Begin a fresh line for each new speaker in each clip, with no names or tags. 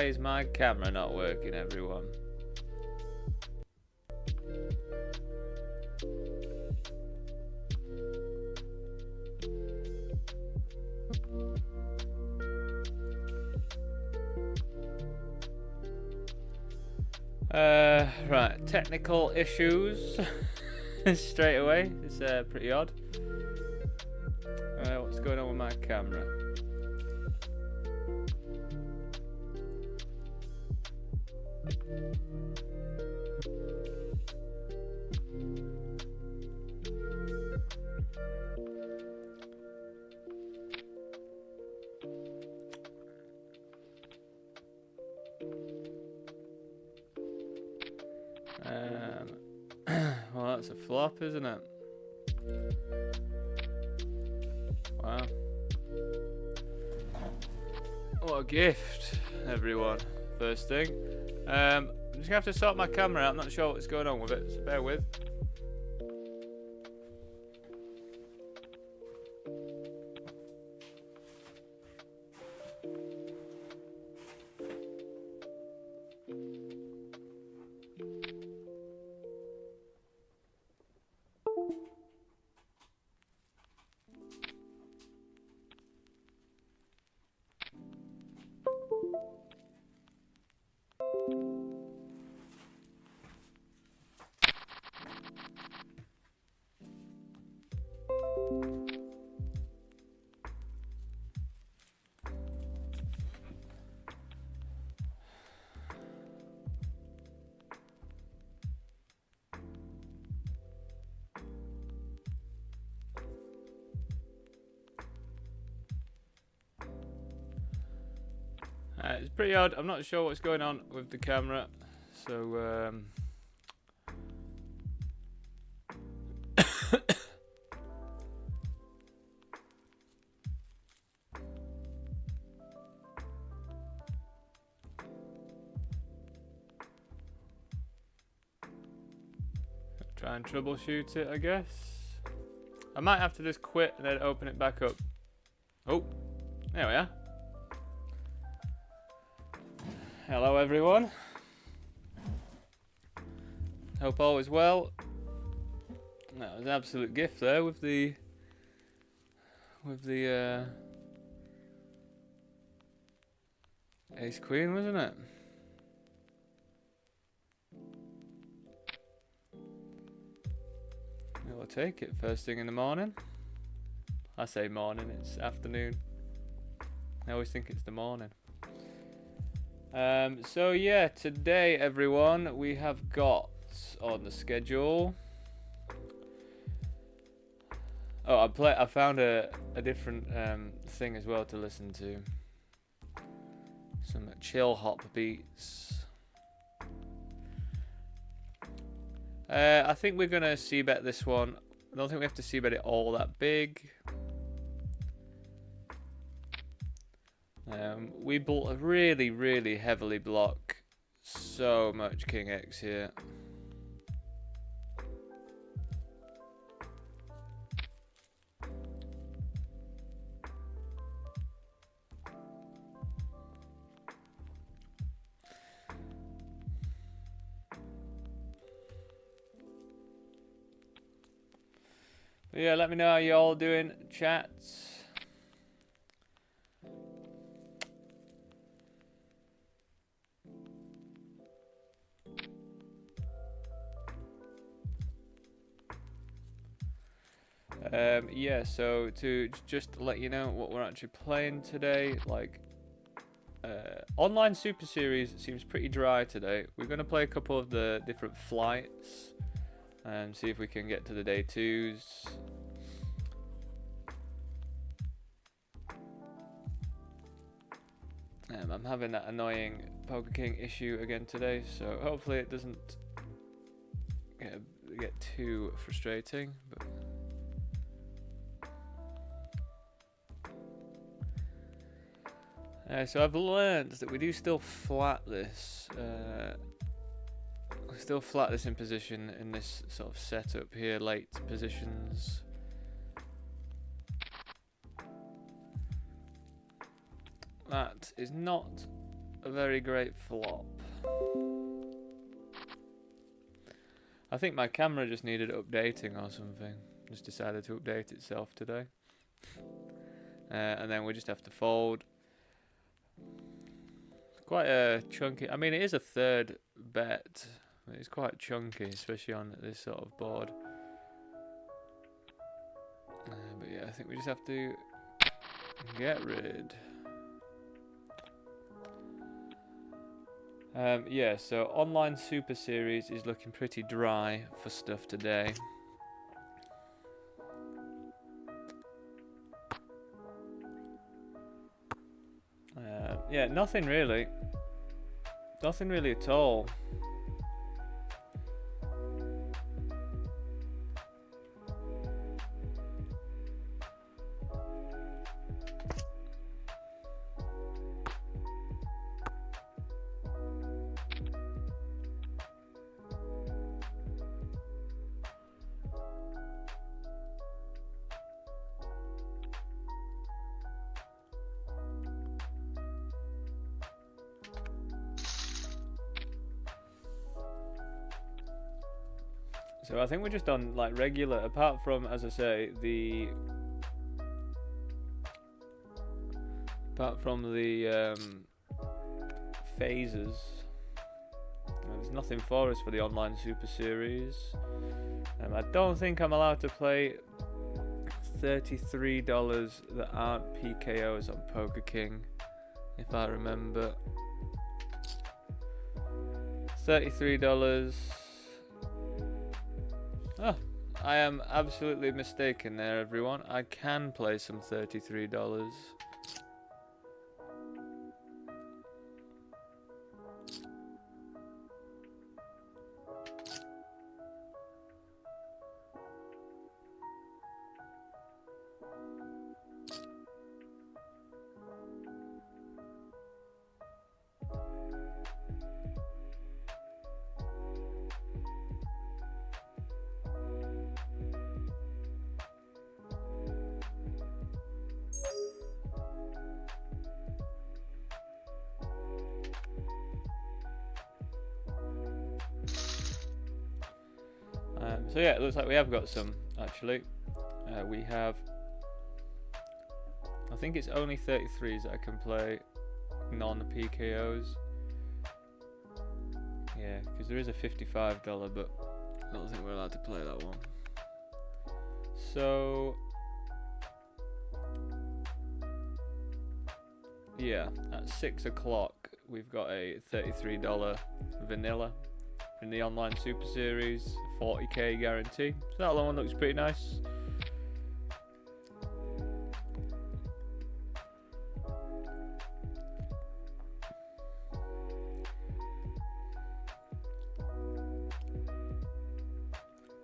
Why is my camera not working, everyone? Right, technical issues straight away. It's pretty odd. What's going on with my camera? Well, that's a flop, isn't it? Wow. What a gift, everyone. First thing. I'm just gonna have to sort my camera out. I'm not sure what's going on with it, so bear with. It's pretty odd. I'm not sure what's going on with the camera, so try and troubleshoot it, I guess. I might have to just quit and then open it back up. Oh, there we are. Hello everyone. Hope all is well. That was an absolute gift there with the Ace Queen, wasn't it? We'll take it first thing in the morning. I say morning, it's afternoon. I always think it's the morning. So yeah, today everyone, we have got on the schedule. Oh, I found a different thing as well to listen to. Some chill hop beats. I think we're gonna c-bet this one. I don't think we have to c-bet it all that big. We really heavily block so much King X here. But yeah, let me know how you all doing, chats. Yeah, so to just let you know what we're actually playing today, like online Super Series seems pretty dry today. We're going to play a couple of the different flights and see if we can get to the day 2s. I'm having that annoying Poker King issue again today, so hopefully it doesn't get too frustrating. But so I've learned that we do still flat this. We still flat this in position in this sort of setup here, late positions. That is not a very great flop. I think my camera just needed updating or something. Just decided to update itself today. And then we just have to fold. It's quite a chunky, I mean it is a third bet. It's quite chunky, especially on this sort of board. But yeah, I think we just have to get rid. Yeah, so online Super Series is looking pretty dry for stuff today. Yeah, nothing really. Nothing really at all. So I think we're just on like regular, apart from, as I say, apart from the phases, there's nothing for us for the online Super Series. I don't think I'm allowed to play $33 that aren't PKOs on Poker King, if I remember. $33. Oh, I am absolutely mistaken there, everyone. I can play some $33. So yeah, it looks like we have got some, actually. We have, I think it's only 33s that I can play non-PKOs. Yeah, because there is a $55, but I don't think we're allowed to play that one. So, yeah, at 6 o'clock we've got a $33 vanilla in the online Super Series, 40k guarantee. So that one looks pretty nice.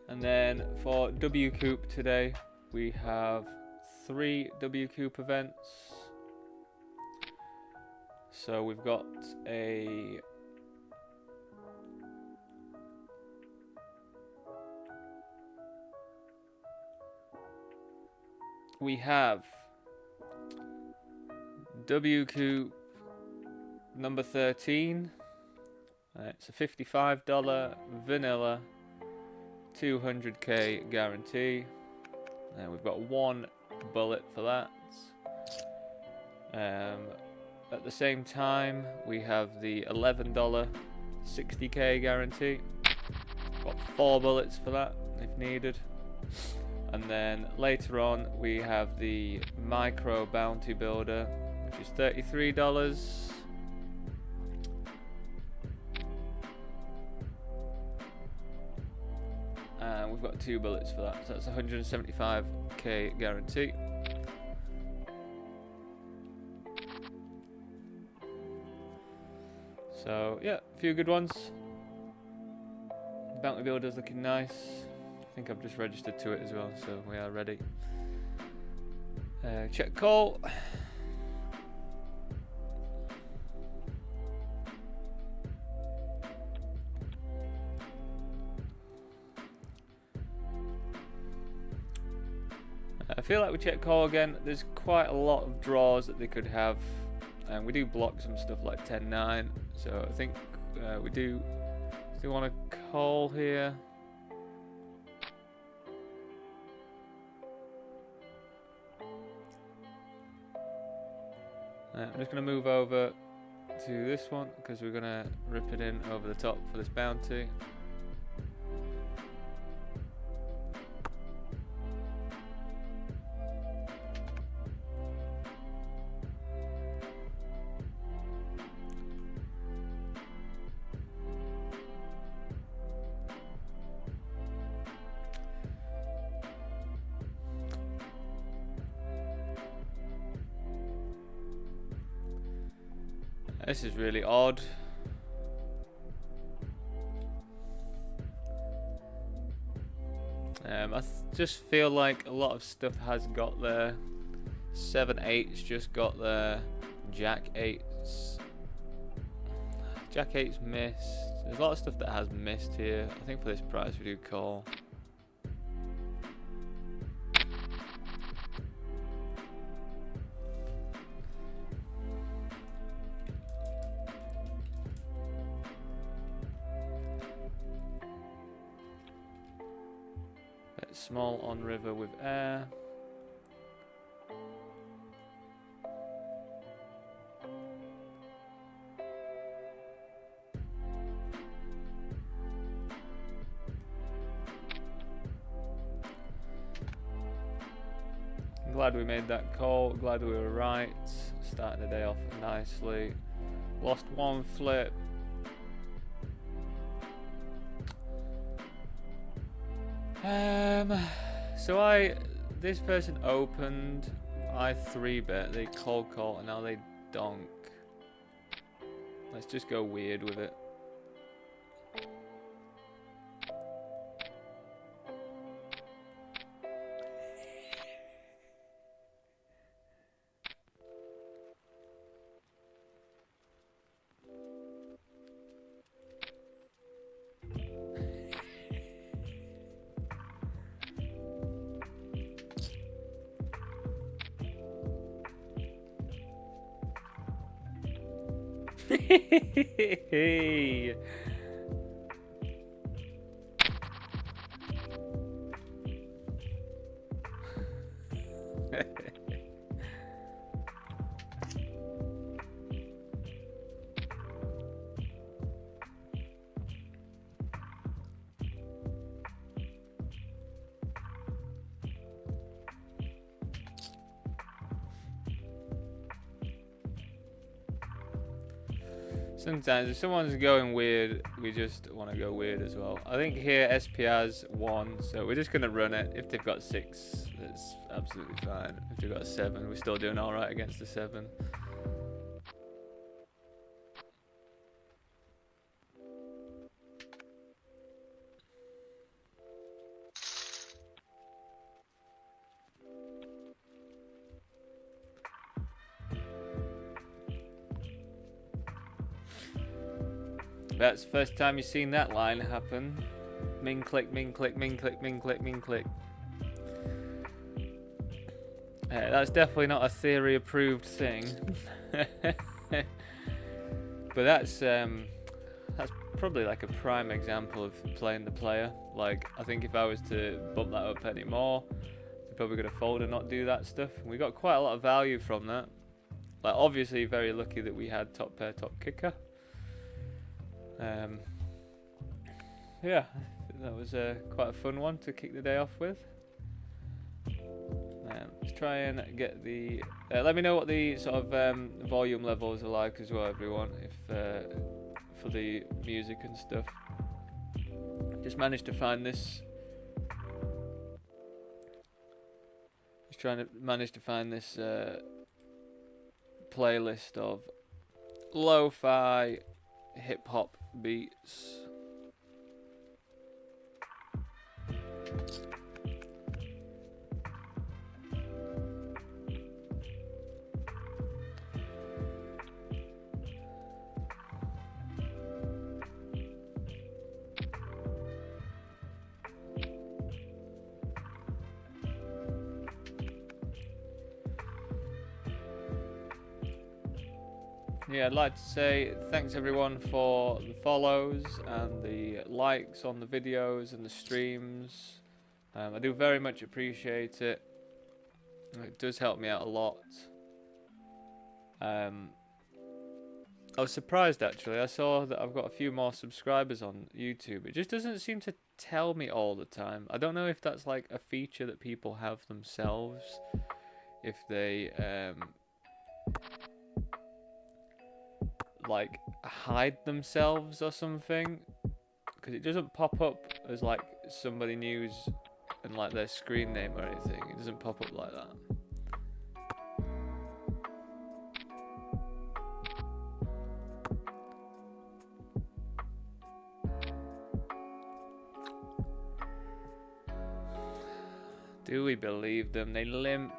And then for WCOOP today, we have 3 WCOOP events. So we've got a WCOOP number 13. It's a $55 vanilla 200k guarantee. And we've got 1 bullet for that. At the same time, we have the $11 60k guarantee. Got 4 bullets for that if needed. And then later on we have the micro bounty builder, which is $33. And we've got 2 bullets for that, so that's 175k guarantee. So yeah, a few good ones. Bounty builder's looking nice. I think I've just registered to it as well, so we are ready. Check call. I feel like we check call again. There's quite a lot of draws that they could have and we do block some stuff like 10-9. So I think we do want to call here. I'm just going to move over to this one because we're going to rip it in over the top for this bounty. This is really odd. I just feel like a lot of stuff has got there. 7-8's just got there. Jack 8's missed. There's a lot of stuff that has missed here. I think for this price we do call. Small on river with air. Glad we made that call. Glad we were right. Starting the day off nicely. Lost one flip. So this person opened, I 3-bet, they cold call, and now they donk. Let's just go weird with it. Hey. Sometimes if someone's going weird, we just want to go weird as well. I think here SPR's 1, so we're just going to run it. If they've got 6, that's absolutely fine. If they've got 7, we're still doing alright against the 7. That's the first time you've seen that line happen. Min click, min click, min click, min click, min click. That's definitely not a theory approved thing. But that's probably like a prime example of playing the player. Like, I think if I was to bump that up any more, they're probably going to fold and not do that stuff. We got quite a lot of value from that. Like, obviously very lucky that we had top pair, top kicker. Yeah, that was quite a fun one to kick the day off with. Let's try and get the... let me know what the sort of volume levels are like as well, everyone, if for the music and stuff. Just managed to find this... Just trying to manage to find this playlist of lo-fi hip-hop beats. yeah, I'd like to say thanks everyone for the follows and the likes on the videos and the streams. I do very much appreciate it. It does help me out a lot. I was surprised actually. I saw that I've got a few more subscribers on YouTube. It just doesn't seem to tell me all the time. I don't know if that's like a feature that people have themselves. If they like hide themselves or something, because it doesn't pop up as like somebody news and like their screen name or anything. It doesn't pop up like that. Do we believe them? They limped.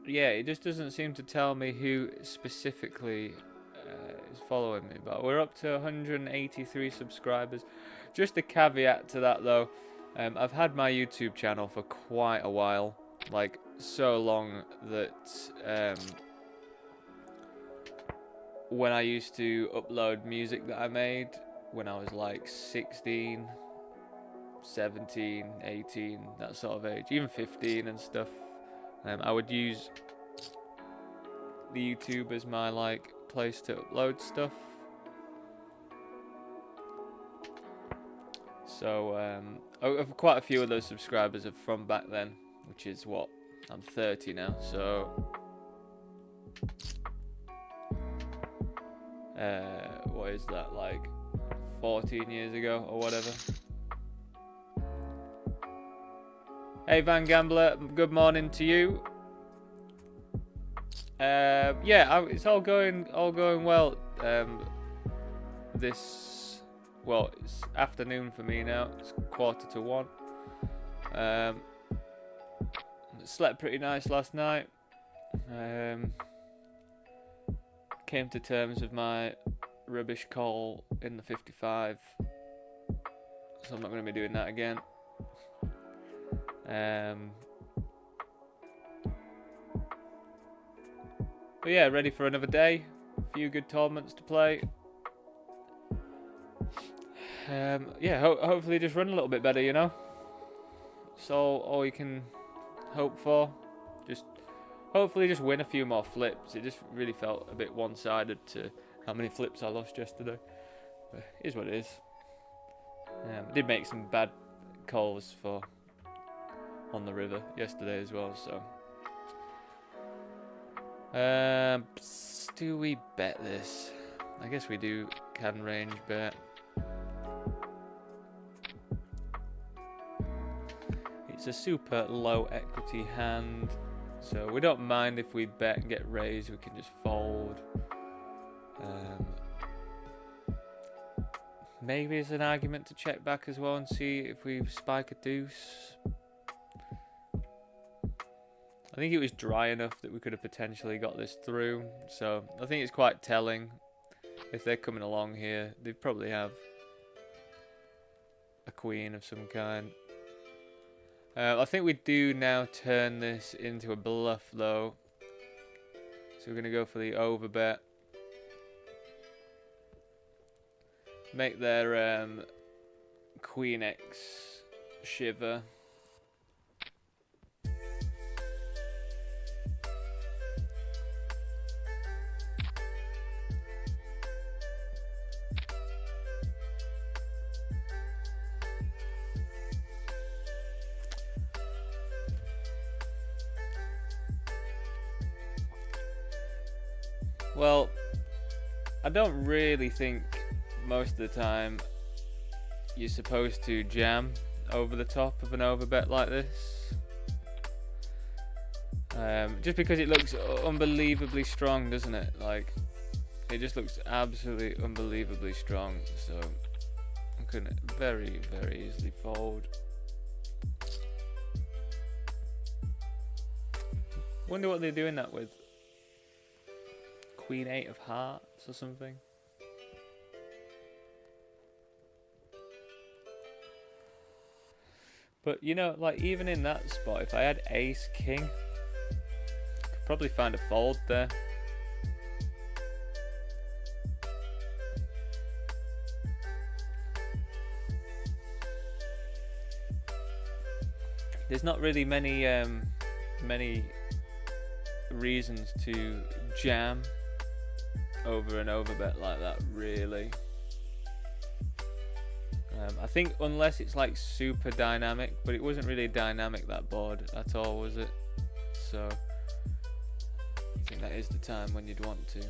Yeah, it just doesn't seem to tell me who specifically is following me, but we're up to 183 subscribers. Just a caveat to that though, I've had my YouTube channel for quite a while, like so long that when I used to upload music that I made when I was like 16, 17, 18, that sort of age, even 15 and stuff, I would use the YouTube as my like place to upload stuff. So quite a few of those subscribers are from back then, which is what, I'm 30 now, so what is that, like 14 years ago or whatever. Hey Van Gambler, good morning to you. Yeah, it's all going well. Well, it's afternoon for me now. It's 1:45. Slept pretty nice last night. Came to terms with my rubbish call in the 55, so I'm not going to be doing that again. But yeah, ready for another day. A few good tournaments to play. Yeah, hopefully just run a little bit better, you know. That's all you can hope for. Just hopefully just win a few more flips. It just really felt a bit one-sided to how many flips I lost yesterday. But it is what it is. I did make some bad calls on the river yesterday as well, so. Do we bet this? I guess we can range bet. It's a super low equity hand, so we don't mind if we bet and get raised. We can just fold. Maybe it's an argument to check back as well and see if we spike a deuce. I think it was dry enough that we could have potentially got this through, so I think it's quite telling. If they're coming along here, they probably have a queen of some kind. I think we do now turn this into a bluff though, so we're going to go for the over bet. Make their queen X shiver. Well, I don't really think most of the time you're supposed to jam over the top of an overbet like this. Just because it looks unbelievably strong, doesn't it? Like, it just looks absolutely unbelievably strong. So, I can very, very easily fold. Wonder what they're doing that with. Queen 8 of Hearts or something. But you know, like even in that spot, if I had Ace King, I could probably find a fold there. There's not really many reasons to jam over and over bet like that, really. I think unless it's like super dynamic, but it wasn't really dynamic, that board at all, was it? So I think that is the time when you'd want to.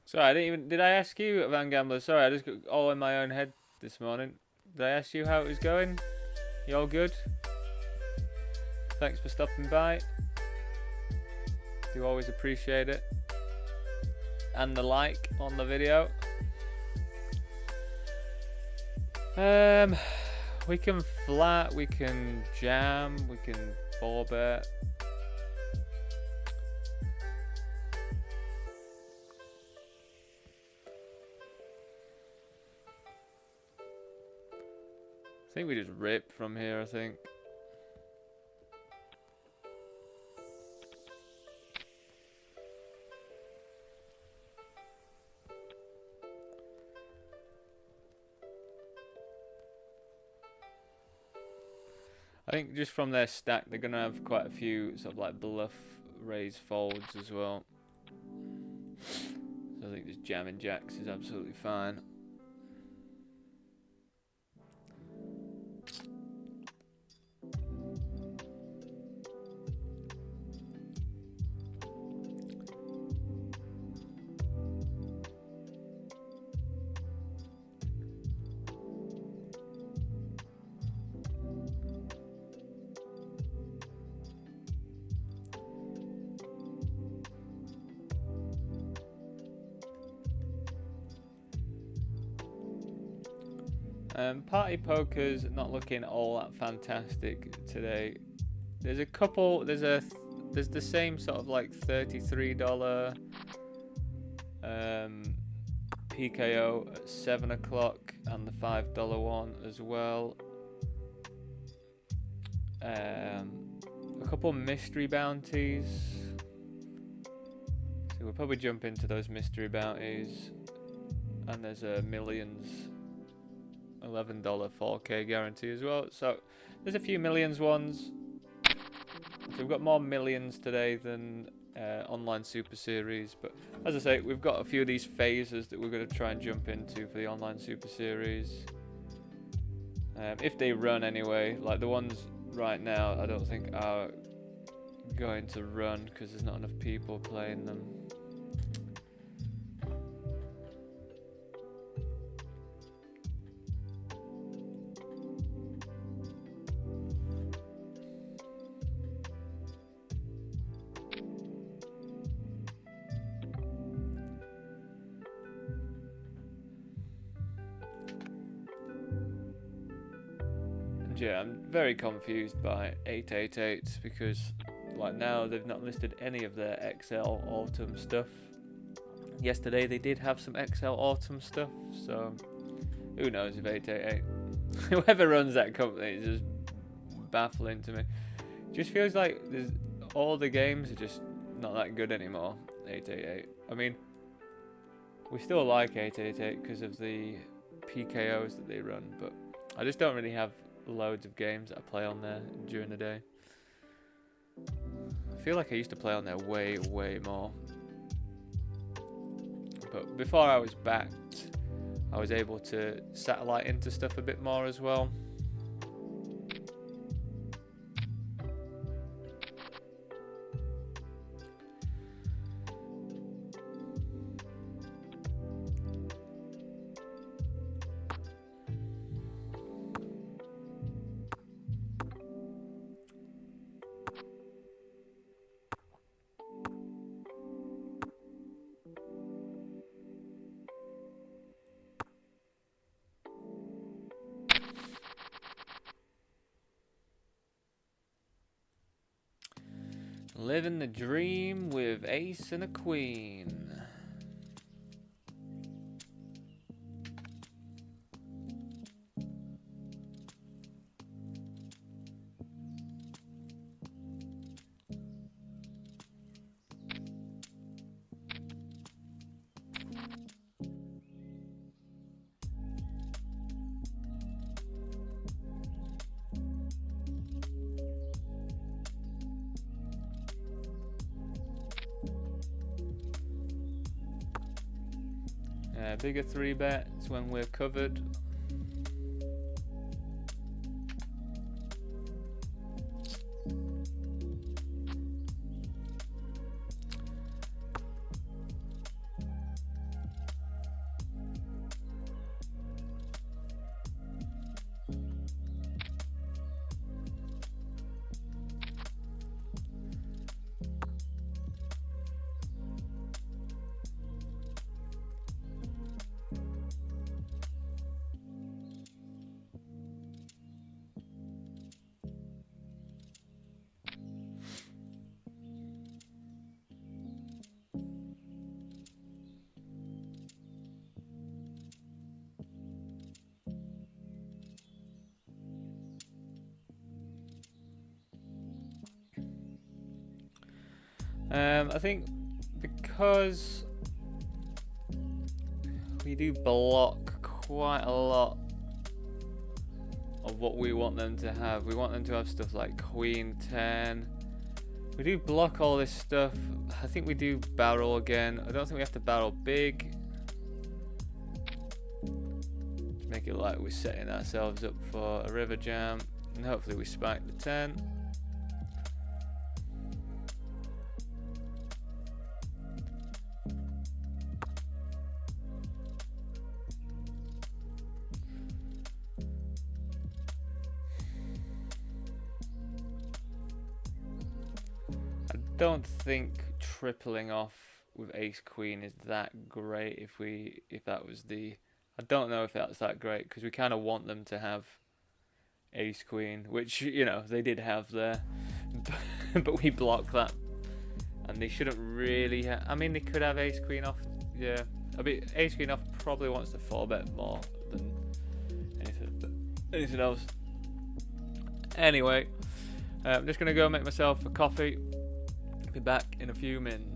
Sorry, I didn't even. Did I ask you, Van Gambler? Sorry, I just got all in my own head this morning. Did I ask you how it was going? You all good? Thanks for stopping by. Do always appreciate it. And the like on the video. We can flat, we can jam, we can 4-bet. I think we just rip from here, I think. I think just from their stack, they're going to have quite a few sort of like bluff raise folds as well. So I think just jamming jacks is absolutely fine. Party poker's not looking all that fantastic today. There's a couple. There's the same sort of like $33 PKO at 7 o'clock and the $5 one as well. A couple mystery bounties. So we'll probably jump into those mystery bounties. And there's a millions. $11 4K guarantee as well. So there's a few millions ones. So we've got more millions today than online Super Series. But as I say, we've got a few of these phases that we're going to try and jump into for the online Super Series. If they run anyway, like the ones right now, I don't think are going to run because there's not enough people playing them. Yeah, I'm very confused by 888 because like now they've not listed any of their XL Autumn stuff. Yesterday they did have some XL Autumn stuff, so who knows if 888. Whoever runs that company is just baffling to me. It just feels like all the games are just not that good anymore, 888. I mean, we still like 888 because of the PKOs that they run, but I just don't really have loads of games that I play on there during the day. I feel like I used to play on there way more. But before I was backed, I was able to satellite into stuff a bit more as well. Living the dream with ace and a queen. Bigger 3-bets when we're covered. I think because we do block quite a lot of what we want them to have. We want them to have stuff like Queen 10. We do block all this stuff. I think we do barrel again. I don't think we have to barrel big. To make it like we're setting ourselves up for a river jam. And hopefully we spike the 10. I don't think tripling off with ace queen is that great. If that was the, I don't know if that's that great because we kind of want them to have ace queen, which you know they did have there, but we block that, and they shouldn't really have. I mean, they could have ace queen off. Yeah, I mean ace queen off probably wants to 4-bet more than anything else. Anyway, I'm just gonna go make myself a coffee. Be back in a few minutes.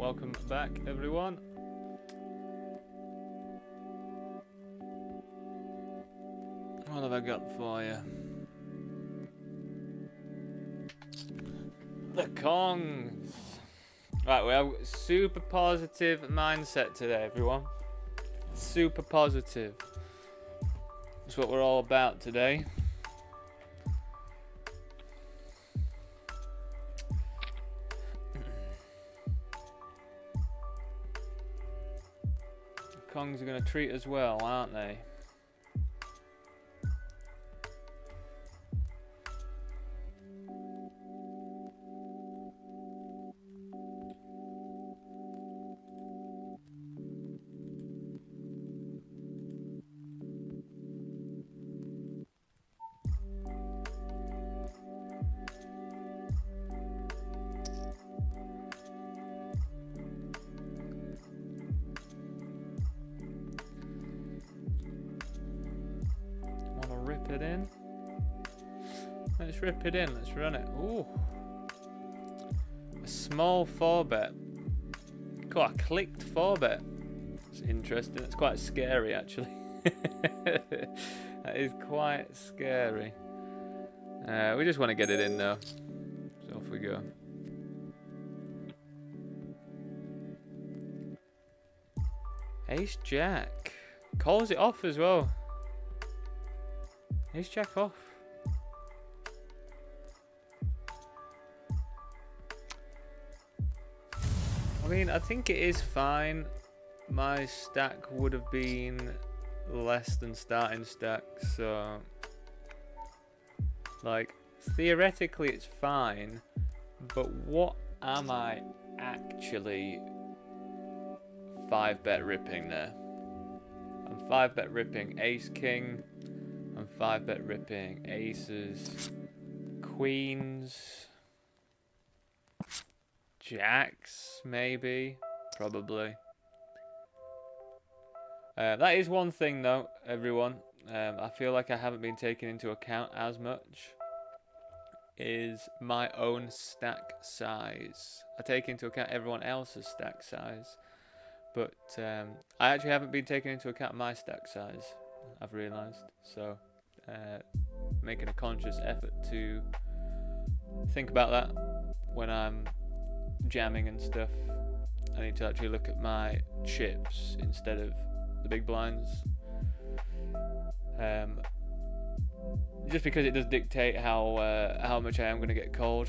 welcome back, everyone. What have I got for you? The Kongs. Right, we have super positive mindset today, everyone. Super positive. That's what we're all about today. The Kongs are going to treat us well, aren't they? Rip it in. Let's rip it in. Let's run it. Ooh. A small 4-bet. Cool, I clicked 4-bet. It's interesting. It's quite scary, actually. That is quite scary. We just want to get it in, though. So off we go. Ace Jack. Calls it off as well. Ace Jack off. I mean, I think it is fine. My stack would have been less than starting stack, so like theoretically it's fine, but what am I actually 5-bet ripping there? I'm 5-bet ripping Ace King. I'm 5-bet ripping aces, queens, jacks, maybe, probably. That is one thing, though, everyone. I feel like I haven't been taken into account as much. Is my own stack size. I take into account everyone else's stack size, but I actually haven't been taken into account my stack size. I've realised, so making a conscious effort to think about that when I'm jamming and stuff. I need to actually look at my chips instead of the big blinds, just because it does dictate how much I am going to get called.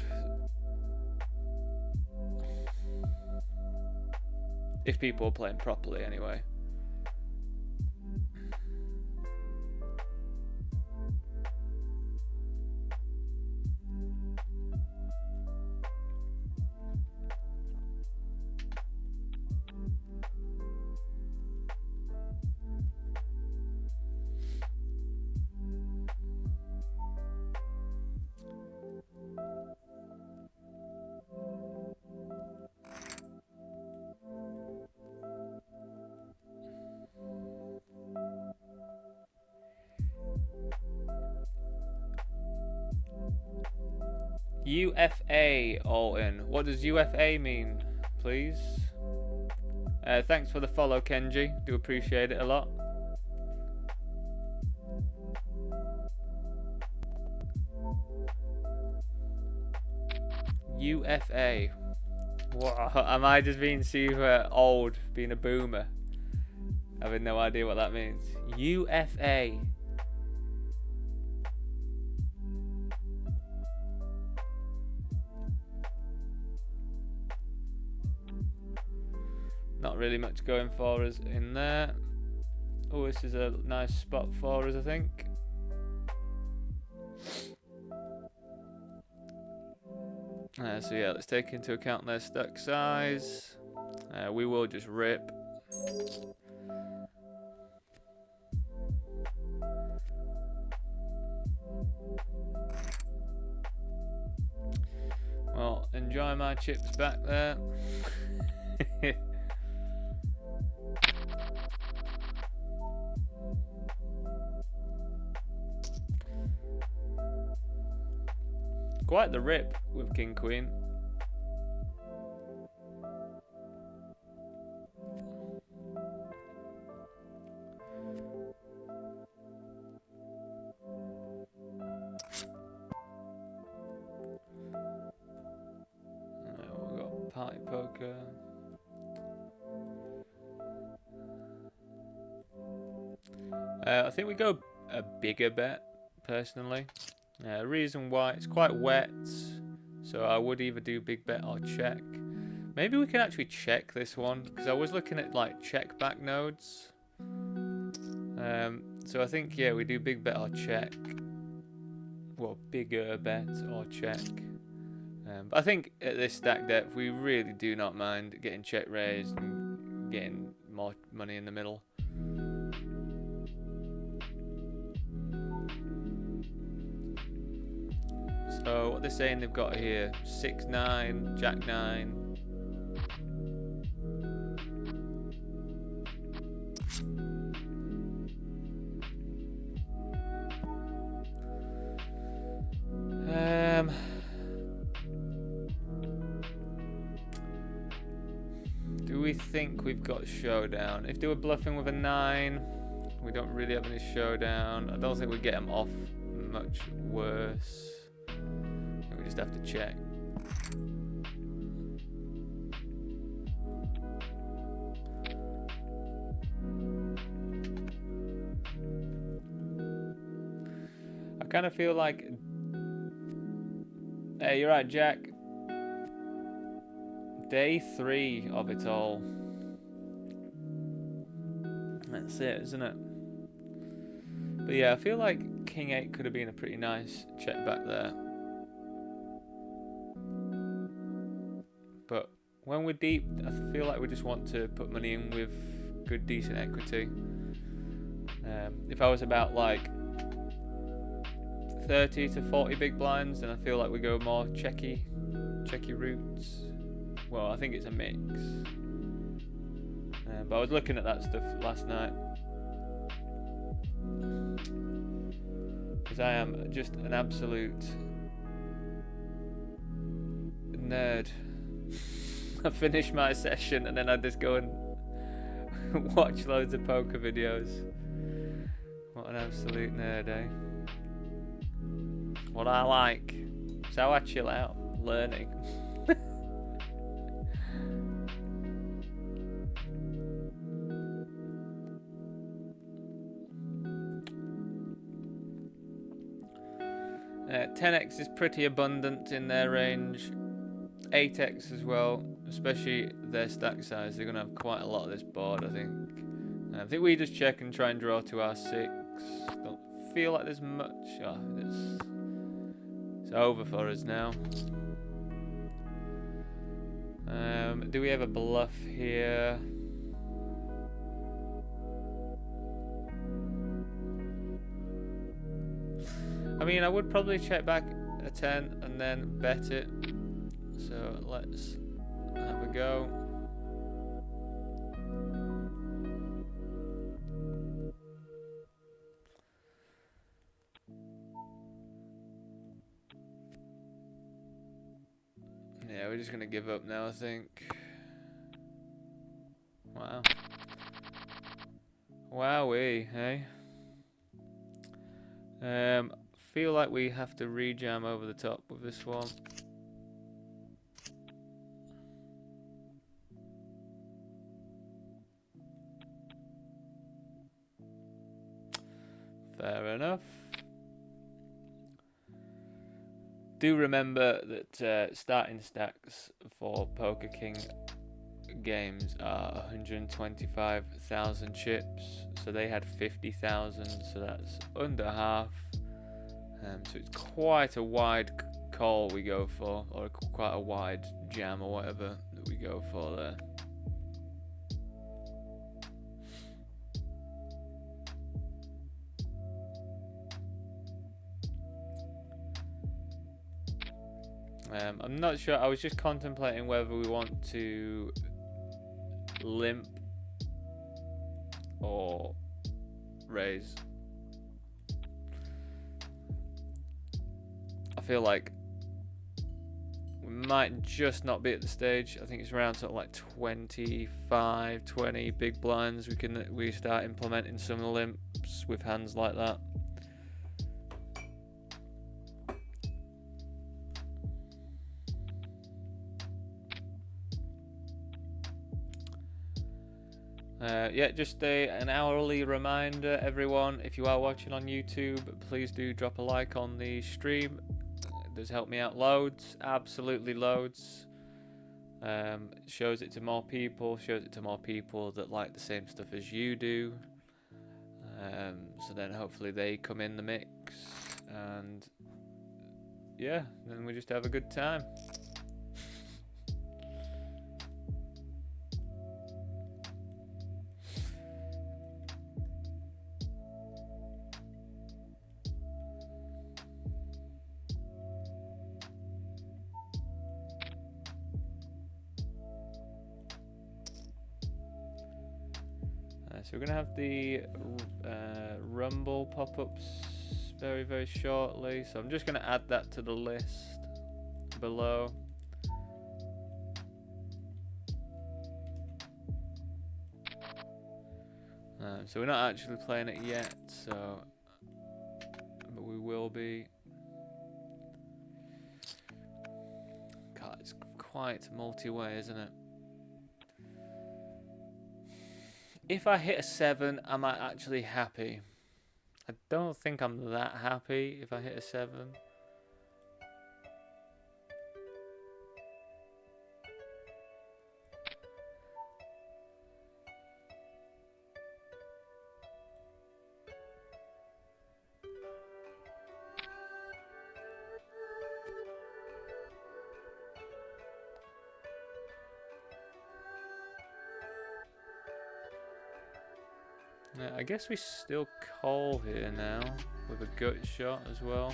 If people are playing properly, anyway. UFA all in. What does UFA mean, please? Thanks for the follow, Kenji. Do appreciate it a lot. UFA. What? Am I just being super old, being a boomer? Having no idea what that means. UFA. Not really much going for us in there. Oh, this is a nice spot for us, I think. So yeah, let's take into account their stack size. We will just rip. Well, enjoy my chips back there. Quite the rip with King Queen. party poker. I think we go a bigger bet, personally. Reason why, it's quite wet, so I would either do big bet or check. Maybe we can actually check this one, because I was looking at like check back nodes. So I think, yeah, we do big bet or check. Well, bigger bet or check. But I think at this stack depth, we really do not mind getting check raised and getting more money in the middle. So what they're saying they've got here, 6-9, Jack 9. Do we think we've got showdown? If they were bluffing with a 9, we don't really have any showdown. I don't think we get them off much worse. We just have to check. I kind of feel like, hey, you're right, Jack. Day 3 of it all. That's it, isn't it? But yeah, I feel like King 8 could have been a pretty nice check back there. But when we're deep, I feel like we just want to put money in with good, decent equity. If I was about like 30 to 40 big blinds, then I feel like we go more checky routes. Well, I think it's a mix. But I was looking at that stuff last night. Because I am just an absolute nerd. I finish my session and then I just go and watch loads of poker videos. What an absolute nerd, eh? What I like. It's how I chill out, learning. Uh, 10x is pretty abundant in their range. 8x as well, especially their stack size. They're going to have quite a lot of this board, I think. I think we just check and try and draw to our 6. Don't feel like there's much. Oh, it's over for us now. Do we have a bluff here? I mean, I would probably check back a 10 and then bet it. So let's have a go. Yeah, we're just gonna give up now, I think. Wow. Wowee, hey? Feel like we have to rejam over the top with this one. Fair enough. Do remember that starting stacks for Poker King games are 125,000 chips, so they had 50,000, so that's under half. So it's quite a wide call we go for, or quite a wide jam or whatever that we go for there. I'm not sure. I was just contemplating whether we want to limp or raise. I feel like we might just not be at the stage. I think it's around sort of like 25, 20 big blinds. We start implementing some limps with hands like that. Yeah, just an hourly reminder, everyone. If you are watching on YouTube, please do drop a like on the stream. It does help me out loads, absolutely loads. Shows it to more people, that like the same stuff as you do. So then hopefully they come in the mix, and yeah, then we just have a good time. So we're going to have the Rumble pop-ups very, very shortly. So I'm just going to add that to the list below. So we're not actually playing it yet, but we will be. God, it's quite multi-way, isn't it? If I hit a 7, am I actually happy? I don't think I'm that happy if I hit a 7. I guess we still call here now with a gut shot as well.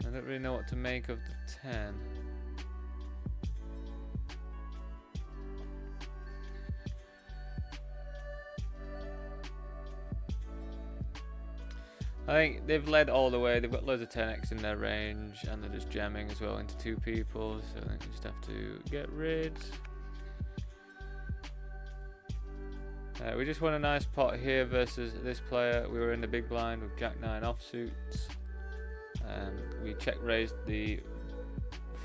I don't really know what to make of the 10. I think they've led all the way. They've got loads of 10x in their range, and they're just jamming as well into 2 people. So I think we just have to get rid. We just won a nice pot here versus this player. We were in the big blind with Jack 9 offsuits, and we check raised the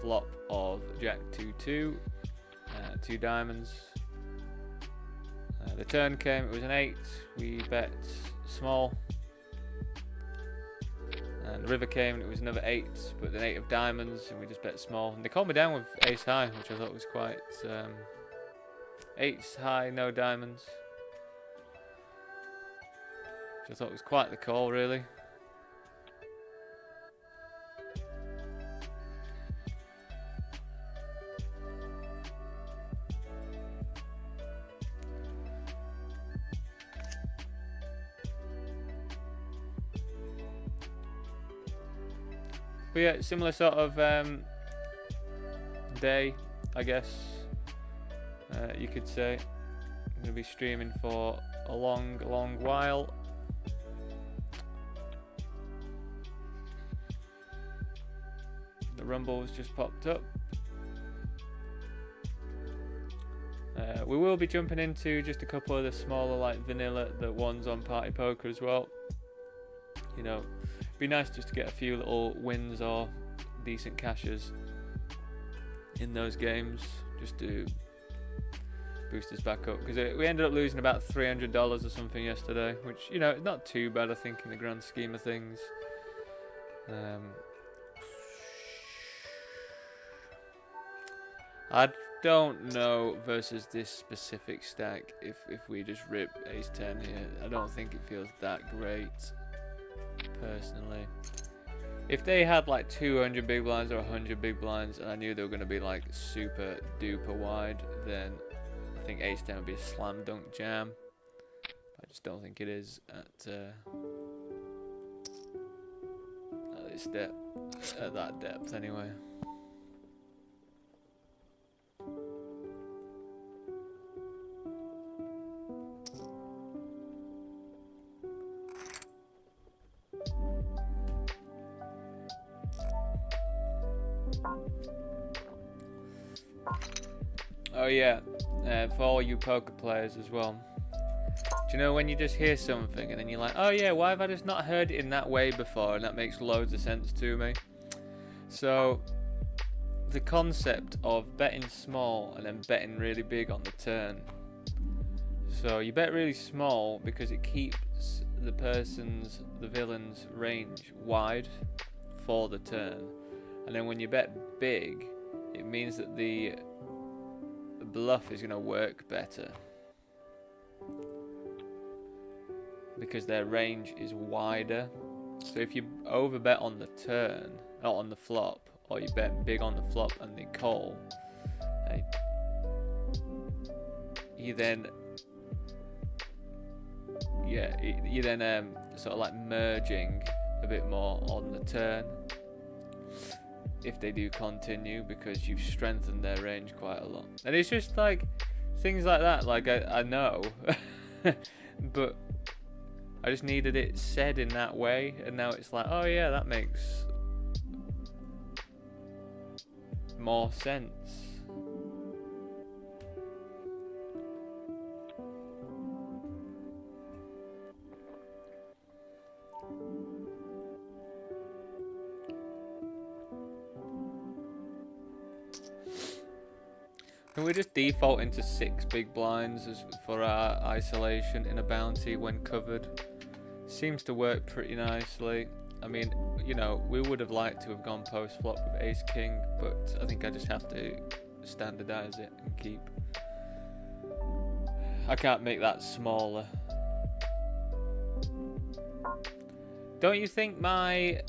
flop of Jack 2-2, 2 diamonds. The turn came. It was an 8. We bet small. And the river came and it was another 8, but an 8 of diamonds, and we just bet small. And they called me down with ace high, which I thought was quite... 8's high, no diamonds. Which I thought was quite the call, really. But yeah, similar sort of day, I guess you could say. I'm going to be streaming for a long while. The Rumble's just popped up. We will be jumping into just a couple of the smaller, like vanilla, the ones on Party Poker as well. You know, be nice just to get a few little wins or decent cashes in those games, just to boost us back up, because we ended up losing about $300 or something yesterday, which, you know, not too bad, I think, in the grand scheme of things. I don't know versus this specific stack if we just rip ace 10 here. I don't think it feels that great personally. If they had like 200 big blinds or 100 big blinds and I knew they were going to be like super duper wide, then I think ace 10 would be a slam dunk jam. I just don't think it is at this depth, at that depth anyway. Oh yeah, for all you poker players as well. Do you know when you just hear something and then you're like, oh yeah, why have I just not heard it in that way before? And that makes loads of sense to me. So the concept of betting small and then betting really big on the turn. So you bet really small because it keeps the villain's range wide for the turn, and then when you bet big, it means that the bluff is going to work better because their range is wider. So if you overbet on the turn, not on the flop, or you bet big on the flop and they call, you then sort of like merging a bit more on the turn if they do continue, because you've strengthened their range quite a lot. And it's just like things like that, like I know but I just needed it said in that way, and now it's like, oh yeah, that makes more sense. Can we just default into 6 big blinds for our isolation in a bounty when covered? Seems to work pretty nicely. I mean, you know, we would have liked to have gone post flop with ace king, but I think I just have to standardize it and keep. I can't make that smaller. Don't you think my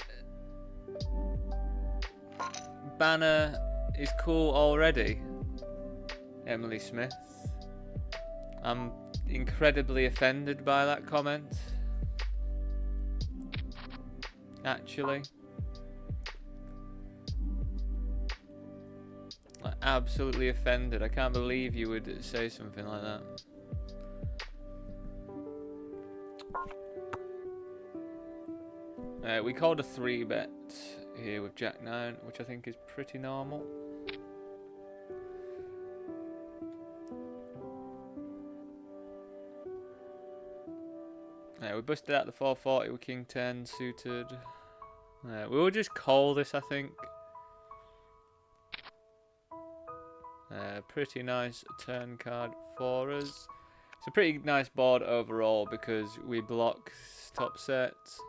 banner is cool already, Emily Smith? I'm incredibly offended by that comment. Actually, like, absolutely offended. I can't believe you would say something like that. We called a 3-bet here with Jack 9, which I think is pretty normal. We busted out the 440 with King 10 suited. We will just call this, I think. Pretty nice turn card for us. It's a pretty nice board overall because we block top sets.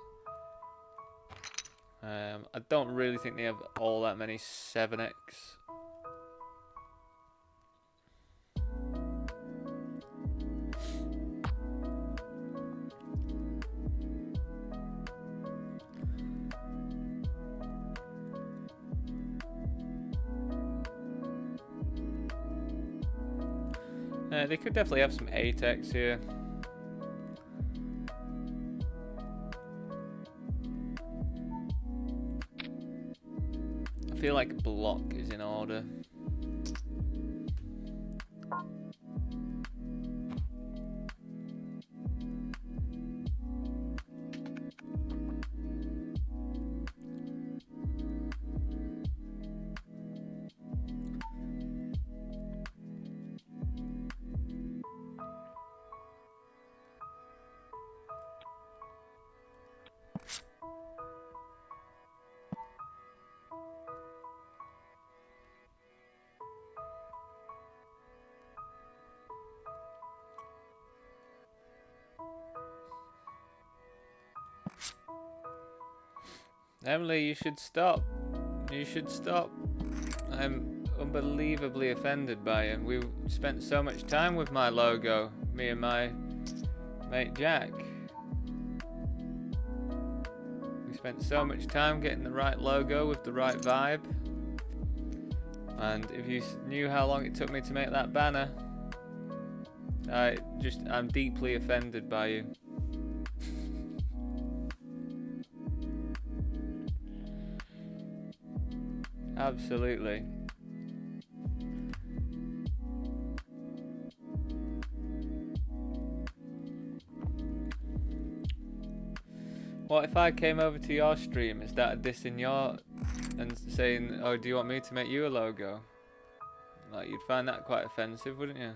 I don't really think they have all that many 7x. They could definitely have some 8x here. I feel like block is in order. Emily, you should stop. You should stop. I'm unbelievably offended by him. We spent so much time with my logo, me and my mate Jack. We spent so much time getting the right logo with the right vibe. And if you knew how long it took me to make that banner, I'm deeply offended by you. Absolutely. What if I came over to your stream and started dissing your and saying, "Oh, do you want me to make you a logo?" Like, you'd find that quite offensive, wouldn't you?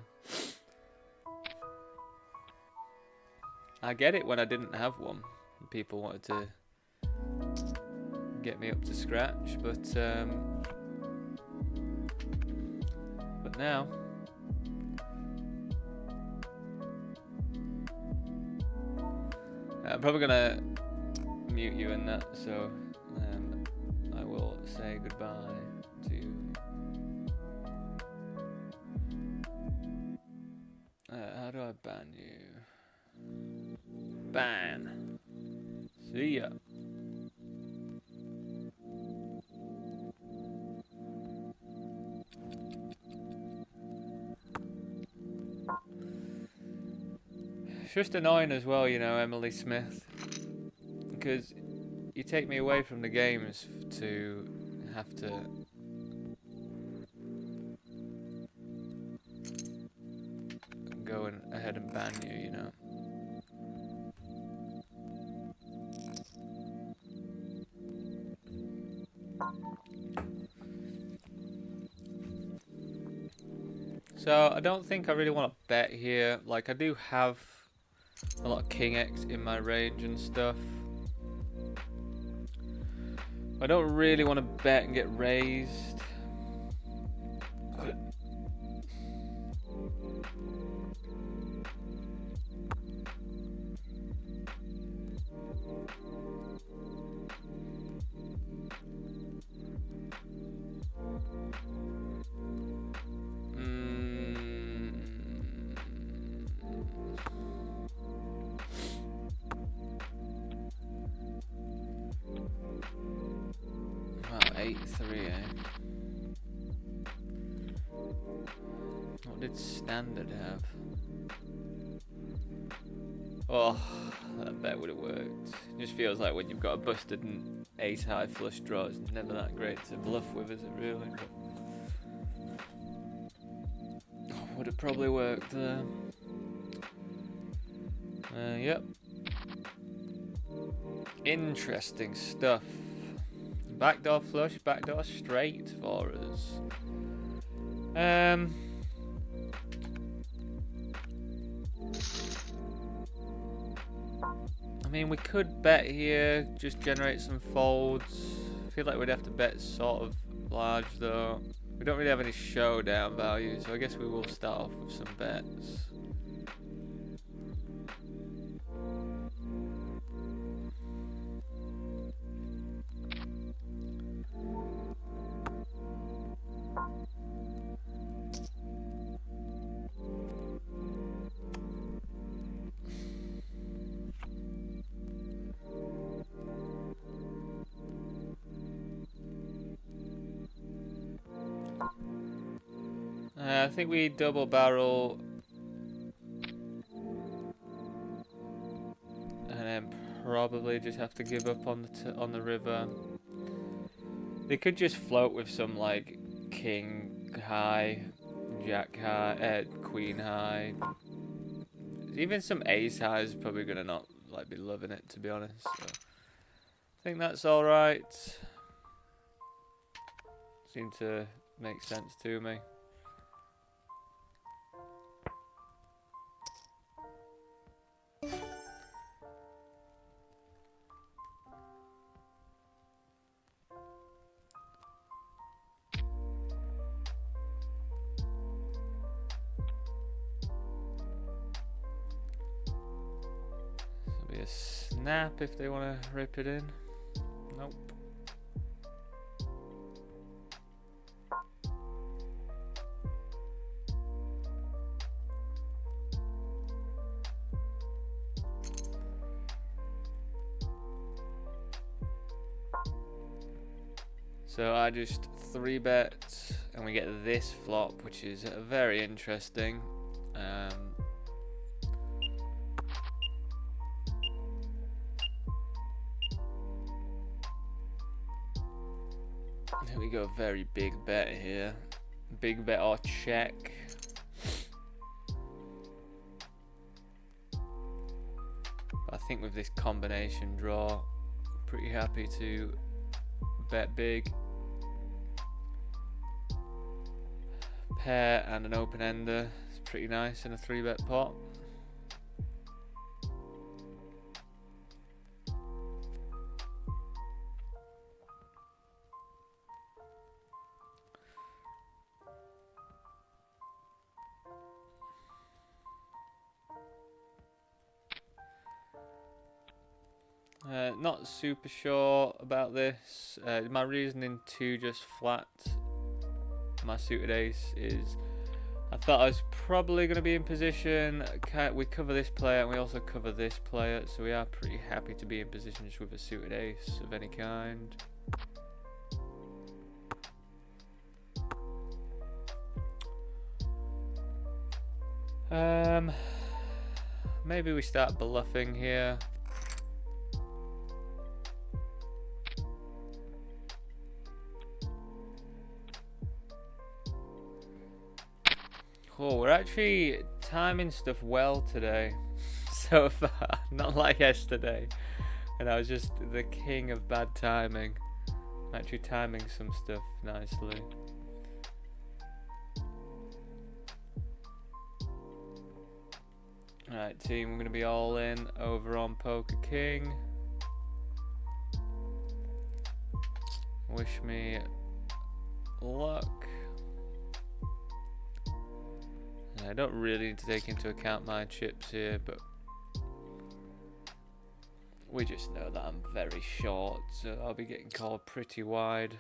I get it when I didn't have one. People wanted to get me up to scratch, but now. I'm probably gonna mute you in that, so I will say goodbye to you. How do I ban you? Ban. See ya. It's just annoying as well, you know, Emily Smith, because you take me away from the games to have to go ahead and ban you, you know. So I don't think I really want to bet here. Like, I do have a lot of King X in my range and stuff. I don't really want to bet and get raised. Wow, 8-3, eh? What did Standard have? Oh, that bet would have worked. It just feels like when you've got a busted and ace high flush draw, it's never that great to bluff with, is it really? But would have probably worked there. Yep. Interesting stuff. Backdoor flush, backdoor straight for us. I mean, we could bet here, just generate some folds. I feel like we'd have to bet sort of large though. We don't really have any showdown value, so I guess we will start off with some bets. I think we double barrel and then probably just have to give up on the river. They could just float with some like king high, jack high, queen high. Even some ace high is probably gonna not like be loving it, to be honest. So I think that's all right. Seemed to make sense to me. A snap if they want to rip it in. Nope. So I just 3-bet and we get this flop, which is very interesting. Here we go, very big bet here. Big bet or check. I think with this combination draw, pretty happy to bet big. Pair and an open ender. It's pretty nice in a 3-bet pot. Not super sure about this. My reasoning to just flat my suited ace is I thought I was probably going to be in position. We cover this player and we also cover this player, so we are pretty happy to be in position just with a suited ace of any kind. Maybe we start bluffing here. Oh, we're actually timing stuff well today so far, not like yesterday. And I was just the king of bad timing. I'm actually timing some stuff nicely. Alright team, we're going to be all in over on Poker King. Wish me luck. I don't really need to take into account my chips here, but we just know that I'm very short, so I'll be getting called pretty wide.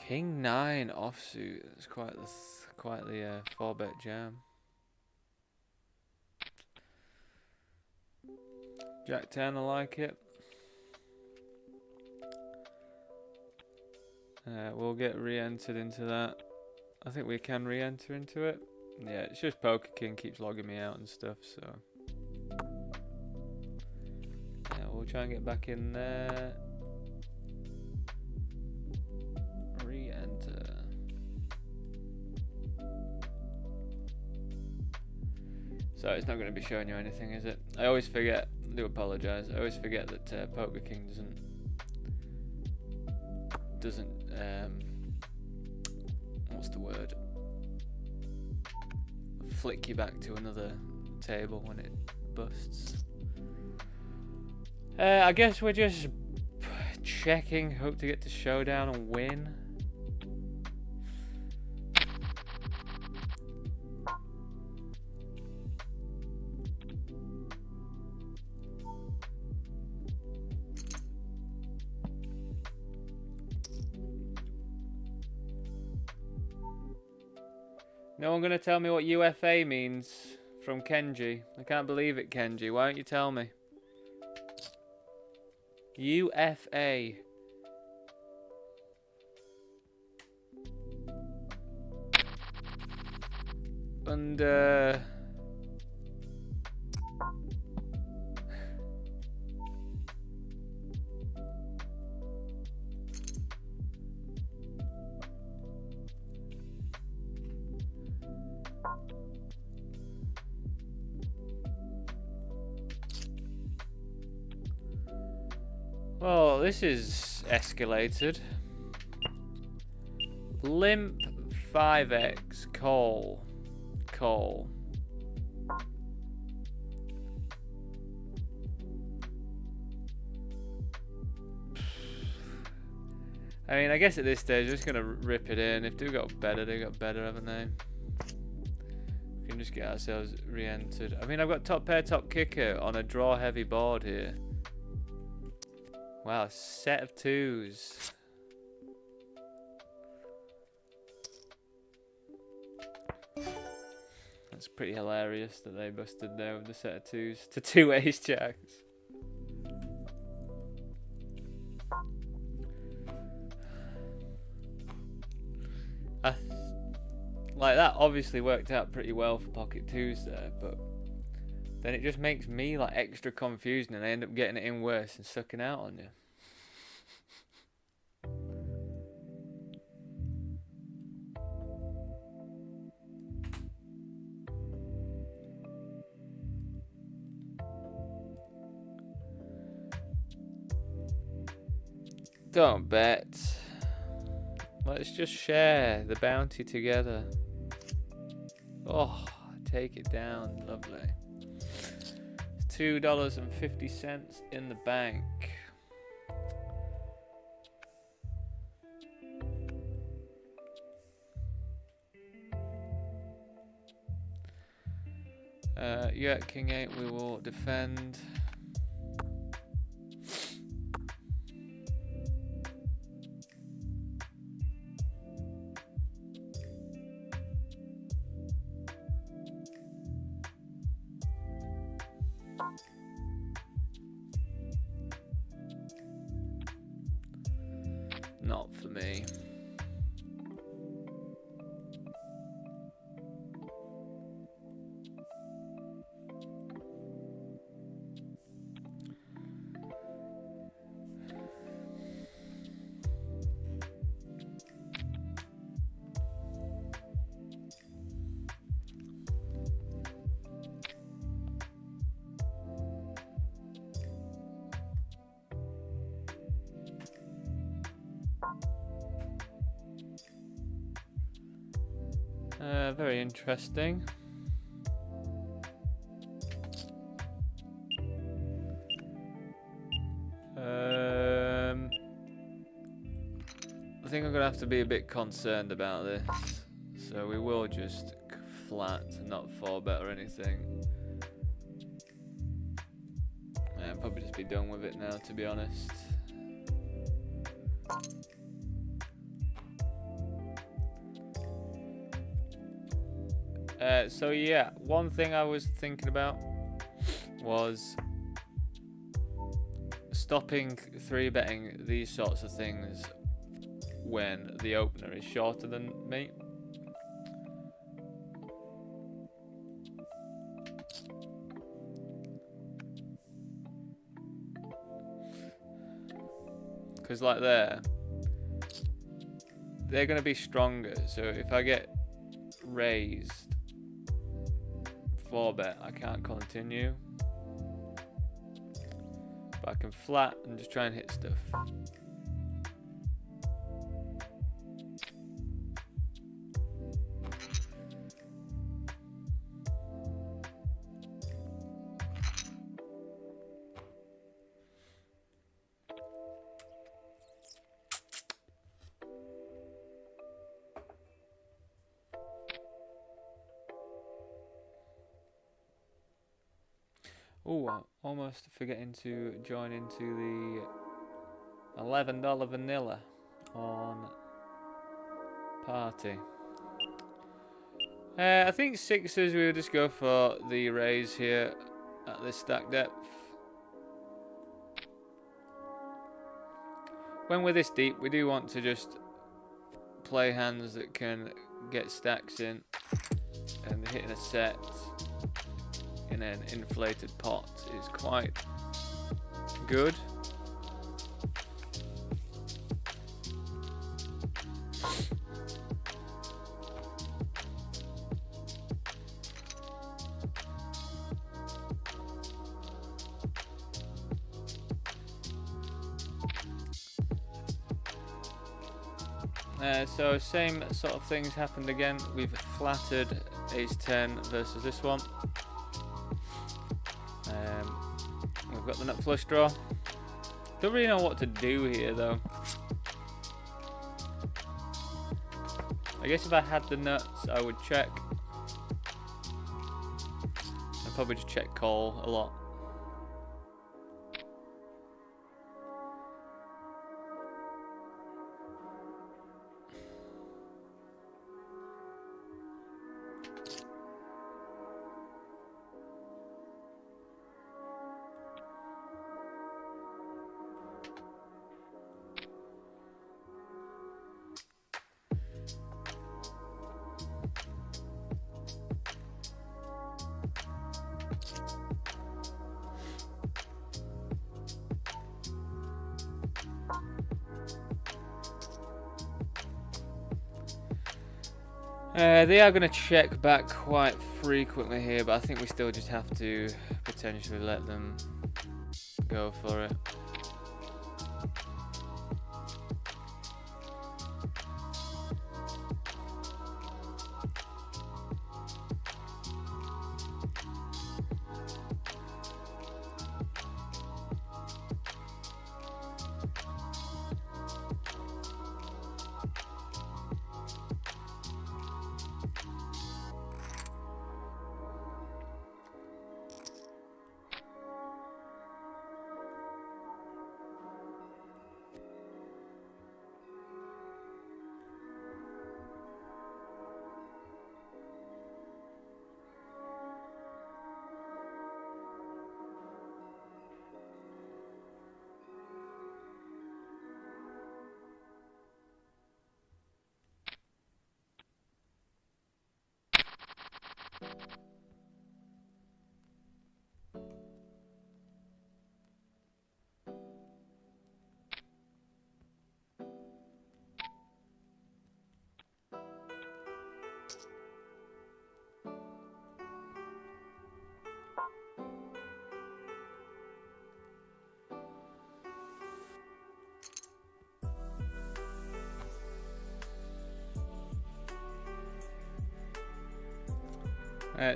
King 9 offsuit. That's quite the 4-bet jam. Jack 10, I like it. We'll get re-entered into that. I think we can re-enter into it. Yeah, it's just Poker King keeps logging me out and stuff, so yeah, we'll try and get back in there. Re-enter. So it's not going to be showing you anything, is it? I always forget. I do apologise. I always forget that Poker King doesn't what's the word? Flick you back to another table when it busts. I guess we're just checking, hope to get to showdown and win. No one gonna tell me what UFA means from Kenji. I can't believe it, Kenji. Why don't you tell me? UFA. And well, this is escalated. Limp 5x call. I mean, I guess at this stage, we're just gonna rip it in. If they got better, haven't they? We can just get ourselves re-entered. I mean, I've got top pair, top kicker on a draw-heavy board here. Wow, set of twos. That's pretty hilarious that they busted there with the set of twos to two ace jacks. Like, that obviously worked out pretty well for pocket twos there, but then it just makes me like extra confused and I end up getting it in worse and sucking out on you. Don't bet. Let's just share the bounty together. Oh, take it down. Lovely. $2.50 in the bank. Yeah, king 8, we will defend. Not for me. Very interesting. I think I'm gonna have to be a bit concerned about this, so we will just flat, not 4-bet or anything. I'll probably just be done with it now, to be honest. So yeah, one thing I was thinking about was stopping 3-betting these sorts of things when the opener is shorter than me. Because like they're going to be stronger, so if I get raised 4-bet, I can't continue. But I can flat and just try and hit stuff. Oh, I'm almost forgetting to join into the $11 vanilla on party. I think 6s, we will just go for the raise here at this stack depth. When we're this deep, we do want to just play hands that can get stacks in, and hitting a set in an inflated pot is quite good. So same sort of things happened again. We've flattered ace 10 versus this one. We've got the nut flush draw. Don't really know what to do here though. I guess if I had the nuts, I would check. I'd probably just check call a lot. They are going to check back quite frequently here, but I think we still just have to potentially let them go for it.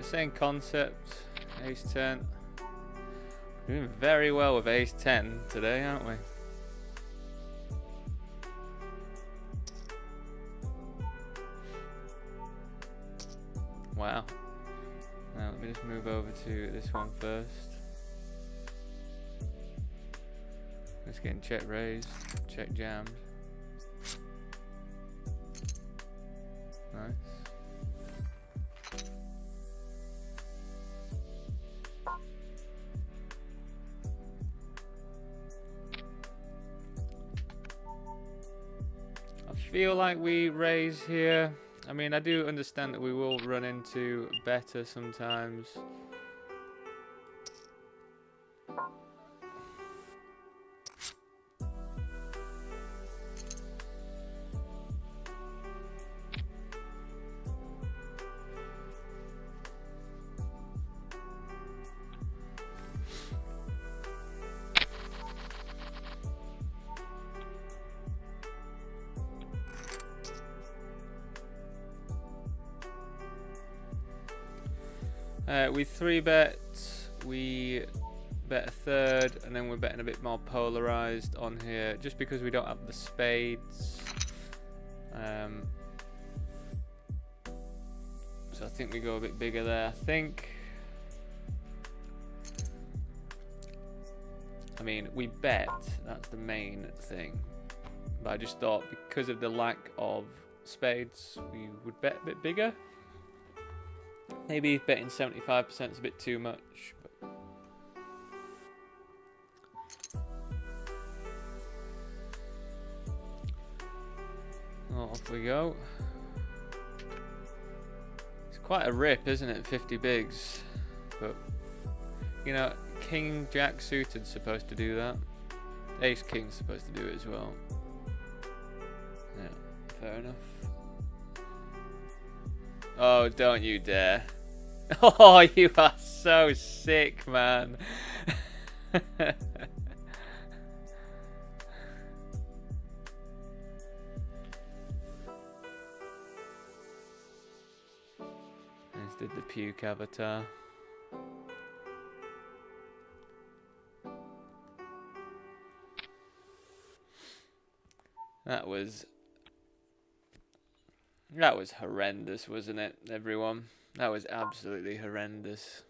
Same concept. Ace 10. Doing very well with Ace 10 today, aren't we? Wow. Now let me just move over to this one first. Just getting check raised, check jammed. Nice. I feel like we raise here. I mean, I do understand that we will run into better sometimes. We 3-bet, we bet a third, and then we're betting a bit more polarized on here, just because we don't have the spades. So I think we go a bit bigger there. I mean, we bet, that's the main thing. But I just thought because of the lack of spades, we would bet a bit bigger. Maybe betting 75% is a bit too much. But oh, off we go. It's quite a rip, isn't it? 50 bigs. But, you know, King Jack suited's supposed to do that. Ace King's supposed to do it as well. Yeah, fair enough. Oh, don't you dare. Oh, you are so sick, man. Let's did the puke avatar. That was horrendous, wasn't it, everyone? That was absolutely horrendous.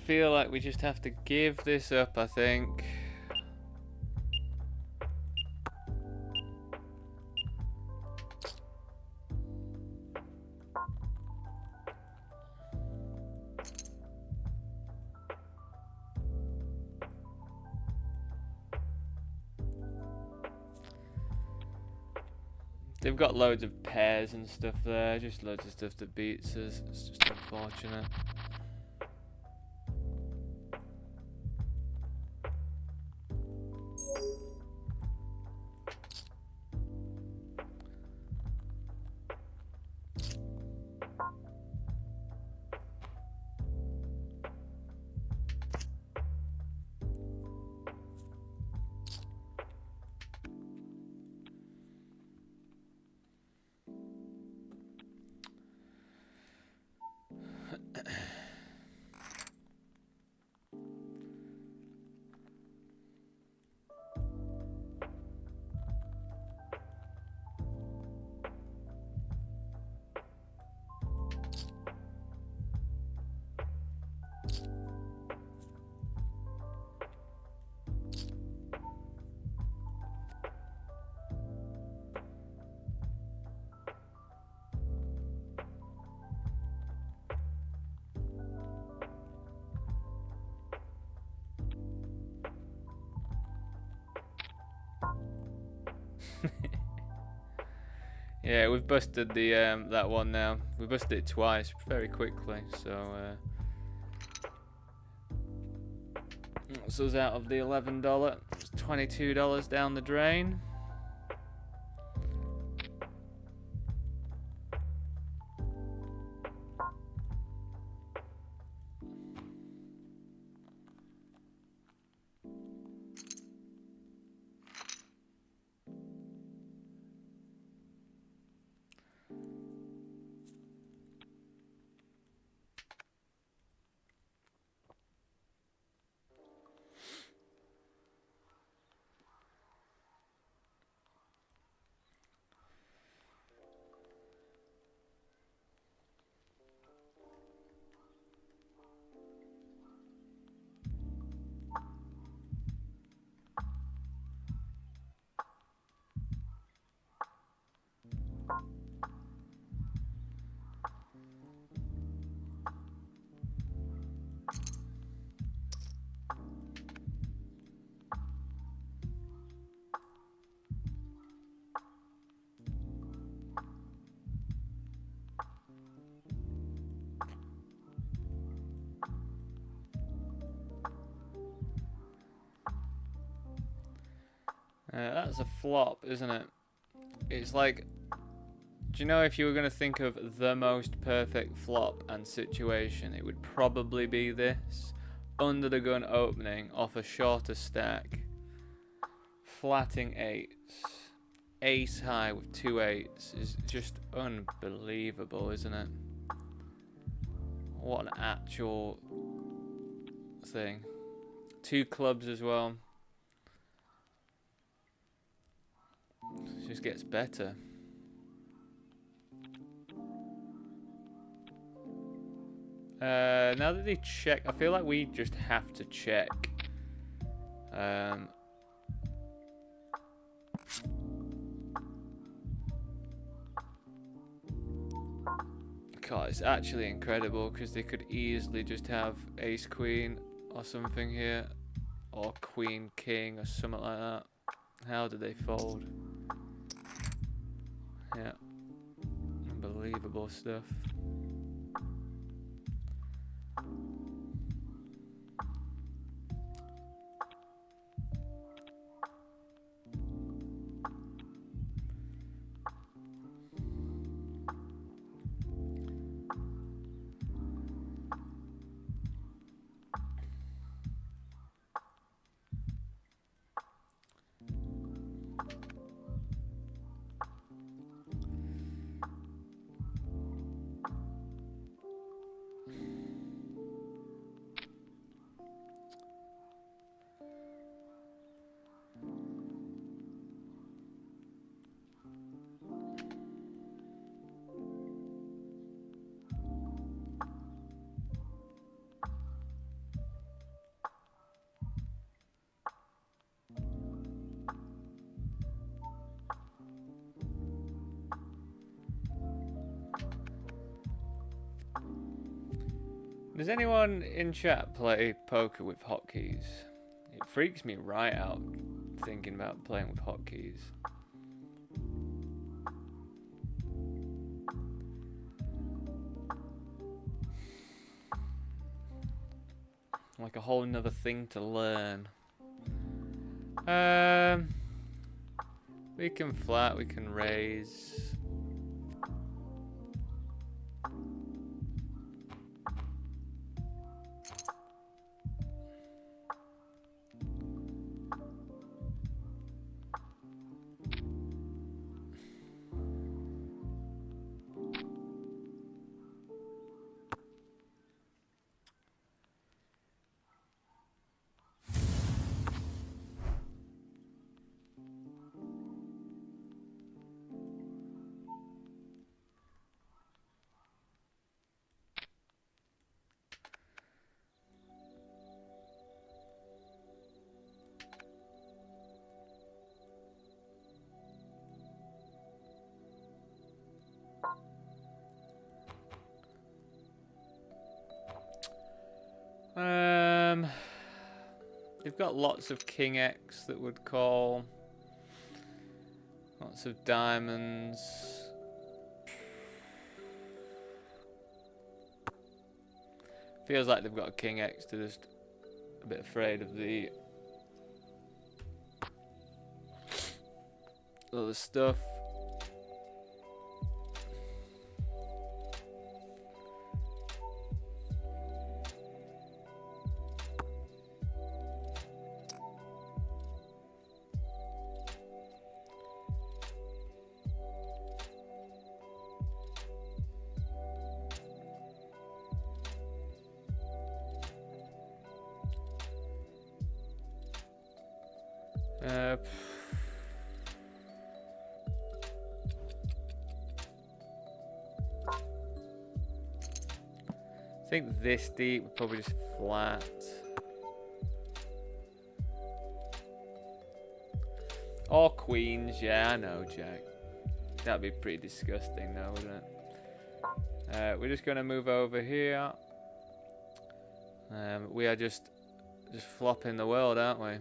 Feel like we just have to give this up, I think. They've got loads of pairs and stuff there, just loads of stuff that beats us. It's just unfortunate. Yeah, we've busted the that one now. We busted it twice very quickly, so that's us out of the $11. It's $22 down the drain. That's a flop, isn't it? It's like, do you know, if you were going to think of the most perfect flop and situation, it would probably be this. Under the gun opening off a shorter stack. Flatting eights. Ace high with 2 8s is just unbelievable, isn't it? What an actual thing. 2 clubs as well. It just gets better. Now that they check, I feel like we just have to check. God, it's actually incredible because they could easily just have ace queen or something here, or queen king or something like that. How did they fold? Yeah, unbelievable stuff. Does anyone in chat play poker with hotkeys? It freaks me right out thinking about playing with hotkeys. Like a whole nother thing to learn. We can flat, we can raise. They've got lots of King X that would call. Lots of diamonds. Feels like they've got a King X to just a bit afraid of the other stuff. I think this deep would probably just flat. Or queens, yeah, I know, Jack. That'd be pretty disgusting though, wouldn't it? We're just gonna move over here. We are just flopping the world, aren't we?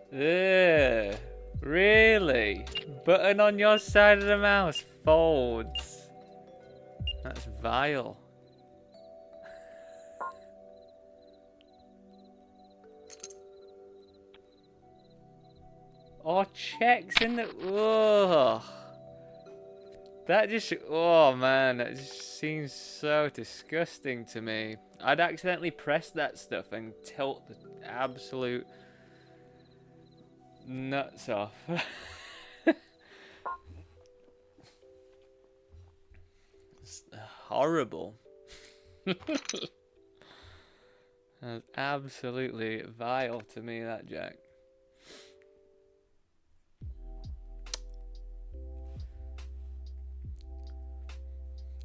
Ugh, really? Button on your side of the mouse folds. That's vile. Or checks in the... Ugh. That just... Oh man, that just seems so disgusting to me. I'd accidentally press that stuff and tilt the absolute... nuts off. It's horrible. That's absolutely vile to me, that, Jack.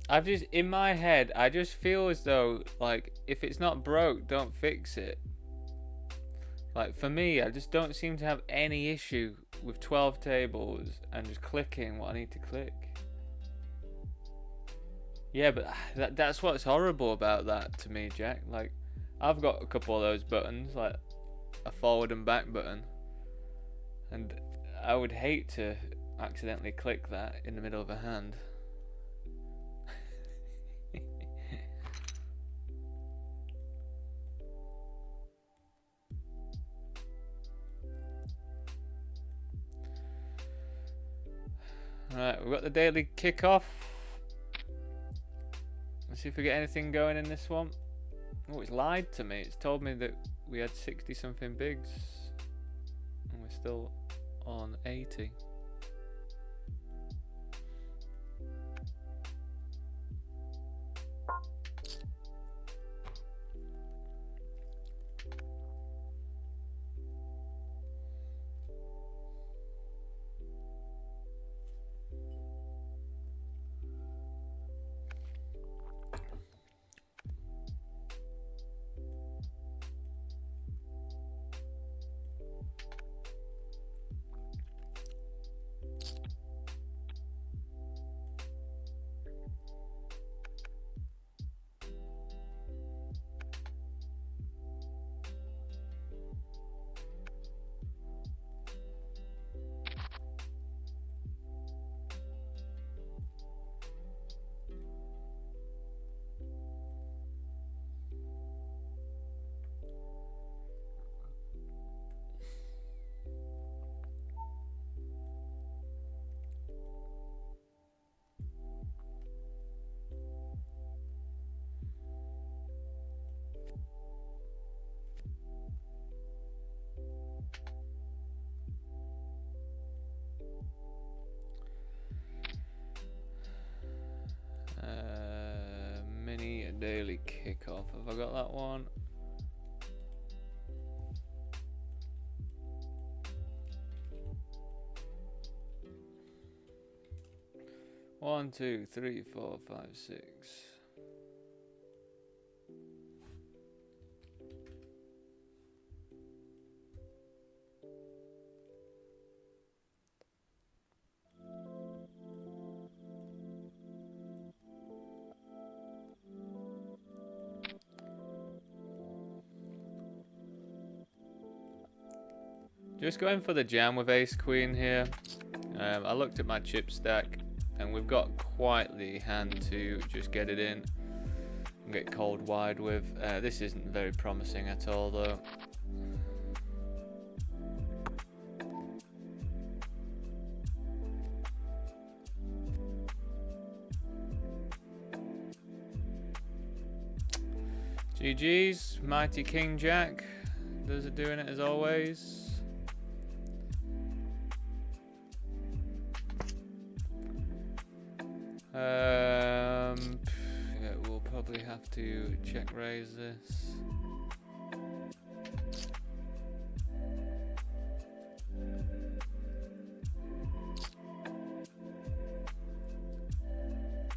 I've just, in my head, I just feel as though, like, if it's not broke, don't fix it. Like, for me, I just don't seem to have any issue with 12 tables and just clicking what I need to click. Yeah, but that's what's horrible about that to me, Jack. Like, I've got a couple of those buttons, like a forward and back button. And I would hate to accidentally click that in the middle of a hand. Right, we've got the daily kickoff. Let's see if we get anything going in this one. Oh, it's lied to me. It's told me that we had 60 something bigs. And we're still on 80. daily kickoff. Have I got that one? One, two, three, four, five, six. Just going for the jam with ace queen here. I looked at my chip stack and we've got quite the hand to just get it in and get cold wide with. This isn't very promising at all though. GG's, mighty King Jack. Those are doing it as always. Yeah, we'll probably have to check raise this.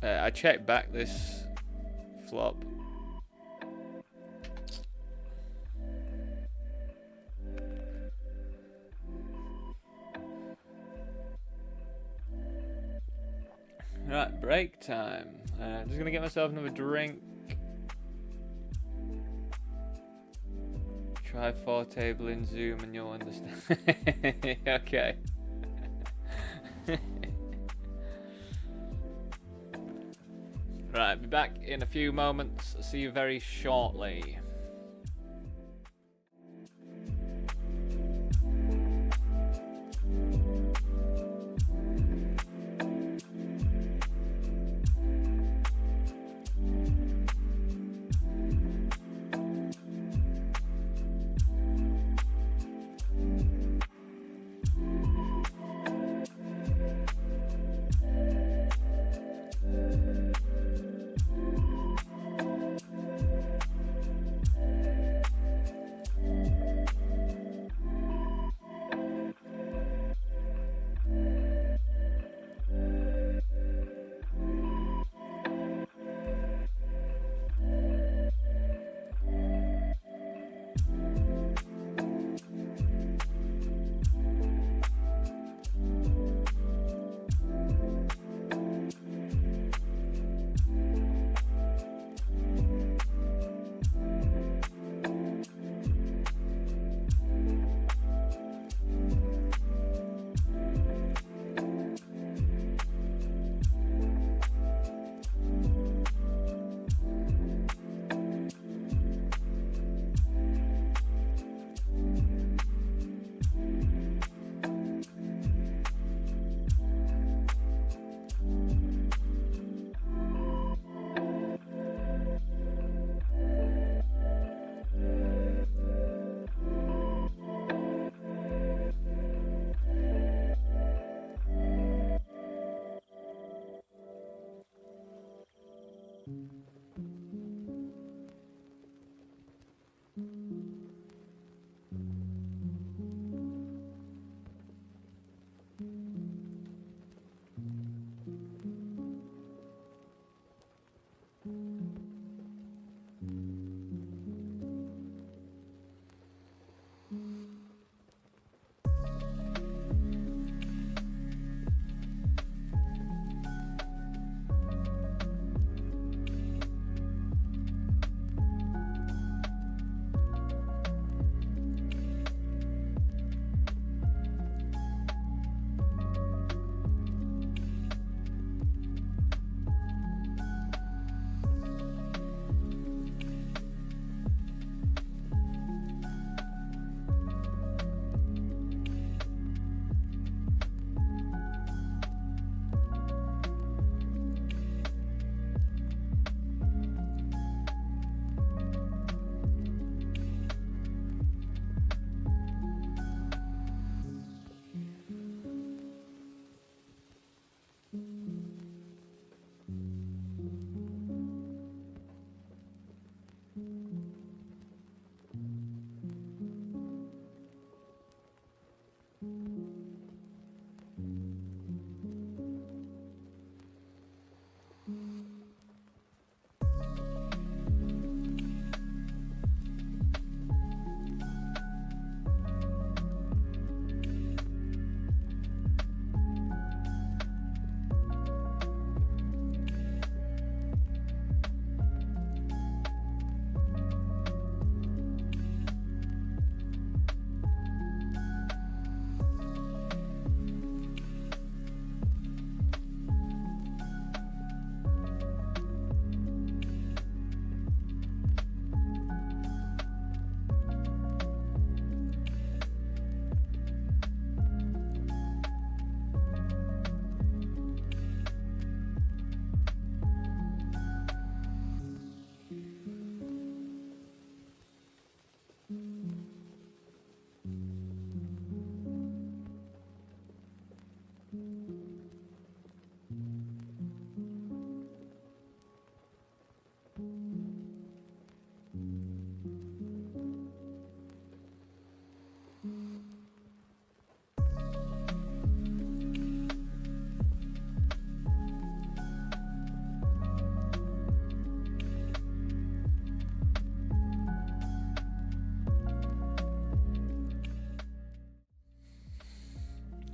I checked back this flop. Right, break time. Just gonna get myself another drink. Try 4 table in Zoom and you'll understand. Okay. Right, be back in a few moments. See you very shortly.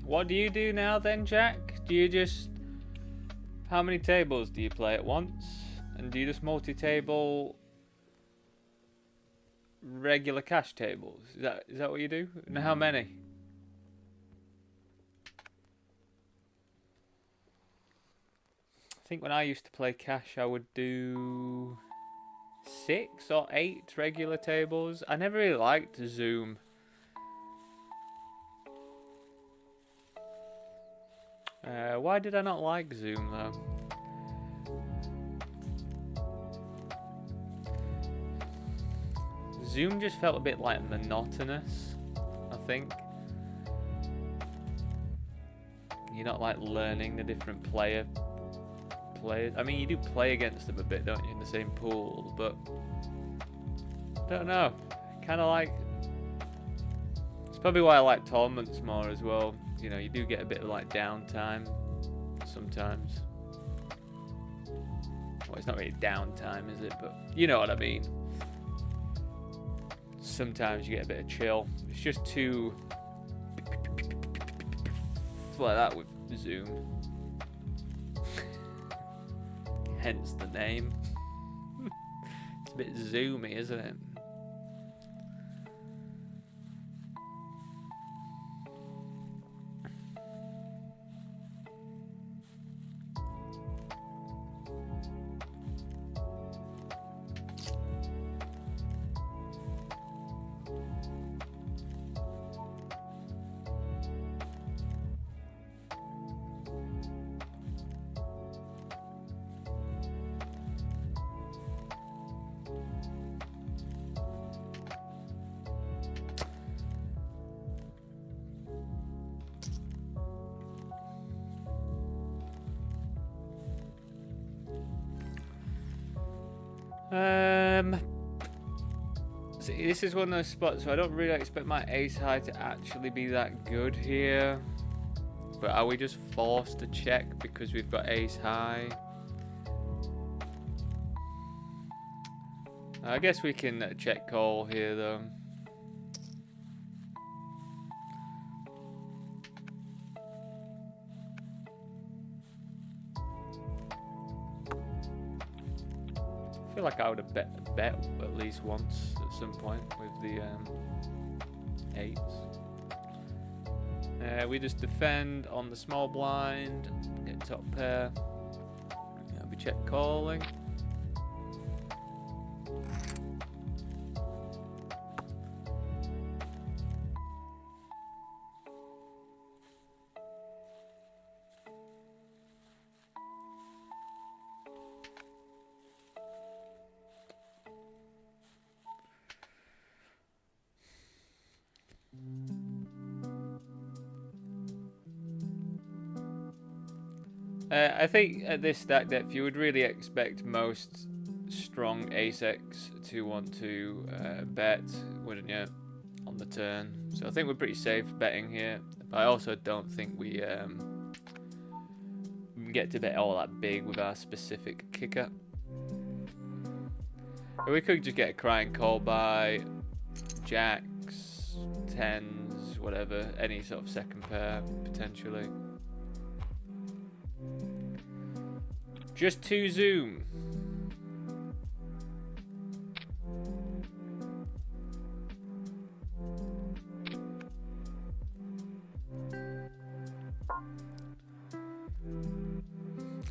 What do you do now then, Jack? Do you just... How many tables do you play at once? And do you just multi-table regular cash tables? Is that what you do? And how many? I think when I used to play cash, I would do 6 or 8 regular tables. I never really liked Zoom. Why did I not like Zoom though? Zoom just felt a bit like monotonous, I think. You're not like learning the different players. I mean, you do play against them a bit, don't you, in the same pool, but I don't know. Kind of like... It's probably why I like tournaments more as well. You know, you do get a bit of like downtime sometimes. Well, it's not really downtime, is it? But you know what I mean. Sometimes you get a bit of chill. It's just too like that with Zoom. Hence the name. It's a bit zoomy, isn't it? See, this is one of those spots where I don't really expect my ace high to actually be that good here. But are we just forced to check because we've got ace high? I guess we can check call here though. I feel like I would have bet at least once at some point with the eights. We just defend on the small blind, get top pair. We check calling. I think at this stack depth you would really expect most strong ace-X to want to bet, wouldn't you, on the turn. So I think we're pretty safe betting here. But I also don't think we get to bet all that big with our specific kicker. But we could just get a crying call by jacks, tens, whatever, any sort of second pair potentially. Just 2 zoom.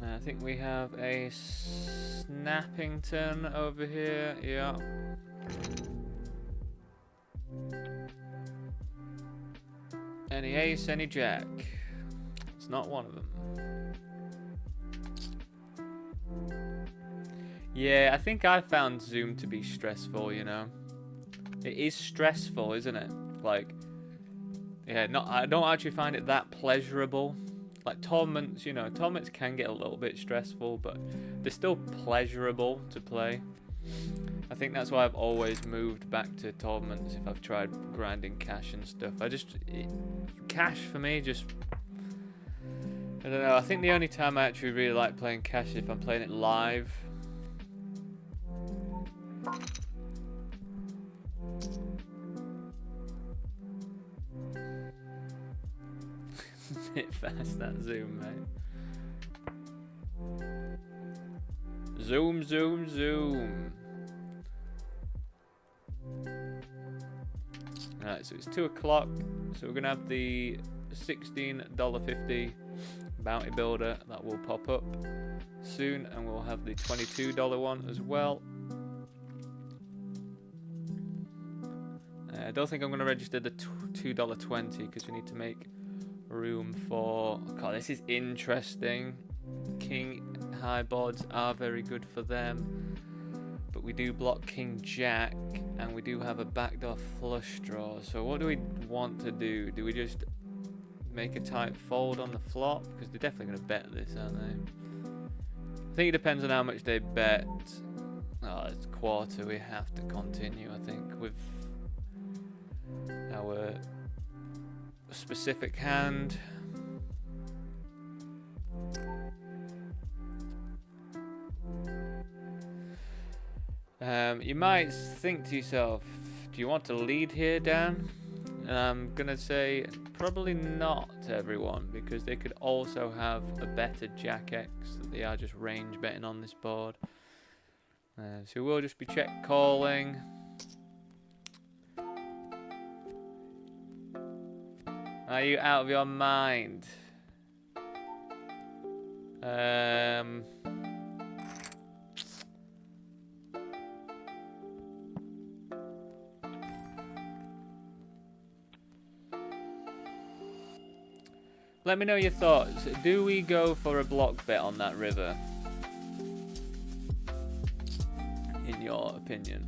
I think we have a Snappington over here, yeah. Any ace, any jack. It's not one of them. Yeah, I think I found Zoom to be stressful, you know. It is stressful, isn't it? Like, yeah, I don't actually find it that pleasurable. Like tournaments, you know, tournaments can get a little bit stressful, but they're still pleasurable to play. I think that's why I've always moved back to tournaments if I've tried grinding cash and stuff. Cash for me just, I don't know, I think the only time I actually really like playing cash is if I'm playing it live. Hit fast that zoom, mate. Zoom, zoom, zoom. Alright, so it's 2 o'clock. So we're gonna have the $16.50 bounty builder that will pop up soon, and we'll have the $22 one as well. I don't think I'm gonna register the $2.20 because we need to make room for. God, this is interesting. King high boards are very good for them, but we do block King Jack, and we do have a backdoor flush draw. So what do we want to do? Do we just make a tight fold on the flop? Because they're definitely going to bet this, aren't they? I think it depends on how much they bet. Oh, it's quarter. We have to continue, I think, with our specific hand. You might think to yourself, do you want to lead here, Dan? And I'm gonna say probably not, everyone, because they could also have a better Jack X that they are just range betting on this board. So we'll just be check calling. Are you out of your mind? Let me know your thoughts. Do we go for a block bet on that river? In your opinion?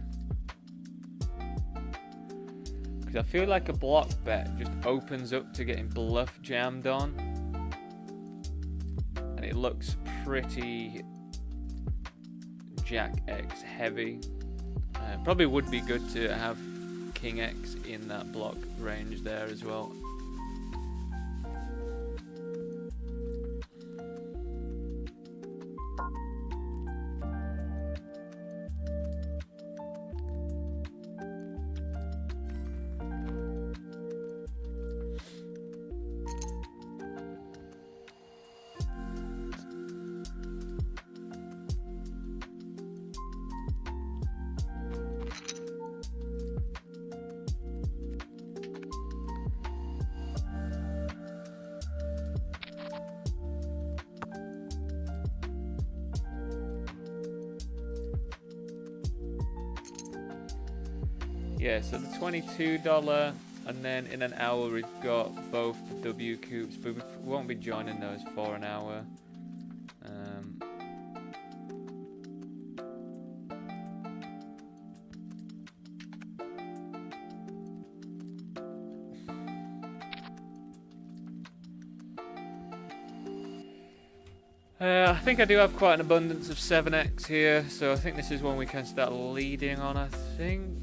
Because I feel like a block bet just opens up to getting bluff jammed on. And it looks pretty Jack X heavy. Probably would be good to have King X in that block range there as well. Yeah, so the $22, and then in an hour we've got both the WCOOPs, but we won't be joining those for an hour. I think I do have quite an abundance of 7x here, so I think this is one we can start leading on, I think.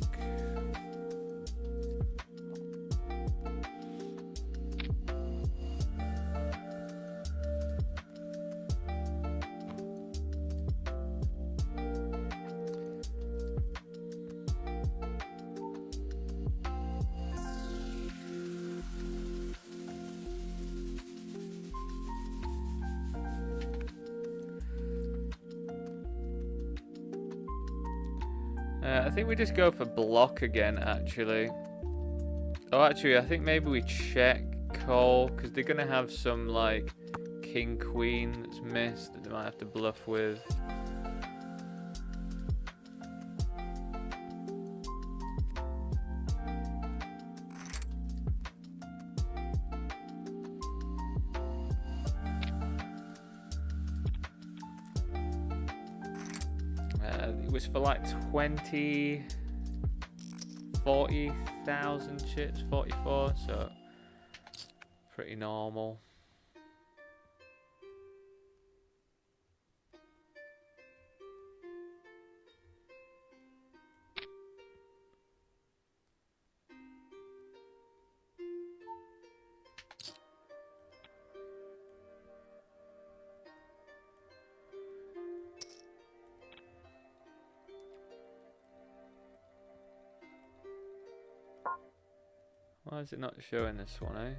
I think we just go for block again, actually. Oh, actually, I think maybe we check call, because they're going to have some, like, king-queen that's missed that they might have to bluff with. It was for like 40,000 chips, 44, so pretty normal. Why is it not showing this one, eh?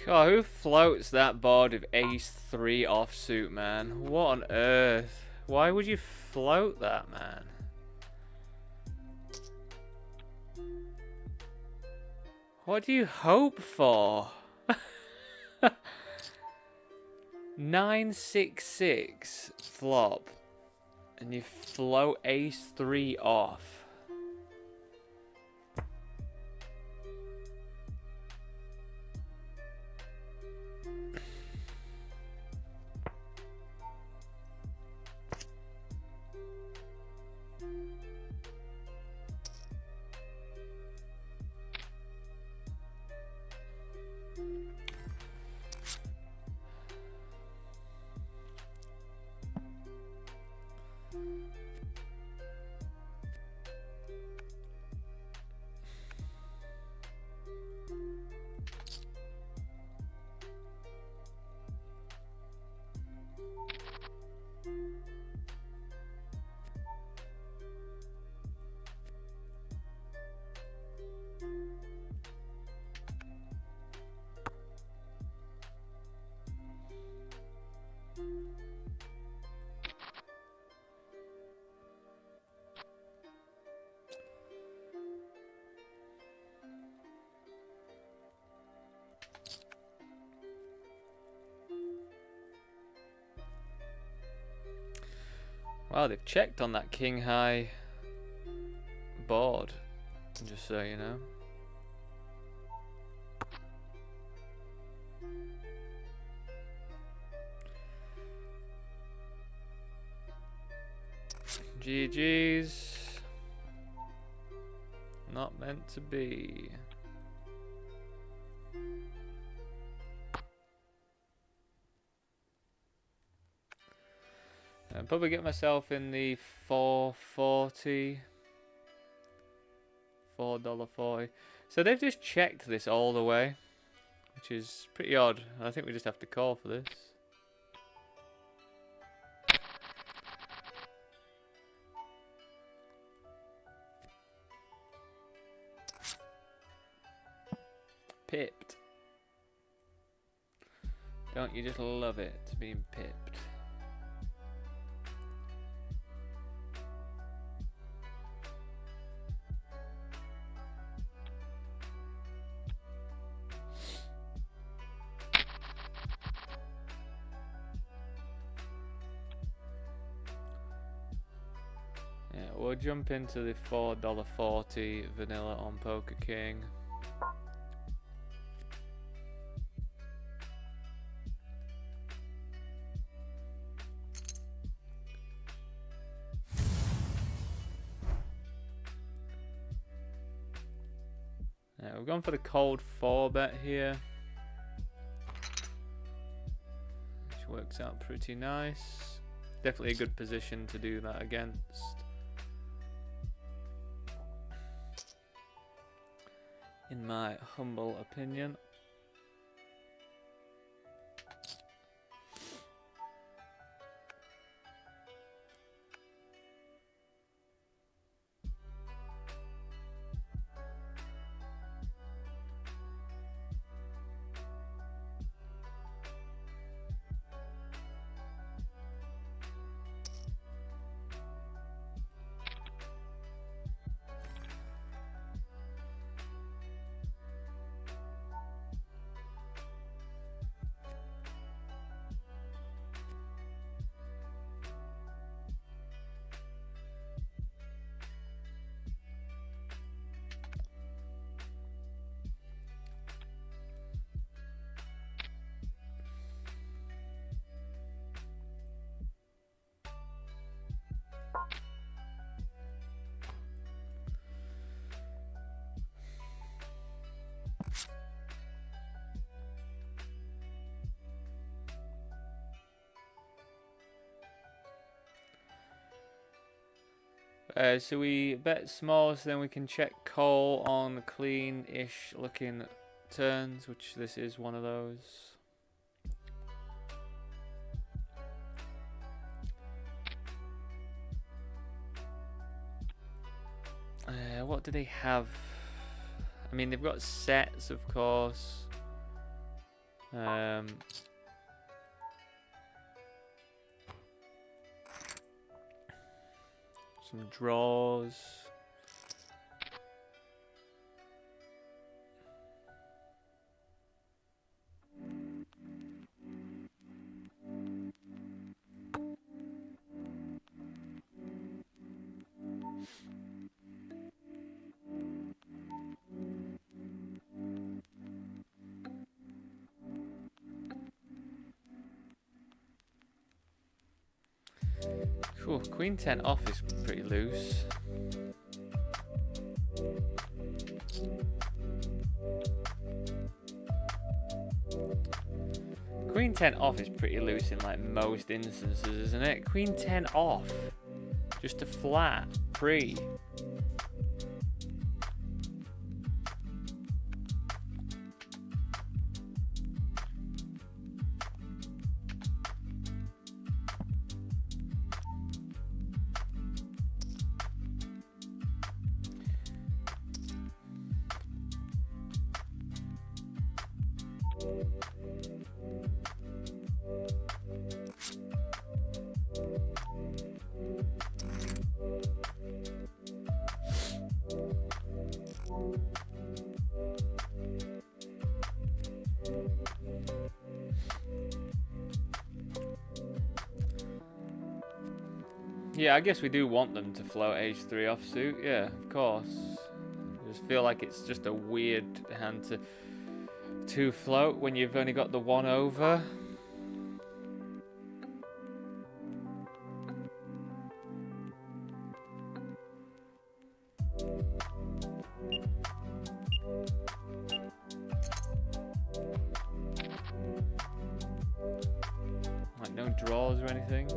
God, who floats that board with ace-3 offsuit, man? What on earth? Why would you float that, man? What do you hope for? 9-6-6 flop, and you float ace-3 off. Wow, they've checked on that king high board, just so you know. GG's. Not meant to be. I'll probably get myself in the $4.40. $4.40. So they've just checked this all the way, which is pretty odd. I think we just have to call for this. Pipped. Don't you just love it, being pipped? Yeah, we'll jump into the $4.40 vanilla on Poker King. We've gone for the cold 4 bet here, which works out pretty nice. Definitely a good position to do that against. In my humble opinion. So we bet small, so then we can check call on clean-ish looking turns, which this is one of those. What do they have? I mean, they've got sets, of course. Some draws. Cool. Queen 10 off is pretty loose. Queen 10 off is pretty loose in like most instances, isn't it? Queen 10 off. Just a flat. Pre. Yeah, I guess we do want them to float H3 offsuit. Yeah, of course. I just feel like it's just a weird hand to float when you've only got the 1 over. Like no draws or anything.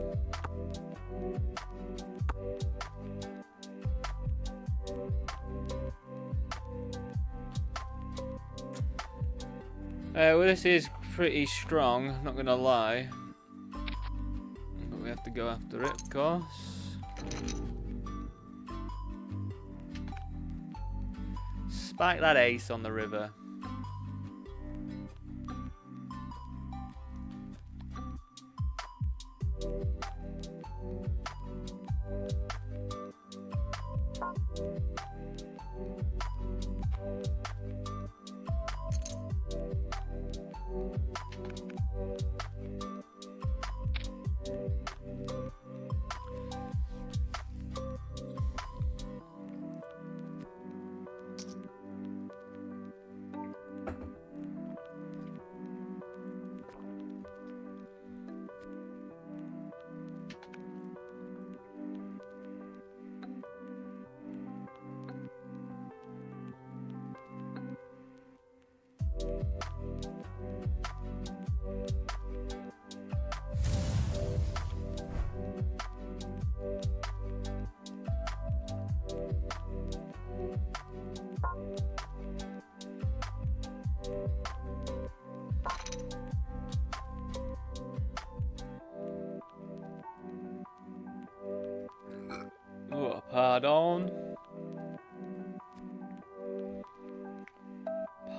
Well, this is pretty strong, not gonna lie. But we have to go after it, of course. Spike that ace on the river. Pardon.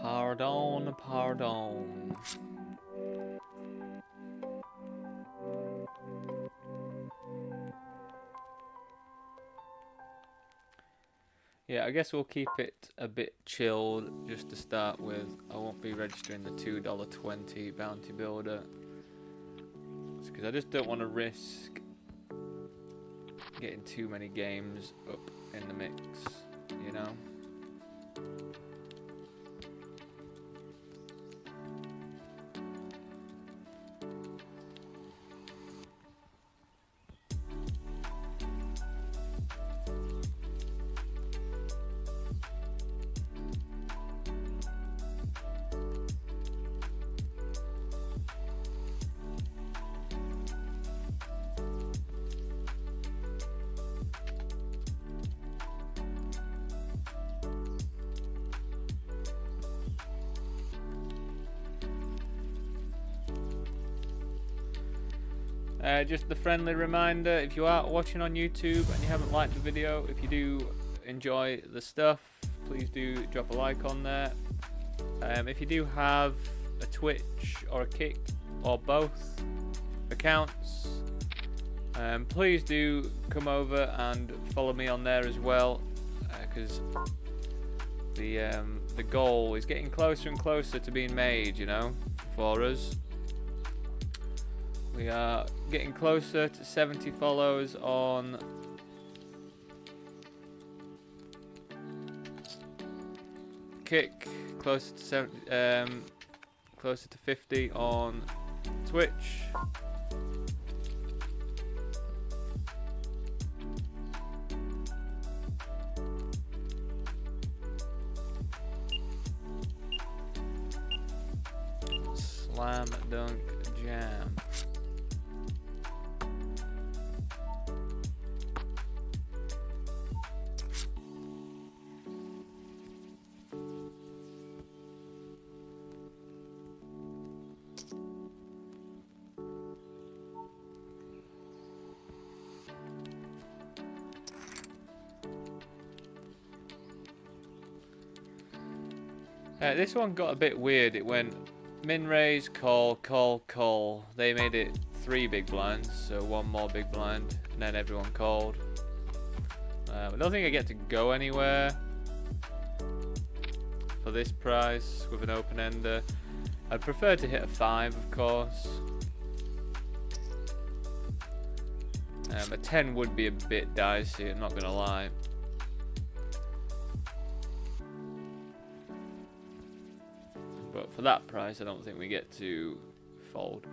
Pardon, pardon. Yeah, I guess we'll keep it a bit chilled just to start with. I won't be registering the $2.20 bounty builder because I just don't want to risk getting too many games up in the mix, you know? Just the friendly reminder, if you are watching on YouTube and you haven't liked the video, if you do enjoy the stuff, please do drop a like on there. If you do have a Twitch or a Kick or both accounts, please do come over and follow me on there as well, because the goal is getting closer and closer to being made, you know, for us. We are getting closer to 70 follows on Kick, closer to 50 on Twitch. Slam dunk jam. This one got a bit weird. It went min raise, call, call, call. They made it 3 big blinds, so 1 more big blind, and then everyone called. I don't think I get to go anywhere for this price with an open ender. I'd prefer to hit a 5, of course. A 10 would be a bit dicey, I'm not gonna lie. But for that price, I don't think we get to fold.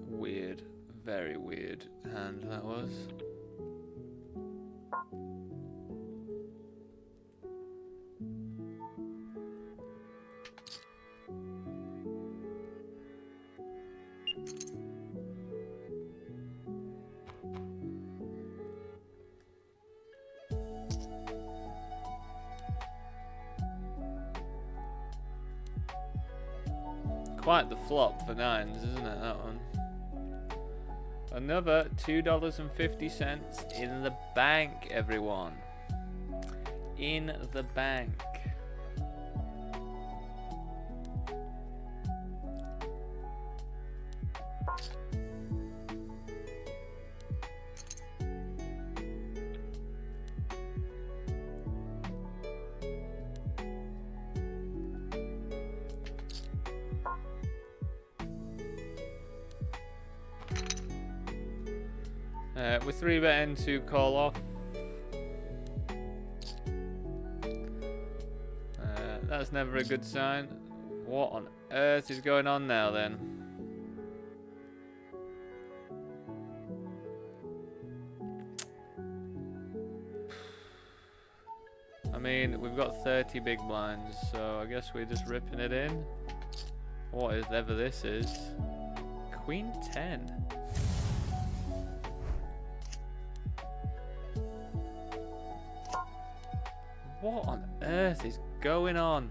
Weird, very weird hand that was. Quite the flop for 9s, isn't it, that one? Another $2.50 in the bank, everyone. In the bank. We're 3-betting to call off. That's never a good sign. What on earth is going on now then? I mean, we've got 30 big blinds, so I guess we're just ripping it in. Whatever this is. Queen 10. What on earth is going on?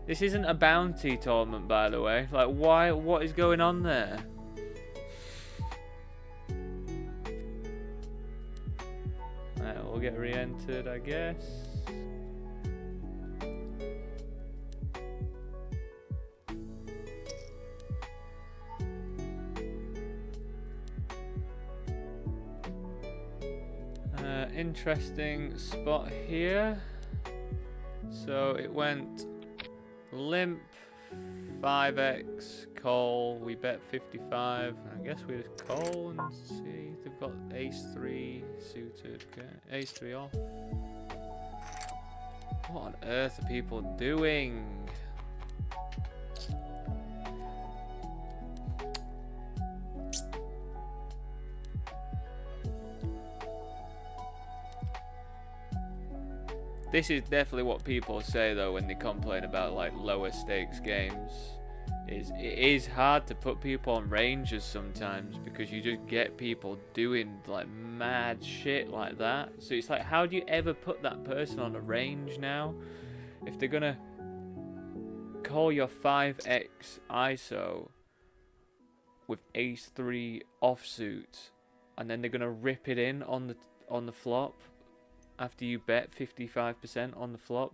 This isn't a bounty tournament, by the way. Like, why? What is going on there? Right, we'll get re-entered, I guess. Interesting spot here. So it went limp, 5x, call. We bet 55. I guess we just call and see. They've got ace 3 suited. Okay. Ace 3 off. What on earth are people doing? This is definitely what people say though when they complain about like lower stakes games. It is hard to put people on ranges sometimes because you just get people doing like mad shit like that. So it's like, how do you ever put that person on a range now? If they're gonna call your 5x ISO with ace 3 offsuit and then they're gonna rip it in on the flop after you bet 55% on the flop,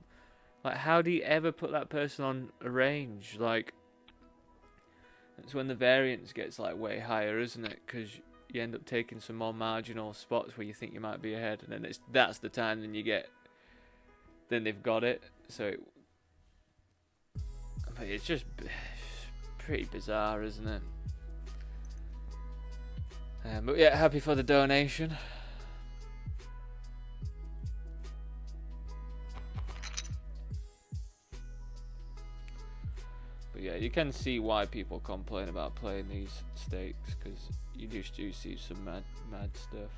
like how do you ever put that person on a range? Like, that's when the variance gets like way higher, isn't it? Because you end up taking some more marginal spots where you think you might be ahead, and then that's the time then they've got it. So but it's just pretty bizarre, isn't it? But yeah, happy for the donation. But yeah, you can see why people complain about playing these stakes, because you just do see some mad stuff.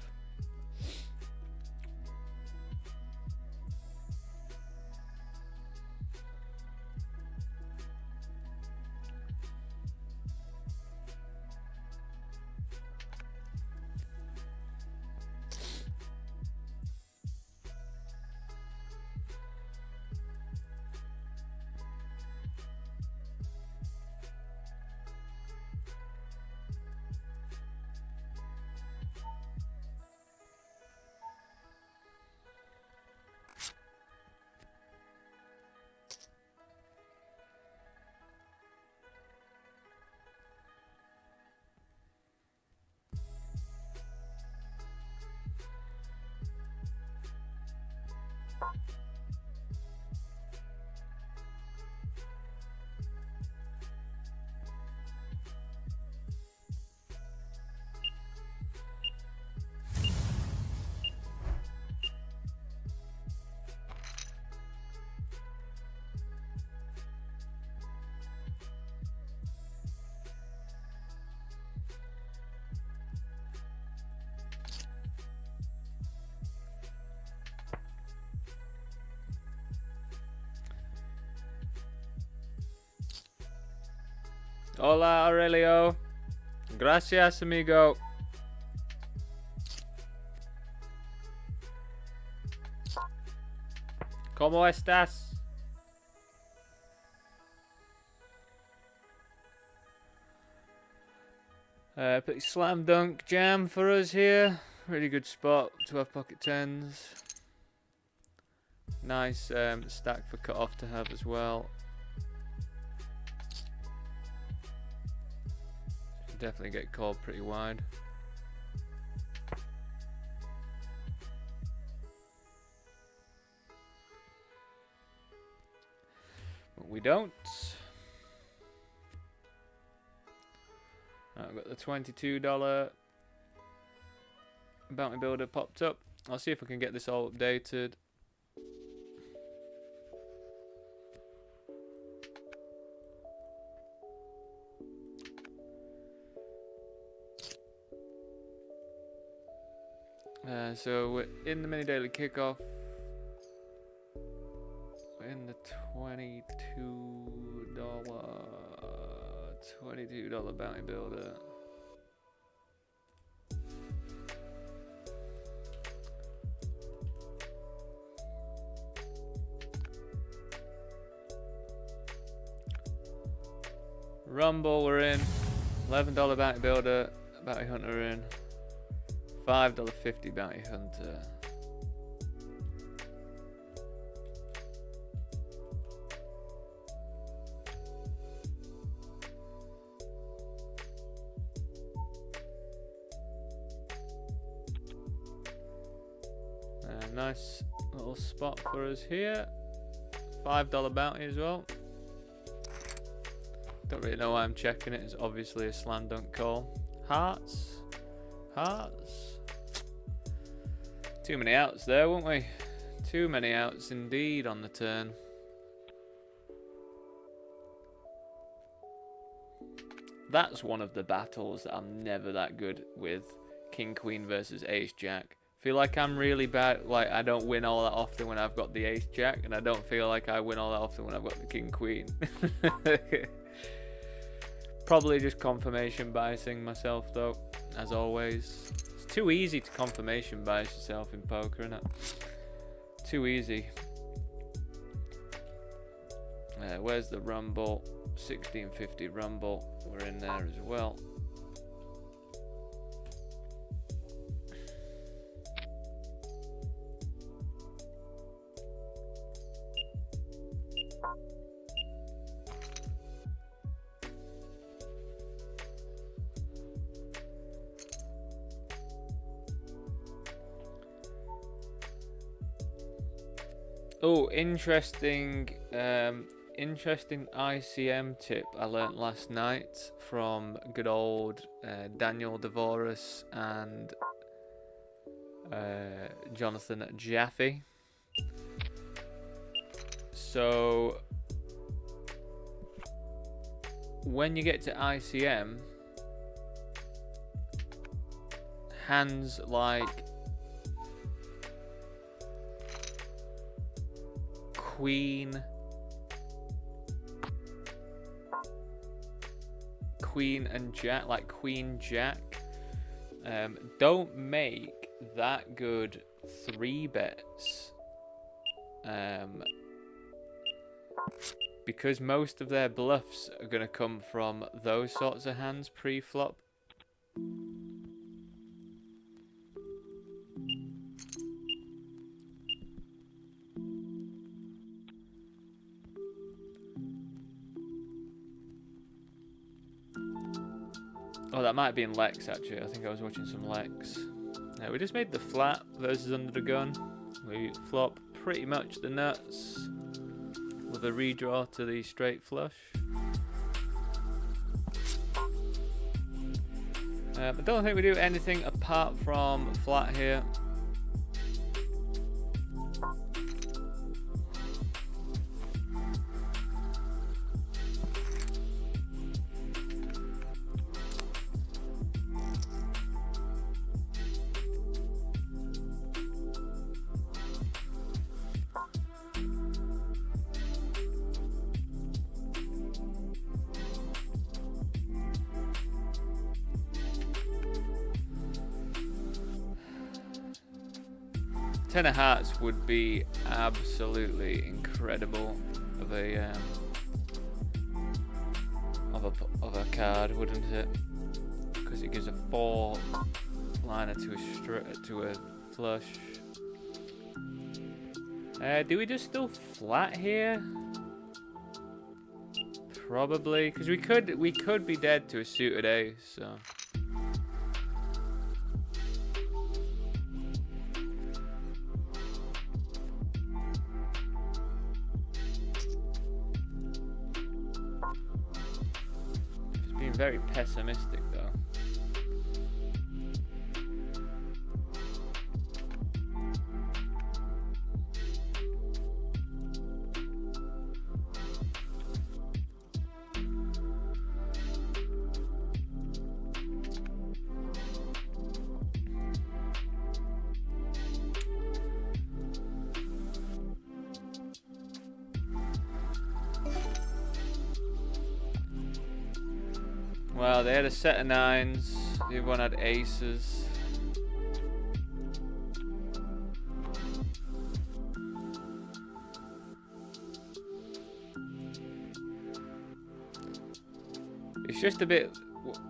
Hola Aurelio, gracias amigo. ¿Cómo estás? Pretty slam dunk jam for us here. Really good spot to have pocket tens. Nice stack for cut off to have as well. Definitely get called pretty wide. But we don't. I've got the $22 bounty builder popped up. I'll see if I can get this all updated. So we're in the mini daily kickoff. We're in the $22 bounty builder. Rumble, we're in. $11 bounty builder, bounty hunter in. $5.50 bounty hunter. Nice little spot for us here. $5 bounty as well. Don't really know why I'm checking it. It's obviously a slam dunk call. Hearts. Hearts. Too many outs there, won't we? Too many outs indeed on the turn. That's one of the battles that I'm never that good with. King Queen versus Ace Jack. Feel like I'm really bad, like I don't win all that often when I've got the Ace Jack, and I don't feel like I win all that often when I've got the King Queen. Probably just confirmation biasing myself though, as always. It's too easy to confirmation bias yourself in poker, isn't it? Too easy. Where's the Rumble? 1650 Rumble, we're in there as well. Oh, interesting ICM tip I learnt last night from good old Daniel Devoris and Jonathan Jaffe. So when you get to ICM, hands like Queen and Jack, like Queen Jack, don't make that good 3 bets, because most of their bluffs are going to come from those sorts of hands pre-flop. Oh, that might have been Lex, actually. I think I was watching some Lex. Yeah, we just made the flat versus under the gun. We flop pretty much the nuts with a redraw to the straight flush. I don't think we do anything apart from flat here. Ten of Hearts would be absolutely incredible of a card, wouldn't it? Because it gives a 4-liner to a flush. Do we just still flat here? Probably, because we could be dead to a suited ace. So. Very pessimistic though. Well, they had a set of 9s, the other one had aces. It's just a bit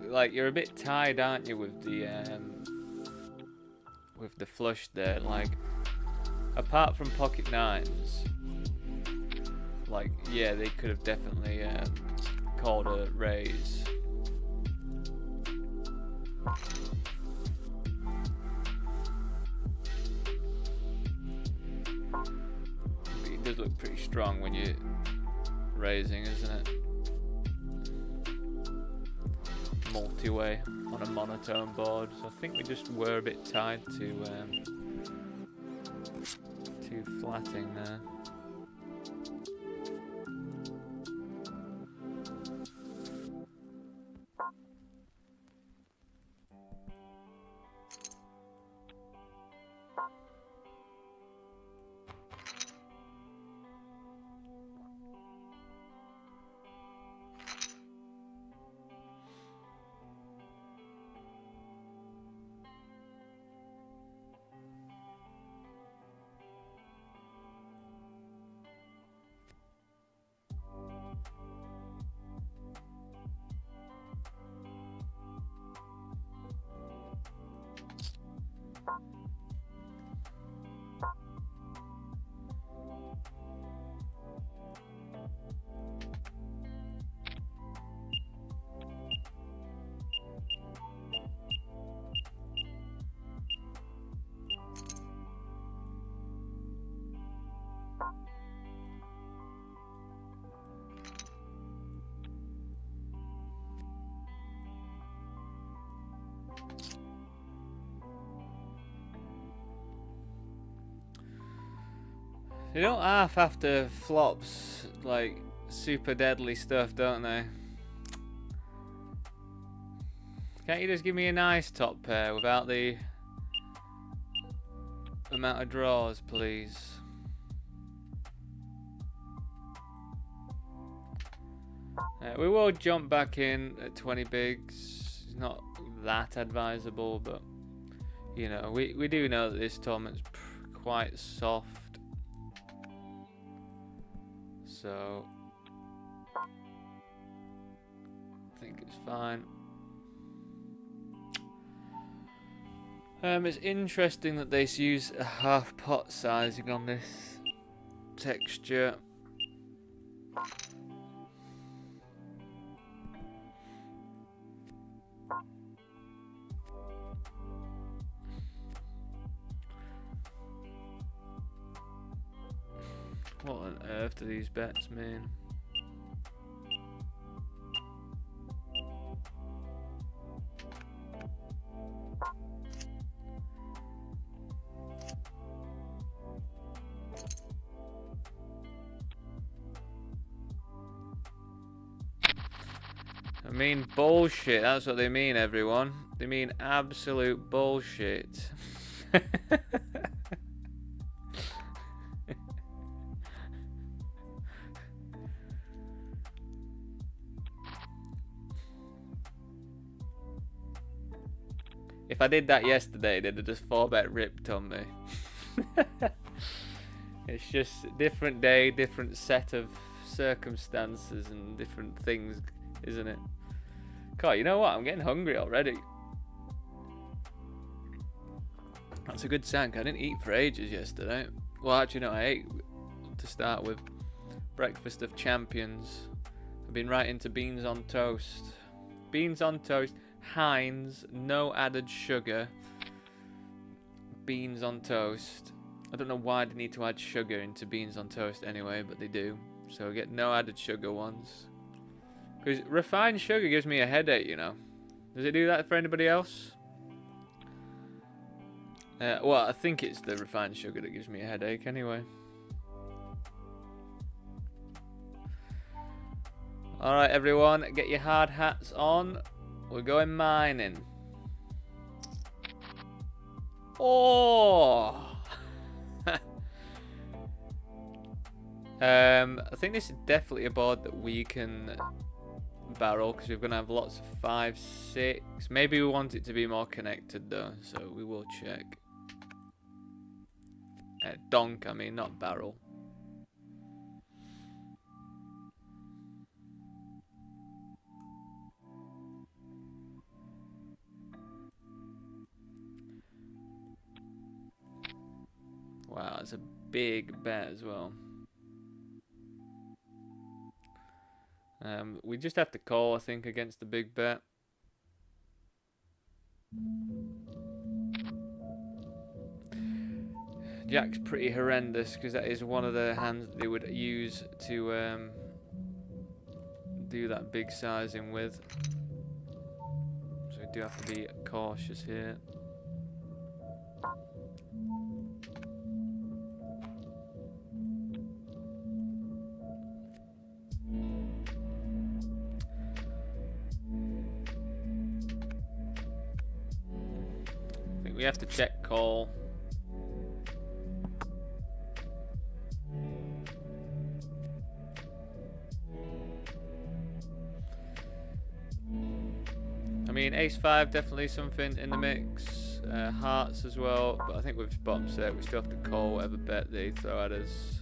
like you're a bit tied, aren't you, with the flush there? Like, apart from pocket nines, like, yeah, they could have definitely called a raise. It does look pretty strong when you're raising, isn't it? Multi-way on a monotone board, so I think we just were a bit tied to flatting there. They don't half after flops like super deadly stuff, don't they? Can't you just give me a nice top pair without the amount of draws, please? We will jump back in at 20 bigs. It's not that advisable, but you know, we do know that this tournament's quite soft. So I think it's fine. It's interesting that they use a half pot sizing on this texture. What on earth do these bets mean? I mean bullshit, that's what they mean, everyone. They mean absolute bullshit. If I did that yesterday, they'd have just 4-bet ripped on me. It's just a different day, different set of circumstances and different things, isn't it? God, you know what? I'm getting hungry already. That's a good sign. I didn't eat for ages yesterday. Well, actually, no, I ate to start with. Breakfast of champions. I've been right into beans on toast. Beans on toast. Heinz, no added sugar. Beans on toast. I don't know why they need to add sugar into beans on toast anyway, but they do. So I get no added sugar ones. Because refined sugar gives me a headache, you know. Does it do that for anybody else? Well, I think it's the refined sugar that gives me a headache anyway. Alright everyone, get your hard hats on. We're going mining. Oh! I think this is definitely a board that we can barrel because we're going to have lots of 5, 6. Maybe we want it to be more connected though, so we will check. Donk, I mean, not barrel. Wow, it's a big bet as well. We just have to call, I think, against the big bet. Jack's pretty horrendous because that is one of the hands that they would use to do that big sizing with. So we do have to be cautious here. I think we have to check call. I mean, ace-5 definitely something in the mix. Hearts as well, but I think with bottom set we still have to call whatever bet they throw at us.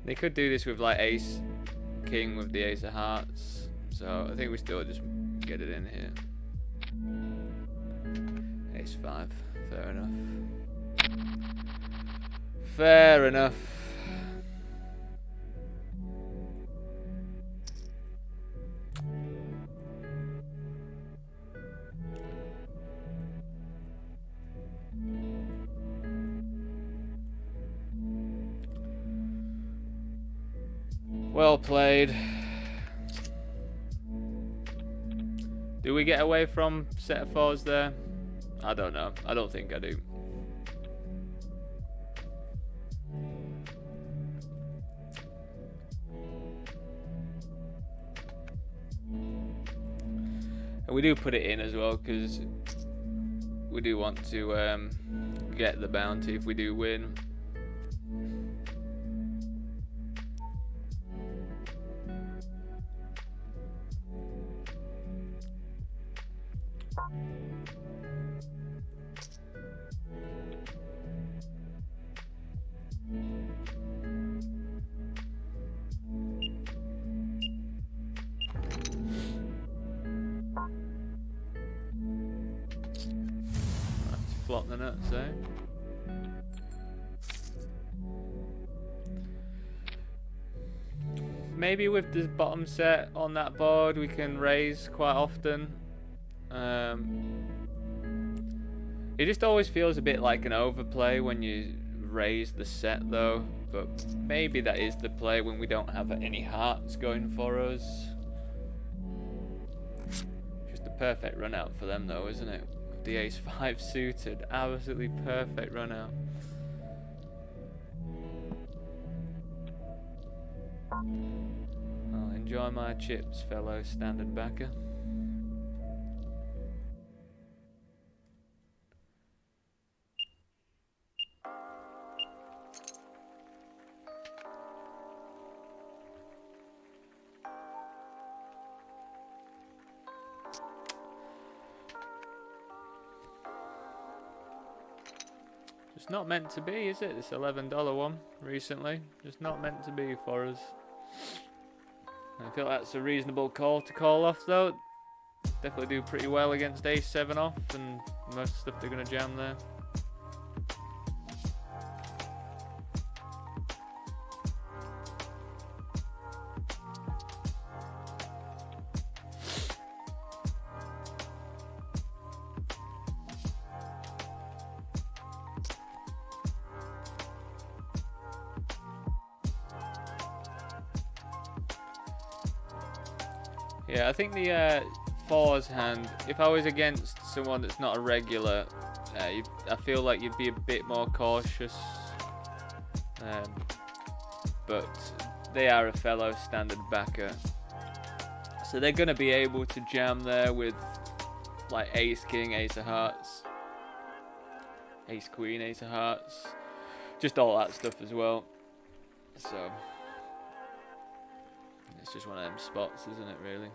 They could do this with like ace king with the ace of hearts, so I think we still just get it in here. Ace-5, fair enough. Fair enough. Well played. Do we get away from set of fours there? I don't know. I don't think I do. And we do put it in as well because we do want to get the bounty if we do win. Flop the nuts, eh? Maybe with the bottom set on that board we can raise quite often. It just always feels a bit like an overplay when you raise the set though, but maybe that is the play when we don't have any hearts going for us. Just a perfect run out for them though, isn't it? The ace-5 suited, absolutely perfect run out. I'll enjoy my chips, fellow standard backer. It's not meant to be, is it? This $11 one recently. Just not meant to be for us. I feel that's a reasonable call to call off though. Definitely do pretty well against ace-7 off and most stuff they're going to jam there. Yeah, I think the fours hand, if I was against someone that's not a regular, I feel like you'd be a bit more cautious. But they are a fellow standard backer. So they're going to be able to jam there with like ace king, ace of hearts, ace queen, ace of hearts, just all that stuff as well. So it's just one of them spots, isn't it, really?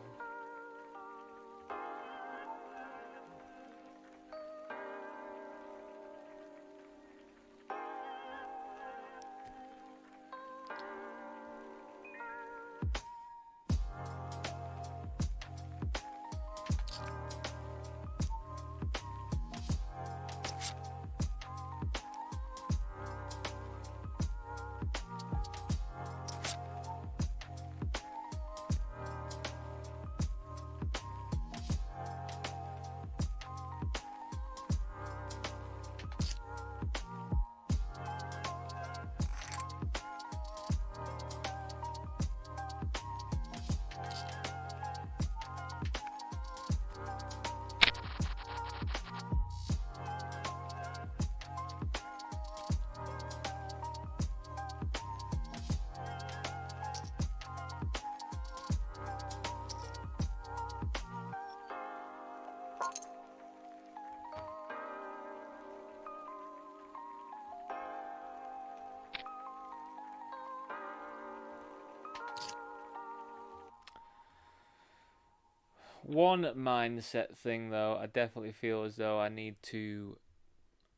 One mindset thing, though, I definitely feel as though I need to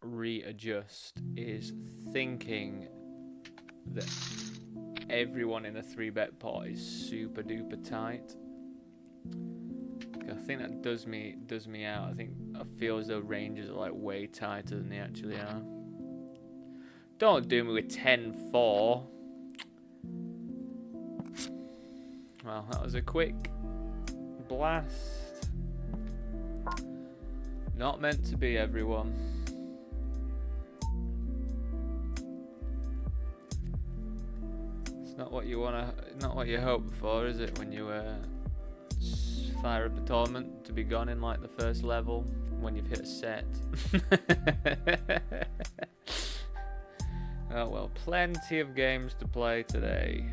readjust is thinking that everyone in a 3-bet pot is super duper tight. I think that does me out. I feel as though ranges are like way tighter than they actually are. Don't do me with 10-4. Well, that was a quick blast. Not meant to be, everyone. It's not what you hope for, is it, when you fire up a tournament to be gone in like the first level when you've hit a set. Oh well, plenty of games to play today.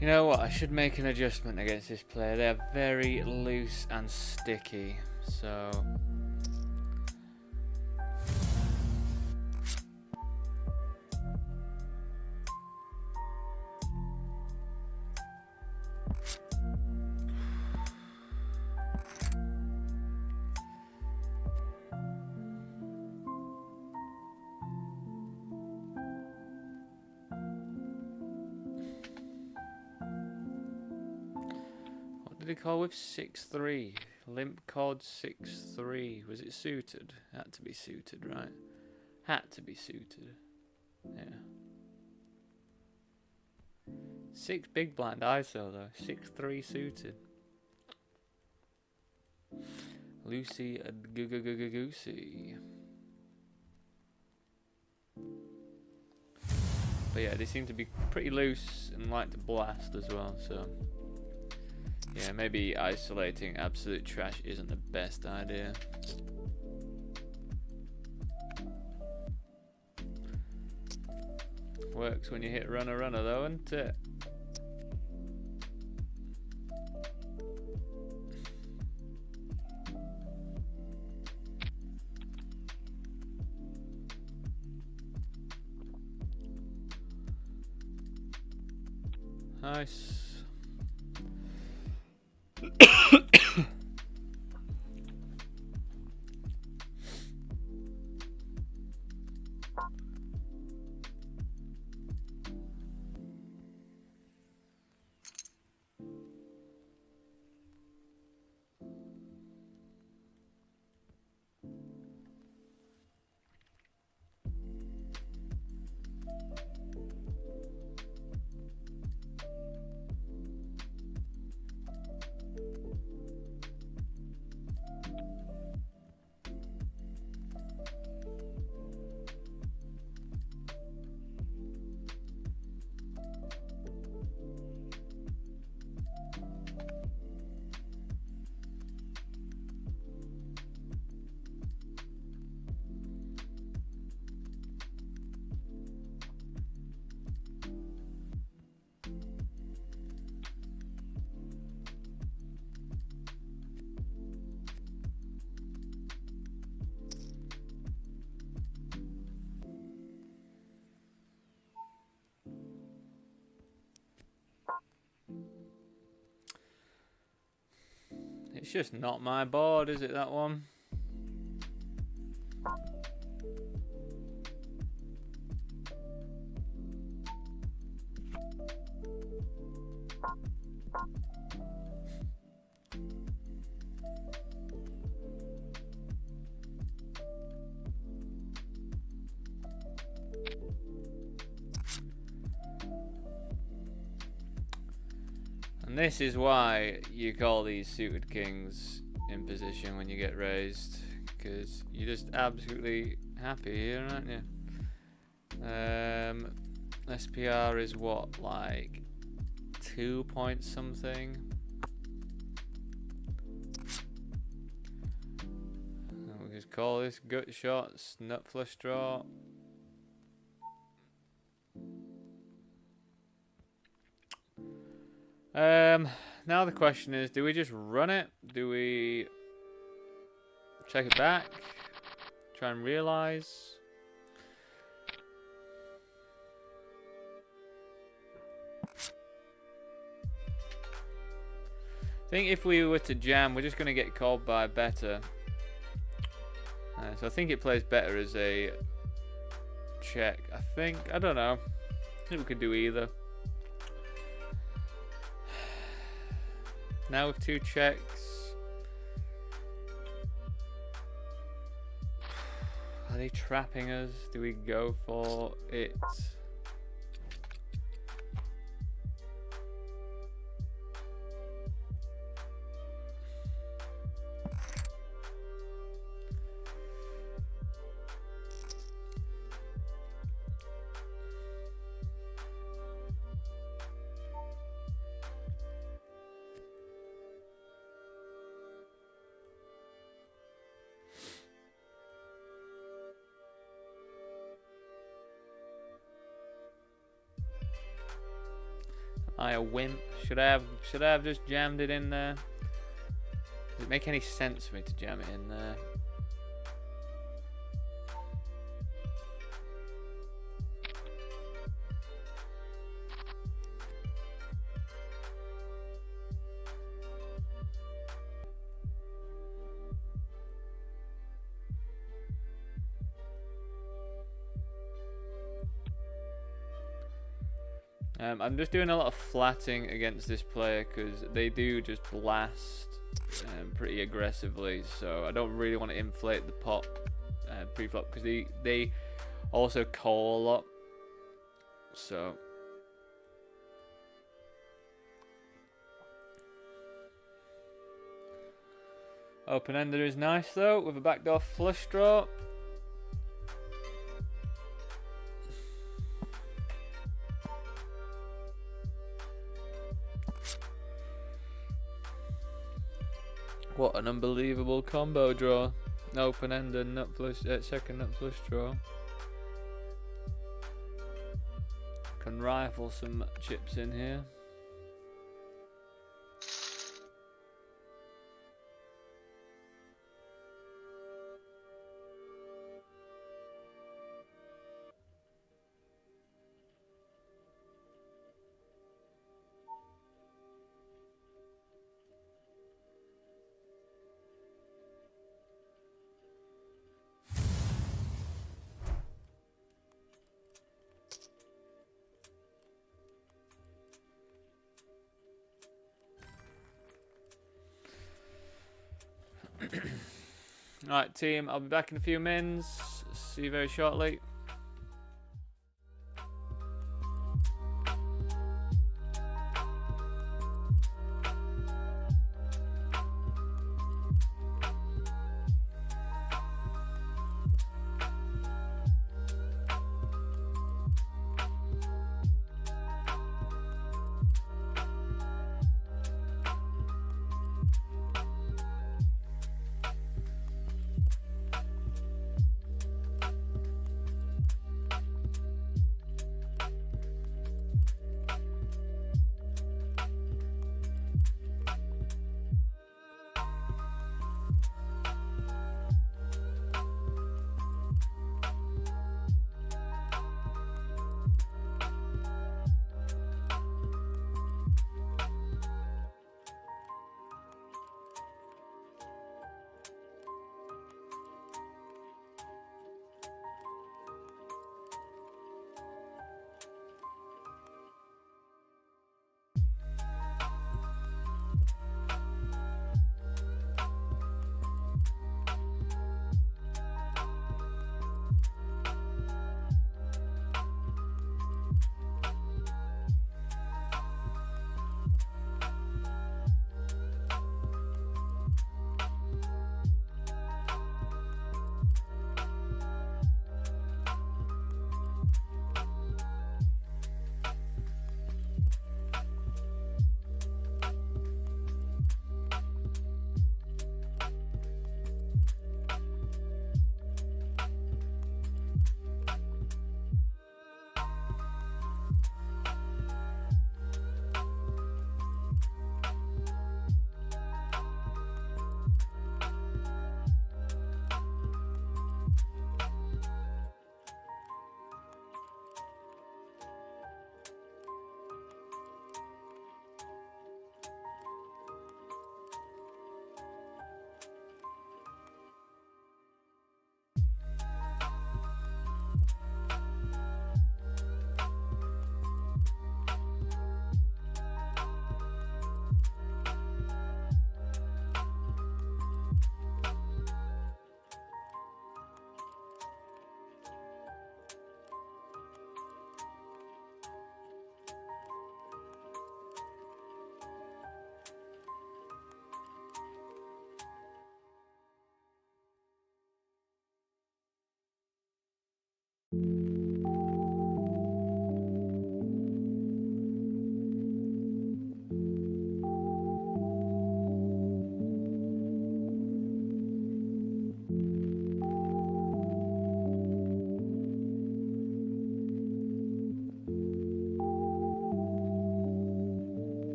You know what, I should make an adjustment against this player. They are very loose and sticky, so... What did he call with 6-3? Limp cod 6-3. Was it suited? Had to be suited, right? Had to be suited. Yeah. 6 big blind ISO though. 6-3 suited. Lucy Goosey. But yeah, they seem to be pretty loose and like to blast as well, so yeah, maybe isolating absolute trash isn't the best idea. Works when you hit runner though, doesn't it? Nice. It's just not my board, is it, that one? And this is why you call these suited kings in position when you get raised, because you're just absolutely happy here, aren't you? SPR is what, like 2 point something? We just call this gut shots, nut flush draw. Now the question is, do we just run it? Do we check it back? Try and realize? I think if we were to jam, we're just going to get called by better. So I think it plays better as a check. I don't know. I think we could do either. Now with 2 checks. Are they trapping us? Do we go for it? Am I a wimp? Should I have just jammed it in there? Does it make any sense for me to jam it in there? I'm just doing a lot of flatting against this player because they do just blast pretty aggressively, so I don't really want to inflate the pot pre-flop because they also call a lot. So open-ender is nice though with a backdoor flush draw. What an unbelievable combo draw. Open-ender, nut flush, second nut flush draw. Can rifle some chips in here. Alright team, I'll be back in a few minutes. See you very shortly.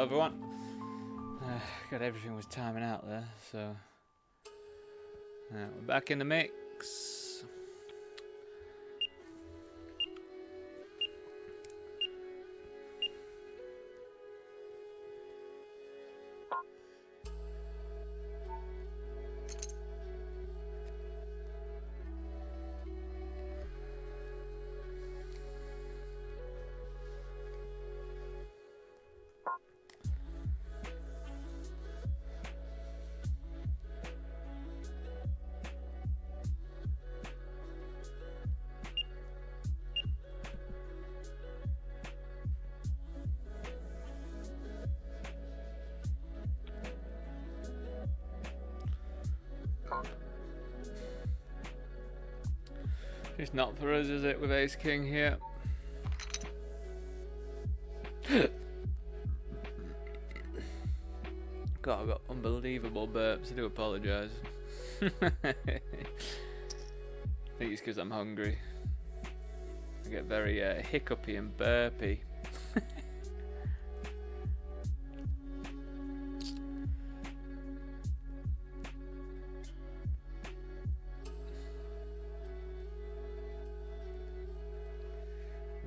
everyone. God, everything was timing out there, so we're back in the mix. It's not for us, is it, with Ace King here? God, I've got unbelievable burps. I do apologise. I think it's because I'm hungry. I get very hiccupy and burpy.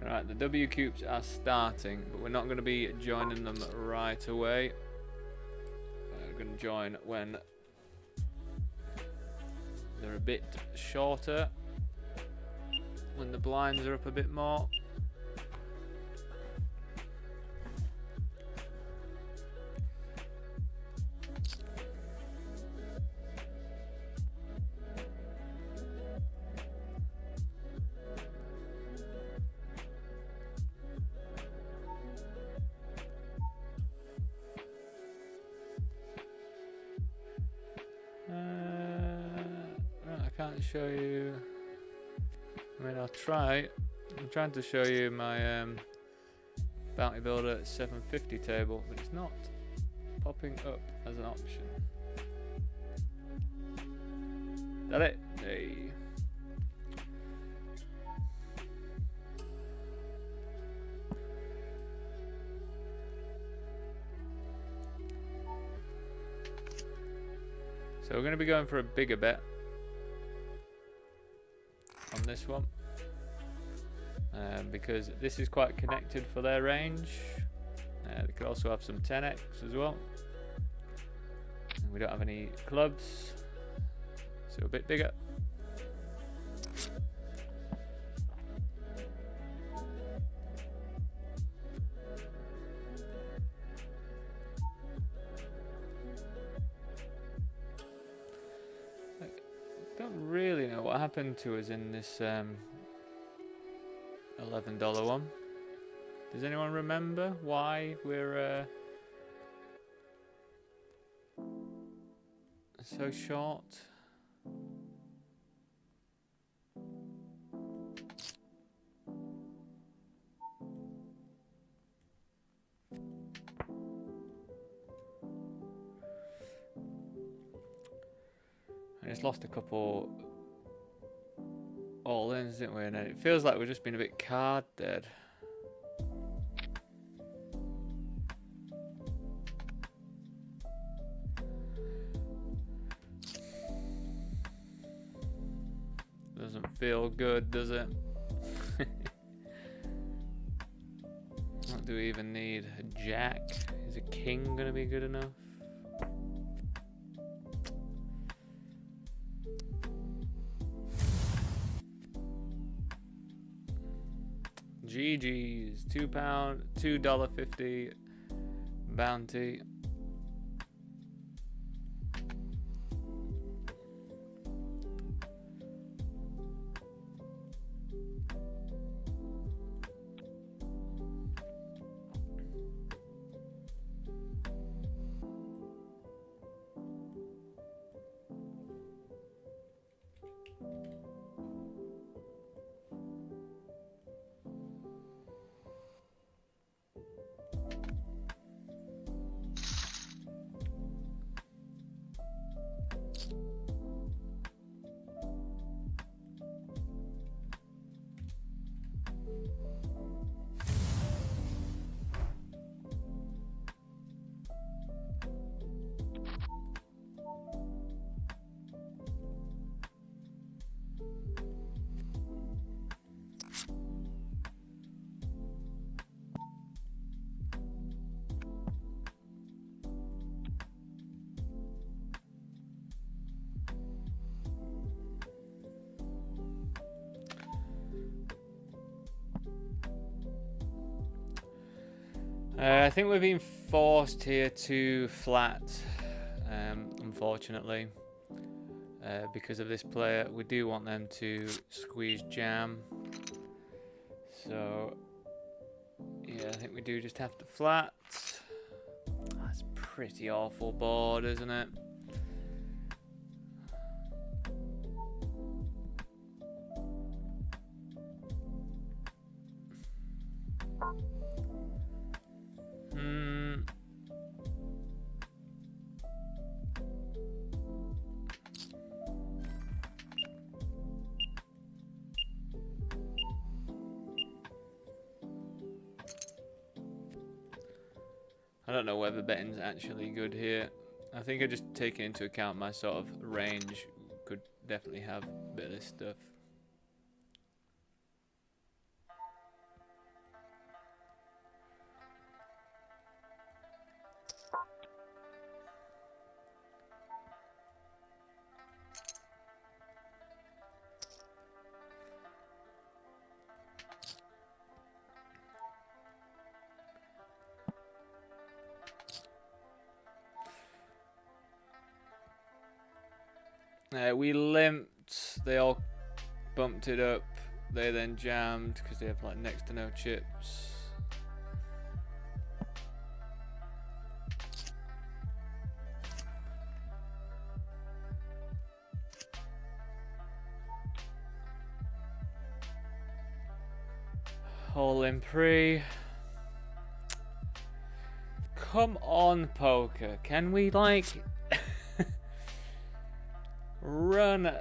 Alright, the WCOOPs are starting, but we're not going to be joining them right away. We're going to join when they're a bit shorter, when the blinds are up a bit more. I can't show you. I mean, I'll try. I'm trying to show you my Bounty Builder 750 table, but it's not popping up as an option. Is that it? Hey. So we're going to be going for a bigger bet on this one, because this is quite connected for their range. They could also have some 10x as well, and we don't have any clubs, so a bit bigger. Don't really know what happened to us in this $11 one. Does anyone remember why we're so short? I just lost a couple all-ins, didn't we? And it feels like we've just been a bit card dead. Doesn't feel good, does it? What do we even need? A jack? Is a king gonna be good enough? GG's, £2, $2.50 bounty. I think we're being forced here to flat, unfortunately, because of this player. We do want them to squeeze jam. So, yeah, I think we do just have to flat. That's pretty awful board, isn't it? I don't know whether betting's actually good here. I think I just taking into account my sort of range could definitely have a bit of this stuff. We limped, they all bumped it up, they then jammed because they have like next to no chips. All in pre. Come on, poker, can we like run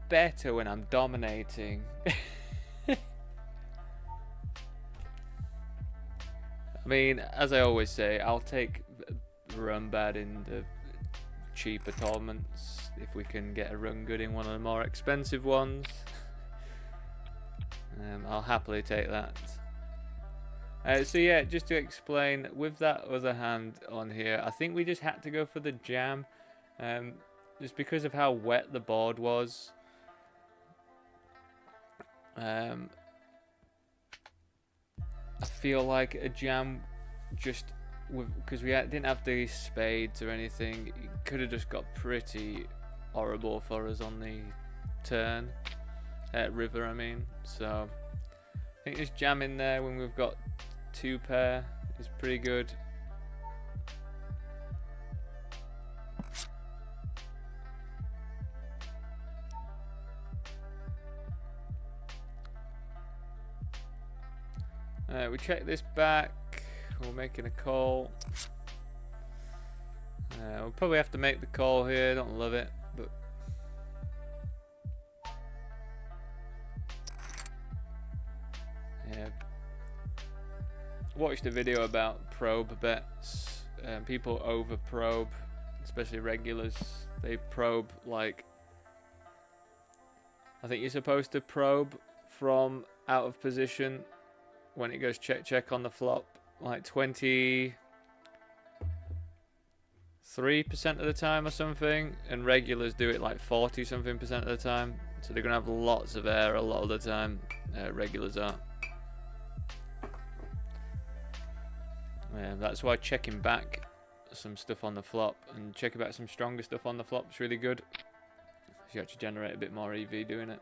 better when I'm dominating? I mean, as I always say, I'll take run bad in the cheaper tournaments if we can get a run good in one of the more expensive ones. I'll happily take that. So yeah, just to explain, with that other hand on here, I think we just had to go for the jam. Just because of how wet the board was. I feel like a jam, just because we didn't have the spades or anything, it could have just got pretty horrible for us on the turn. River, I mean. So I think just jam in there when we've got two pair is pretty good. We check this back. We're making a call. We'll probably have to make the call here. Don't love it, but yeah. Watched a video about probe bets. People over probe, especially regulars. They probe like, I think you're supposed to probe from out of position when it goes check on the flop, like 23% of the time or something, and regulars do it like 40 something percent of the time. So they're gonna have lots of air a lot of the time. Regulars are. Yeah, that's why checking back some stuff on the flop and checking back some stronger stuff on the flop is really good. So you actually generate a bit more EV doing it.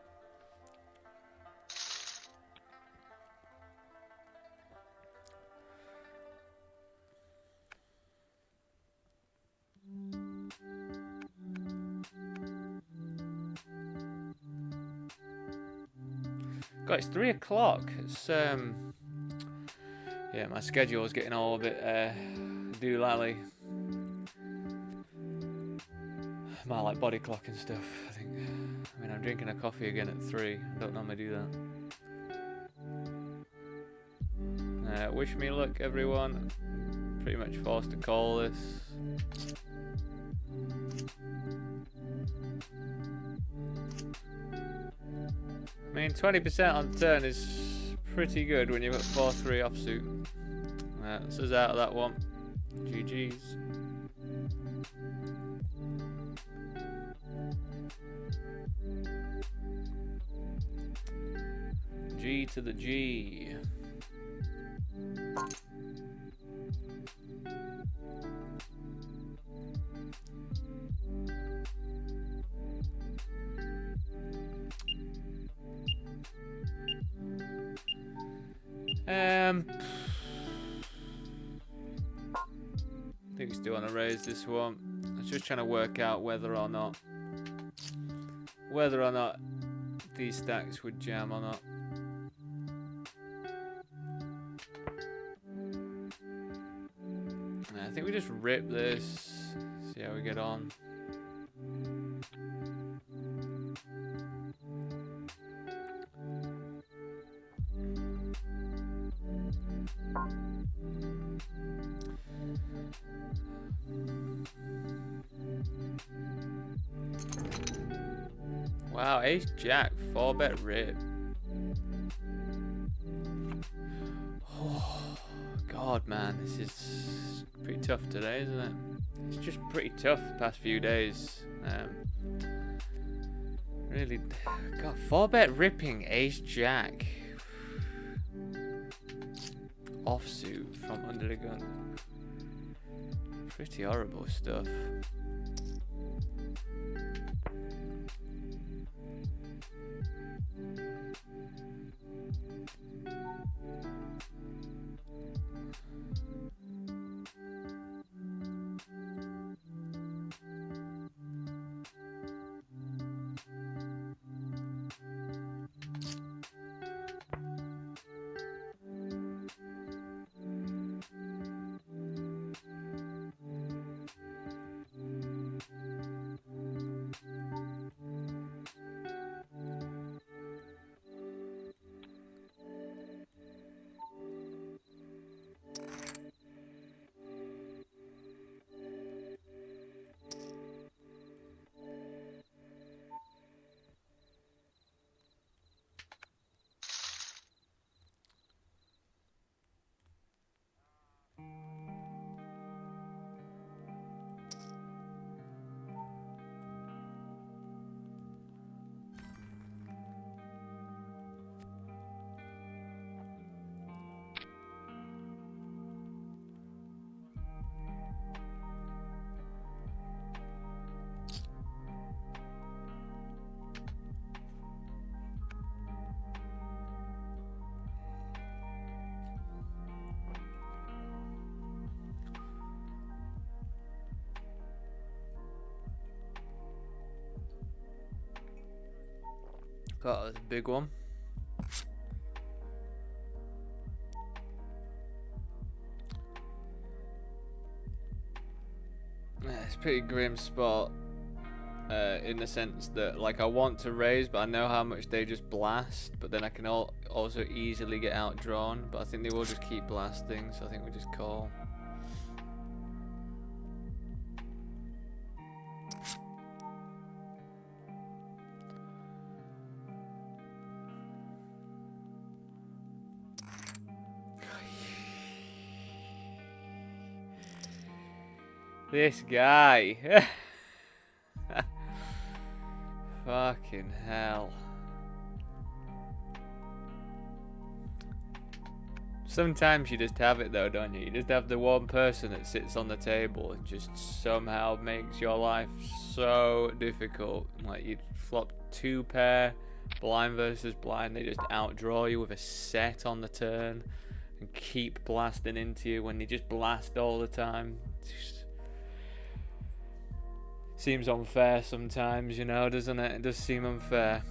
God, it's 3 o'clock. It's yeah, my schedule is getting all a bit doolally. My like body clock and stuff, I think. I mean, I'm drinking a coffee again at 3. I don't normally do that. Wish me luck, everyone. Pretty much forced to call this. I mean, 20% on turn is pretty good when you've got 4-3 offsuit. That's us out of that one. GG's. G to the G. I think we still want to raise this one. I was just trying to work out whether or not these stacks would jam or not. I think we just rip this, see how we get on. Wow, ace jack, 4-bet rip. Oh, God, man, this is pretty tough today, isn't it? It's just pretty tough the past few days. Really, God, 4-bet ripping ace jack. Offsuit from under the gun. Pretty horrible stuff. God, that's a big one. Yeah, it's a pretty grim spot. In the sense that, like, I want to raise, but I know how much they just blast. But then I can also easily get outdrawn. But I think they will just keep blasting, so I think we just call. This guy. Fucking hell. Sometimes you just have it though, don't you? You just have the one person that sits on the table and just somehow makes your life so difficult. Like, you flop 2-pair, blind versus blind, they just outdraw you with a set on the turn and keep blasting into you when they just blast all the time. Just seems unfair sometimes, you know, doesn't it? It does seem unfair.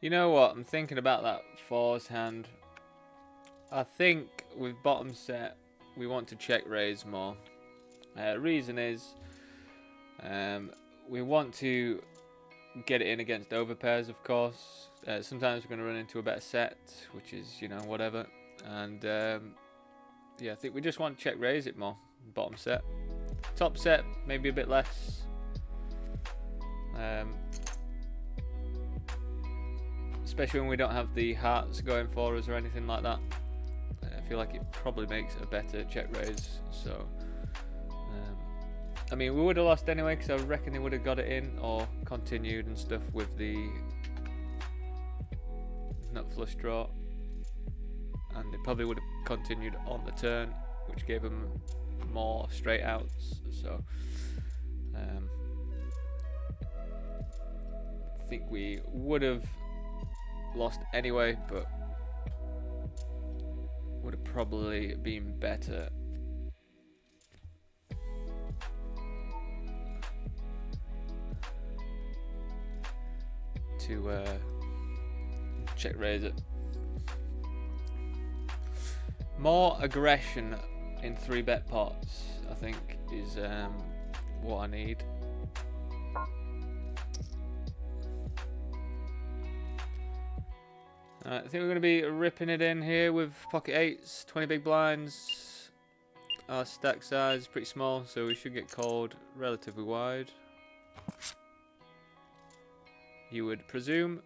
You know what? I'm thinking about that fours hand. I think with bottom set, we want to check raise more. Reason is, we want to get it in against overpairs, of course. Sometimes we're going to run into a better set, which is, you know, whatever. And yeah, I think we just want to check raise it more. Bottom set. Top set, maybe a bit less. Especially when we don't have the hearts going for us or anything like that. I feel like it probably makes a better check raise. So, I mean, we would have lost anyway because I reckon they would have got it in or continued and stuff with the nut flush draw, and they probably would have continued on the turn, which gave them more straight outs. So, I think we would have lost anyway, but would have probably been better to check raise it. More aggression in 3-bet pots, I think, is what I need. I think we're going to be ripping it in here with pocket 8s, 20 big blinds. Our stack size is pretty small, so we should get called relatively wide, you would presume.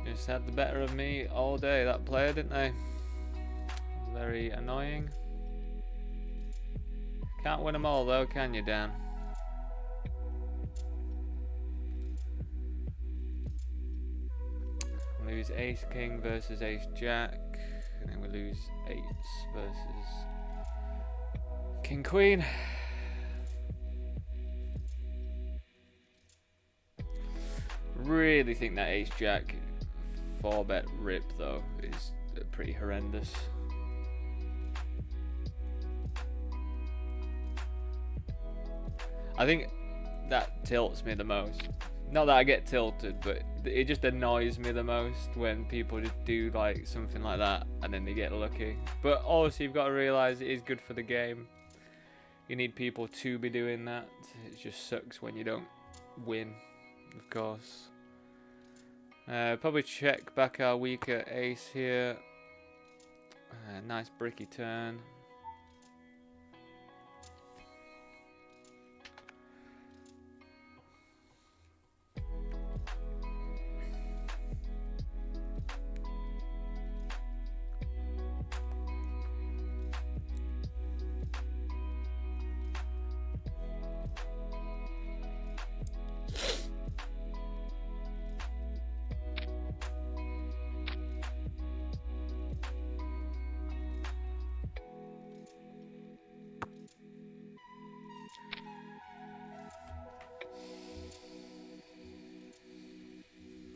Just had the better of me all day, that player, didn't they? Very annoying. Can't win them all though, can you, Dan? We lose ace king versus ace jack, and then we lose 8s versus king queen. Really think that ace jack 4-bet rip though is pretty horrendous. I think that tilts me the most. Not that I get tilted, but it just annoys me the most when people just do like something like that and then they get lucky. But also you've got to realise it is good for the game. You need people to be doing that. It just sucks when you don't win, of course. Probably check back our weaker ace here. Nice bricky turn.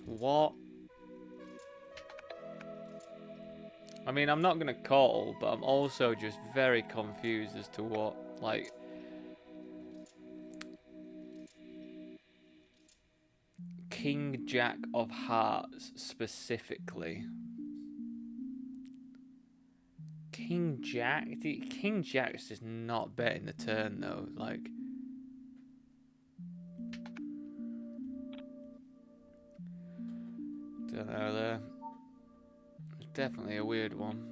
What? I mean, I'm not going to call, but I'm also just very confused as to what, like... King Jack of Hearts, specifically. King Jack? King Jack's just not betting the turn, though, like... Don't know there. Definitely a weird one.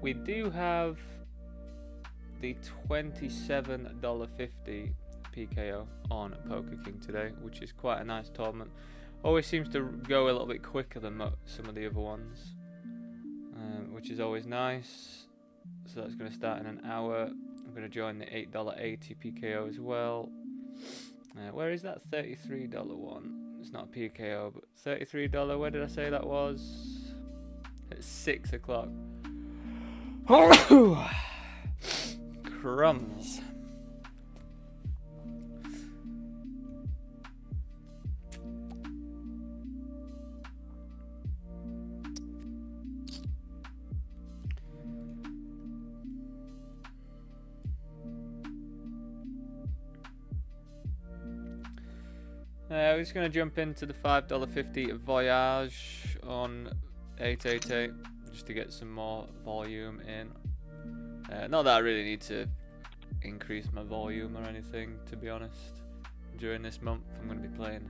We do have the $27.50 PKO on Poker King today, which is quite a nice tournament. Always seems to go a little bit quicker than some of the other ones, which is always nice. So that's going to start in an hour. I'm going to join the $8.80 PKO as well. Where is that $33 one? It's not a PKO, but $33. Where did I say that was? It's 6 o'clock. Crumbs. We're just going to jump into the $5.50 Voyage on 888 just to get some more volume in. Not that I really need to increase my volume or anything, to be honest. During this month I'm going to be playing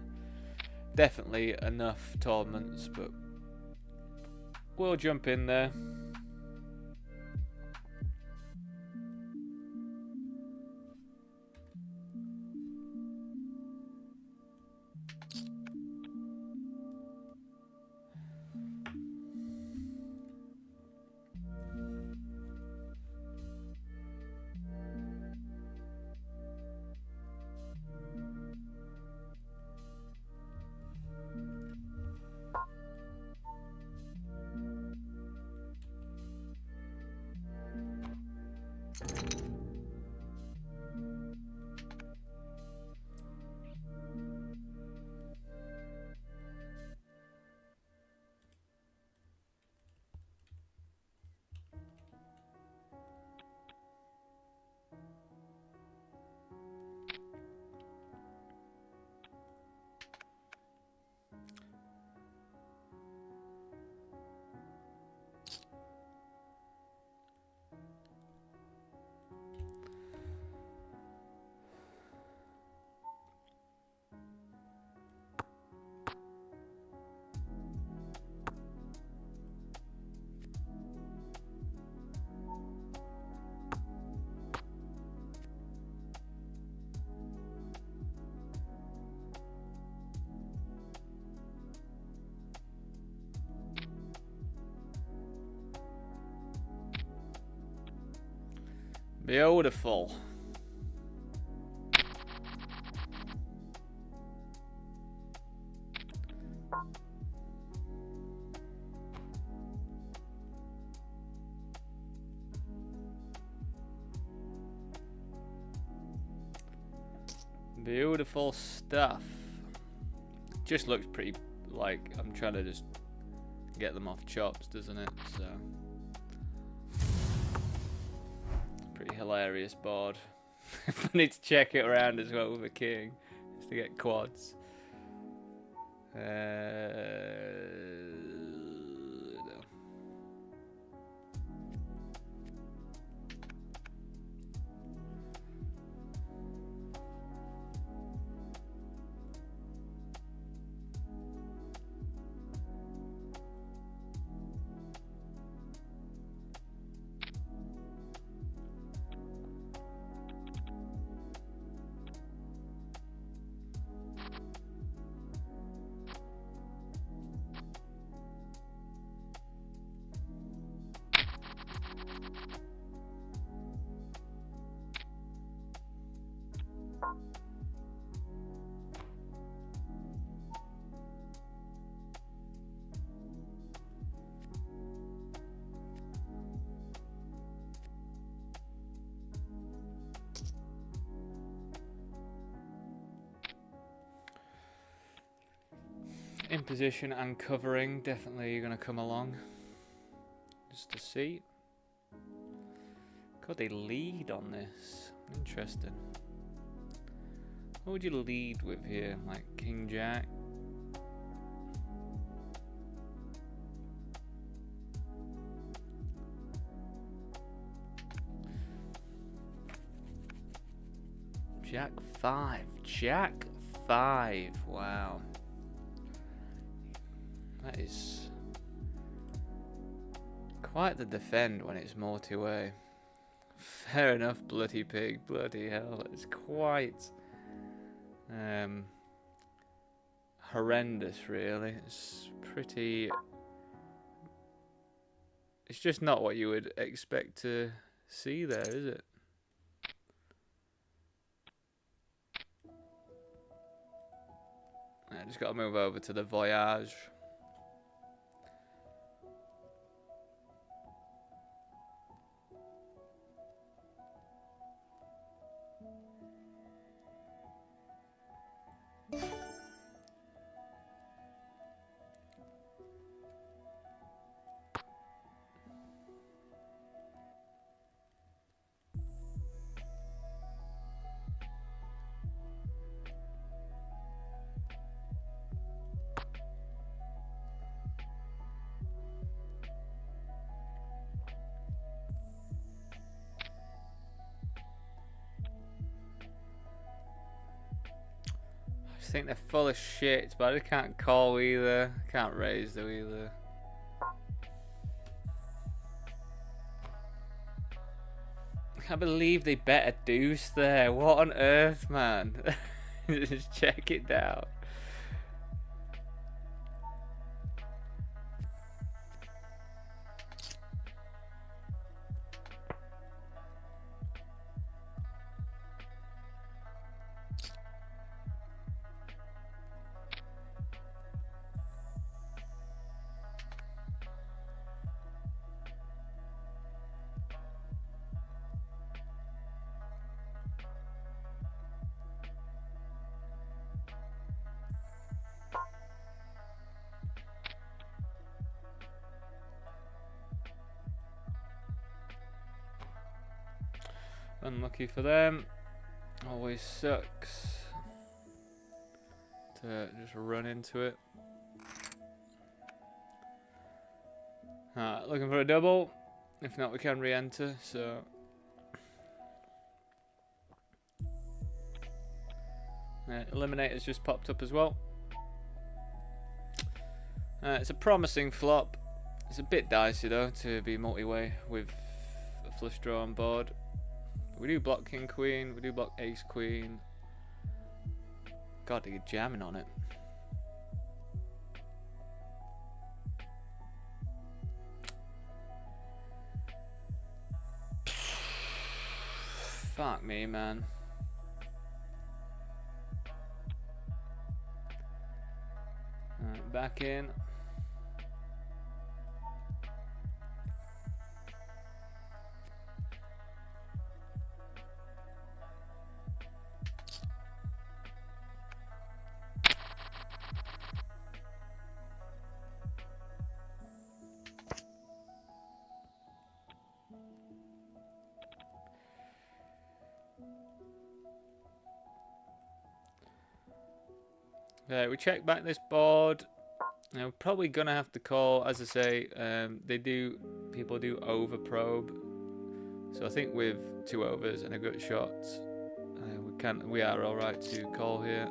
definitely enough tournaments, but we'll jump in there. Beautiful. Beautiful stuff. Just looks pretty, like I'm trying to just get them off chops, doesn't it? So pretty hilarious board. I need to check it around as well with a king just to get quads. In position and covering, definitely going to come along just to see. God, they lead on this. Interesting. What would you lead with here? Like King Jack? Jack 5. Jack 5. Wow. That is Quite the defend when it's multi-way. Fair enough, bloody pig. Bloody hell. It's quite horrendous, really. It's pretty... It's just not what you would expect to see there, is it? I just got to move over to the Voyage. I think they're full of shit, but I can't call either. Can't raise though either. I can't believe they bet a deuce there. What on earth, man? Just check it down. Unlucky for them. Always sucks to just run into it. Looking for a double. If not, we can re-enter. So Eliminator's just popped up as well. It's a promising flop. It's a bit dicey though to be multi-way with a flush draw on board. We do block King Queen, we do block Ace Queen. God, you're jamming on it. Fuck me, man. Alright, back in. We check back this board. Now, we're probably gonna have to call, as I say, people do over probe. So I think with 2 overs and a good shot, we are all right to call here.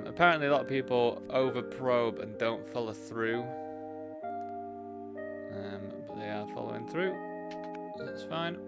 Apparently, a lot of people over probe and don't follow through, but they are following through. That's fine.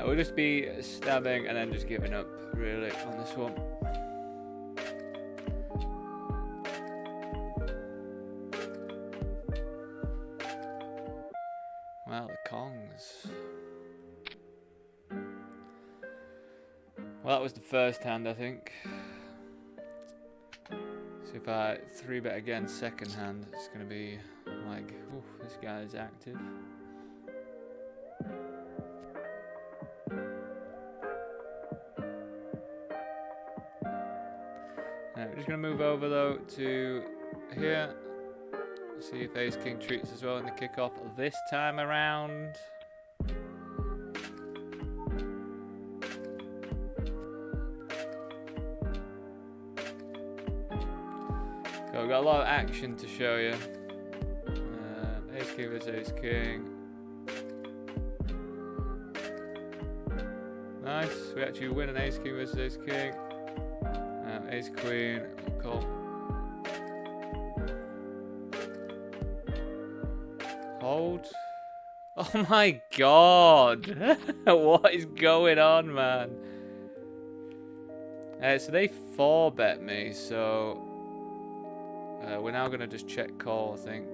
We'll just be stabbing and then just giving up, really, on this one. Well, the Kongs. Well, that was the first hand, I think. So if I 3-bet again second hand, it's going to be like, oof, this guy is active. We're just going to move over though to here. See if Ace King treats as well in the kickoff this time around. So we've got a lot of action to show you. Ace King versus Ace King. Nice. We actually win an Ace King versus Ace King. Ace Queen. Cool. Hold. Oh my god. What is going on, man? So they 4-bet me, so we're now going to just check call, I think.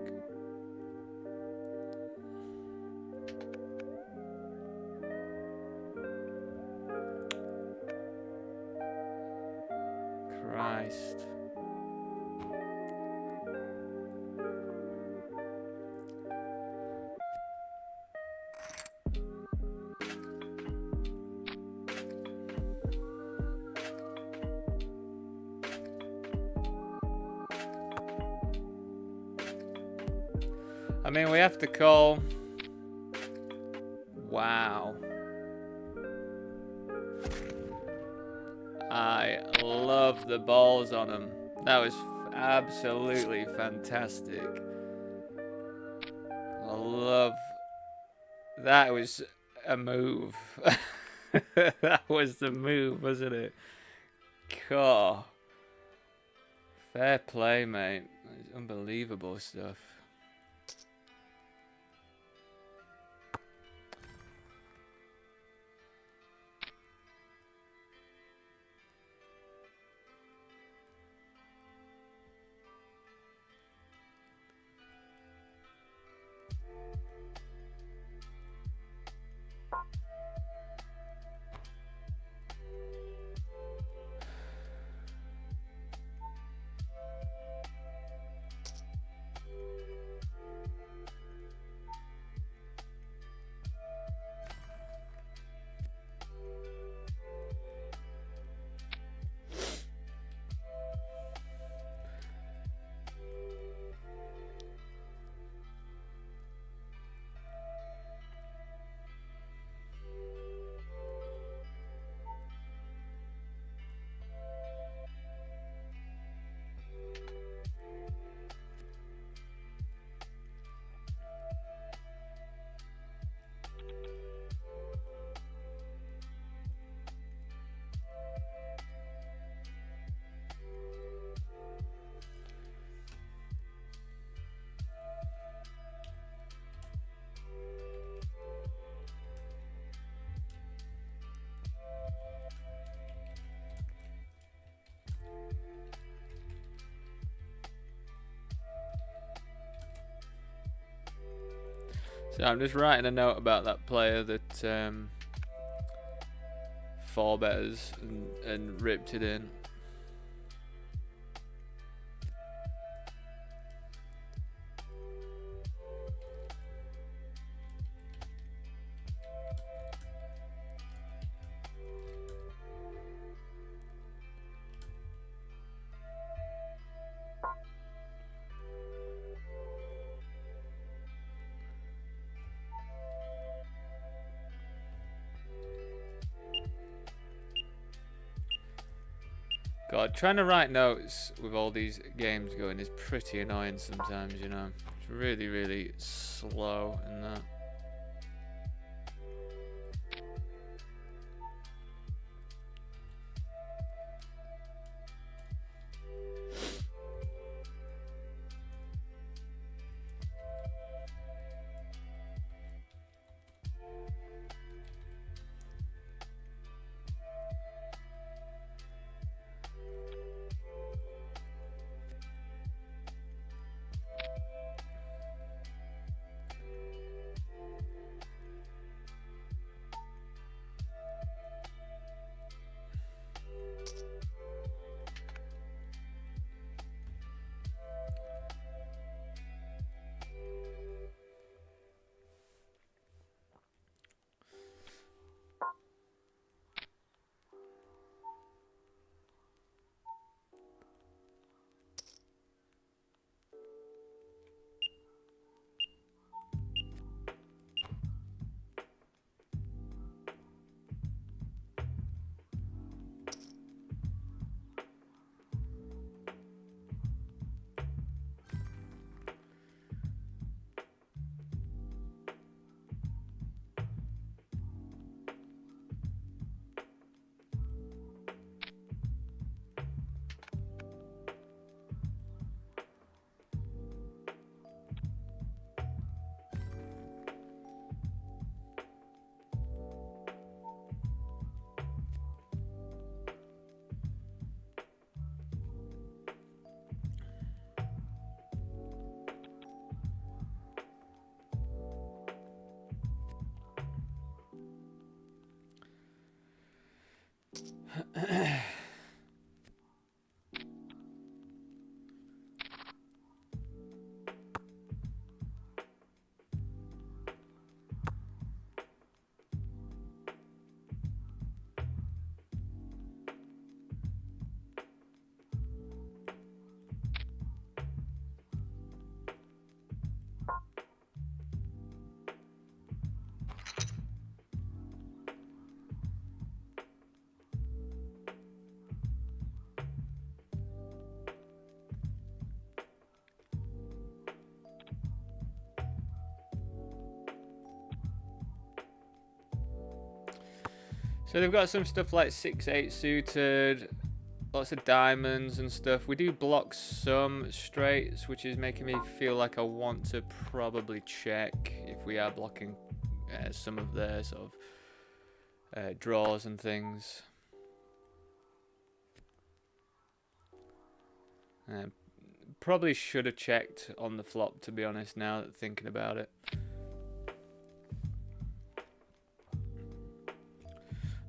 Christ. I mean, we have to call. Wow. I love the balls on him. That was absolutely fantastic. I love. That was a move. That was the move, wasn't it? God. Fair play, mate. It's unbelievable stuff. So I'm just writing a note about that player that 4-betters and ripped it in. God, trying to write notes with all these games going is pretty annoying sometimes, you know. It's really, really slow in that. So they've got some stuff like 6-8 suited, lots of diamonds and stuff. We do block some straights, which is making me feel like I want to probably check if we are blocking some of their sort of draws and things. Probably should have checked on the flop, to be honest, now that thinking about it.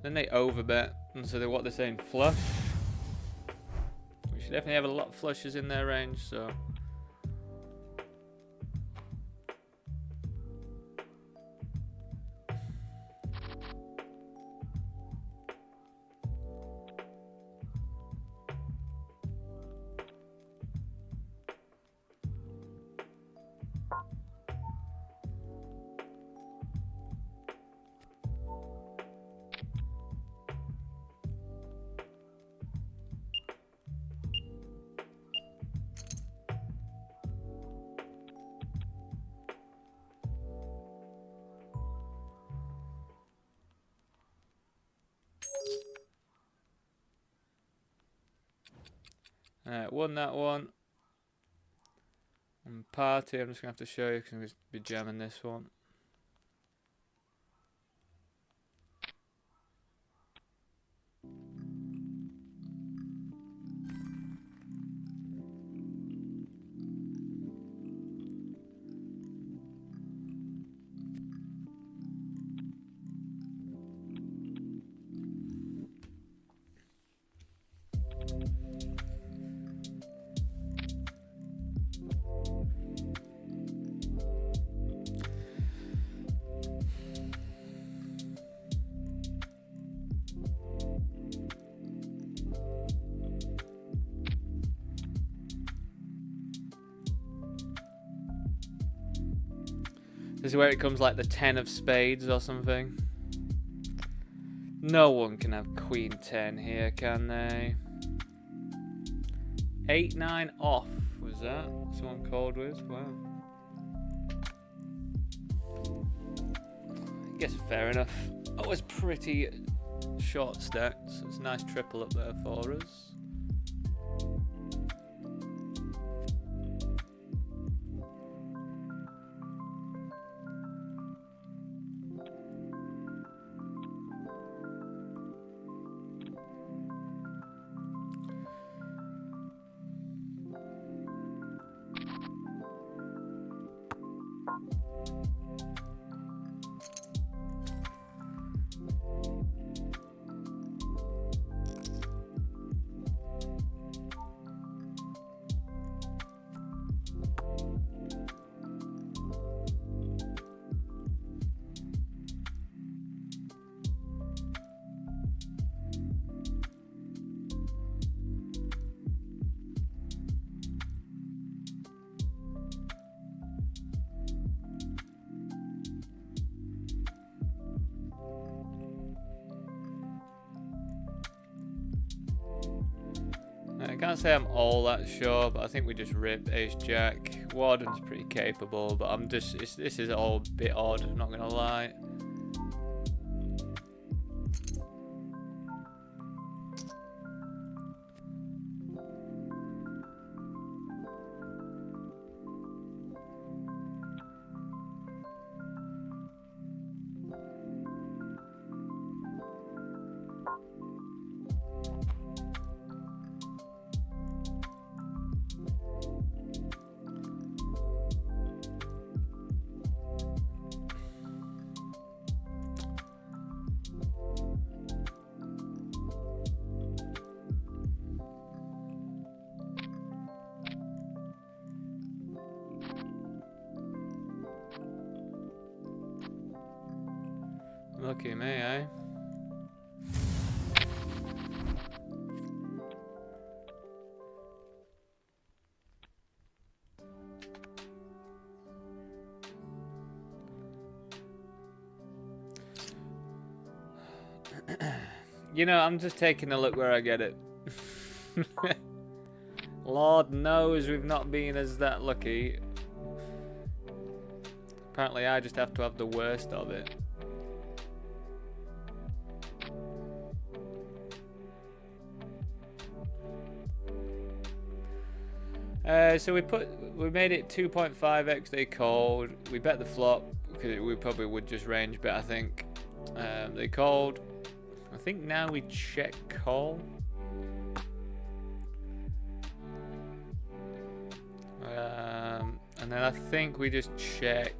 Then they overbet, and so what they're saying, flush. We should definitely have a lot of flushes in their range, so. Won that one. And party, I'm just going to have to show you because I'm going to be jamming this one. This is where it comes like the 10 of spades or something. No one can have queen 10 here, can they? 8-9 off, was that? Someone called with? Wow. I guess fair enough. That was pretty short stacked, so it's a nice triple up there for us. I can't say I'm all that sure, but I think we just rip ace jack. Warden's pretty capable, but I'm just this is all a bit odd, I'm not gonna lie. Lucky me, eh? You know, I'm just taking a look where I get it. Lord knows we've not been as that lucky. Apparently I just have to have the worst of it. So we made it 2.5x they called. We bet the flop because we probably would just range bet, I think. They called. I think now we check call. And then I think we just check.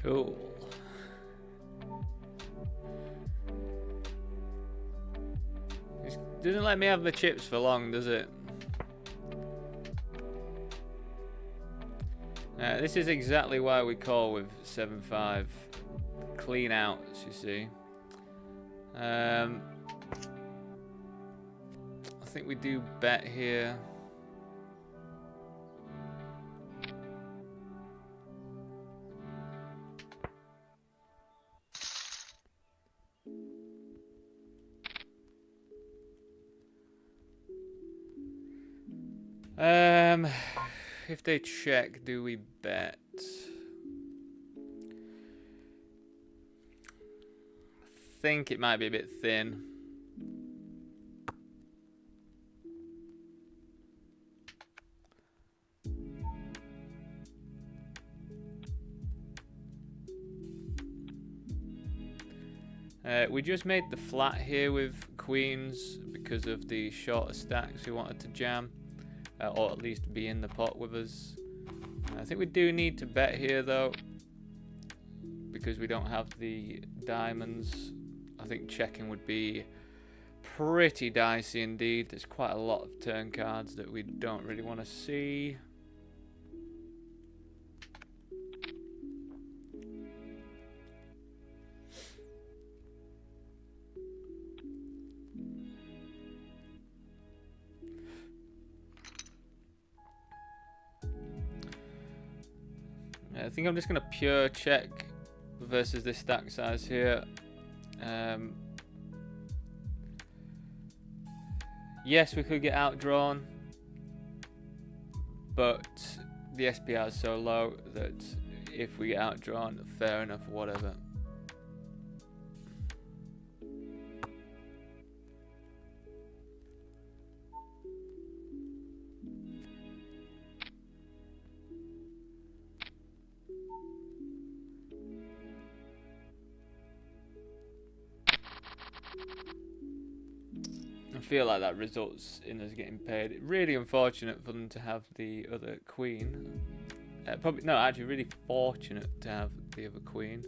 Cool. It doesn't let me have the chips for long, does it? This is exactly why we call with 7-5. Clean outs, you see. I think we do bet here. If they check, do we bet? I think it might be a bit thin. We just made the flat here with queens because of the shorter stacks we wanted to jam. Or at least be in the pot with us. I think we do need to bet here though, because we don't have the diamonds. I think checking would be pretty dicey indeed. There's quite a lot of turn cards that we don't really want to see. I think I'm just going to pure check versus this stack size here. Yes, we could get outdrawn, but the SPR is so low that if we get outdrawn, fair enough, whatever. feel like that results in us getting paid. Really unfortunate for them to have the other queen. Probably no, actually really fortunate to have the other queen.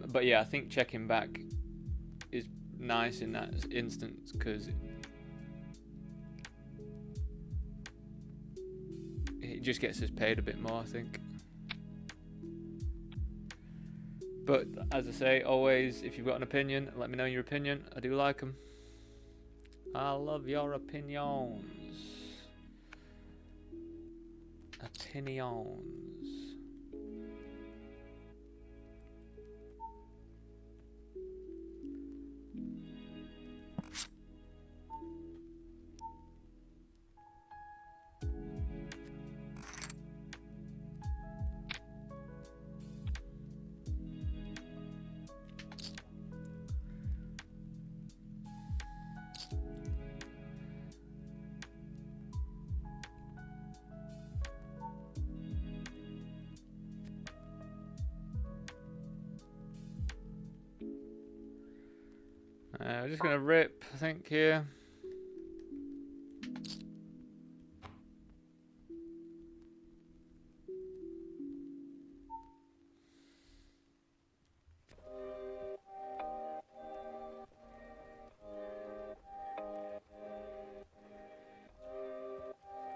But yeah, I think checking back is nice in that instance because it just gets us paid a bit more, I think. But as I say, always, if you've got an opinion, let me know your opinion. I do like them. I love your opinions. Opinions. We're just gonna rip, I think, here.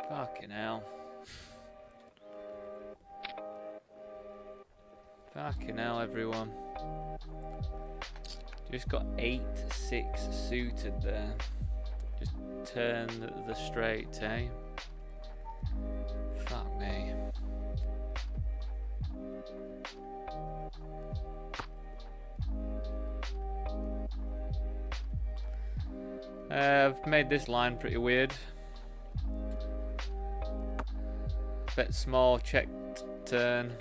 Fucking hell. Fucking hell, everyone. Just got 8-6 suited there. Just turn the straight, eh? Fuck me. I've made this line pretty weird. Bet small, checked turn.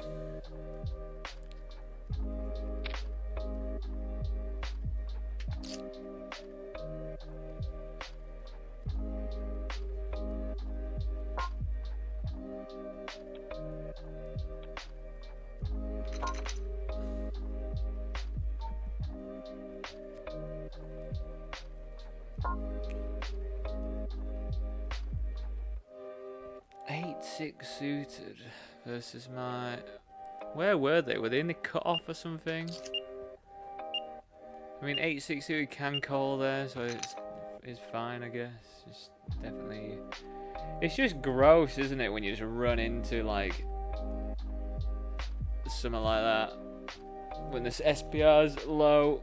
Suited versus my... Where were they? Were they in the cut-off or something? I mean, 8-6 suited can call there, so it's fine, I guess. It's definitely... It's just gross, isn't it, when you just run into, like, something like that. When this SPR's low.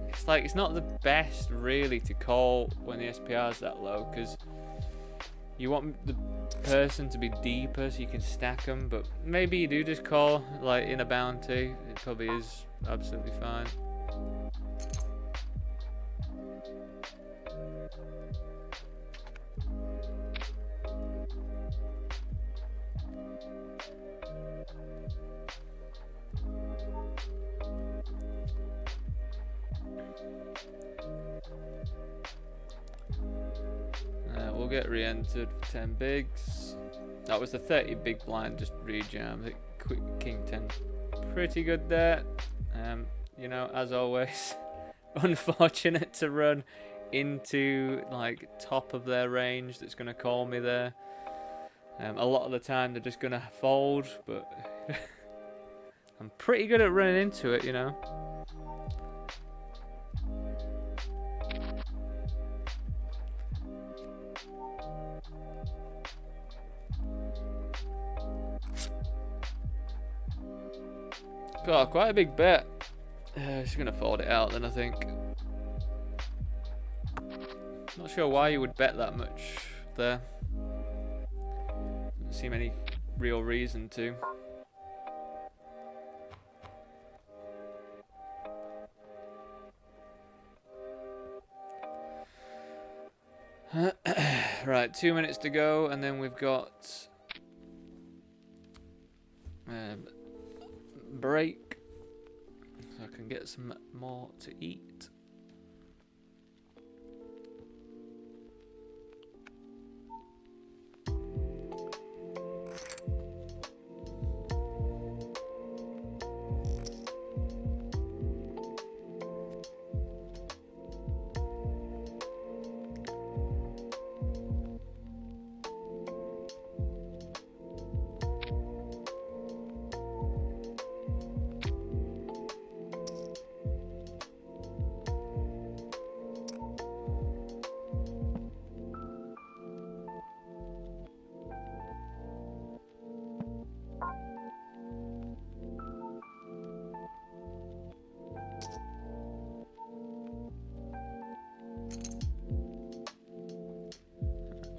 It's like, it's not the best, really, to call when the SPR's that low, because you want the person to be deeper so you can stack them, but maybe you do just call like in a bounty. It probably is absolutely fine. We'll get re-entered for 10 bigs. That was the 30 big blind, just re-jammed. Quick king 10, pretty good there. You know, as always, unfortunate to run into like top of their range. That's gonna call me there. A lot of the time they're just gonna fold, but I'm pretty good at running into it, you know. Got quite a big bet. She's gonna fold it out then, I think. Not sure why you would bet that much there. Doesn't seem any real reason to. Right, 2 minutes to go, and then we've got break, so I can get some more to eat.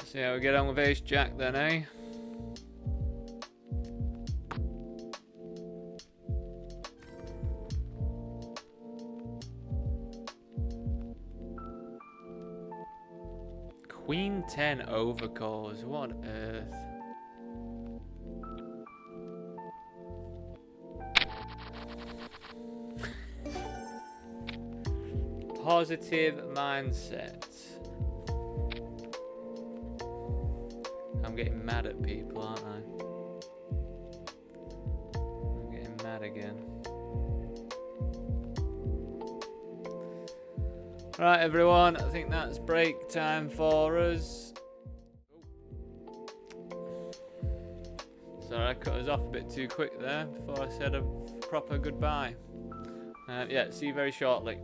See how we get on with Ace Jack then, eh? Queen 10 overcalls. What on earth? Positive mindset. I'm getting mad at people, aren't I? I'm getting mad again. Right, everyone, I think that's break time for us. Sorry, I cut us off a bit too quick there before I said a proper goodbye. Yeah, see you very shortly.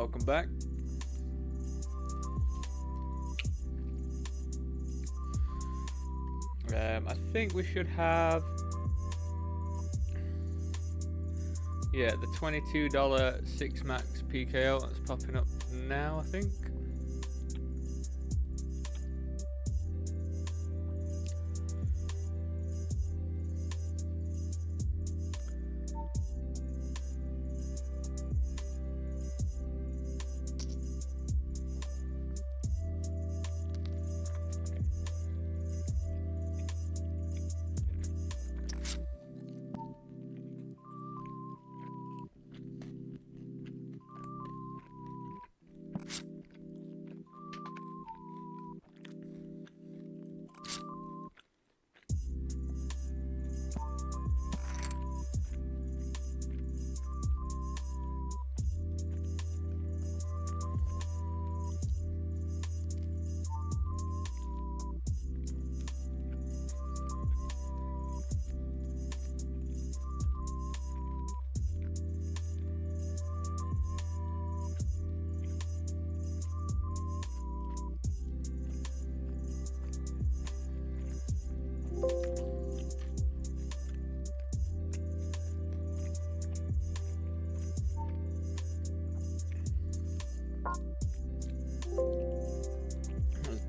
welcome back. I think we should have, yeah, the $22 6 max PKO that's popping up now, I think.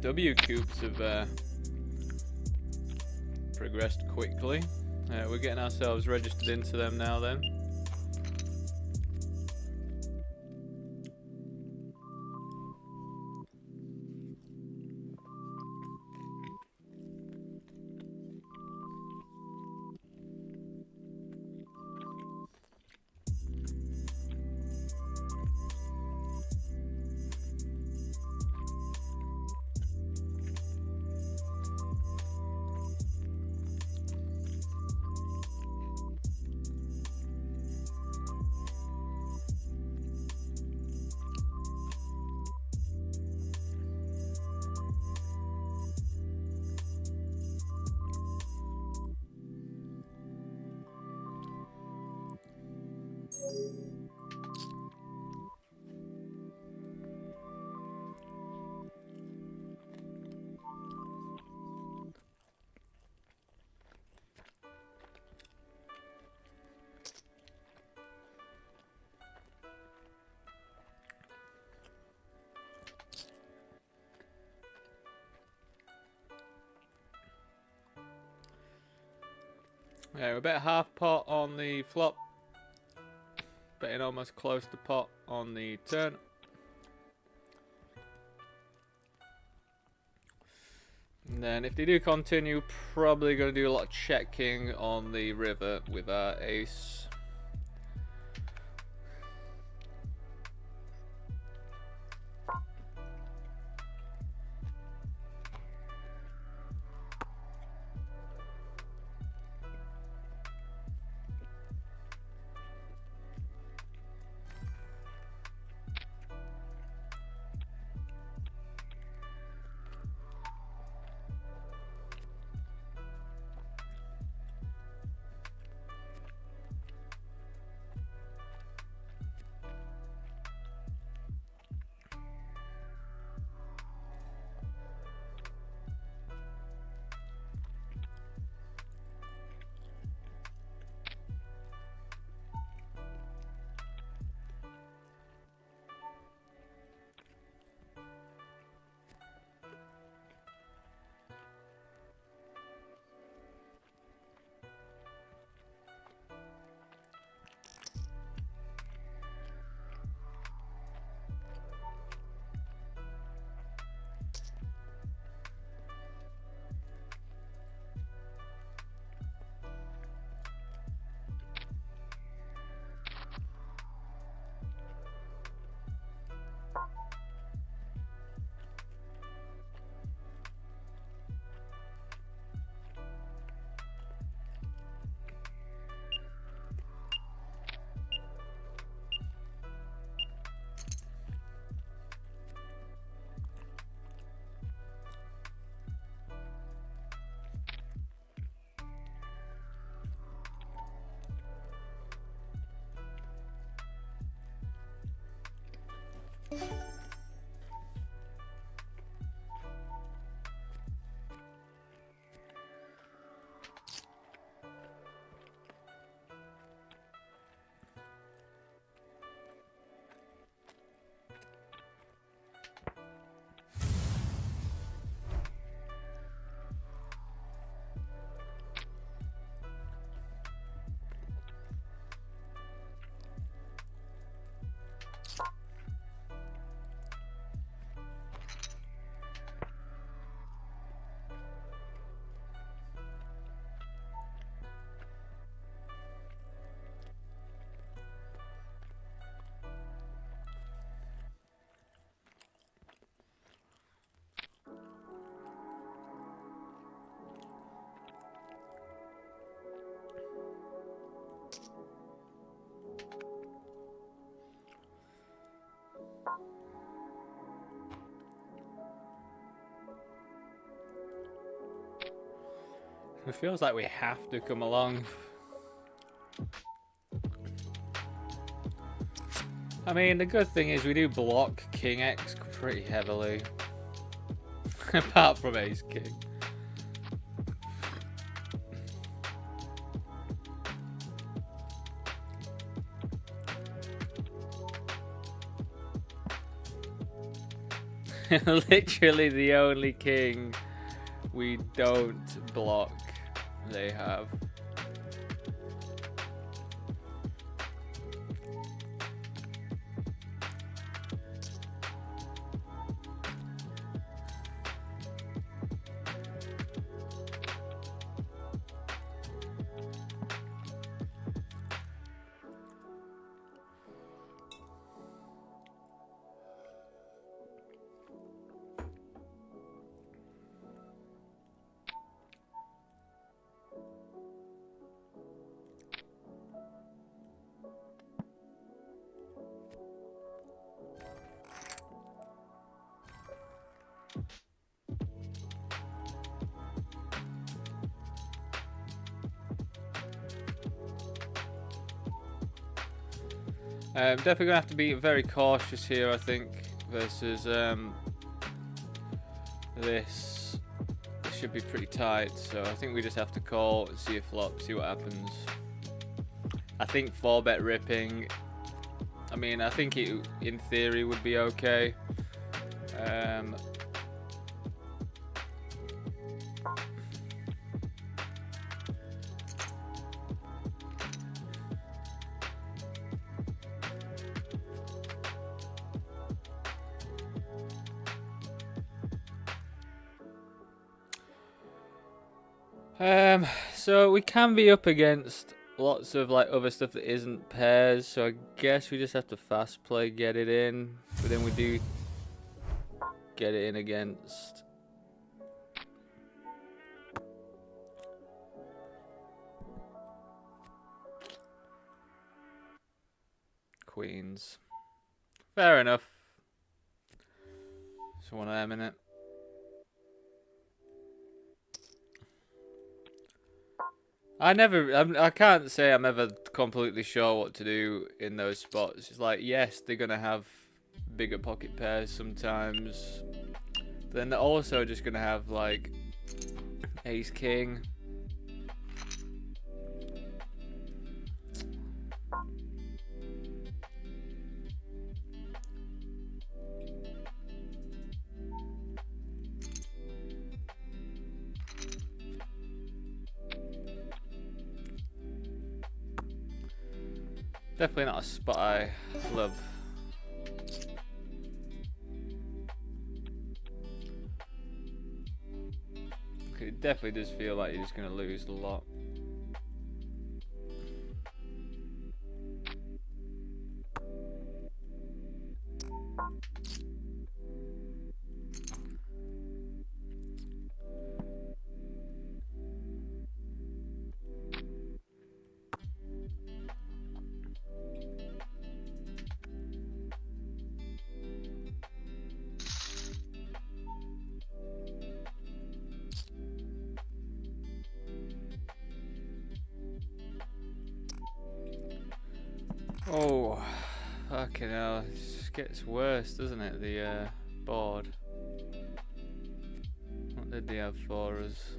WCOOPs have progressed quickly. We're getting ourselves registered into them now then. Yeah, we're about half pot on the flop, betting almost close to pot on the turn. And then if they do continue, probably going to do a lot of checking on the river with our ace. It feels like we have to come along. I mean, the good thing is we do block King X pretty heavily. Apart from Ace King. Literally the only king we don't block, they have. Definitely gonna have to be very cautious here, I think, versus this. This should be pretty tight, so I think we just have to call, see a flop, see what happens. I think 4-bet ripping. I mean, I think it, in theory, would be okay. So we can be up against lots of like other stuff that isn't pairs, so I guess we just have to fast play, get it in, but then we do get it in against queens. Fair enough. Just one of them in it. I can't say I'm ever completely sure what to do in those spots. It's like, yes, they're gonna have bigger pocket pairs sometimes. But then they're also just gonna have like Ace King. Definitely not a spot I love. It definitely does feel like you're just going to lose a lot. Oh, fucking hell. It just gets worse, doesn't it, the board? What did they have for us?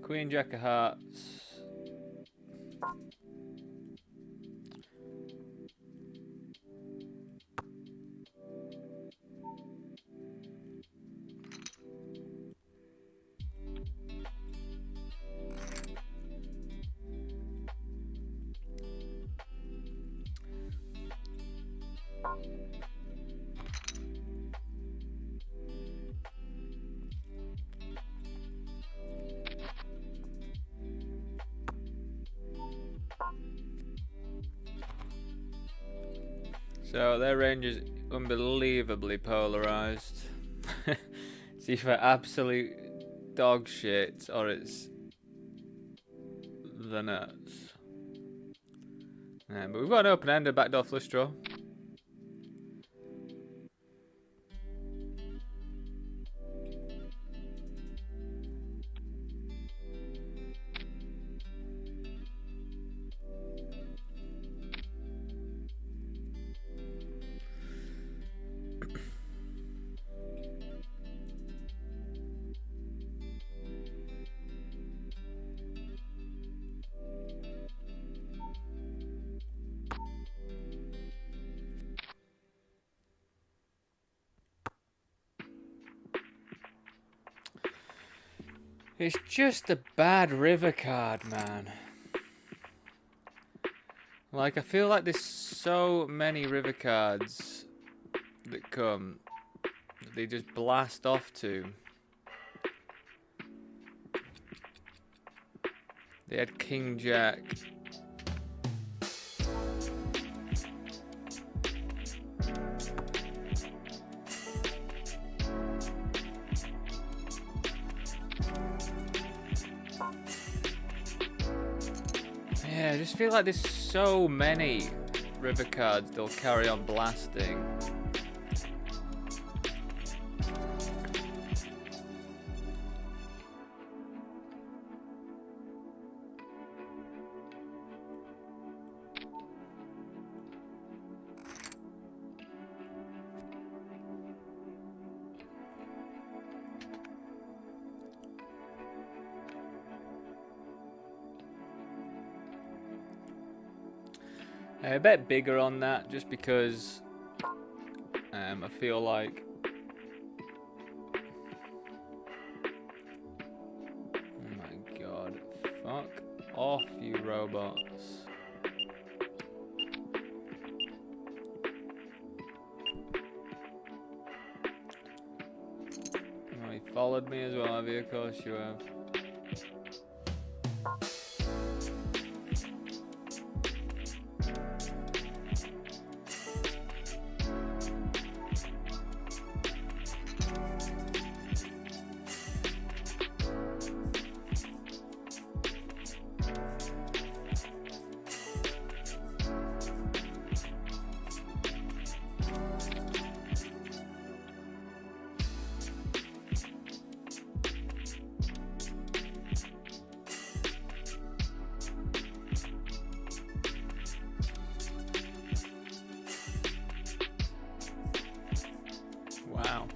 Queen, Jack of Hearts. So their range is unbelievably polarized. It's either absolute dog shit or it's the nuts. Yeah, but we've got an open end, a backdoor flush draw. It's just a bad river card, man. Like, I feel like there's so many river cards that come that they just blast off to. They had King Jack. Yeah, I just feel like there's so many river cards they'll carry on blasting. A bit bigger on that, just because I feel like oh my god, fuck off, you robots. Oh, he followed me as well, have you? Of course you have. Wow.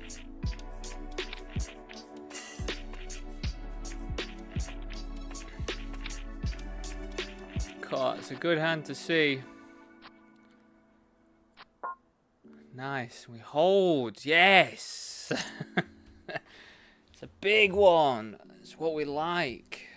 God, it's a good hand to see. Nice, we hold, yes! It's a big one, it's what we like.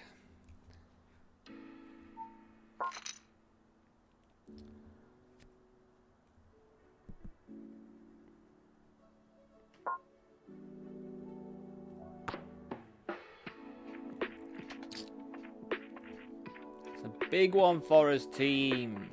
Big one for us, team.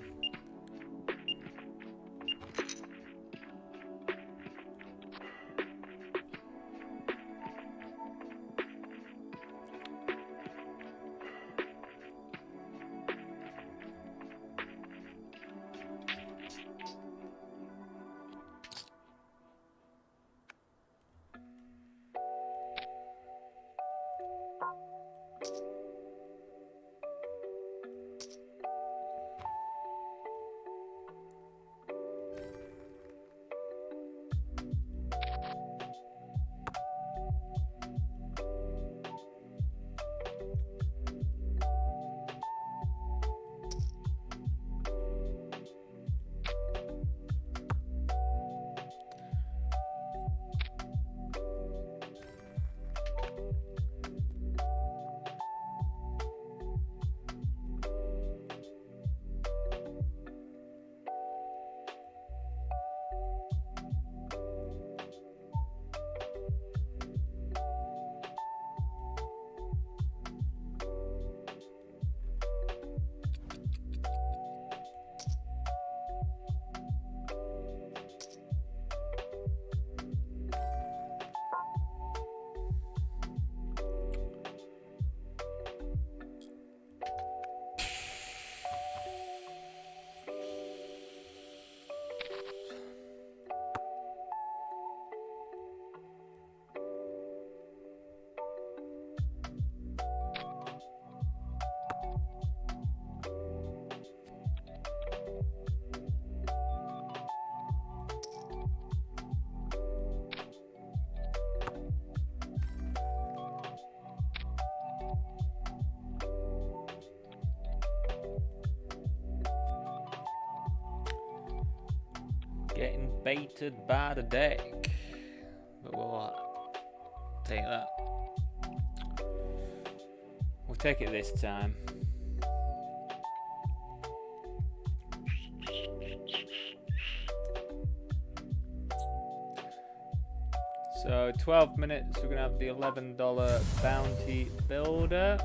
Getting baited by the deck. But we'll take that. We'll take it this time. So 12 minutes, we're gonna have the $11 bounty builder.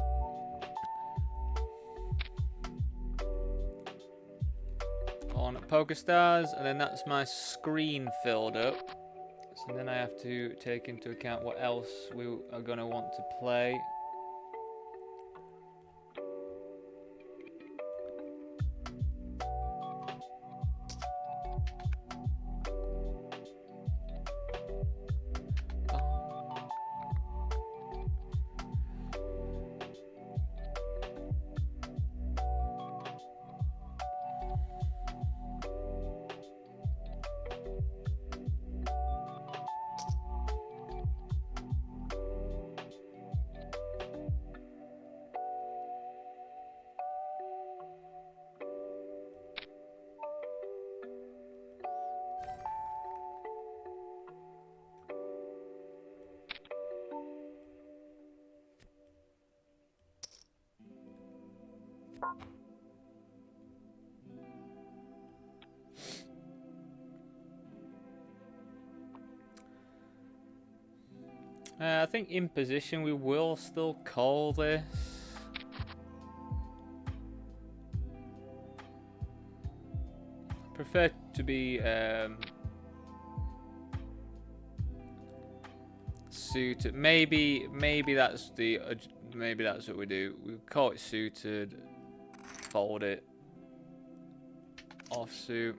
On PokerStars, and then that's my screen filled up. So then I have to take into account what else we are gonna want to play. I think in position we will still call this. Prefer to be suited. Maybe that's the maybe that's what we do. We call it suited, fold it, offsuit.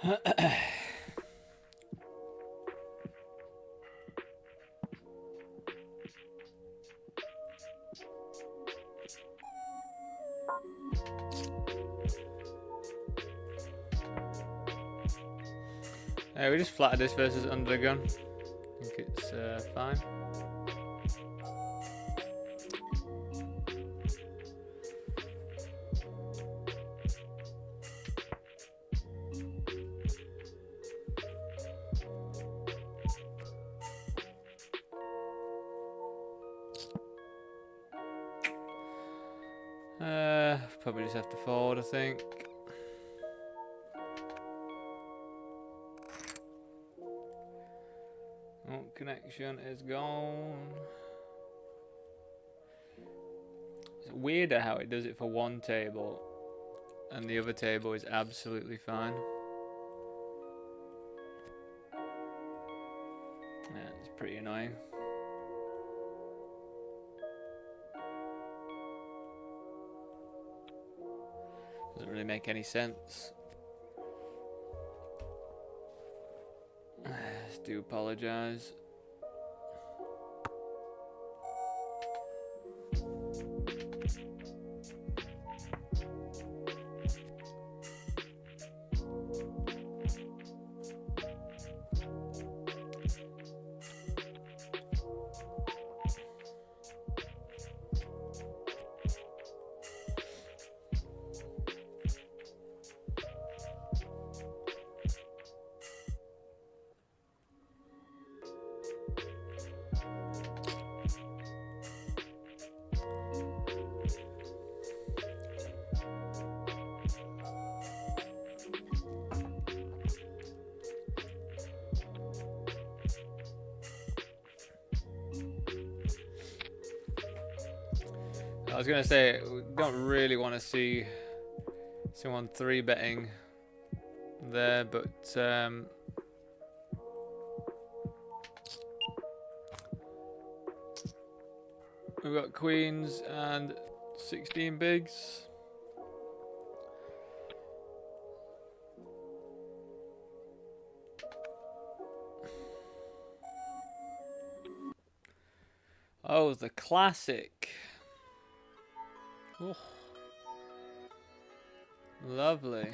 We just flattered this versus under the gun. I think it's fine. Probably just have to forward, I think. Oh, connection is gone. It's weirder how it does it for one table and the other table is absolutely fine. Yeah, it's pretty annoying. Doesn't really make any sense. I do apologize. I was gonna say, we don't really want to see someone 3-betting there, but we've got queens and 16 bigs. Oh, the classic. Oh, lovely.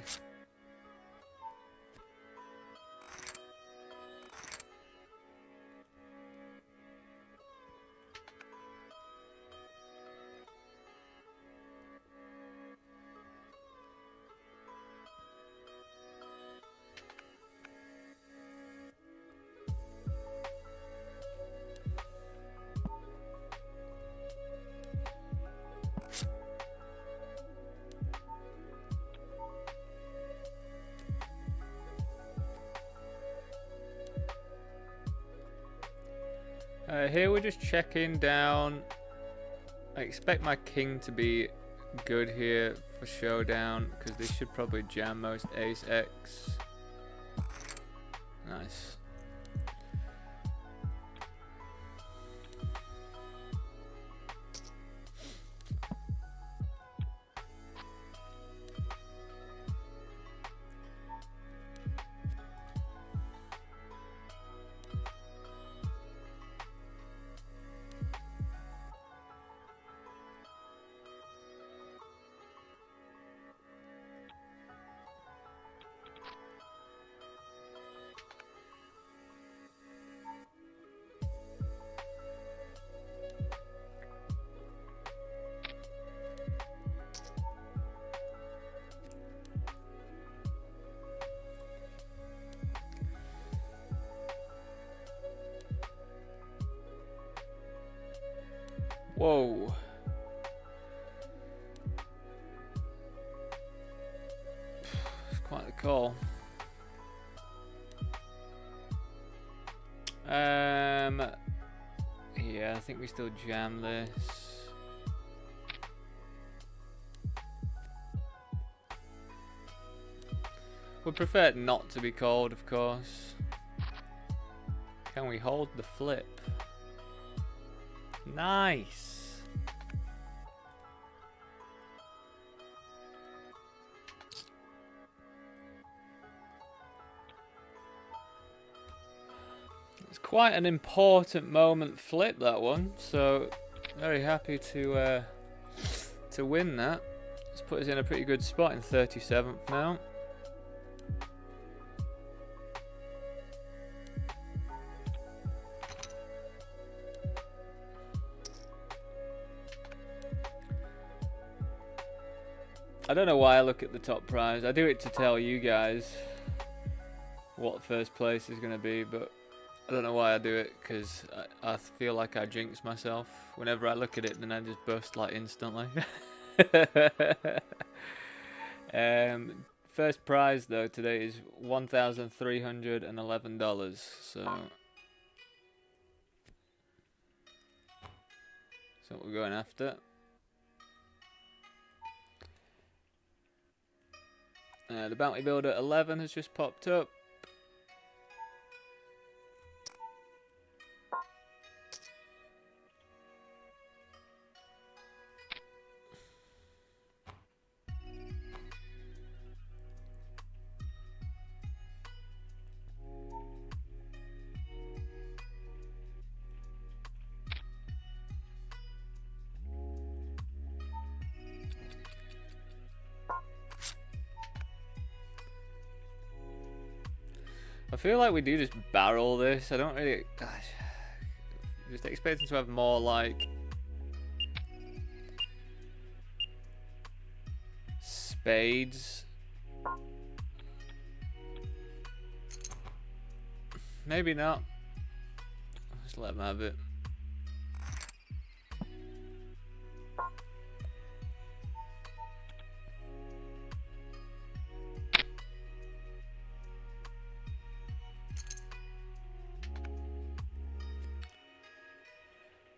Here we're just checking down. I expect my king to be good here for showdown because they should probably jam most ace X. Nice. Whoa. It's quite the call. Yeah, I think we still jam this. Would prefer it not to be called, of course. Can we hold the flip? Nice. It's quite an important moment flip, that one. So very happy to win that. Let's put us in a pretty good spot in 37th now. I don't know why I look at the top prize. I do it to tell you guys what first place is going to be, but I don't know why I do it, because I feel like I jinx myself. Whenever I look at it, then I just bust like instantly. First prize though today is $1,311, so that's what we're going after. The bounty builder 11 has just popped up. I feel like we do just barrel this. I don't really... Gosh, just expecting to have more like... spades. Maybe not. Just let them have it.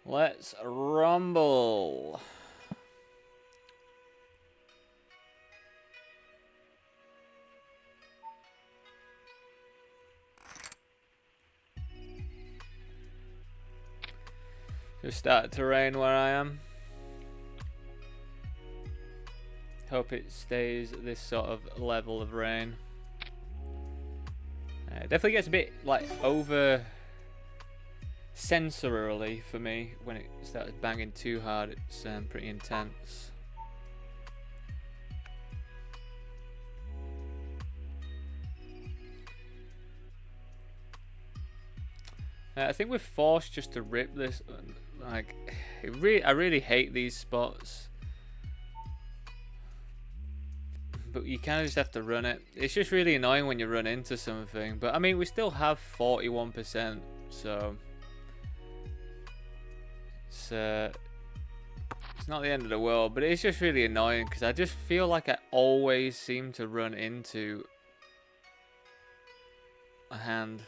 Let's rumble. Just started to rain where I am. Hope it stays this sort of level of rain. It definitely gets a bit like over sensorily for me when it starts banging too hard. It's pretty intense. I think we're forced just to rip this. Like, I really hate these spots, but you kind of just have to run it. It's just really annoying when you run into something. But I mean, we still have 41%, so it's not the end of the world. But it's just really annoying because I just feel like I always seem to run into a hand.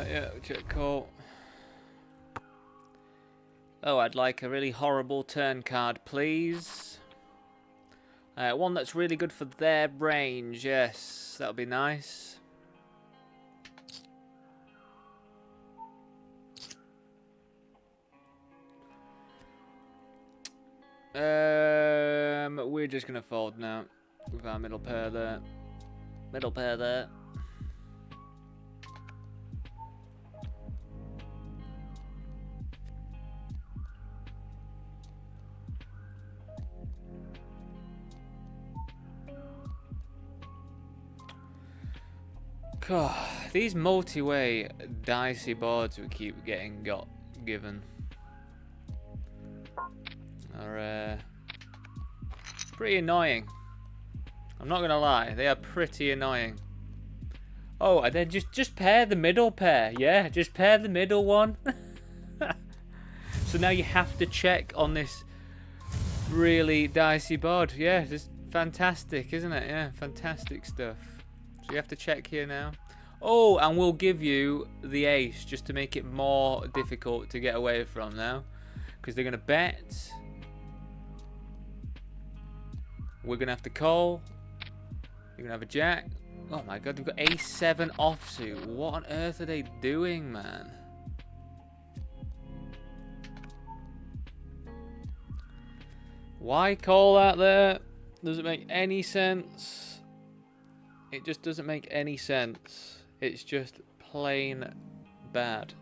Yeah, check call. Oh, I'd like a really horrible turn card, please. One that's really good for their range, yes. That would be nice. We're just going to fold now with our middle pair there. Middle pair there. God, these multi-way dicey boards we keep getting given are pretty annoying. I'm not gonna lie, they are pretty annoying. Oh, and then just pair the middle pair. Yeah, just pair the middle one. So now you have to check on this really dicey board. Yeah, just fantastic, isn't it? Yeah, fantastic stuff. So you have to check here now. Oh, and we'll give you the ace just to make it more difficult to get away from now. Because they're going to bet. We're going to have to call. You're going to have a jack. Oh my god, they've got ace 7 offsuit. What on earth are they doing, man? Why call that there? Doesn't make any sense. It just doesn't make any sense. It's just plain bad.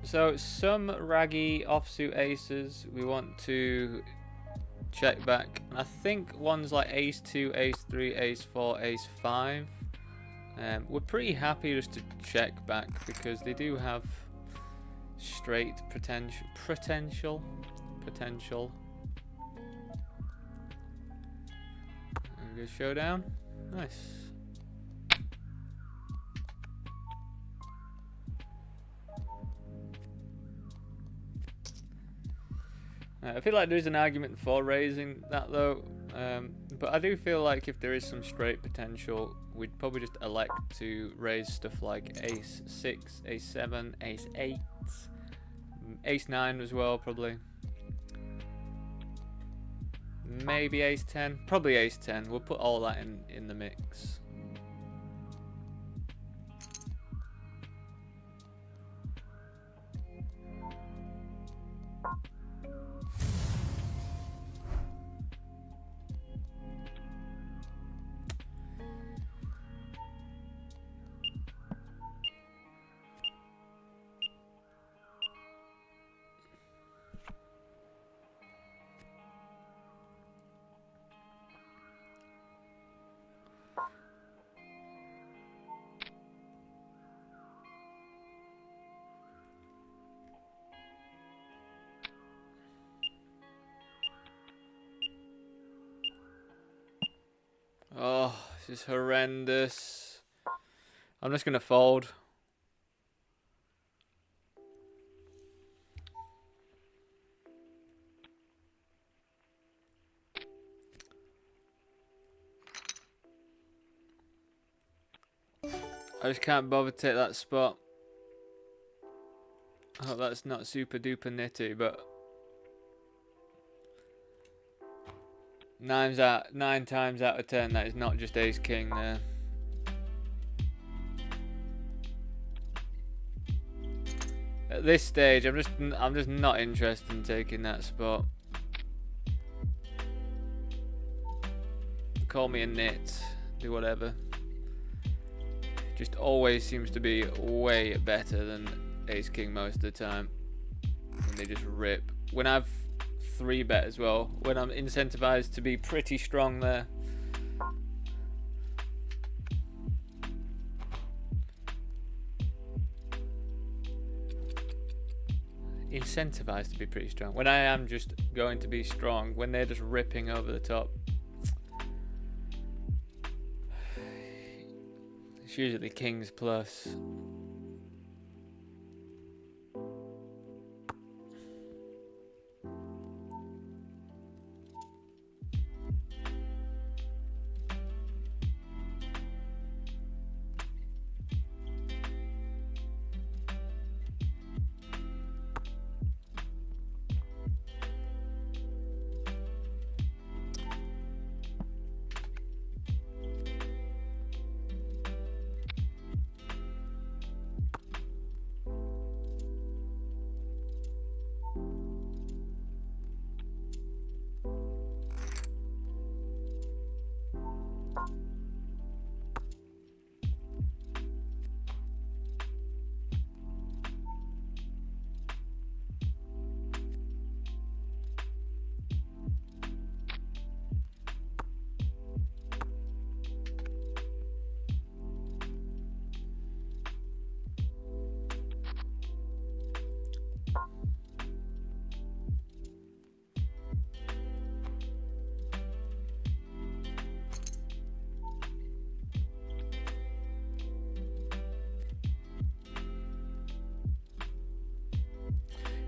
So some raggy offsuit aces we want to check back. I think one's like ace 2, ace 3, ace 4, ace 5. We're pretty happy just to check back because they do have straight potential. And we go showdown. Nice. I feel like there's an argument for raising that though, but I do feel like if there is some straight potential, we'd probably just elect to raise stuff like ace 6, ace 7, ace 8, ace 9 as well probably. Maybe ace 10, probably ace 10, we'll put all that in the mix. Oh, this is horrendous. I'm just going to fold. I just can't bother to take that spot. I hope that's not super duper nitty, but 9 times out of 10 that is not just ace king there. At this stage, I'm just not interested in taking that spot. Call me a nit, do whatever. Just always seems to be way better than ace king most of the time. And they just rip. When I've 3-bet as well, when I'm incentivized to be pretty strong there. Incentivized to be pretty strong. When I am just going to be strong, when they're just ripping over the top. It's usually kings plus.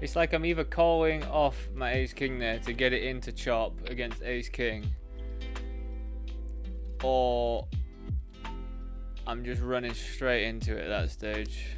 It's like I'm either calling off my ace-king there to get it into chop against ace-king, or I'm just running straight into it at that stage.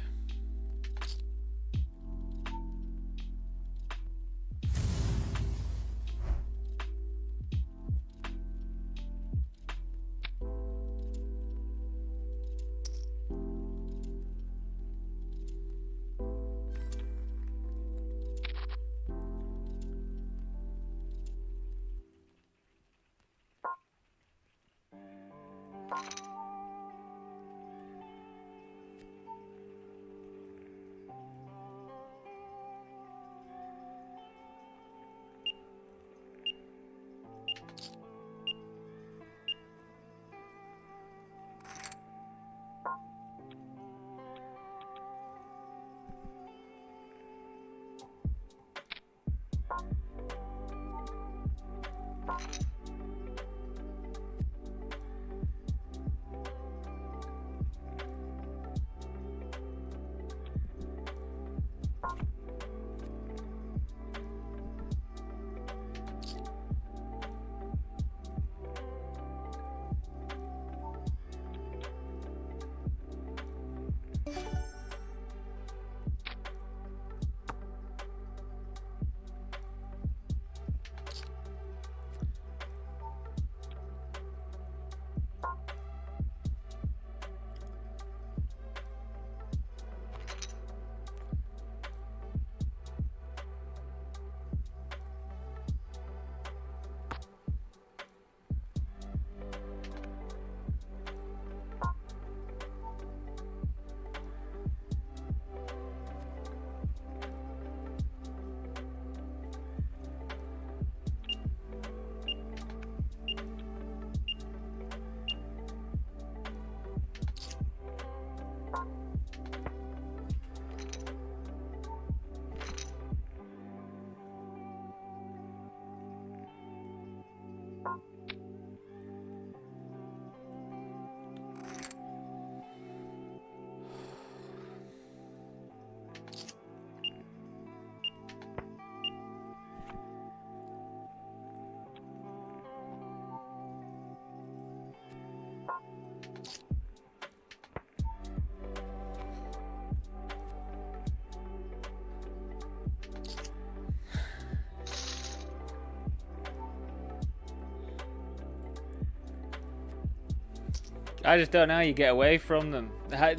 I just don't know how you get away from them.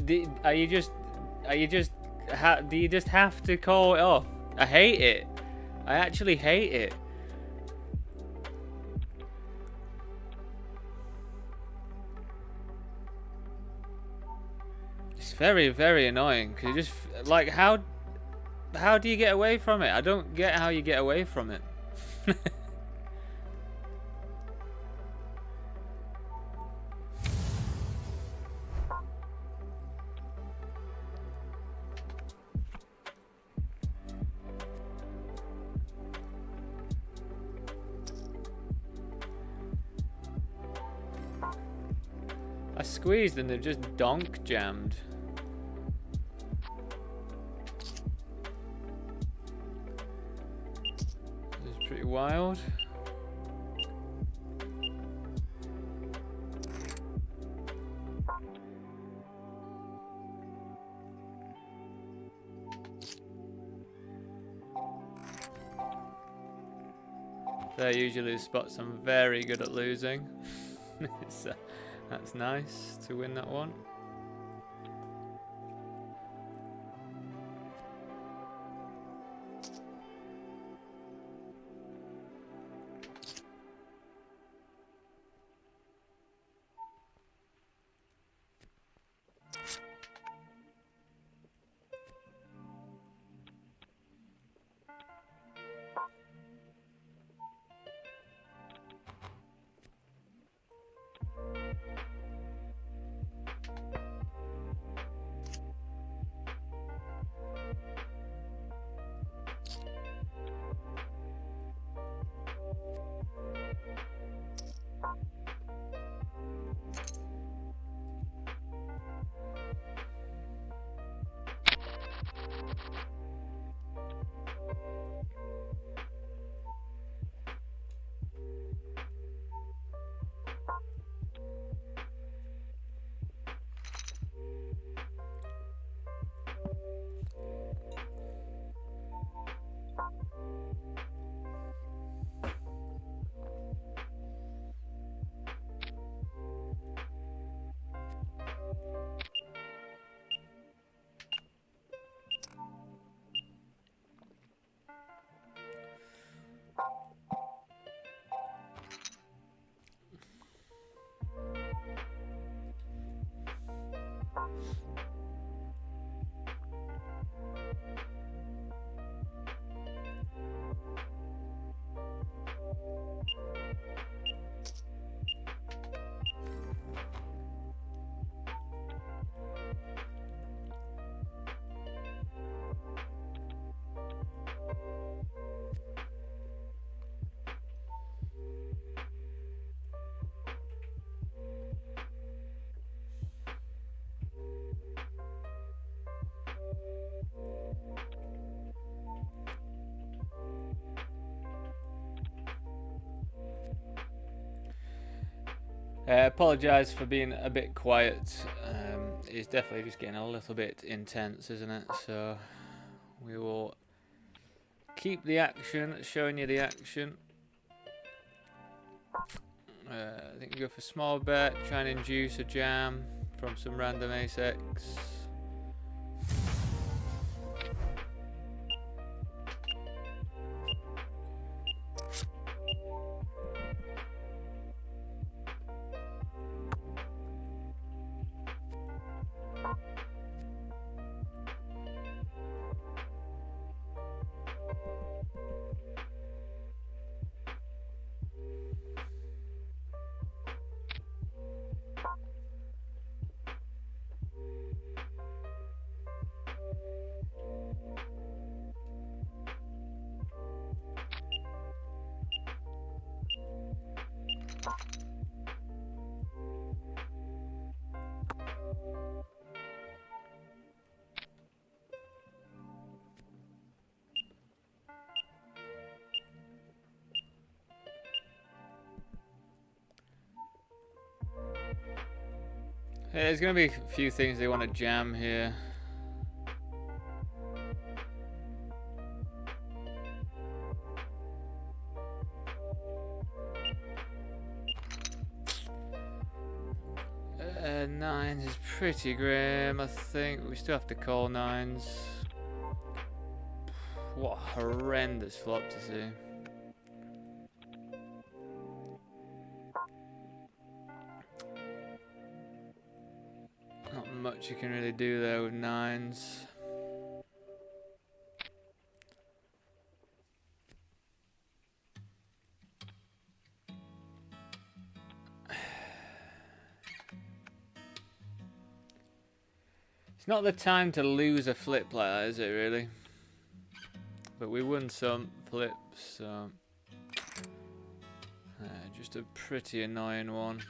Do you just have to call it off? I hate it. I actually hate it. It's very, very annoying because you just like how do you get away from it? I don't get how you get away from it. I squeezed and they've just donk jammed. This is pretty wild. They're usually the spots I'm very good at losing. So that's nice to win that one. Apologise for being a bit quiet. It's definitely just getting a little bit intense, isn't it? So we will keep the action, showing you the action. I think we go for small bet, try and induce a jam from some random ace-x. Yeah, there's going to be a few things they want to jam here. Nines is pretty grim, I think. We still have to call nines. What a horrendous flop to see. Not much you can really do there with nines. It's not the time to lose a flip like that, is it really? But we won some flips, so just a pretty annoying one.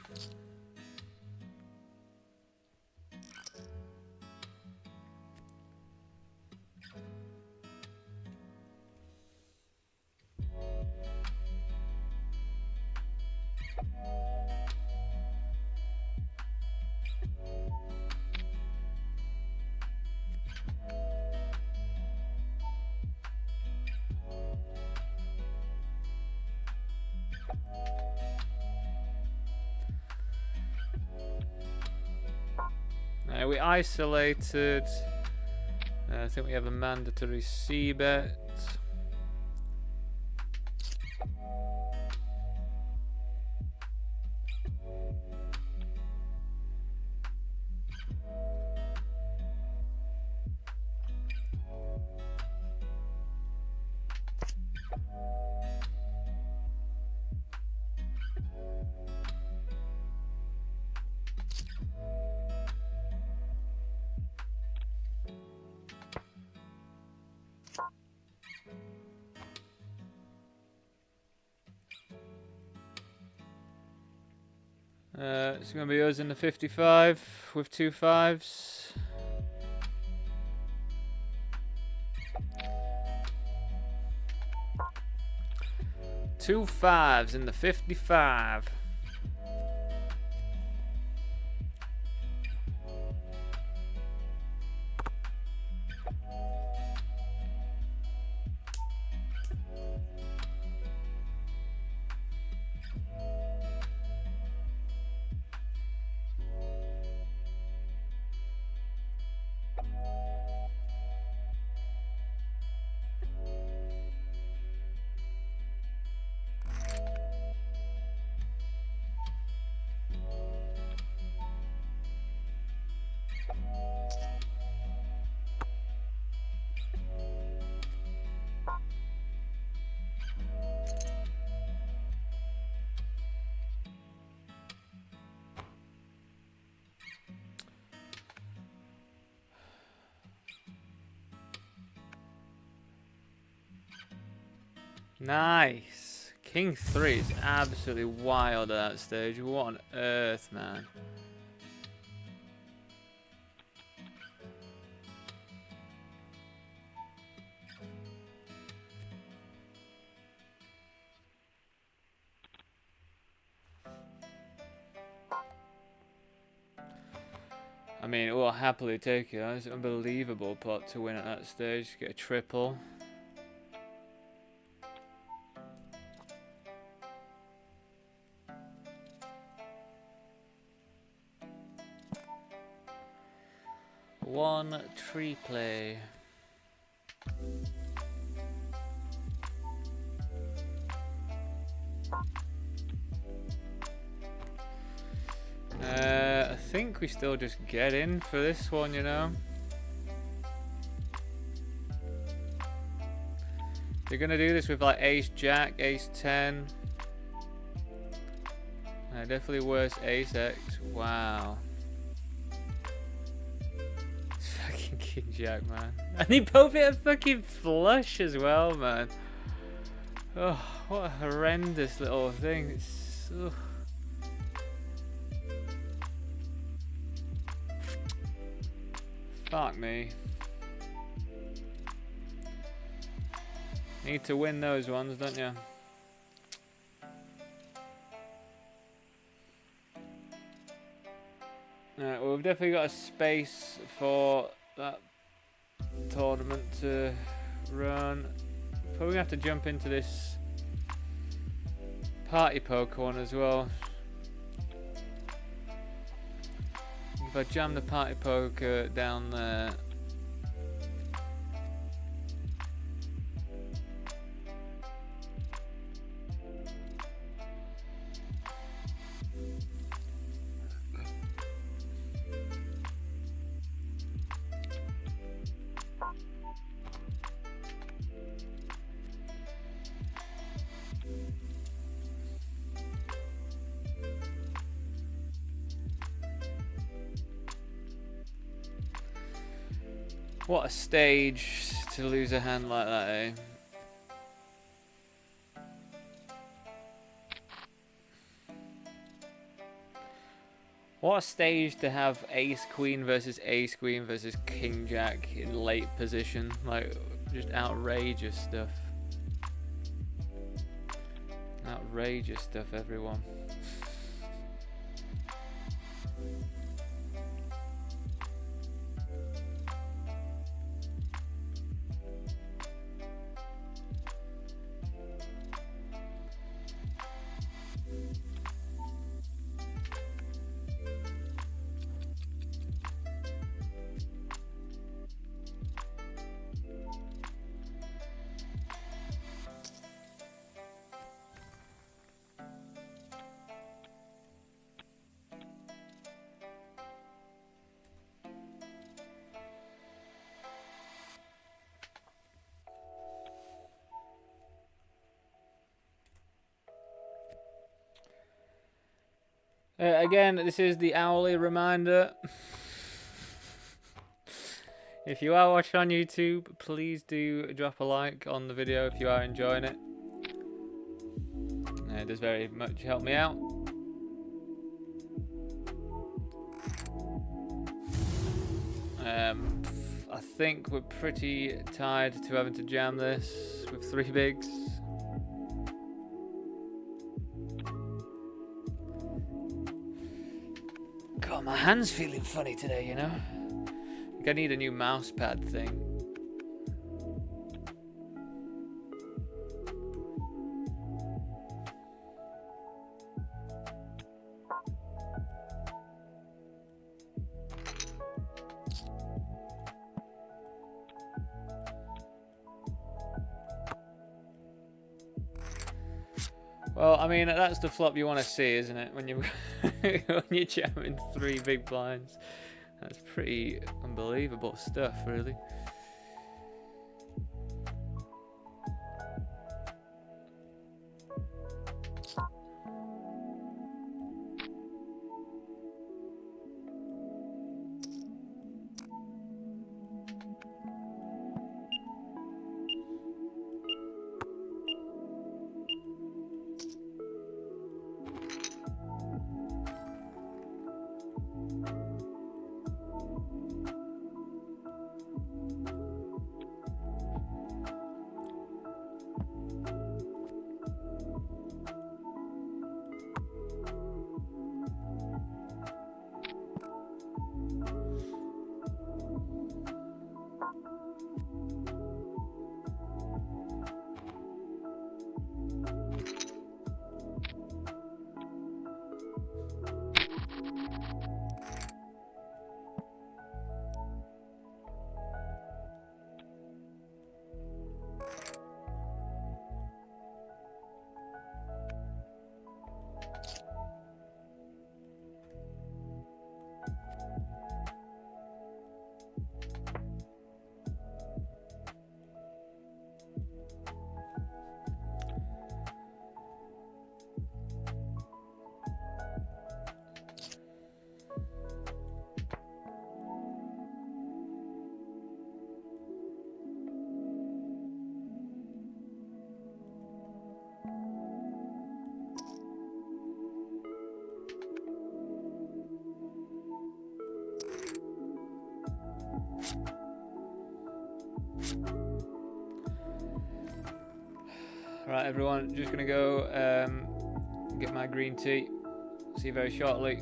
We isolated. I think we have a mandatory C bet. It's going to be us in the 55 with 2 5s. Two 5s in the 55. Nice. King 3 is absolutely wild at that stage. What on earth, man? mean, we'll happily take it. It's an unbelievable pot to win at that stage. Get a triple. One tree play. I think we still just get in for this one, you know. They're gonna do this with like ace jack, ace 10. Definitely worse ace x. Wow. Fucking king jack, man. And they both hit a fucking flush as well, man. Oh, what a horrendous little thing. It's, ugh. Fuck me. Need to win those ones, don't you? Alright, well, we've definitely got a space for that tournament to run. Probably have to jump into this party poker one as well. If I jam the party poker down there, what a stage to lose a hand like that, eh? What a stage to have ace queen versus king jack in late position. Like, just outrageous stuff. Outrageous stuff, everyone. Again, this is the hourly reminder. If you are watching on YouTube, please do drop a like on the video if you are enjoying it. It does very much help me out. I think we're pretty tied to having to jam this with 3 bigs. God, my hand's feeling funny today, you know? I think I need a new mouse pad thing. Well, I mean, that's the flop you want to see, isn't it? When you when you're jamming 3 big blinds, that's pretty unbelievable stuff, really. Right, everyone, just gonna go get my green tea. See you very shortly.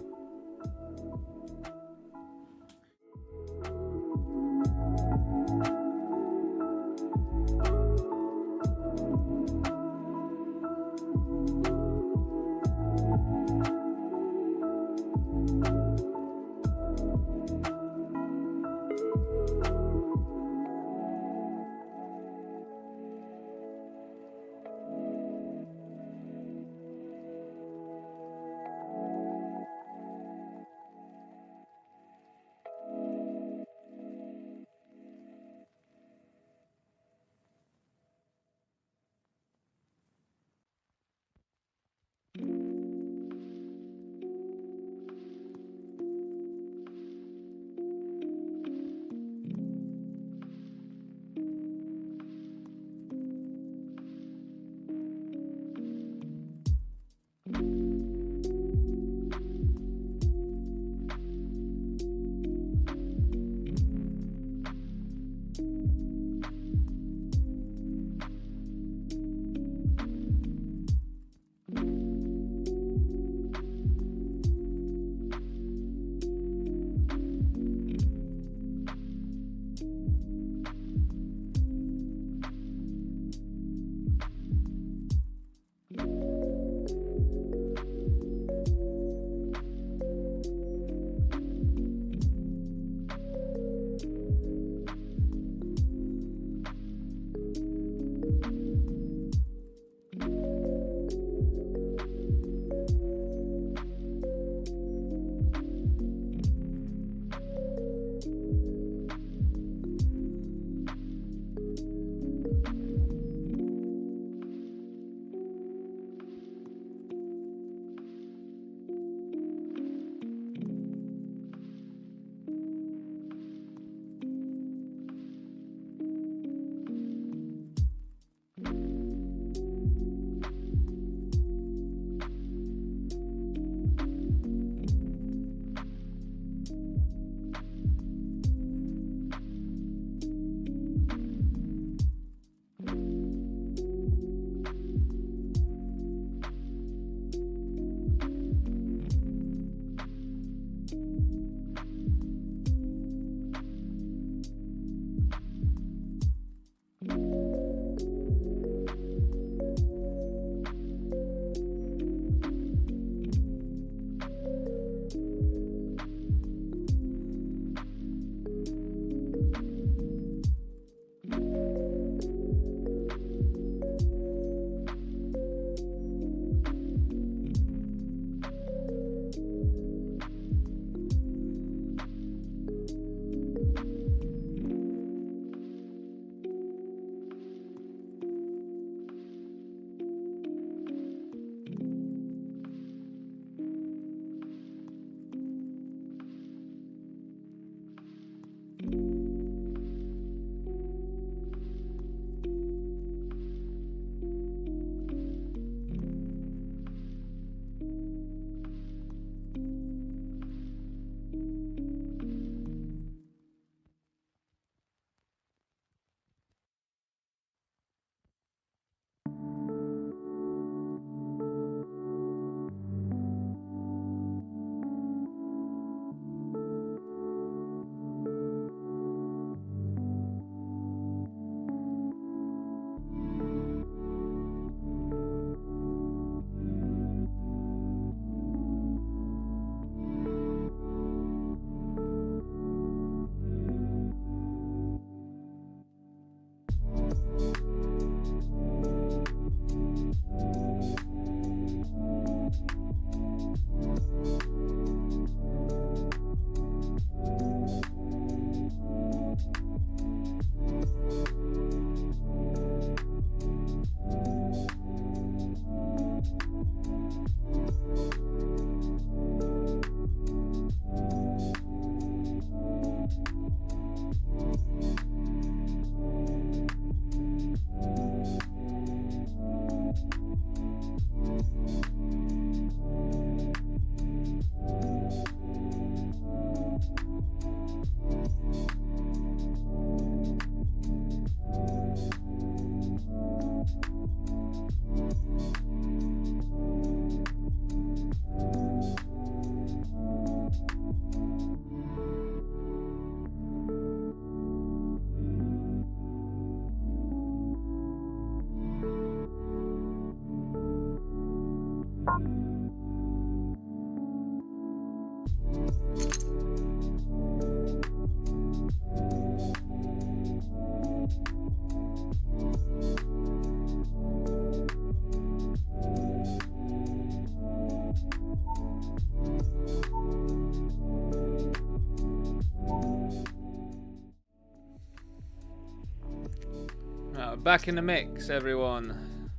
Back in the mix, everyone.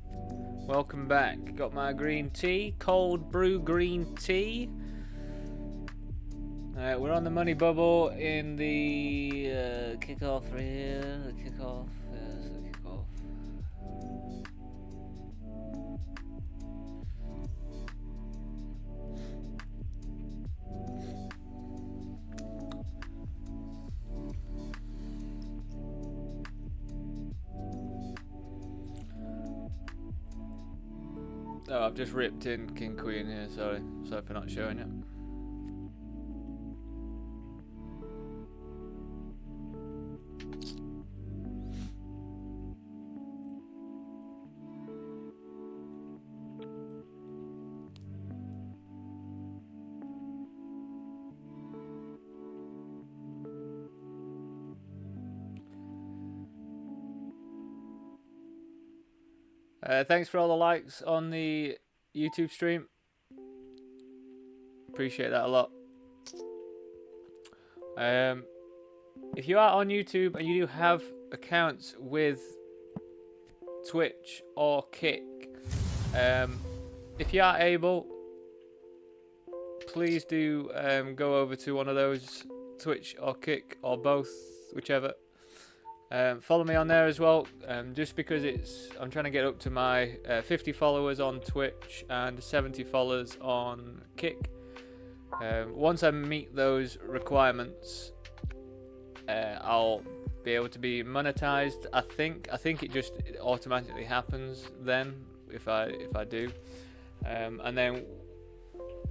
Welcome back. Got my green tea, cold brew green tea. We're on the money bubble in the kickoff right here. The kickoff. There's the kickoff. Oh, I've just ripped in King Queen here, sorry for not showing it. Thanks for all the likes on the YouTube stream. Appreciate that a lot. If you are on YouTube and you do have accounts with Twitch or Kick, if you are able, please do go over to one of those, Twitch or Kick or both, whichever. Follow me on there as well, just because I'm trying to get up to my 50 followers on Twitch and 70 followers on Kick. Once I meet those requirements, I'll be able to be monetized. I think it just automatically happens then if I do, and then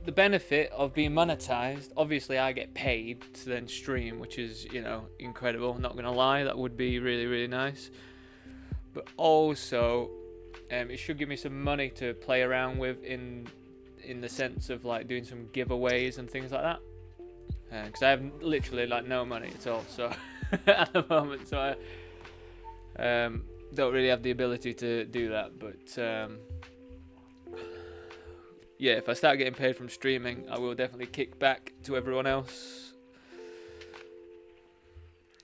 the benefit of being monetized, obviously I get paid to then stream, which is, you know, incredible. Not gonna lie, that would be really, really nice. But also, it should give me some money to play around with in the sense of like doing some giveaways and things like that. Because I have literally like no money at all, so at the moment, so I don't really have the ability to do that. But yeah, if I start getting paid from streaming, I will definitely kick back to everyone else.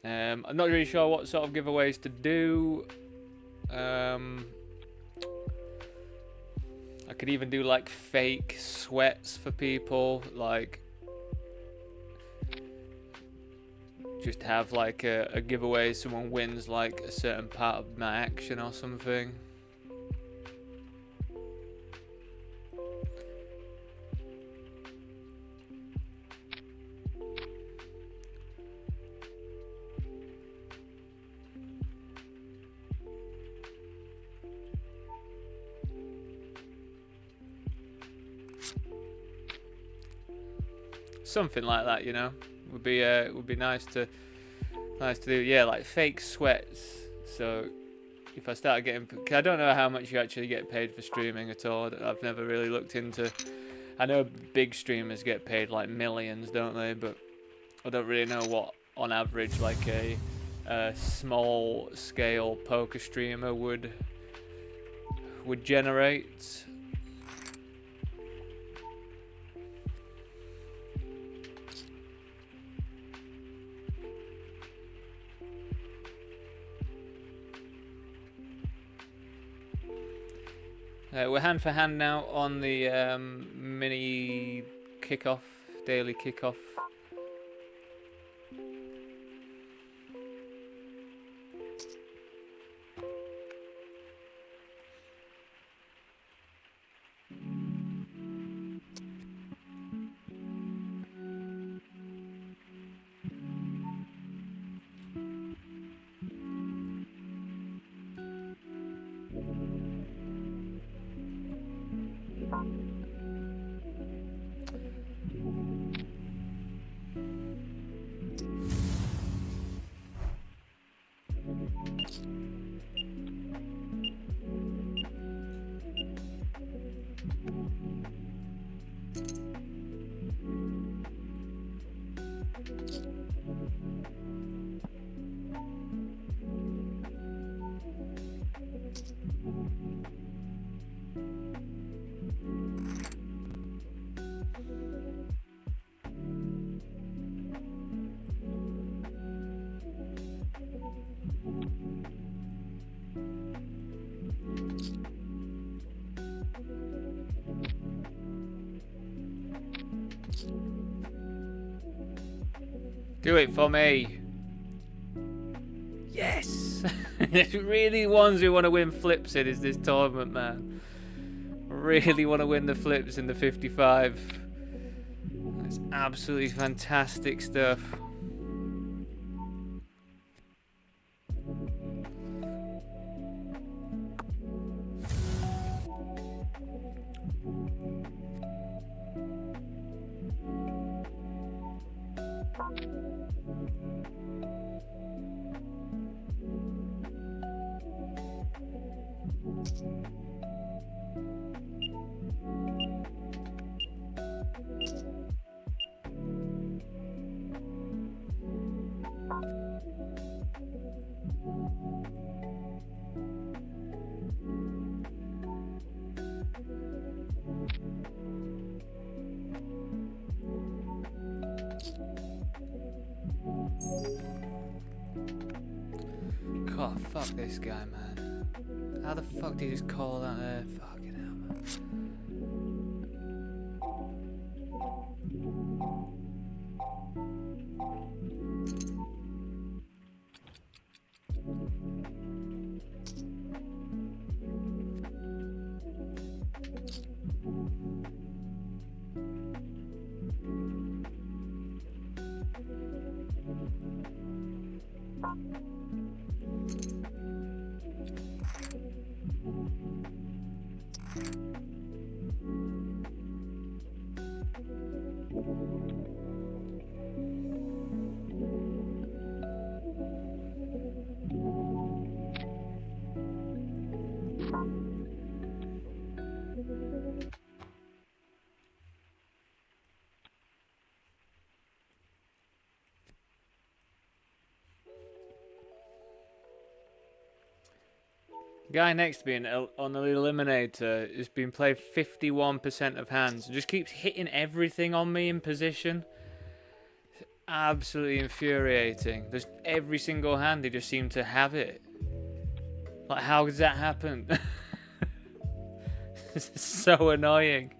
I'm not really sure what sort of giveaways to do. I could even do like fake sweats for people, like just have like a giveaway, someone wins like a certain part of my action or something. Something like that, you know, would be nice to do. Yeah, like fake sweats. So if I start getting, cause I don't know how much you actually get paid for streaming at all. I've never really looked into. I know big streamers get paid like millions, don't they? But I don't really know what on average like a small scale poker streamer would generate. We're hand for hand now on the mini kickoff, daily kickoff. Do it for me. Yes. Really ones who want to win flips in is this tournament, man. Really want to win the flips in the 55. It's absolutely fantastic stuff. God, fuck this guy, man. How the fuck did he just call that there? Fucking hell, man. Guy next to me on the eliminator has been played 51% of hands. Just keeps hitting everything on me in position. It's absolutely infuriating. There's every single hand they just seem to have it. Like, how does that happen? This is so annoying.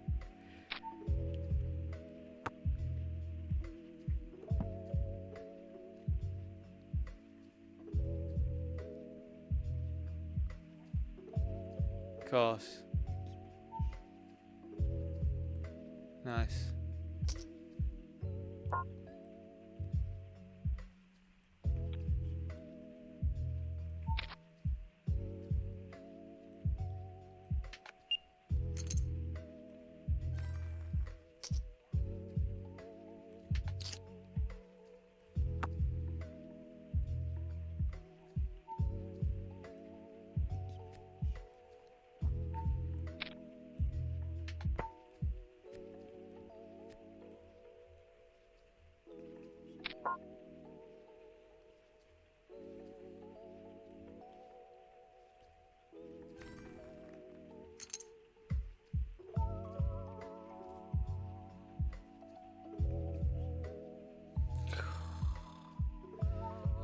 Of course. Nice.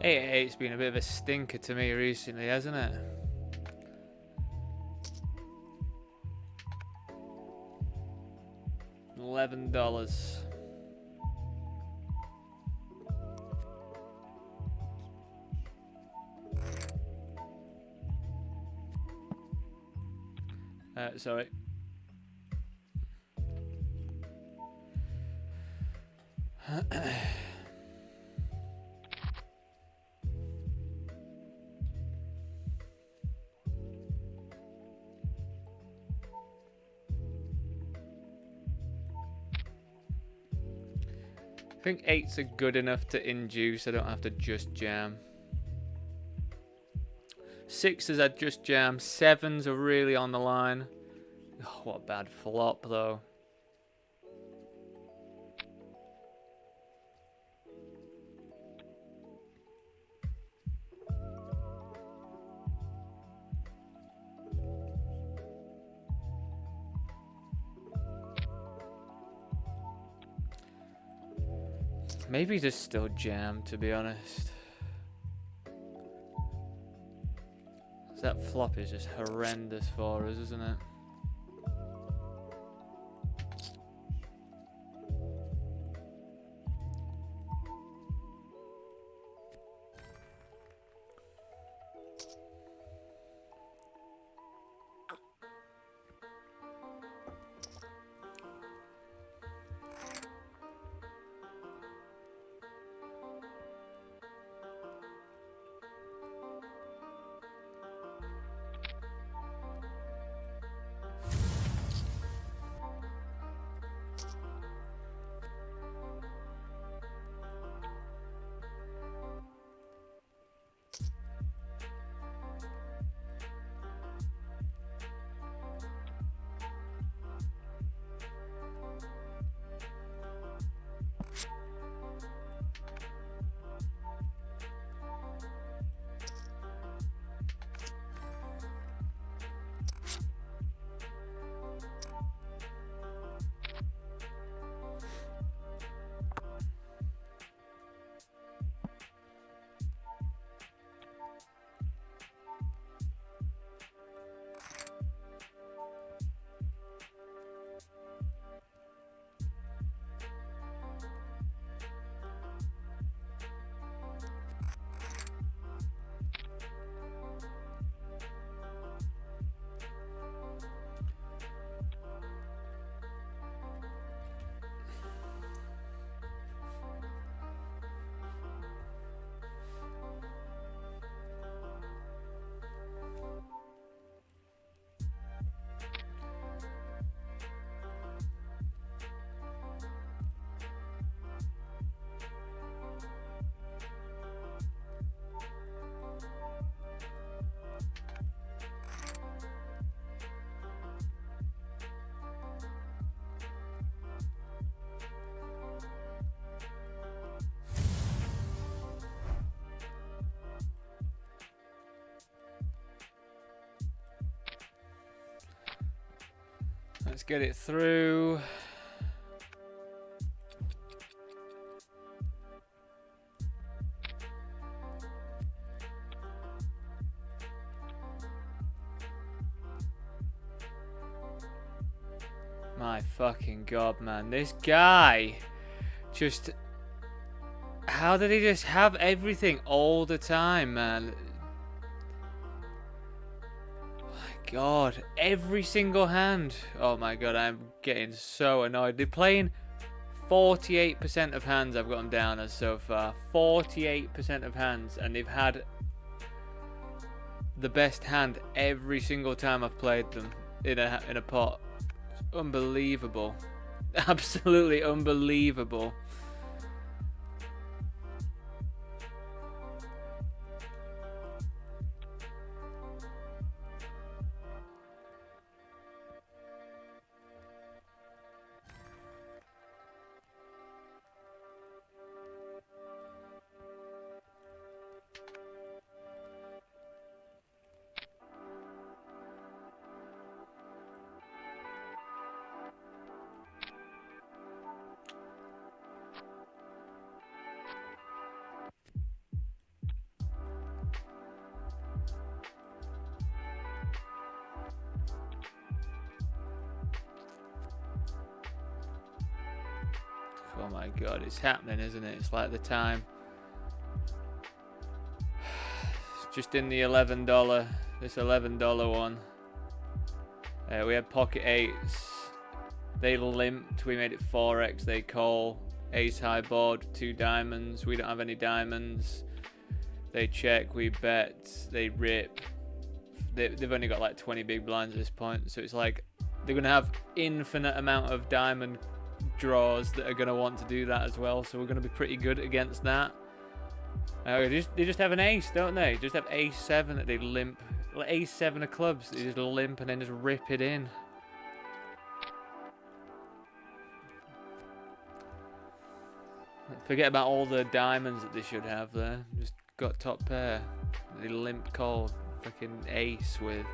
Eight's been a bit of a stinker to me recently, hasn't it? $11. Sorry. I think 8s are good enough to induce. I don't have to just jam. 6s are just jam. 7s are really on the line. Oh, what a bad flop, though. Maybe just still jam, to be honest. That flop is just horrendous for us, isn't it? Let's get it through. My fucking god, man. This guy just... How did he just have everything all the time, man? My god. Every single hand. Oh my god, I'm getting so annoyed. They're playing 48% of hands I've got them down as so far. 48% of hands. And they've had the best hand every single time I've played them in a pot. It's unbelievable. Absolutely unbelievable. Oh my god, it's happening, isn't it? It's like the time. It's just in the $11, this $11 one. We had pocket eights. They limped. We made it 4x. They call. Ace high board, 2 diamonds. We don't have any diamonds. They check. We bet. They rip. They've only got like 20 big blinds at this point. So it's like they're going to have infinite amount of diamond draws that are going to want to do that as well, so we're going to be pretty good against that. They just have an ace, don't they? Just have ace 7 that they limp. Ace 7 of clubs, they just limp and then just rip it in. Forget about all the diamonds that they should have there. Just got top pair. They limp call. Fucking ace with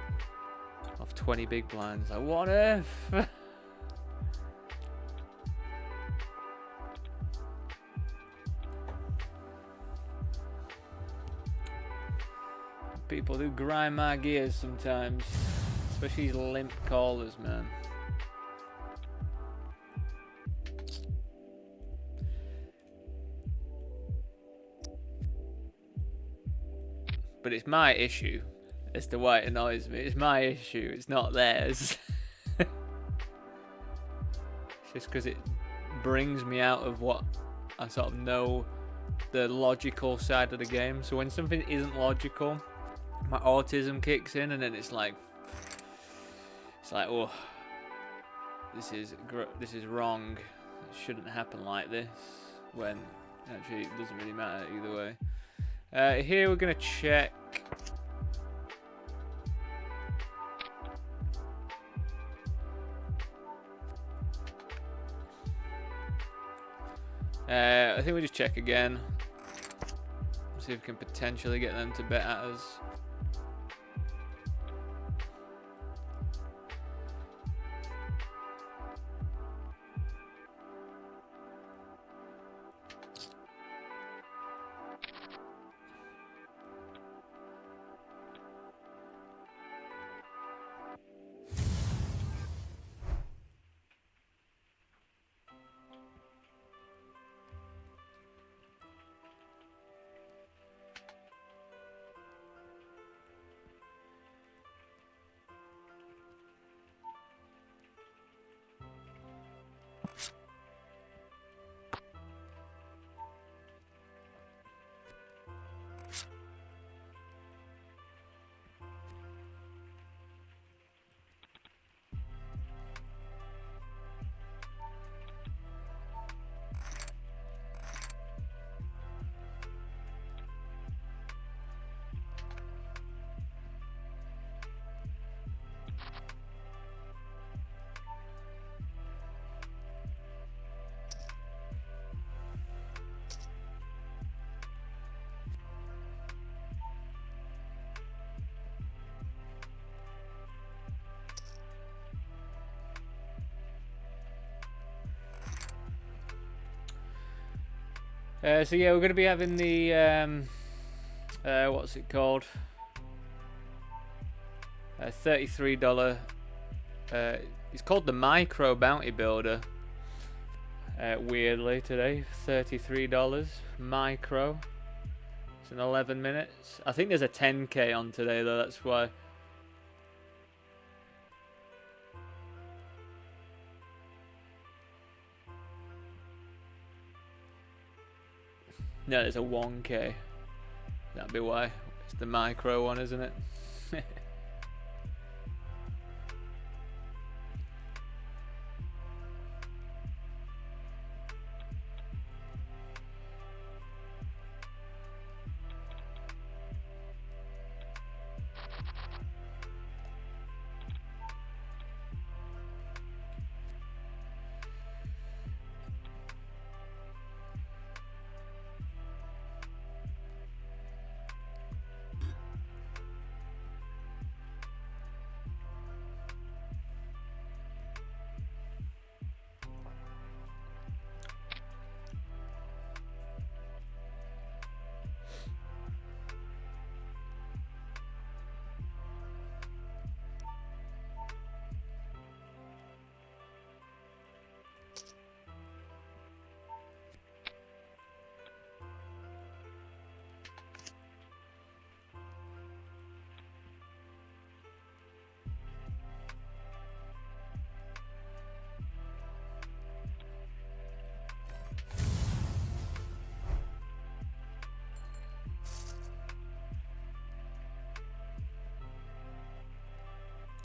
off 20 big blinds. Like, what on earth? People do grind my gears sometimes, especially these limp callers, man. But it's my issue as to why it annoys me. It's my issue, it's not theirs. It's just because it brings me out of what I sort of know the logical side of the game. So when something isn't logical, my autism kicks in, and then it's like, oh, this is wrong. It shouldn't happen like this. When actually it doesn't really matter either way. Here we're gonna check. I think we just check again. See if we can potentially get them to bet at us. So yeah, we're going to be having the what's it called? $33. It's called the Micro Bounty Builder. Weirdly today, $33 micro. It's in 11 minutes. I think there's a 10k on today though. That's why. No, there's a 1k. That'd be why. It's the micro one, isn't it?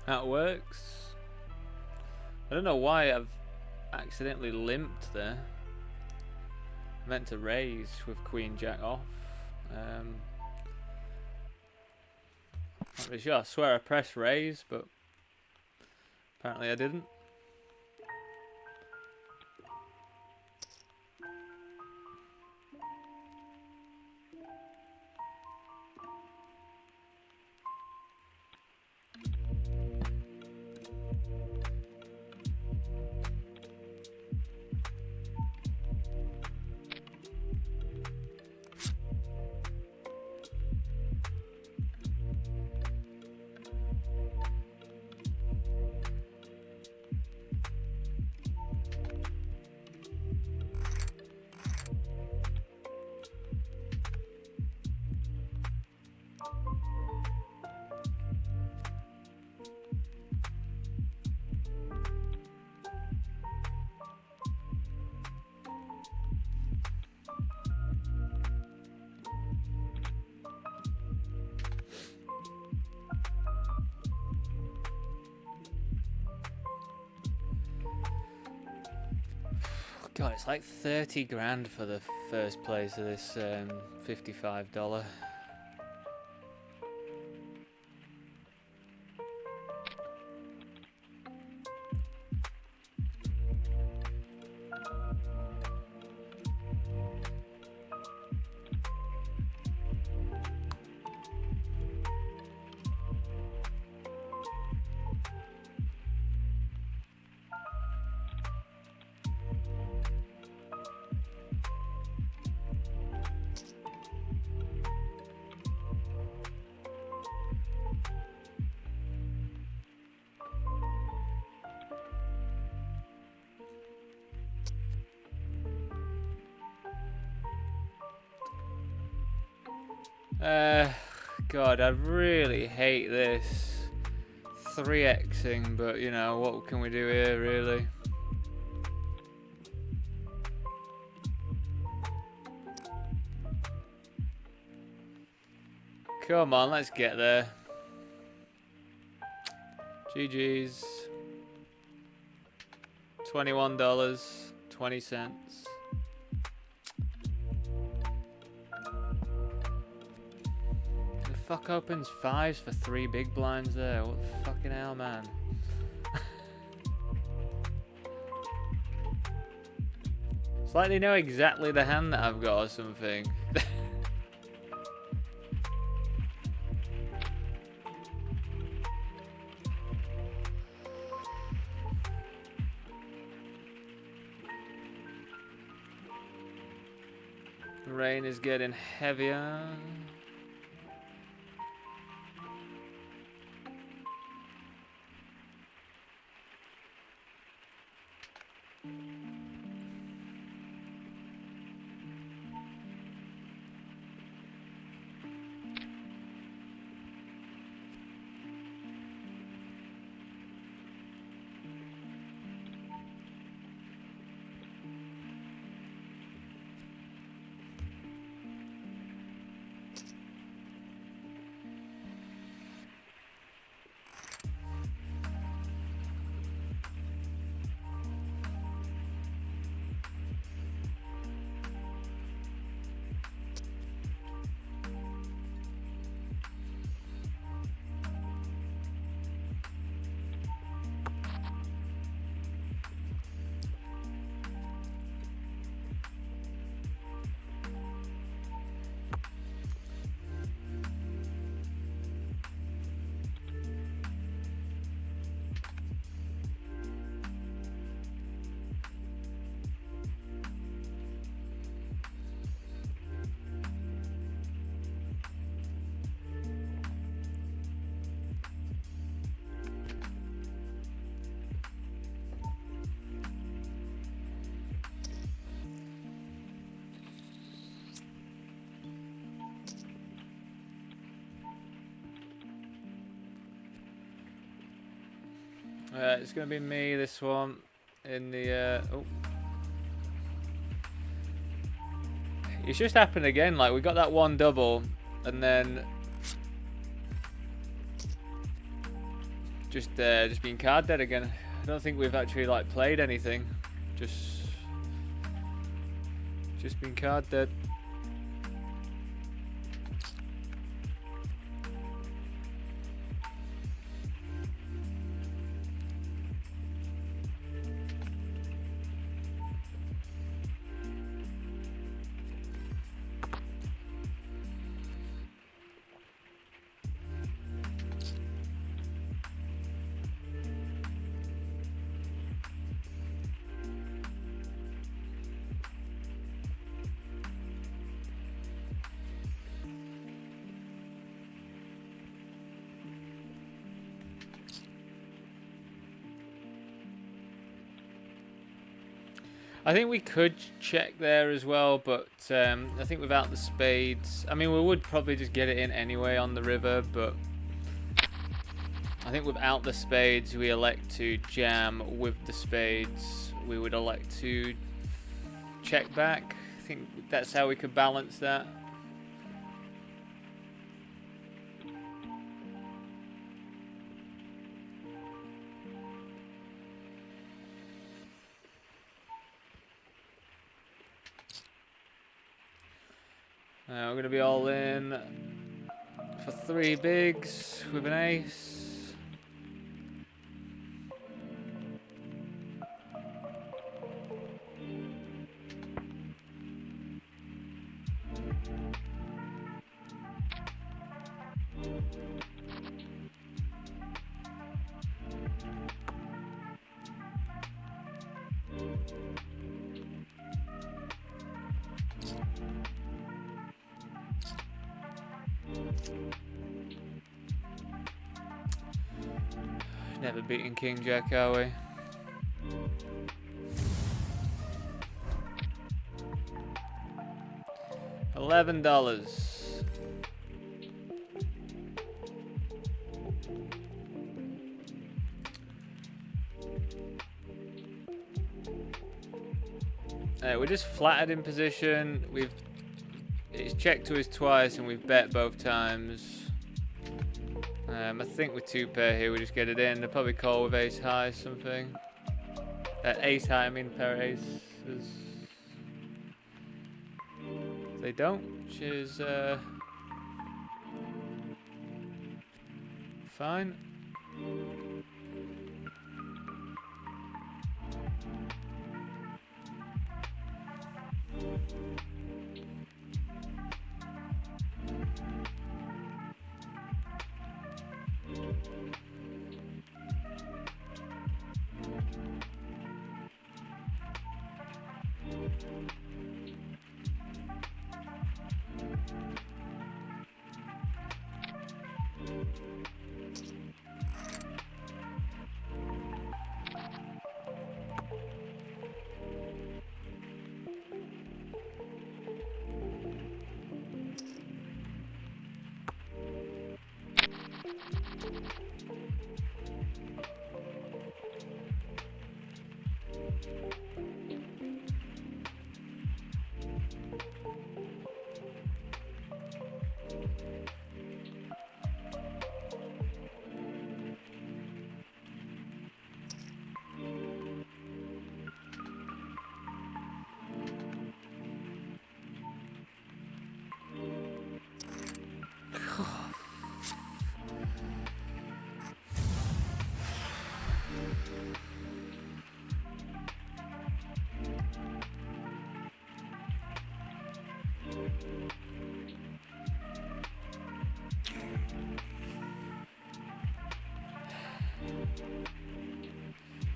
That works. I don't know why I've accidentally limped there. I meant to raise with Queen Jack off. Not really sure. I swear I pressed raise, but apparently I didn't. God, it's like 30 grand for the first place of this $55. God, I really hate this 3xing, but you know, what can we do here, really? Come on, let's get there. GG's. $21.20. Fuck opens fives for 3 big blinds there. What the fucking hell, man? It's like they know exactly the hand that I've got or something. The rain is getting heavier. It's gonna be me this one in the oh. It's just happened again, like we got that one double and then just being card dead again. I don't think we've actually like played anything. Just been card dead. I think we could check there as well, but I think without the spades, I mean, we would probably just get it in anyway on the river, but I think without the spades, we elect to jam. With the spades, we would elect to check back. I think that's how we could balance that. We're going to be all in for 3 bigs with an ace. Never beating King Jack, are we? $11. We're just flattered in position. It's checked to us twice and we've bet both times. I think with 2 pair here we just get it in. They'll probably call with ace high something. Ace high, I mean pair aces. They don't, which is fine.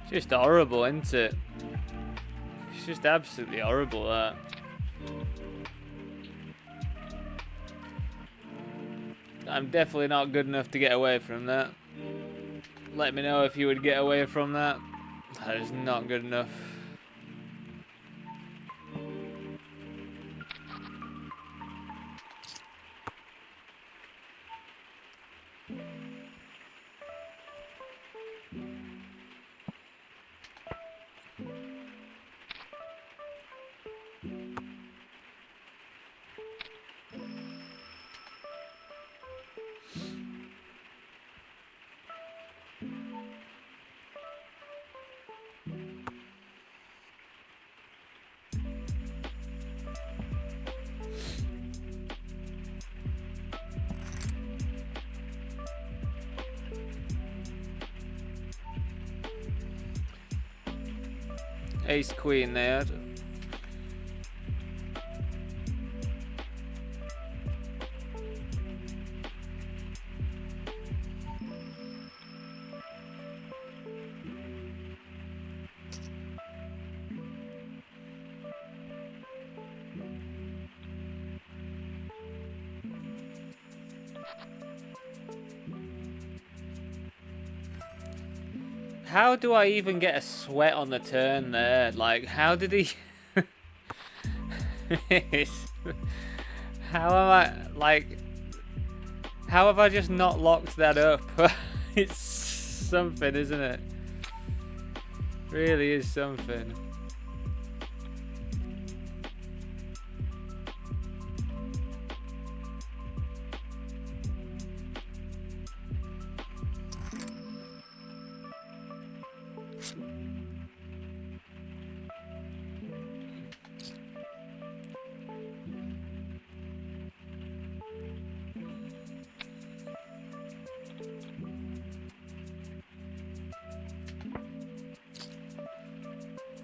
Just horrible, isn't it? It's just absolutely horrible, that. I'm definitely not good enough to get away from that. Let me know if you would get away from that. That is not good enough. Ace queen there. How do I even get a sweat on the turn there? Like, how did he... How am I... Like... How have I just not locked that up? It's something, isn't it? Really is something.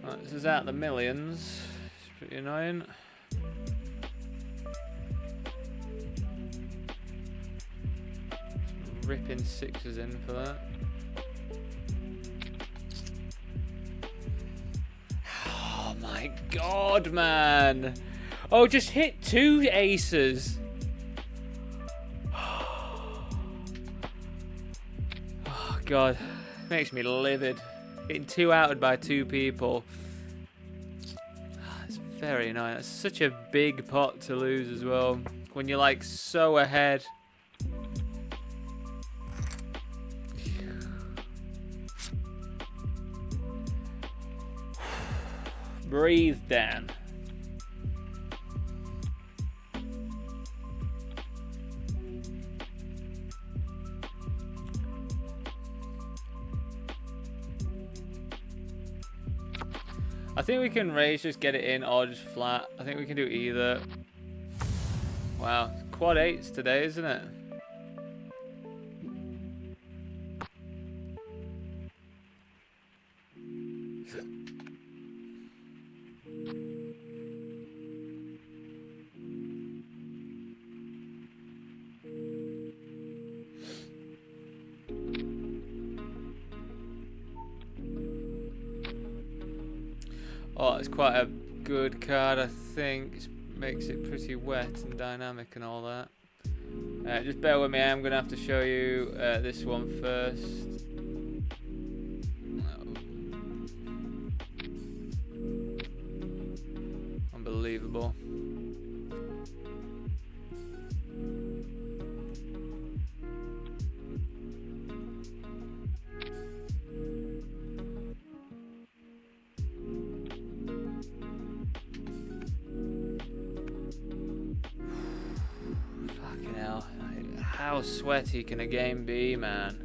Right, this is out the millions. It's pretty annoying. Ripping sixes in for that. Oh my god, man! Oh, just hit 2 aces. Oh god, makes me livid. Getting 2 outed by 2 people. It's very annoying. It's such a big pot to lose as well. When you're like so ahead. Breathe, Dan. I think we can raise, just get it in, or just flat. I think we can do either. Wow, quad 8s today, isn't it? Oh, it's quite a good card, I think. It makes it pretty wet and dynamic and all that. Just bear with me, I'm going to have to show you this one first. Unbelievable. How sweaty can a game be, man?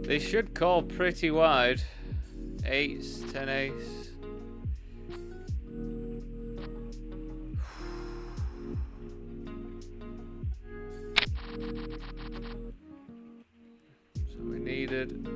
They should call pretty wide. Eights, 10 ace. So we needed.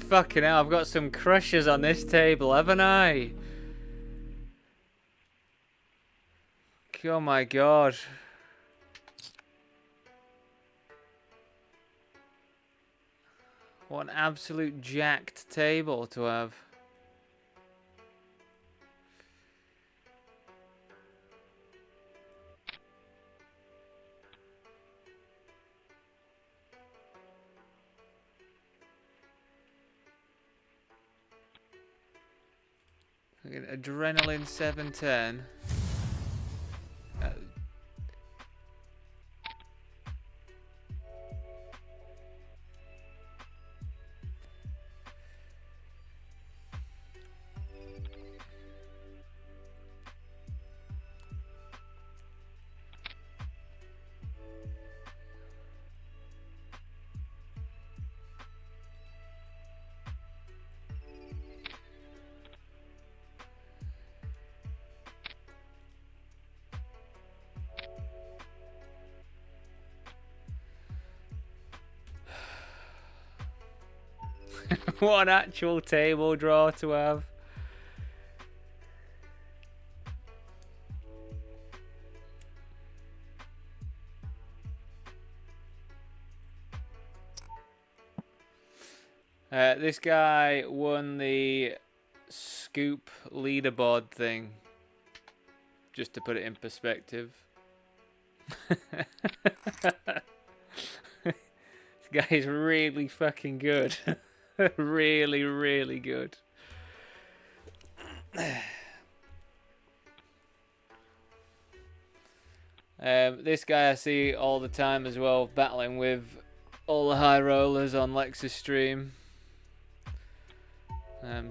Fucking hell, I've got some crushes on this table, haven't I? Oh my god. What an absolute jacked table to have. Adrenaline 710. What an actual table draw to have. This guy won the WCOOP leaderboard thing. Just to put it in perspective. This guy's really fucking good. Really, really good. This guy I see all the time as well, battling with all the high rollers on Lex's stream.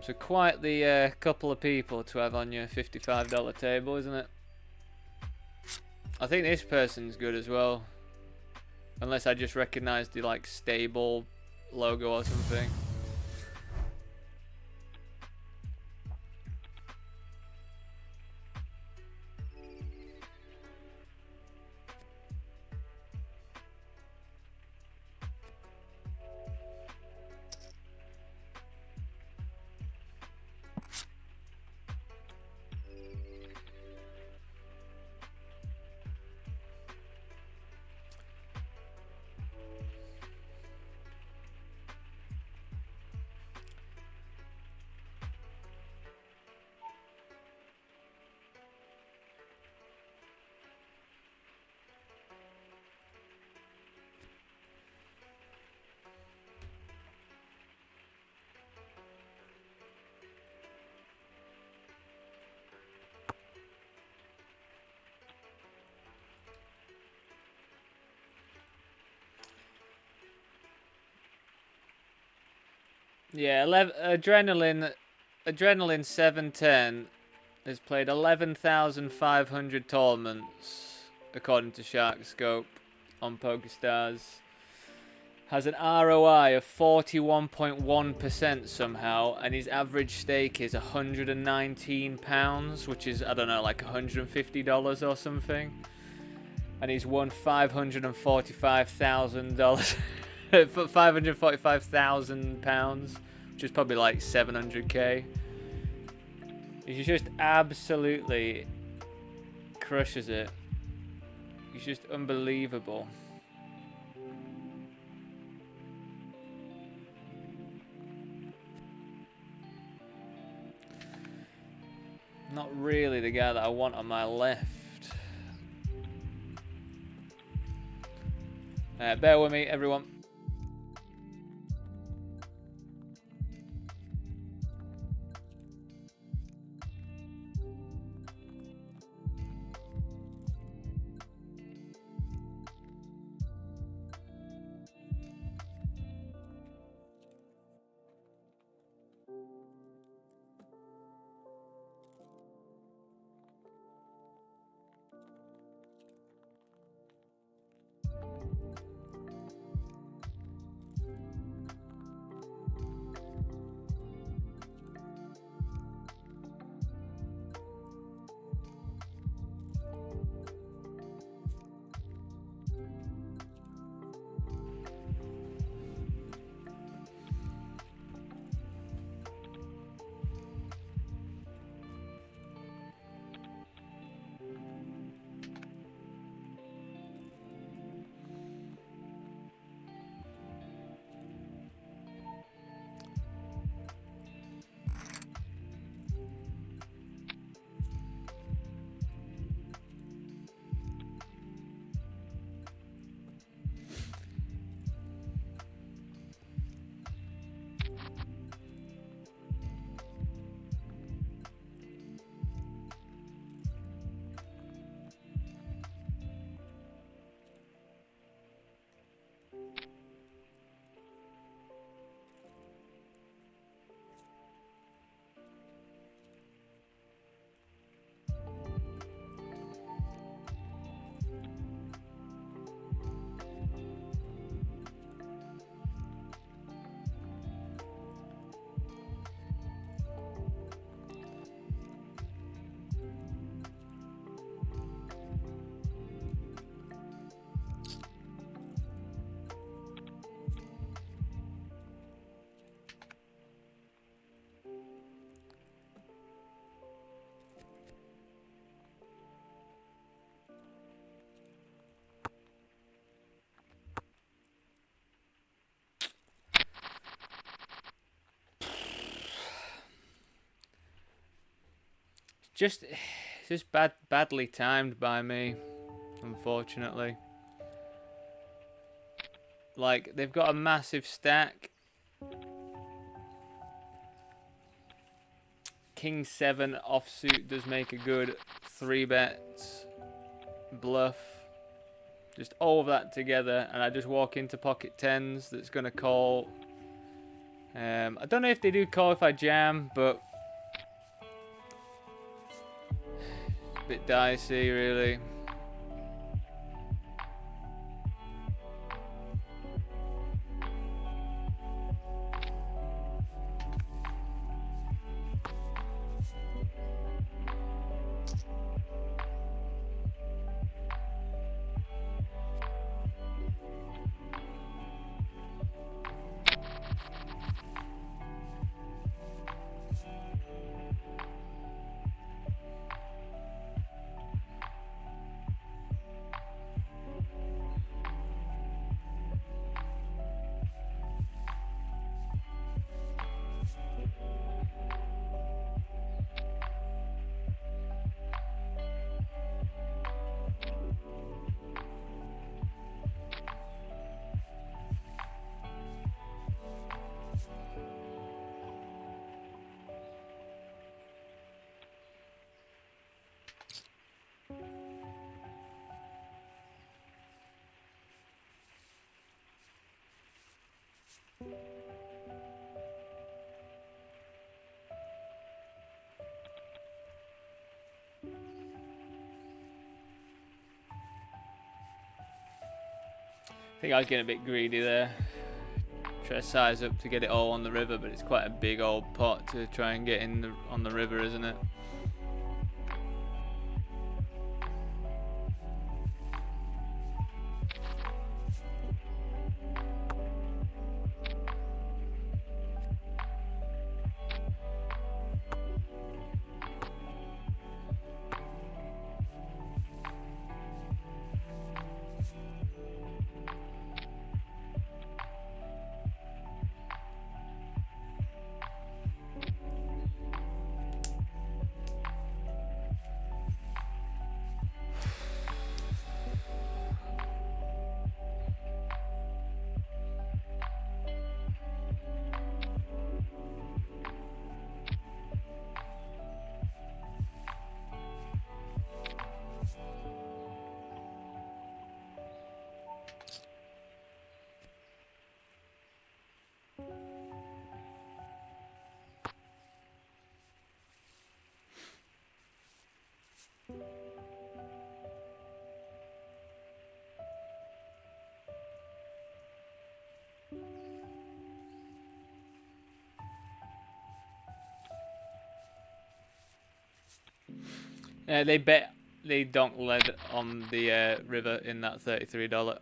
So quite the couple of people to have on your $55 table, isn't it? I think this person's good as well. Unless I just recognise the like stable logo or something. Yeah, Adrenaline 710 has played 11,500 tournaments, according to SharkScope on PokerStars. Has an ROI of 41.1% somehow, and his average stake is £119, which is, I don't know, like $150 or something. And he's won $545,000, £545,000, which is probably like 700k. He just absolutely crushes it. He's just unbelievable. Not really the guy that I want on my left. Bear with me, everyone. Just badly timed by me, unfortunately. Like, they've got a massive stack. King 7 offsuit does make a good 3-bet bluff. Just all of that together, and I just walk into pocket 10s that's going to call. I don't know if they do call if I jam, but it's a bit dicey, really. think I was getting a bit greedy there. Try to size up to get it all on the river, but it's quite a big old pot to try and get in on the river, isn't it? They donk lead on the river in that $33,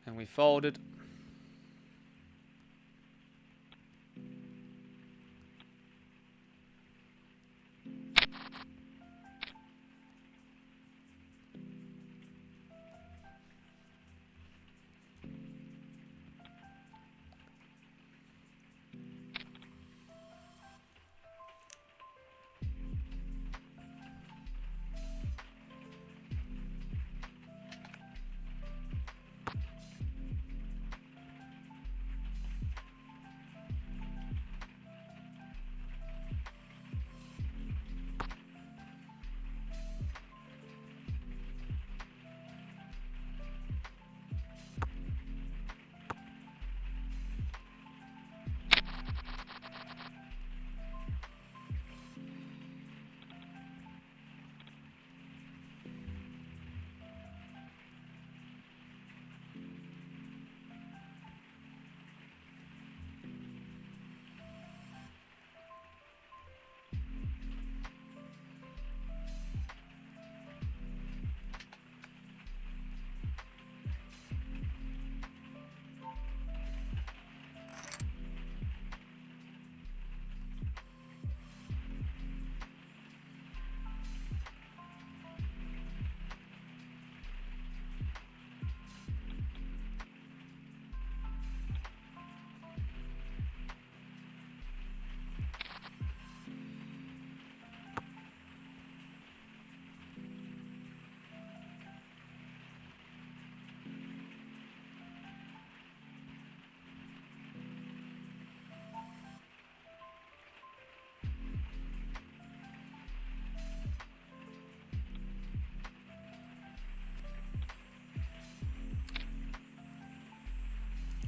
and we folded.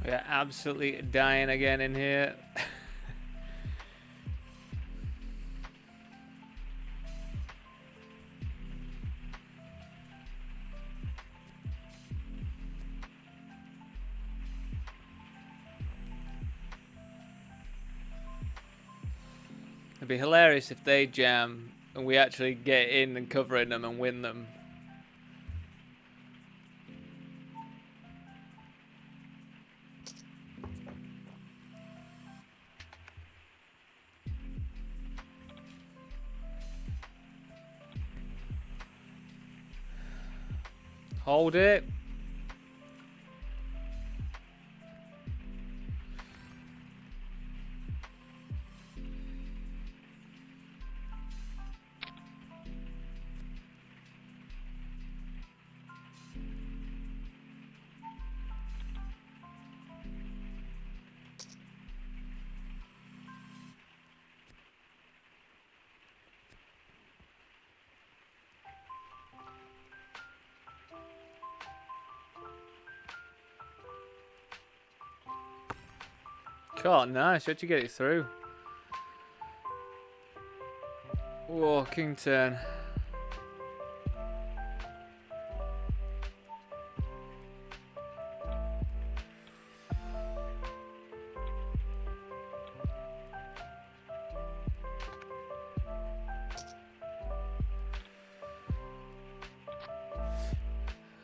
We're absolutely dying again in here. It'd be hilarious if they jam and we actually get in and covering them and win them. Hold it. God, nice. How'd you get it through? Walking turn.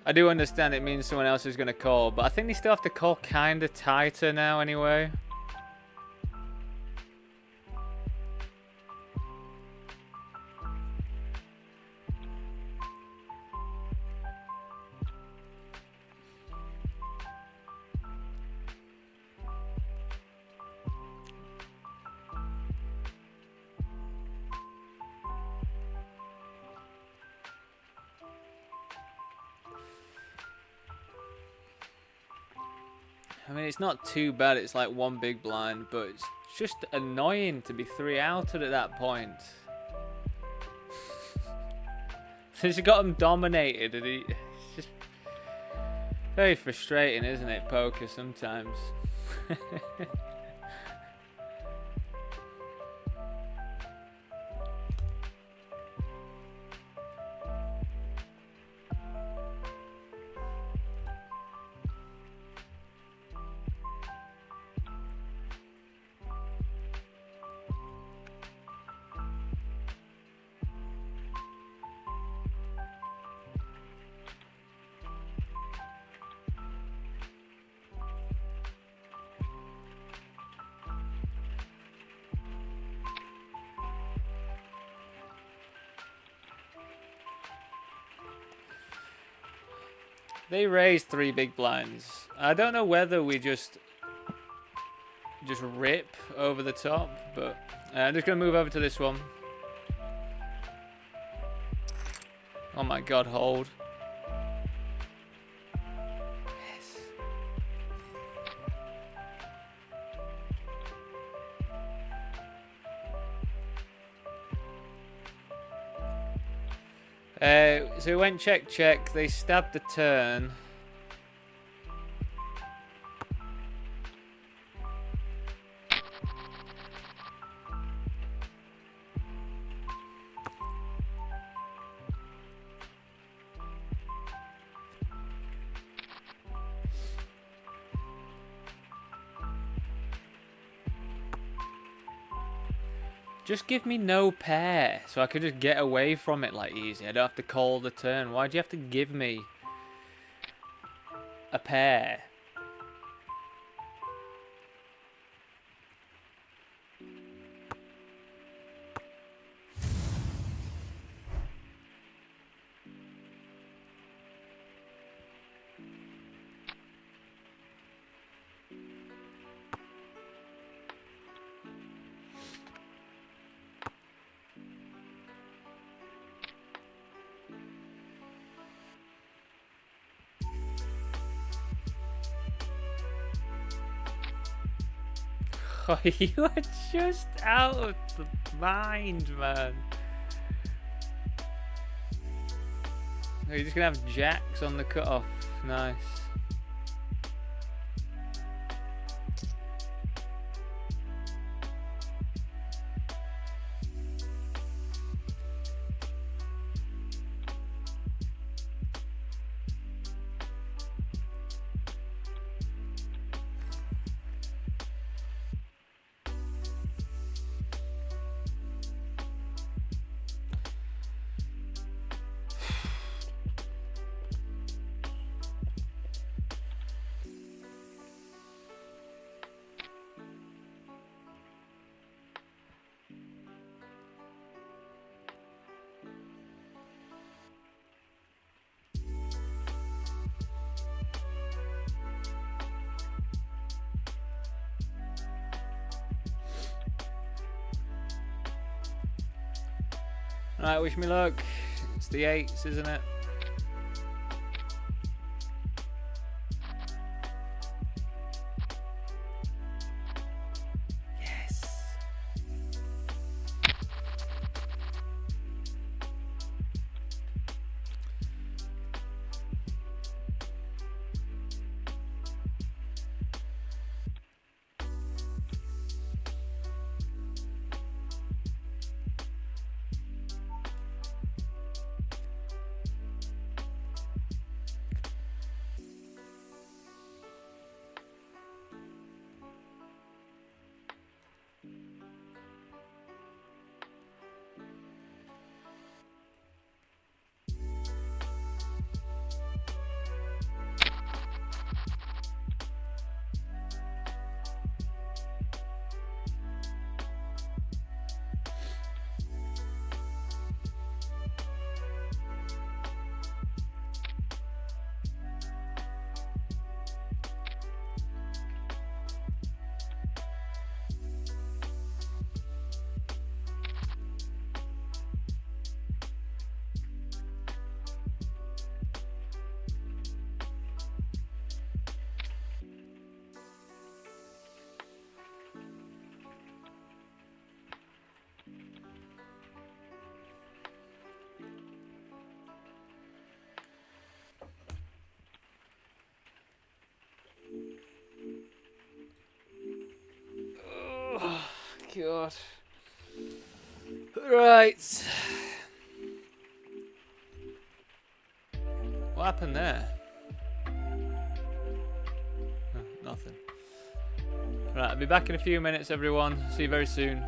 I do understand it means someone else is going to call, but I think they still have to call kind of tighter now anyway. I mean, it's not too bad. It's like one big blind, but it's just annoying to be 3 outed at that point. So she's got him dominated, and it's just very frustrating, isn't it, poker sometimes? They raised 3 big blinds. I don't know whether we just rip over the top, but I'm just gonna move over to this one. Oh my god, hold. So we went check, check. They stabbed the turn. Just give me no pair, so I could just get away from it like easy. I don't have to call the turn. Why do you have to give me a pair? Oh, you are just out of the mind, man. Oh, you're just gonna have jacks on the cutoff. Nice. Right, wish me luck. It's the 8s, isn't it? Yes. God. Right. What happened there? Oh, nothing. Right, I'll be back in a few minutes, everyone. See you very soon.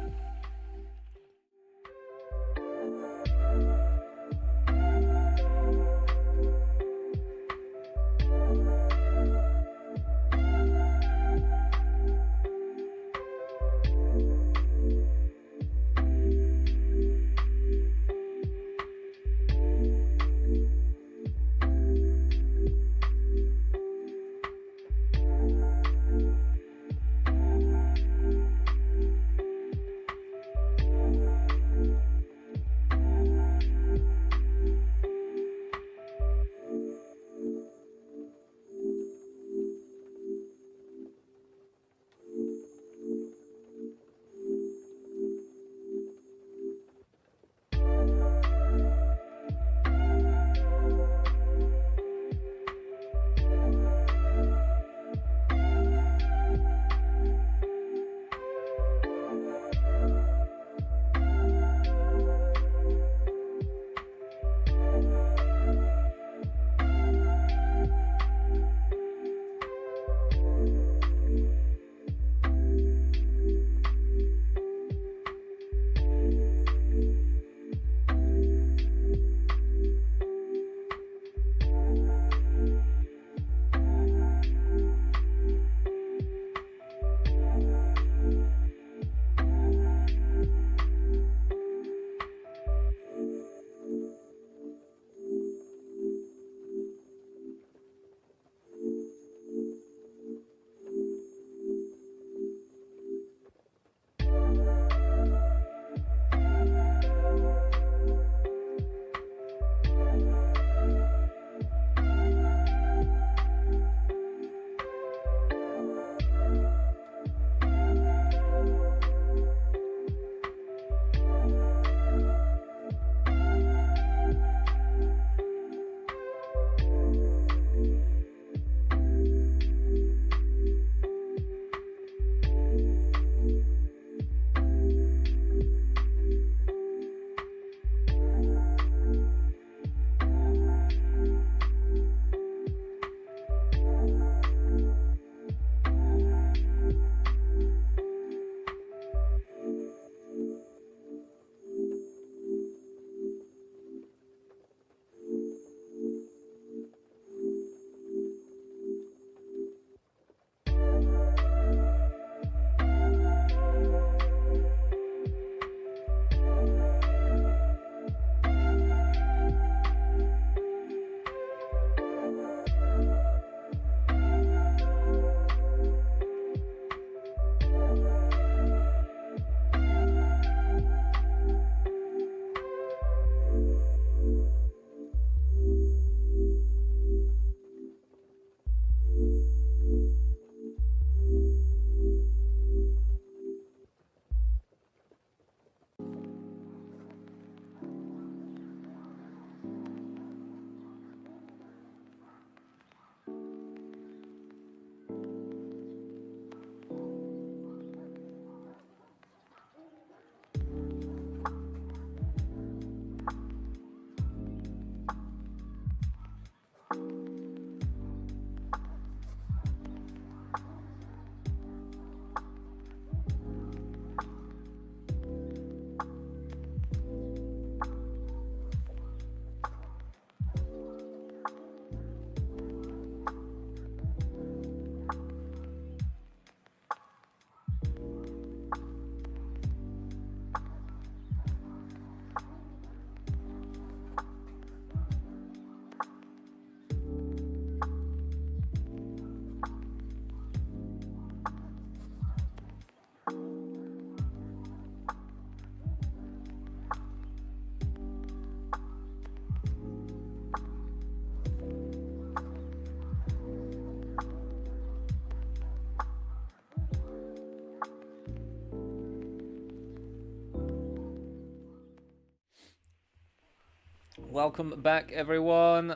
Welcome back, everyone.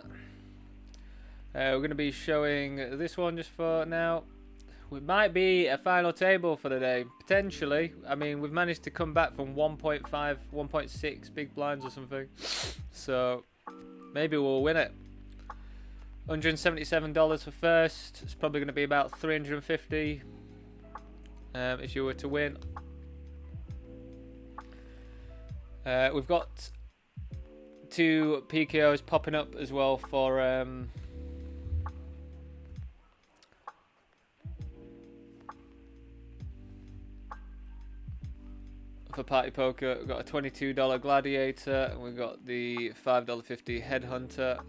We're going to be showing this one just for now. We might be a final table for the day, potentially. I mean, we've managed to come back from 1.5, 1.6 big blinds or something. So, maybe we'll win it. $177 for first. It's probably going to be about 350 if you were to win. We've got 2 PKOs popping up as well for Party Poker. We've got a $22 Gladiator, and we've got the $5.50 Headhunter.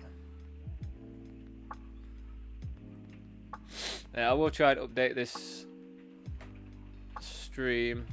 Yeah, I will try and update this stream.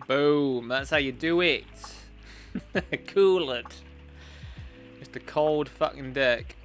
Boom, that's how you do it. Cool it. Just a cold fucking deck.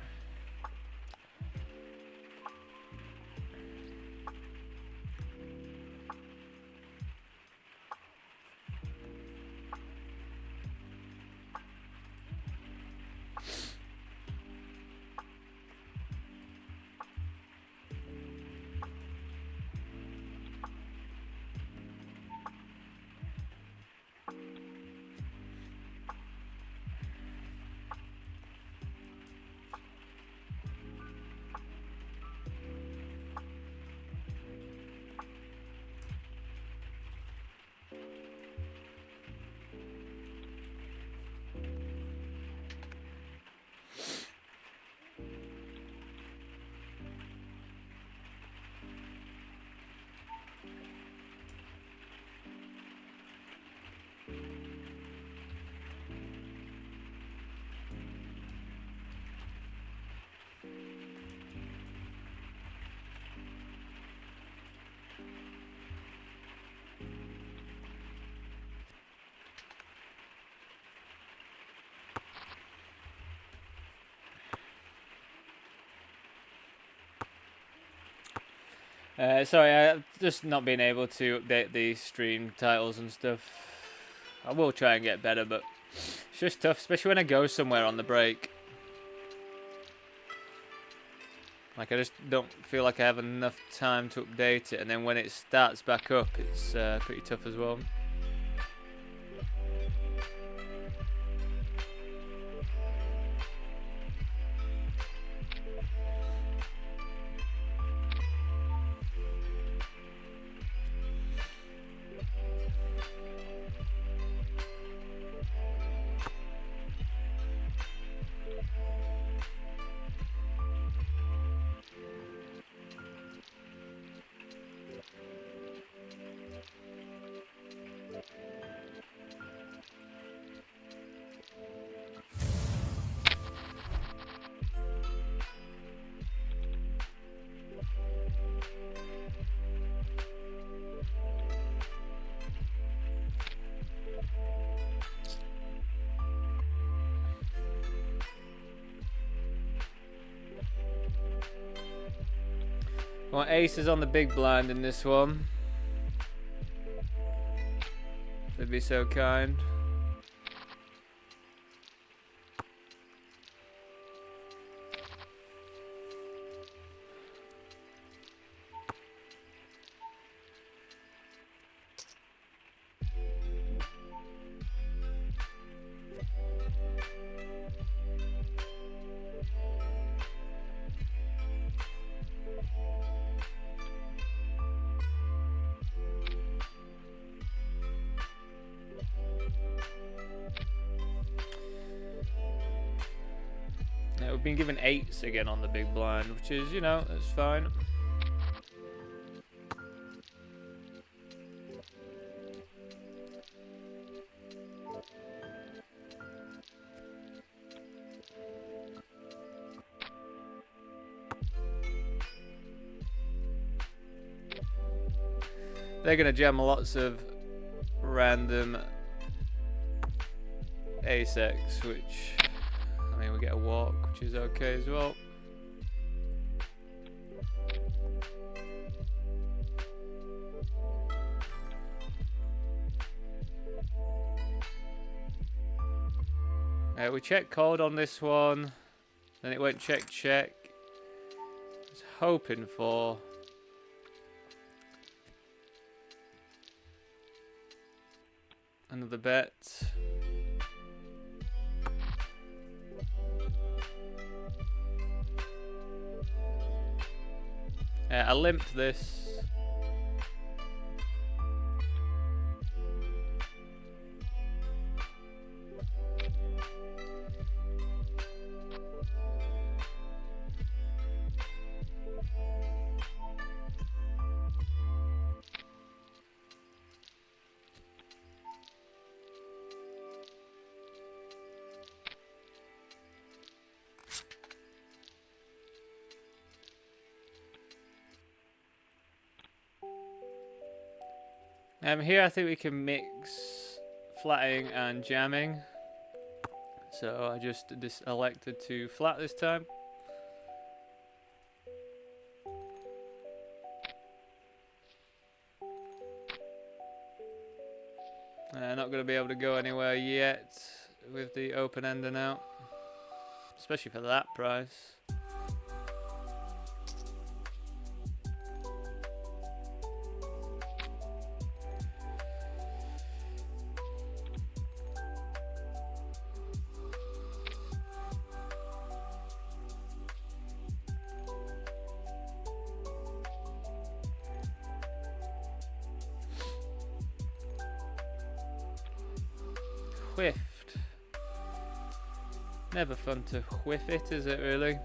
Sorry, I've just not been able to update the stream titles and stuff. I will try and get better, but it's just tough, especially when I go somewhere on the break. Like, I just don't feel like I have enough time to update it, and then when it starts back up, it's pretty tough as well. Well, ace is on the big blind in this one. If they'd be so kind. We've been given 8s again on the big blind, which is, you know, that's fine. They're gonna jam lots of random ace-X, which, I mean, we get a walk, which is okay as well. We check code on this one, then it went check. I was hoping for another bet. I limped this. Here I think we can mix flatting and jamming. So I just elected to flat this time. Not going to be able to go anywhere yet with the open ender now, especially for that price. Whiffed. Never fun to whiff it, is it really?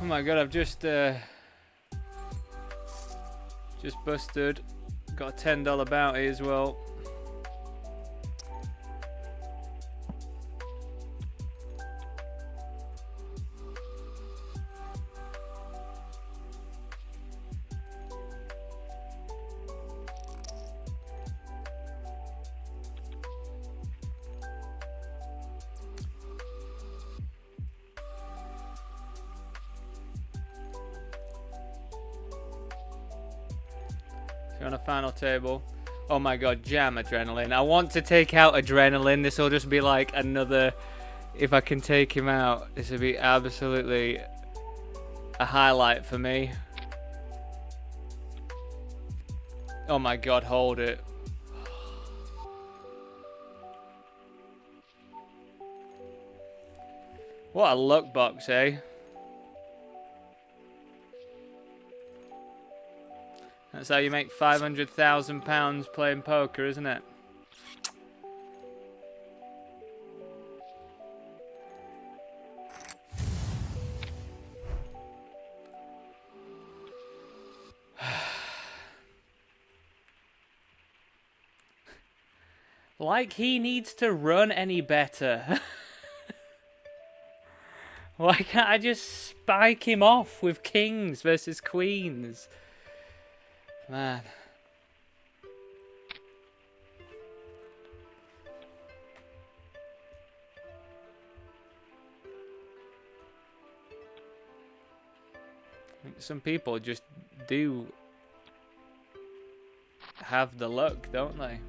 Oh my god, I've just busted. Got a $10 bounty as well. On a final table. Oh my god, jam adrenaline. I want to take out adrenaline. This will just be like another, if I can take him out, this will be absolutely a highlight for me. Oh my god, hold it. What a luck box, eh? That's how you make £500,000 playing poker, isn't it? Like he needs to run any better. Why can't I just spike him off with kings versus queens? Man. Some people just do have the luck, don't they?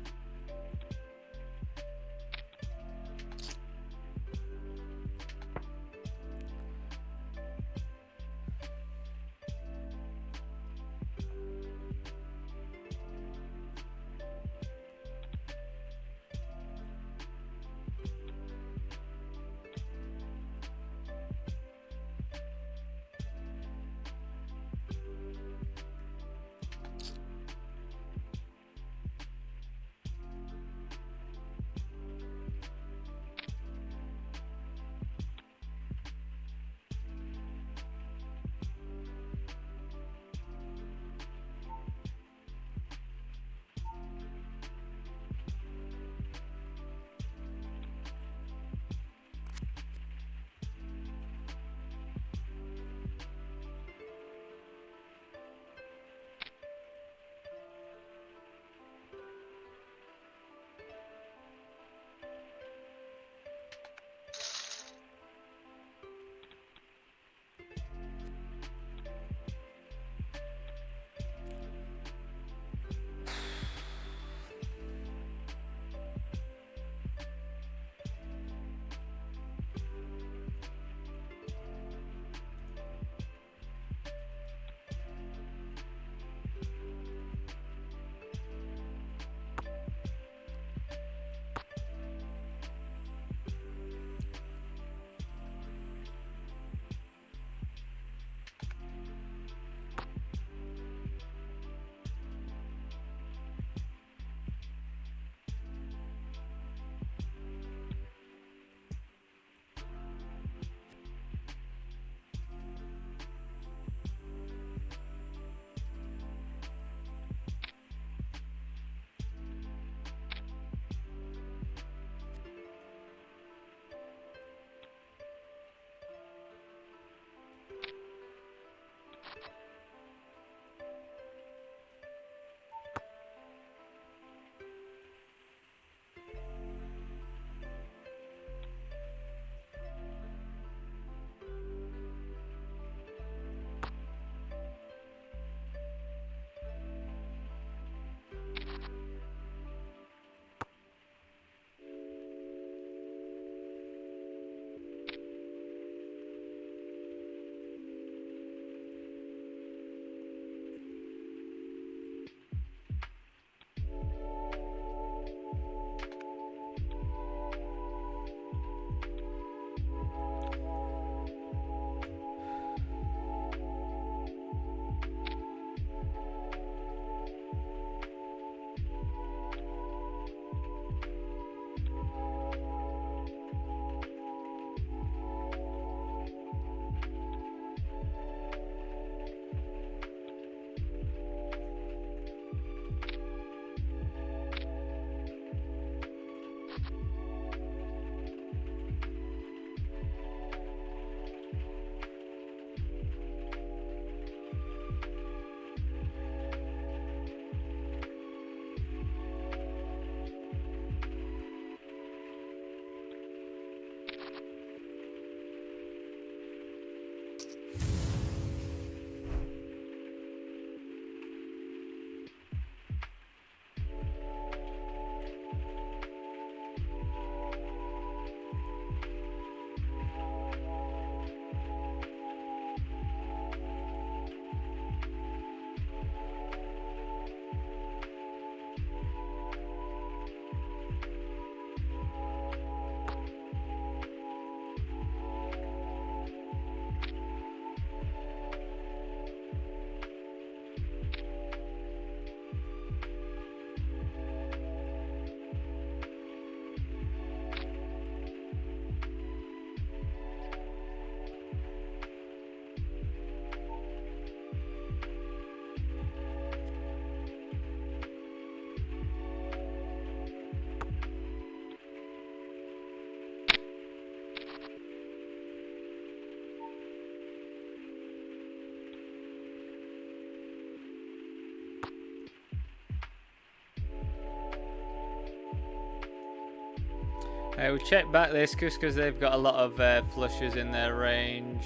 We'll check back this just because they've got a lot of flushes in their range.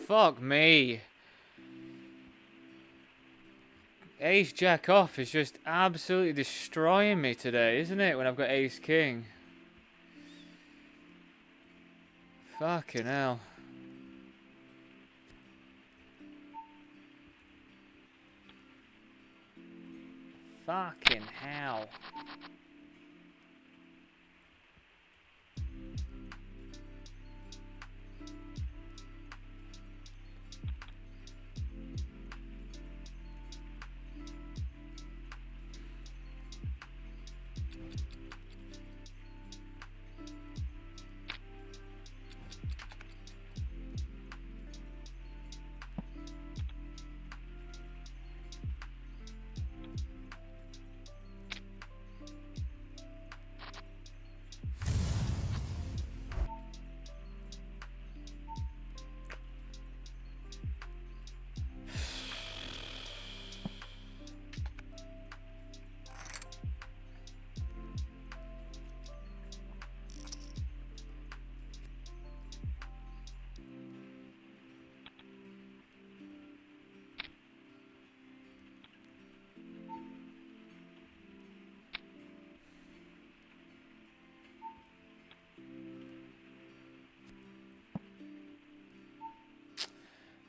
Fuck me. Ace Jack off is just absolutely destroying me today, isn't it? When I've got Ace King. Fucking hell. Fucking hell.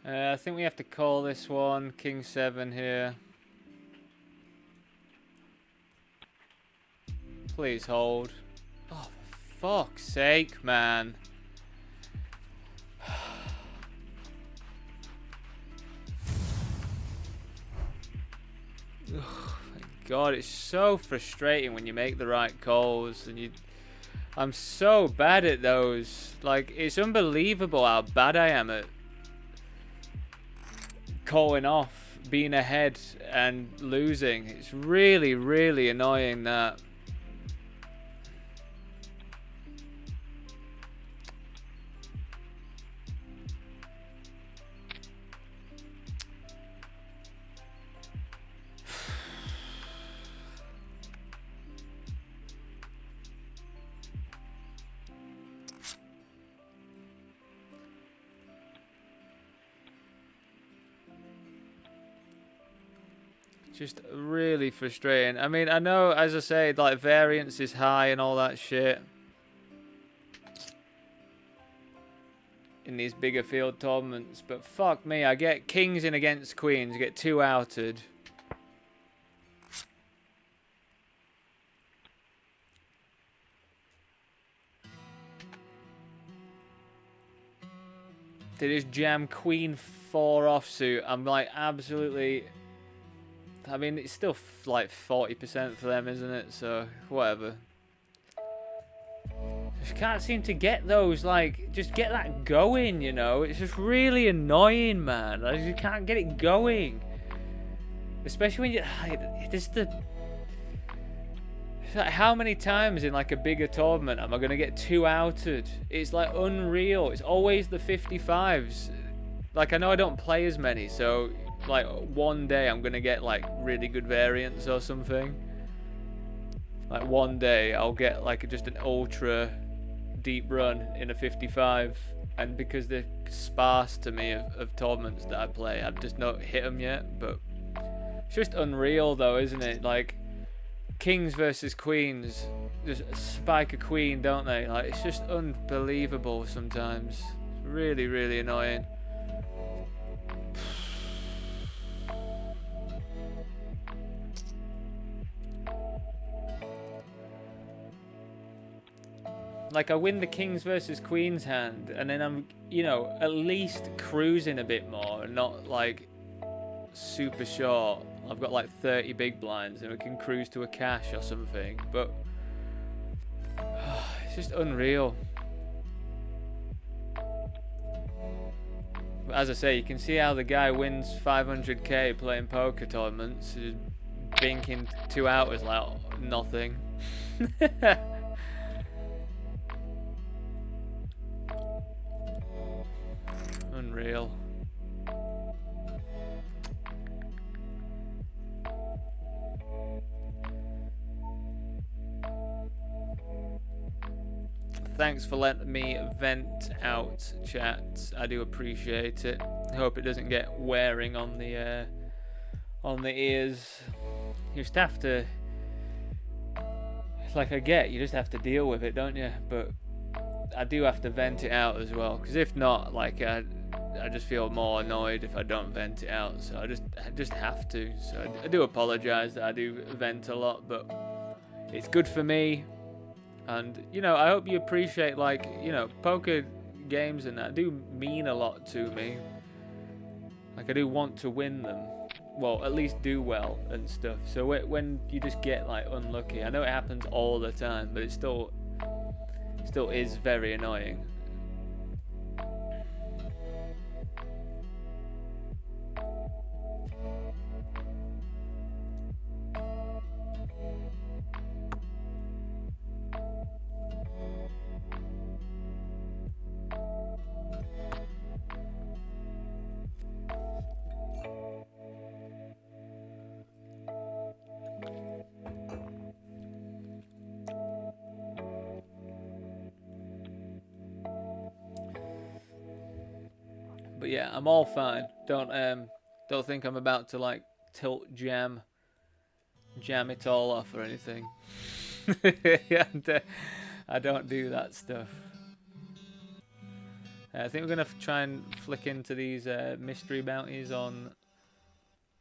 I think we have to call this one. King 7 here. Please hold. Oh, for fuck's sake, man. Oh, my God, it's so frustrating when you make the right calls and you... I'm so bad at those. Like, it's unbelievable how bad I am at calling off, being ahead and losing. It's really, really annoying that. Just really frustrating. I mean, I know, as I say, like, variance is high and all that shit in these bigger field tournaments, but fuck me, I get kings in against queens, get 2 outed. They just jam queen 4 offsuit. I'm like absolutely... I mean, it's still like 40% for them, isn't it? So, whatever. Just can't seem to get those, like, just get that going, you know? It's just really annoying, man. I just can't get it going. Especially when you... It's like, how many times in, like, a bigger tournament am I going to get 2 outed? It's, like, unreal. It's always the 55s. Like, I know I don't play as many, so... Like, one day I'm gonna get like really good variants or something. Like, one day I'll get like just an ultra deep run in a 55, and because they're sparse to me of tournaments that I play, I've just not hit them yet. But it's just unreal though, isn't it? Like, kings versus queens just spike a queen, don't they? Like, it's just unbelievable sometimes. It's really, really annoying. Like, I win the Kings versus Queens hand, and then I'm, you know, at least cruising a bit more, and not, like, super short. I've got, like, 30 big blinds, and we can cruise to a cash or something, but it's just unreal. But as I say, you can see how the guy wins 500k playing poker tournaments, just binking 2 hours like nothing. Unreal. Thanks for letting me vent out, chat. I do appreciate it. I hope it doesn't get wearing on the ears. You just have to, like, I get, you just have to deal with it, don't you? But I do have to vent it out as well, because if not, like, I just feel more annoyed if I don't vent it out. So I just have to. So I do apologize that I do vent a lot, but it's good for me. And, you know, I hope you appreciate, like, you know, poker games and that do mean a lot to me. Like, I do want to win them. Well, at least do well and stuff. So when you just get, like, unlucky, I know it happens all the time, but it still is very annoying. But yeah, I'm all fine. Don't think I'm about to, like, tilt jam it all off or anything. I don't do that stuff. I think we're gonna try and flick into these mystery bounties on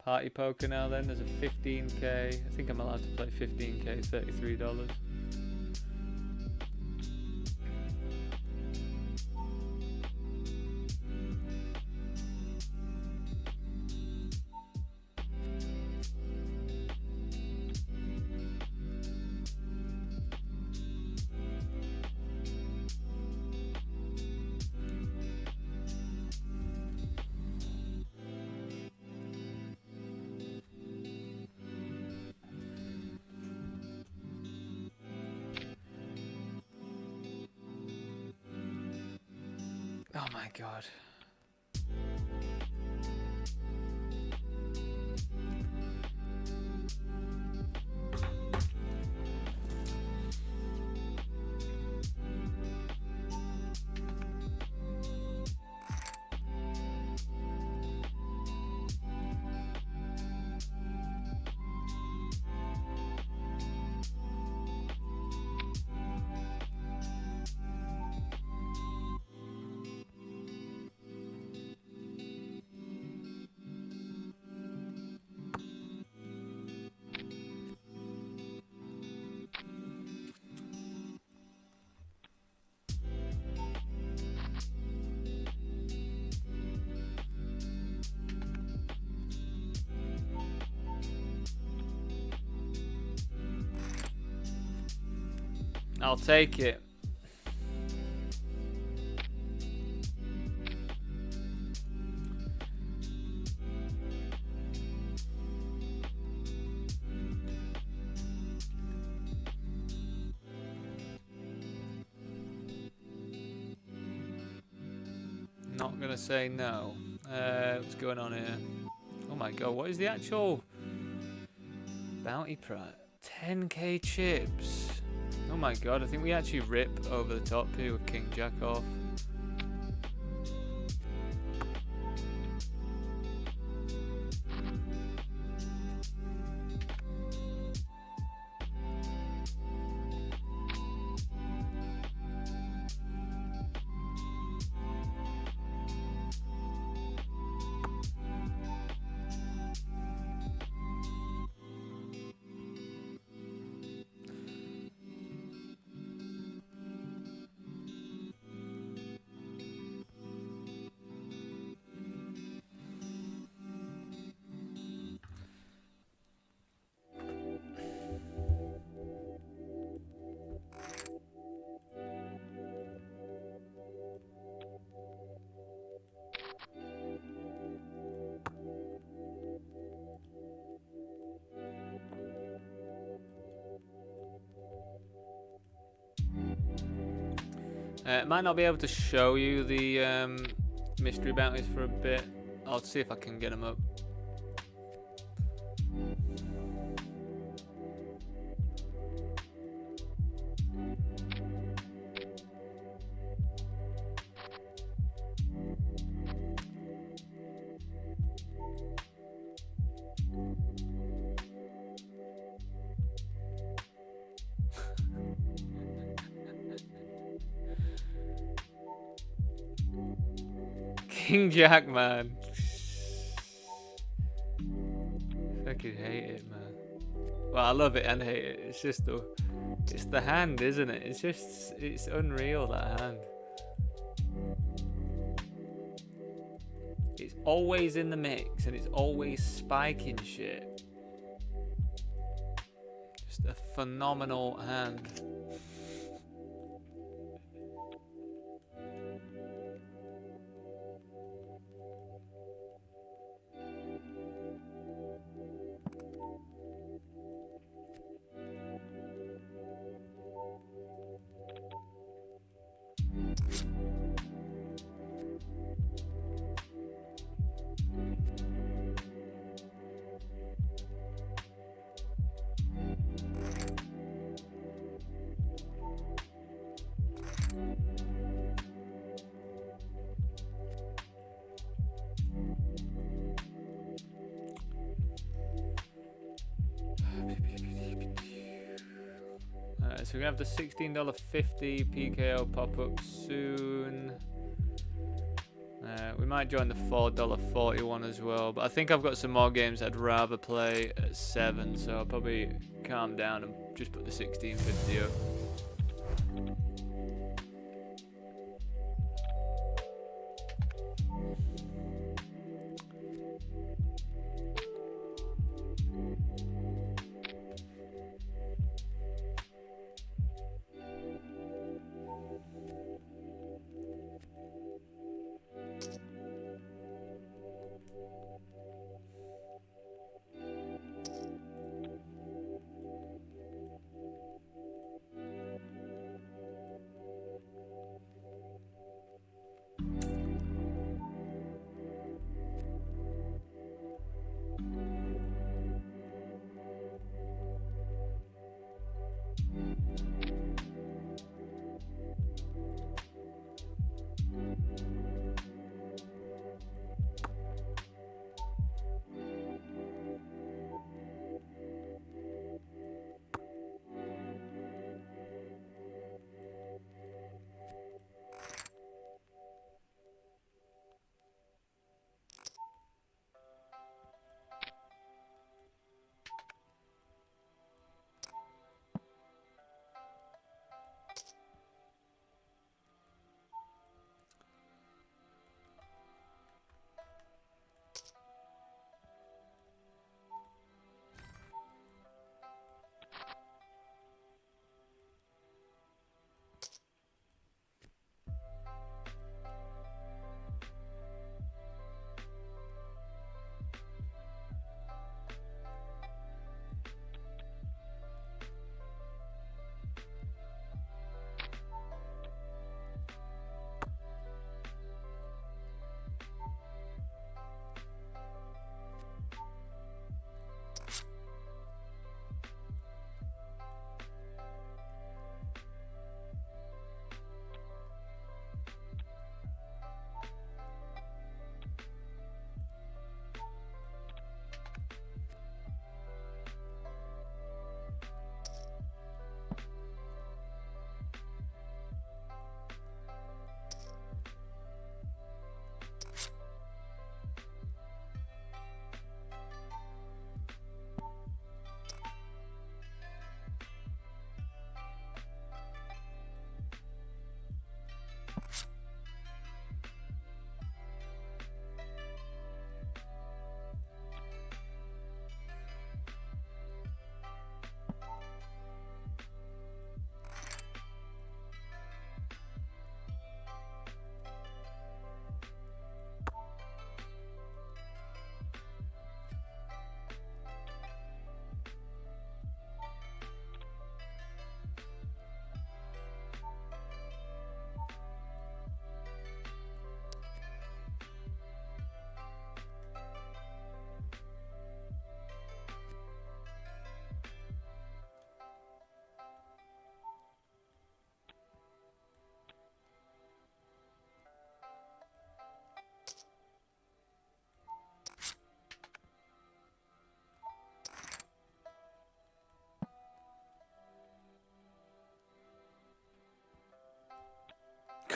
Party Poker now. Then there's a 15k. I think I'm allowed to play 15k, $33. Oh my god. I'll take it. Not gonna say no. What's going on here? Oh my god, what is the actual bounty price? 10k chips. Oh my god, I think we actually rip over the top here with King Jack off. Might not be able to show you the mystery bounties for a bit. I'll see if I can get them up. King Jack, man. Fucking hate it, man. Well, I love it and hate it. It's just it's the hand, isn't it? It's unreal, that hand. It's always in the mix and it's always spiking shit. Just a phenomenal hand. So we're gonna have the $16.50 PKO pop up soon. We might join the $4.40 one as well, but I think I've got some more games I'd rather play at 7, so I'll probably calm down and just put the $16.50 up.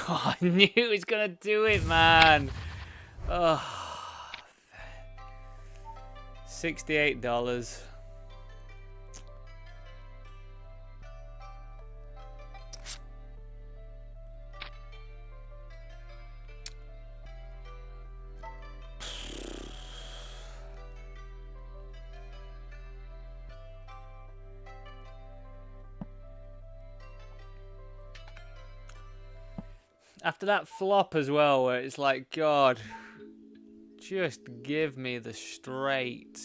Oh, I knew he was gonna do it, man. Oh, $68. After that flop as well, where it's like, God, just give me the straight.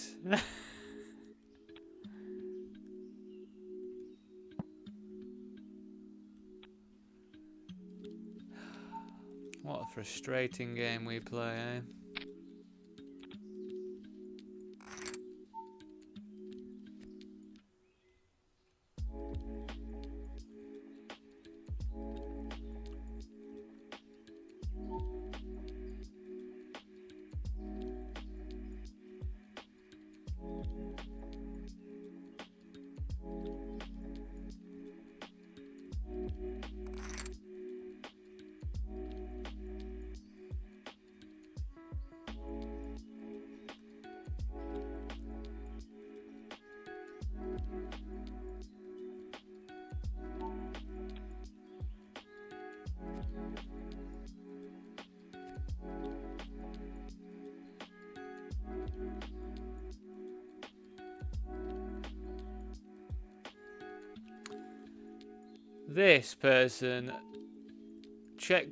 What a frustrating game we play, eh? This person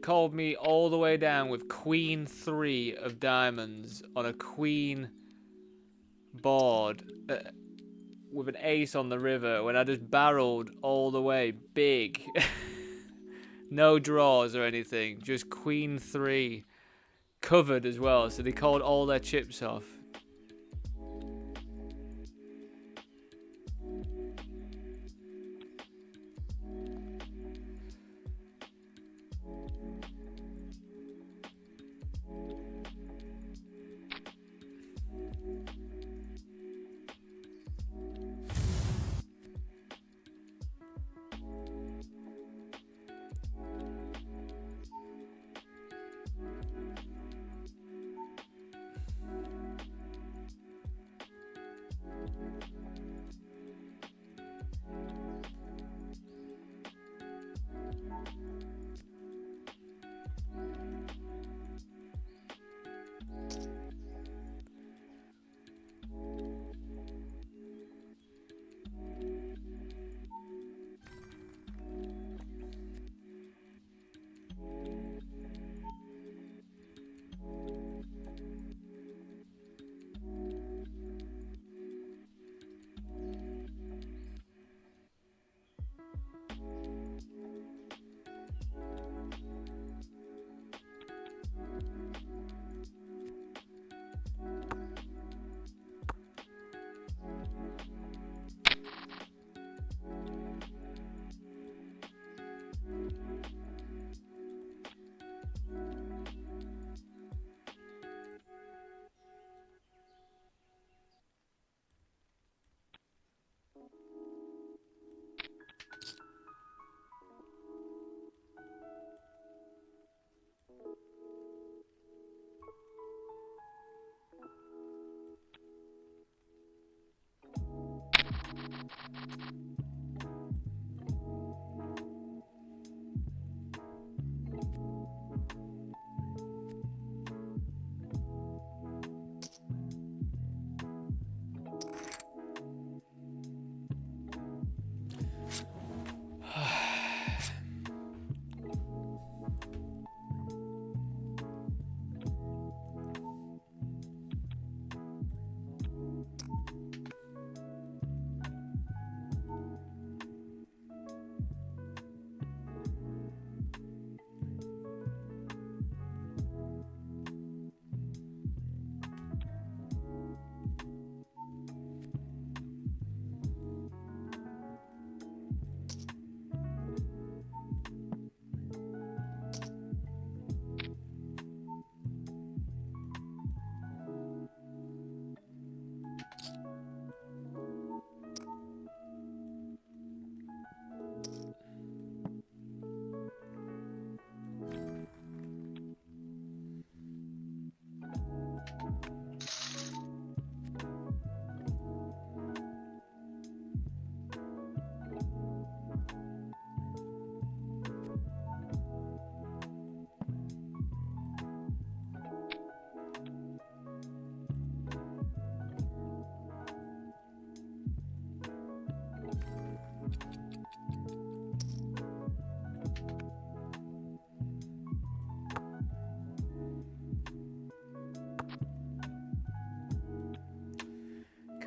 called me all the way down with Queen 3 of diamonds on a Queen board with an ace on the river when I just barreled all the way big. No draws or anything, just Queen 3 covered as well, so they called all their chips off.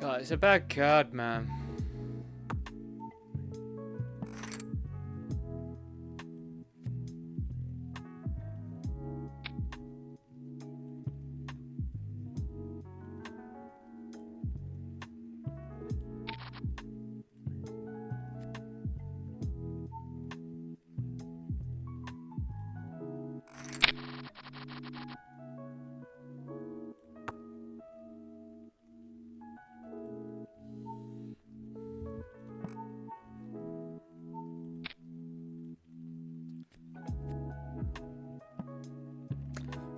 God, it's a bad card, man.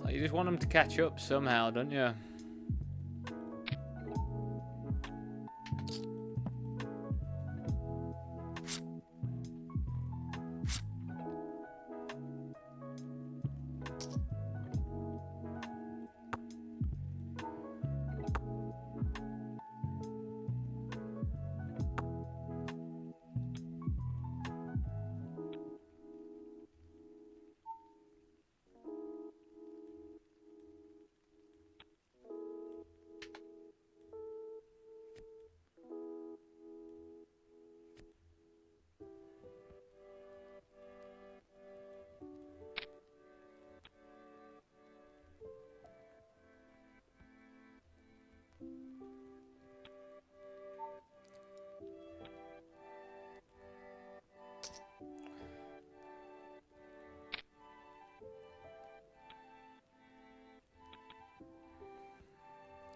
You just want them to catch up somehow, don't you?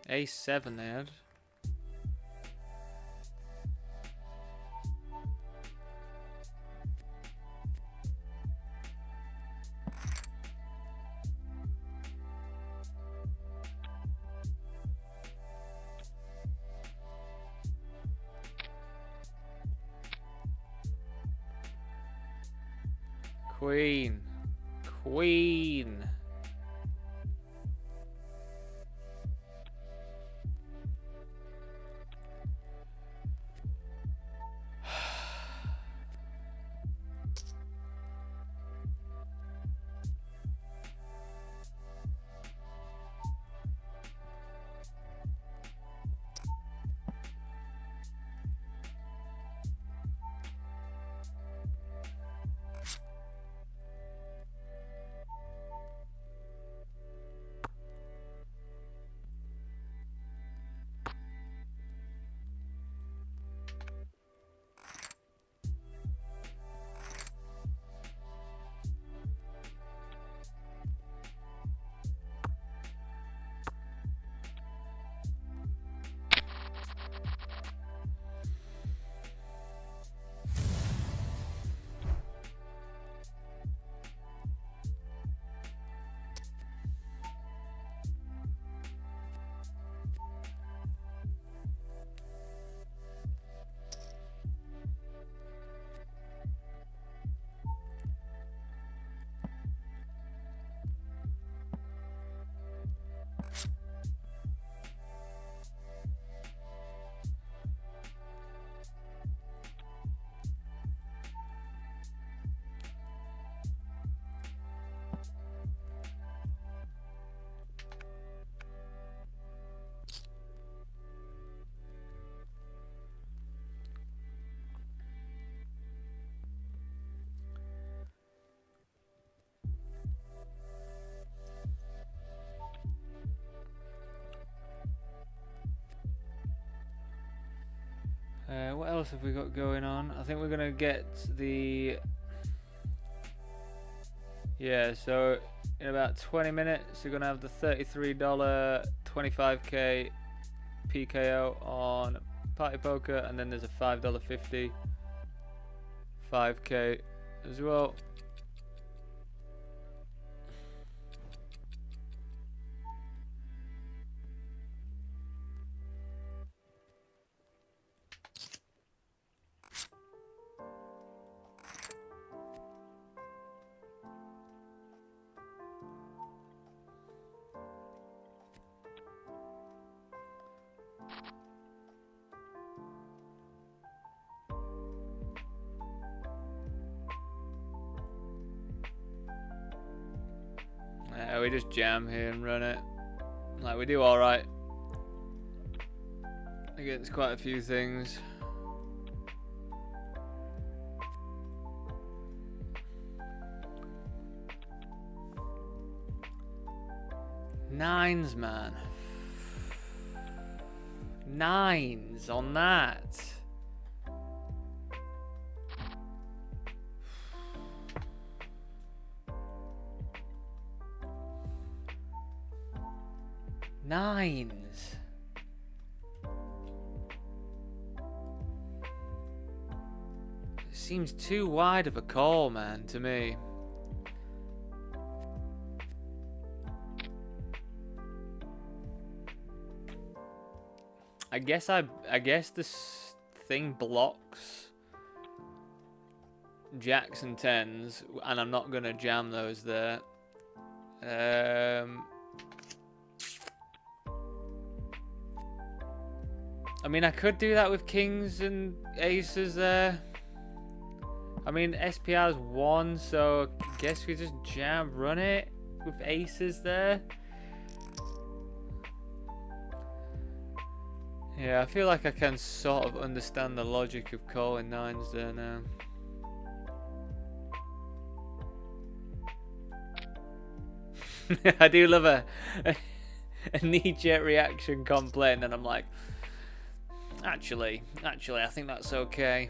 A7 they had. Queen. Queen. What else have we got going on? I think we're gonna get the... Yeah, so in about 20 minutes we're gonna have the $33 25k PKO on Party Poker, and then there's a $5.50 5k as well. We just jam here and run it. Like, we do alright. against quite a few things. Nines, man. Nines on that. Nines. It seems too wide of a call, man, to me. I guess this thing blocks jacks and tens, and I'm not gonna jam those there. I mean, I could do that with kings and aces there. I mean, SPR's 1, so I guess we just run it with aces there. Yeah, I feel like I can sort of understand the logic of calling nines there now. I do love a knee-jerk reaction complaint, and I'm like, actually, I think that's okay.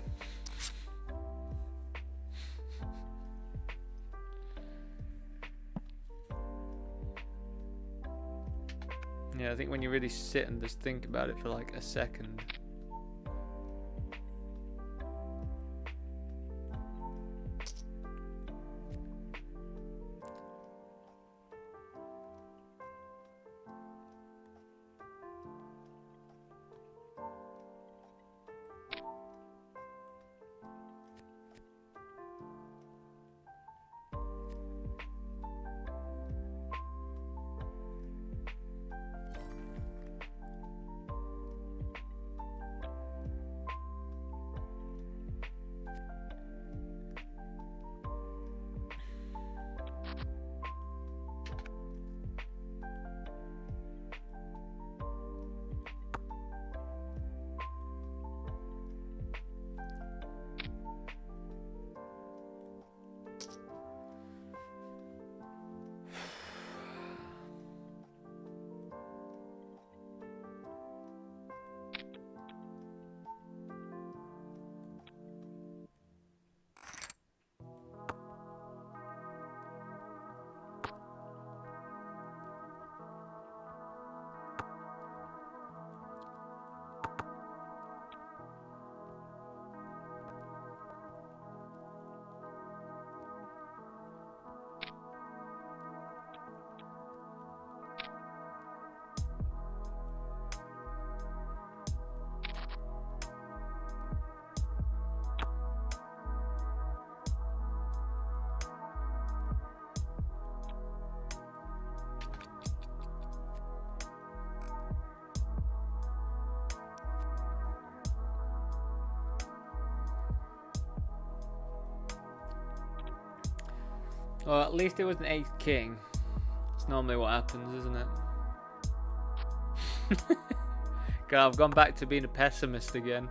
Yeah, I think when you really sit and just think about it for like a second. Well, at least it was an ace king. It's normally what happens, isn't it? God, I've gone back to being a pessimist again.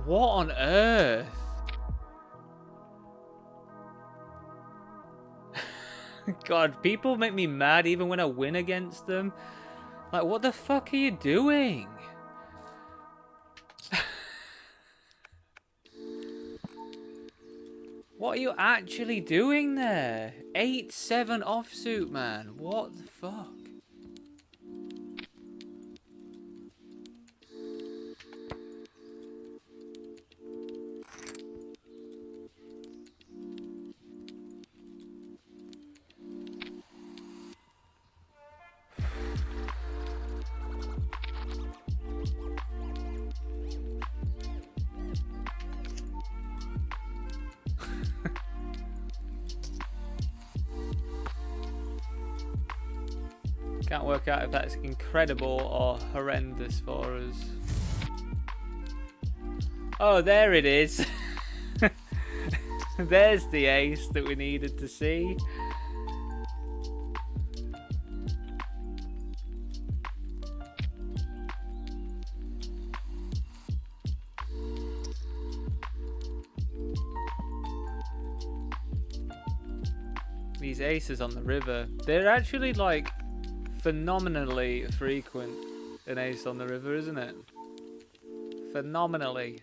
What on earth? God, people make me mad even when I win against them. Like, what the fuck are you doing? What are you actually doing there? 8-7 offsuit, man. What the fuck? Can't work out if that's incredible or horrendous for us. Oh, there it is. There's the ace that we needed to see. These aces on the river, they're actually like phenomenally frequent, an ace on the river, isn't it? Phenomenally.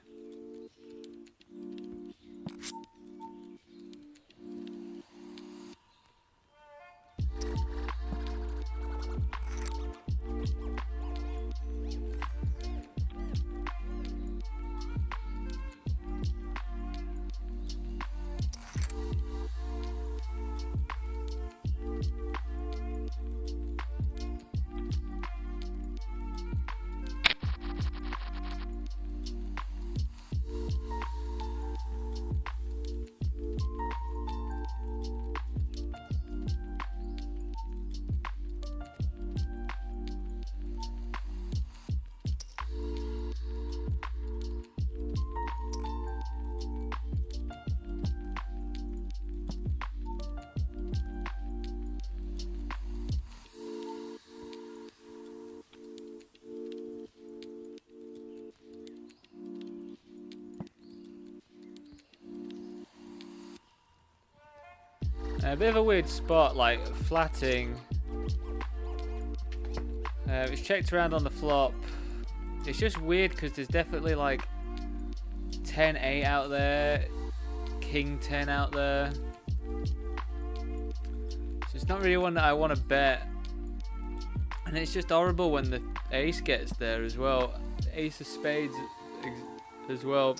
A bit of a weird spot, like flatting. It's checked around on the flop. It's just weird because there's definitely like 10-8 out there, King 10 out there. So it's not really one that I want to bet. And it's just horrible when the ace gets there as well. Ace of spades as well.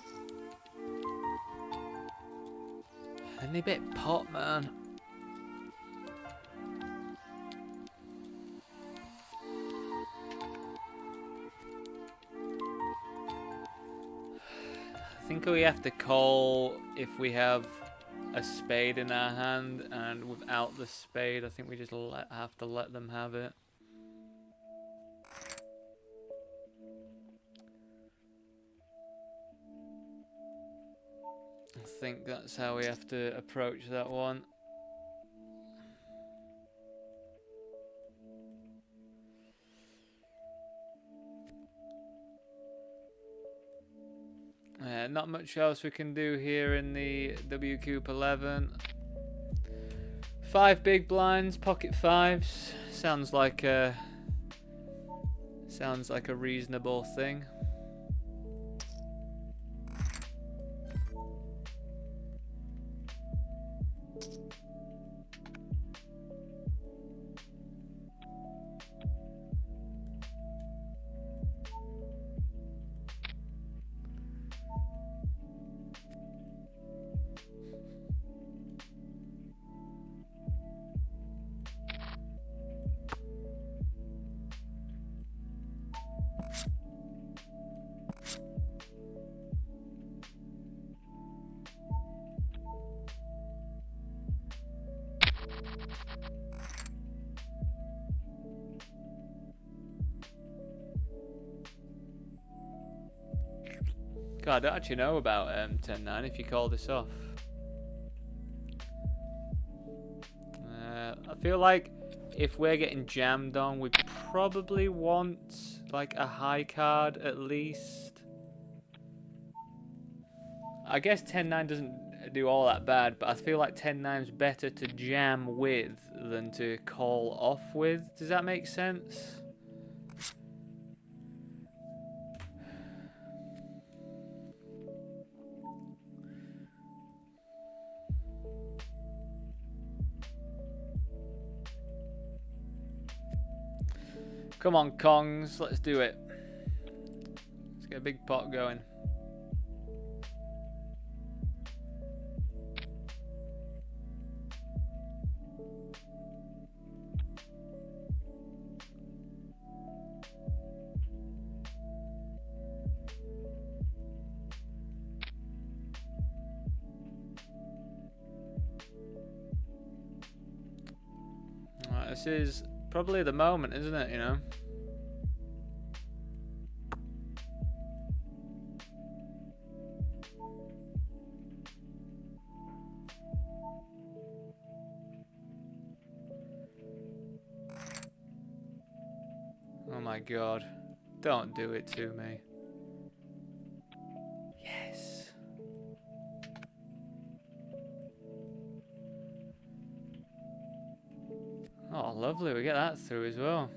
And they bet pot, man. I think we have to call if we have a spade in our hand, and without the spade I think we just have to let them have it. I think that's how we have to approach that one. Not much else we can do here in the WCOOP 11. 5 big blinds, pocket fives. Sounds like a reasonable thing. God, I don't actually know about 10-9 if you call this off. I feel like if we're getting jammed on, we probably want like a high card at least. I guess 10-9 doesn't do all that bad, but I feel like 10-9's better to jam with than to call off with. Does that make sense? Come on, Kongs, let's do it. Let's get a big pot going. Right, this is probably the moment, isn't it, you know? Oh my god. Don't do it to me. Yes. Oh, lovely. We get that through as well.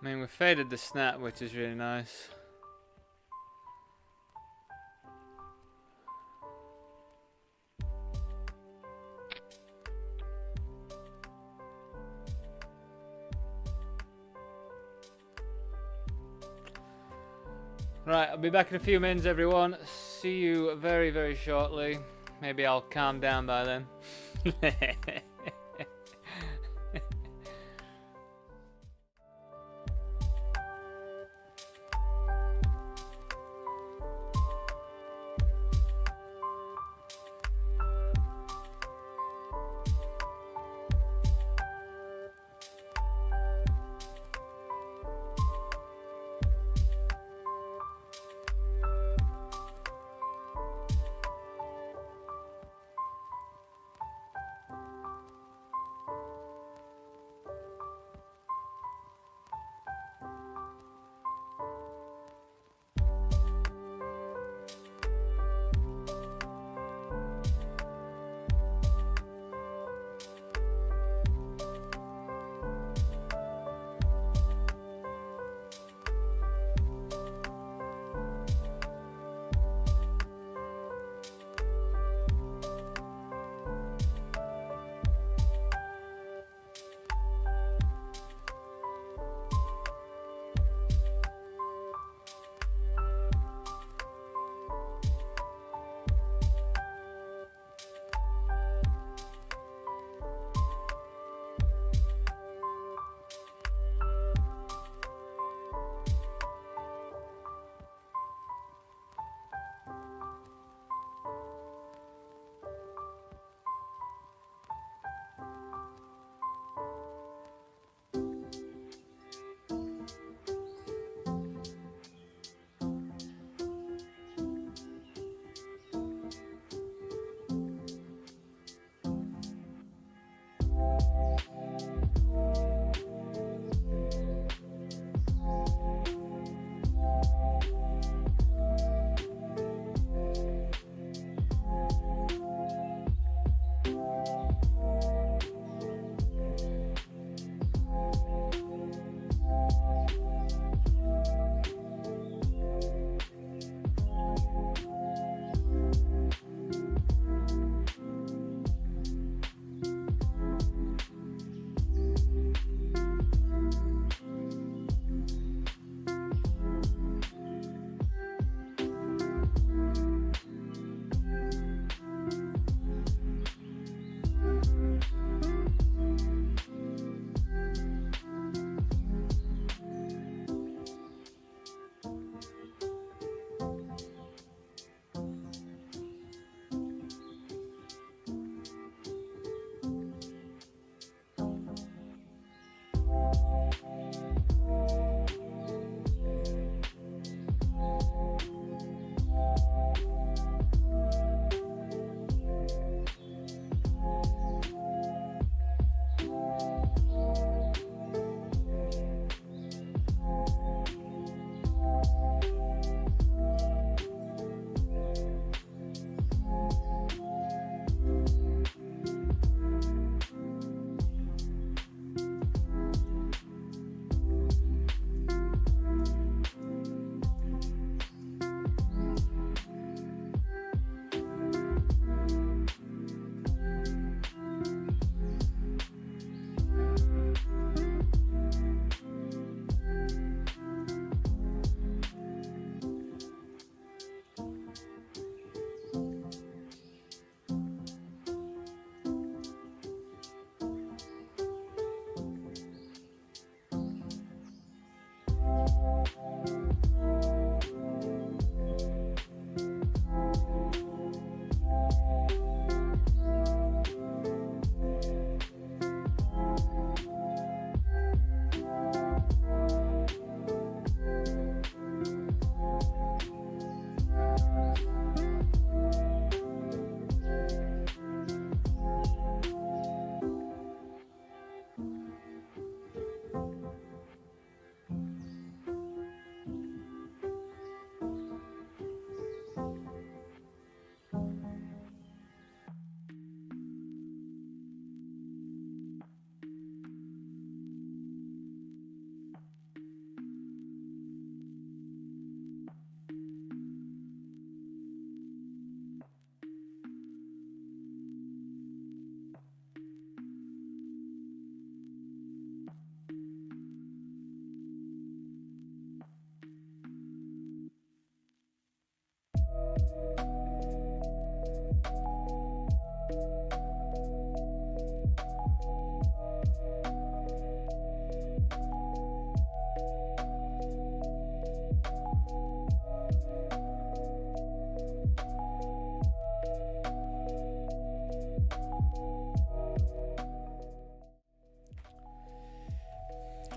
I mean, we faded the snap, which is really nice. Right, I'll be back in a few minutes, everyone. See you very, very shortly. Maybe I'll calm down by then.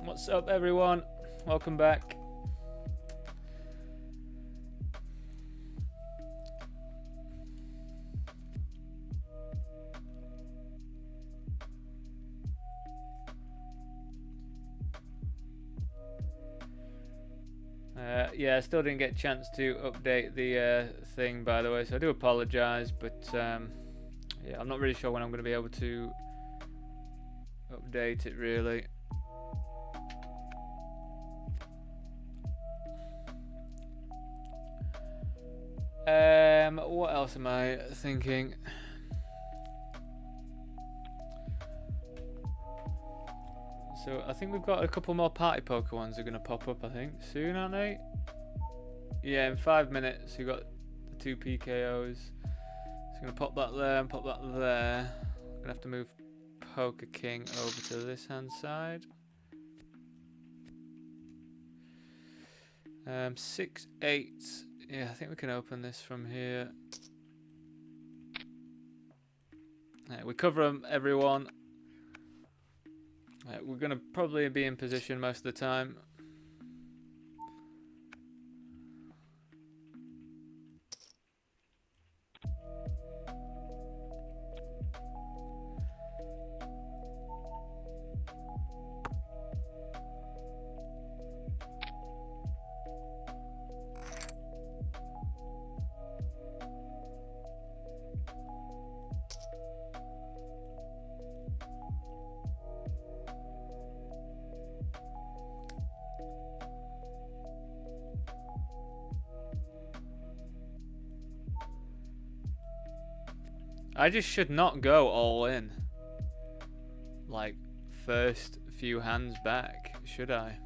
What's up, everyone? Welcome back. Yeah, I still didn't get a chance to update the thing, by the way, so I do apologize, but yeah, I'm not really sure when I'm going to be able to update it, really. What else am I thinking? So I think we've got a couple more party poker ones that are going to pop up, I think, soon, aren't they? Yeah, in 5 minutes we've got the 2 PKOs. So I'm going to pop that there and pop that there. I'm going to have to move Poker King over to this hand side. 6, 8. Yeah, I think we can open this from here. Yeah, we cover them, everyone. We're going to probably be in position most of the time. I just should not go all in. Like, first few hands back, should I?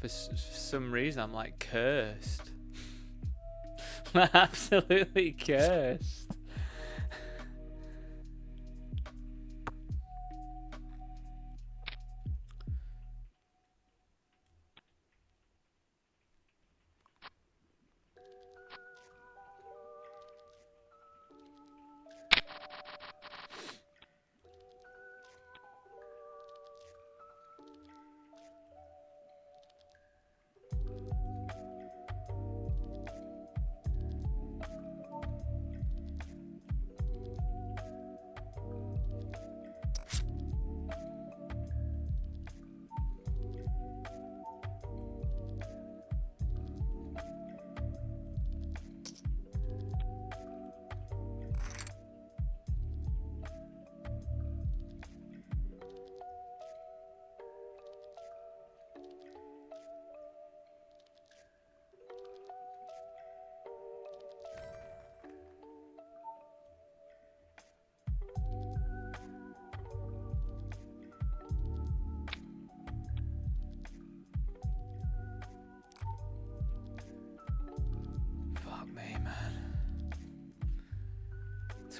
For some reason, I'm like cursed. Absolutely cursed.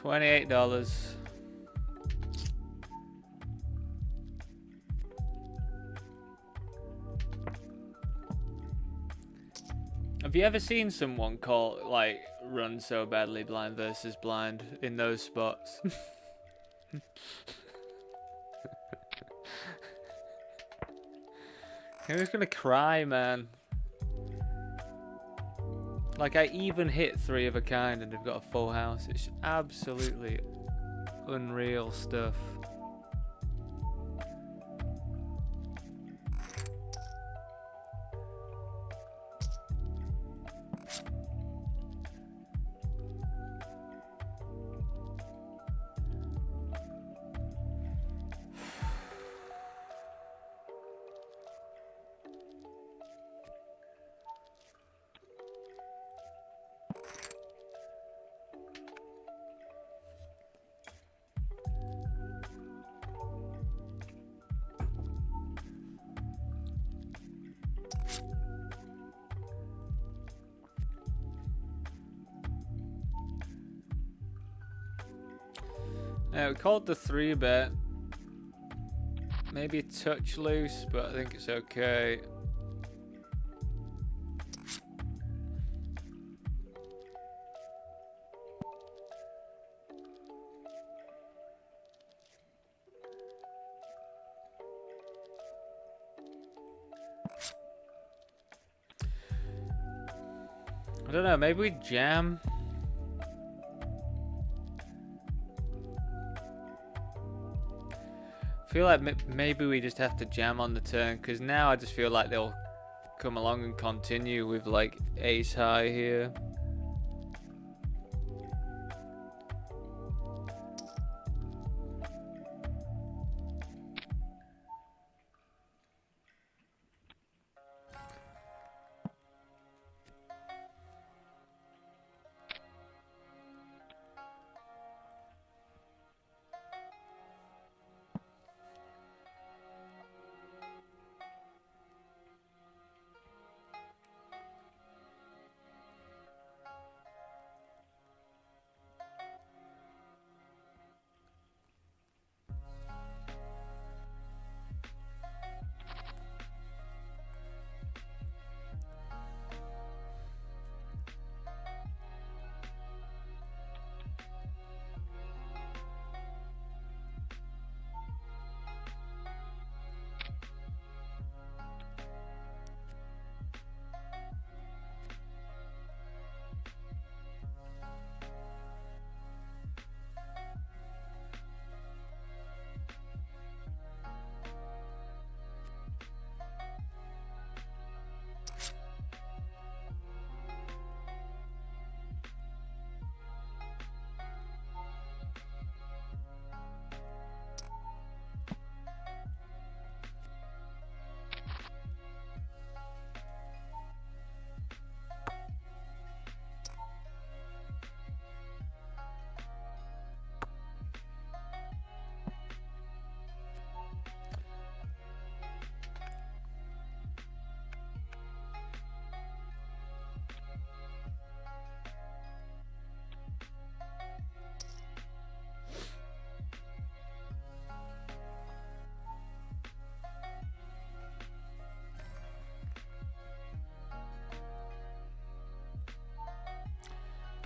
$28. Have you ever seen someone call, like, run so badly blind versus blind in those spots? I'm just gonna cry, man. Like, I even hit 3 of a kind and have got a full house. It's absolutely unreal stuff. We called the 3-bet. Maybe a touch loose, but I think it's okay. I don't know, maybe we jam. I feel like maybe we just have to jam on the turn, because now I just feel like they'll come along and continue with like ace high here.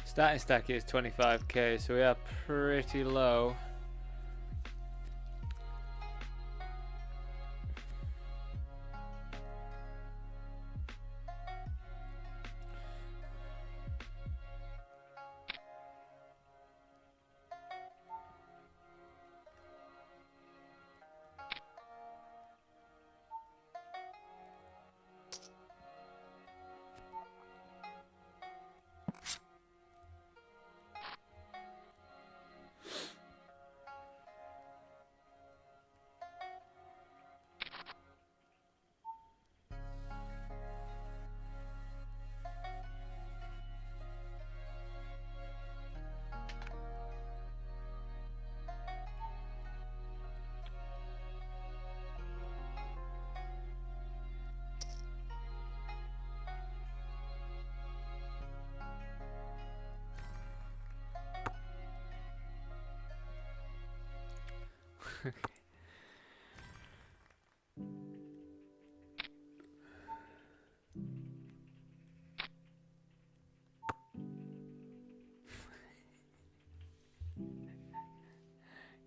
Starting stack is 25k, so we are pretty low.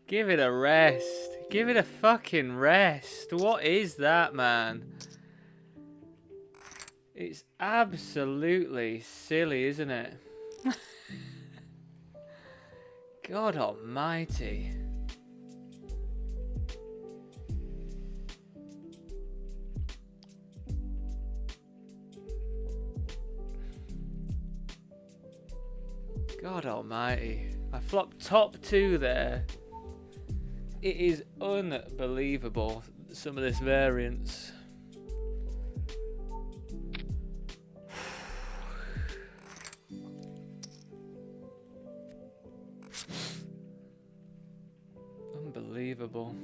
Give it a rest. Give it a fucking rest. What is that, man? It's absolutely silly, isn't it? God almighty. God almighty. I flopped top 2 there. It is unbelievable, some of this variance. Unbelievable.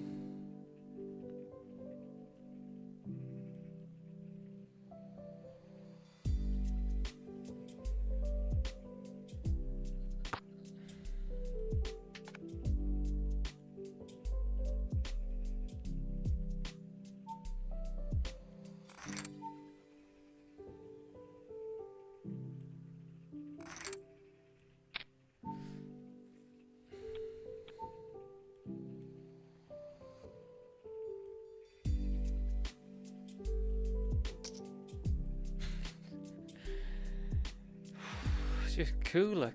Just cooler.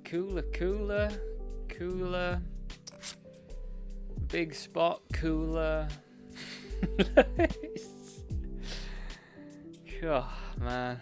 Big spot, cooler. Oh, man.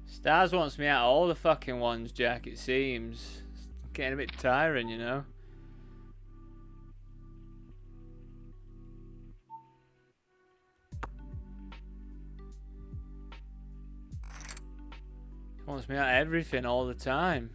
Stars wants me out of all the fucking ones, Jack, it seems. It's getting a bit tiring, you know? Wants me out of everything all the time.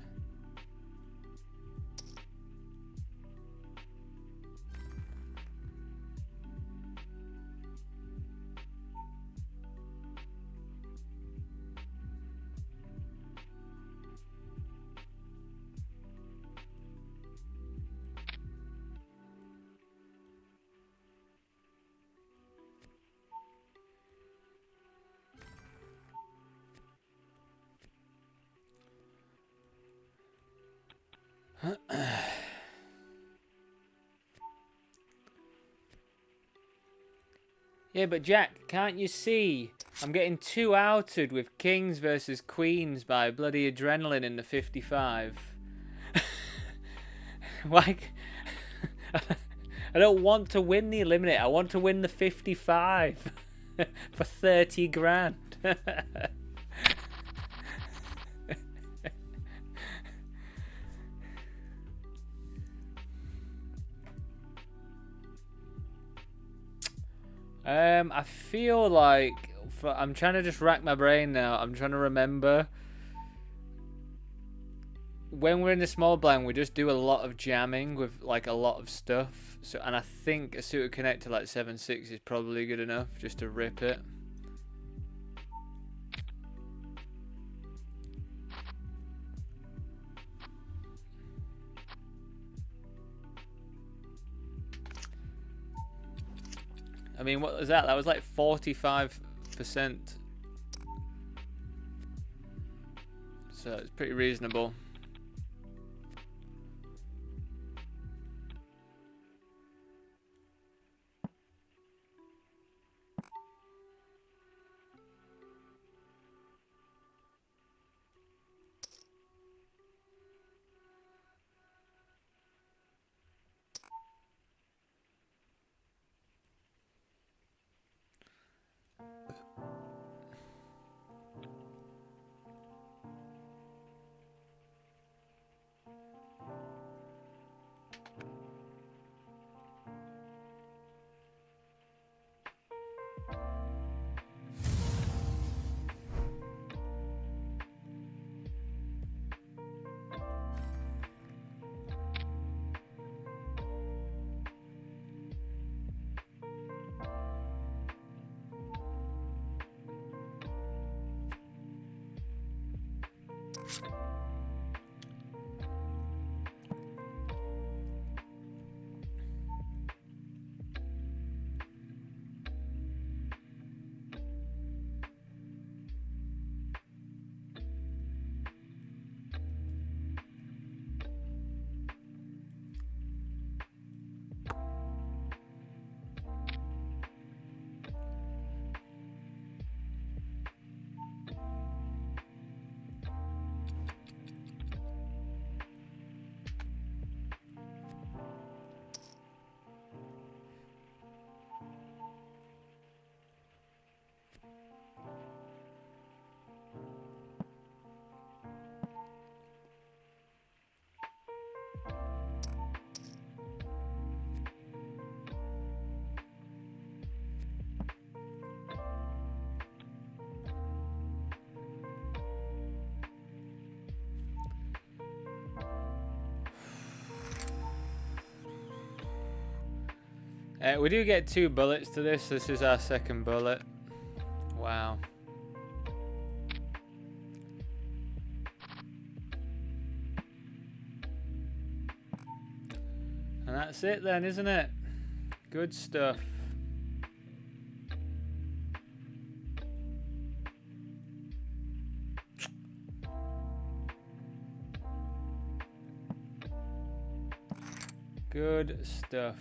Yeah, but Jack, can't you see? I'm getting too outed with kings versus queens by bloody adrenaline in the 55. Like, I don't want to win the eliminate. I want to win the 55 for 30 grand. I feel like I'm trying to just rack my brain now. I'm trying to remember when we're in the small blind, we just do a lot of jamming with like a lot of stuff. So, and I think a suited connector like 7.6 is probably good enough just to rip it. I mean, what was that? That was like 45%. So it's pretty reasonable. We do get 2 bullets to this. This is our 2nd bullet. Wow. And that's it then, isn't it? Good stuff. Good stuff.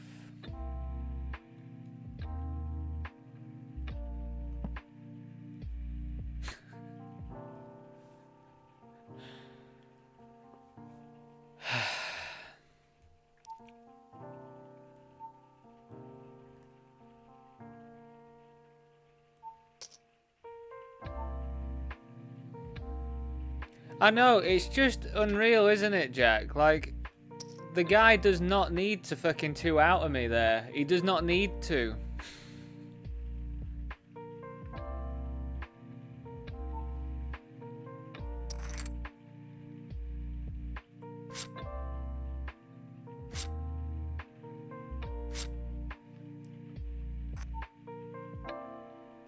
I know, it's just unreal, isn't it, Jack? Like, the guy does not need to fucking 2 out of me there. He does not need to.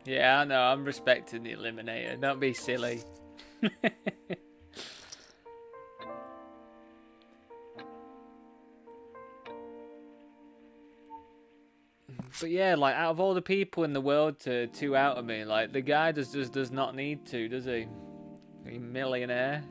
Yeah, I know, I'm respecting the eliminator. Don't be silly. But yeah, like, out of all the people in the world to 2 out of me, like, the guy just does not need to, does he? A millionaire.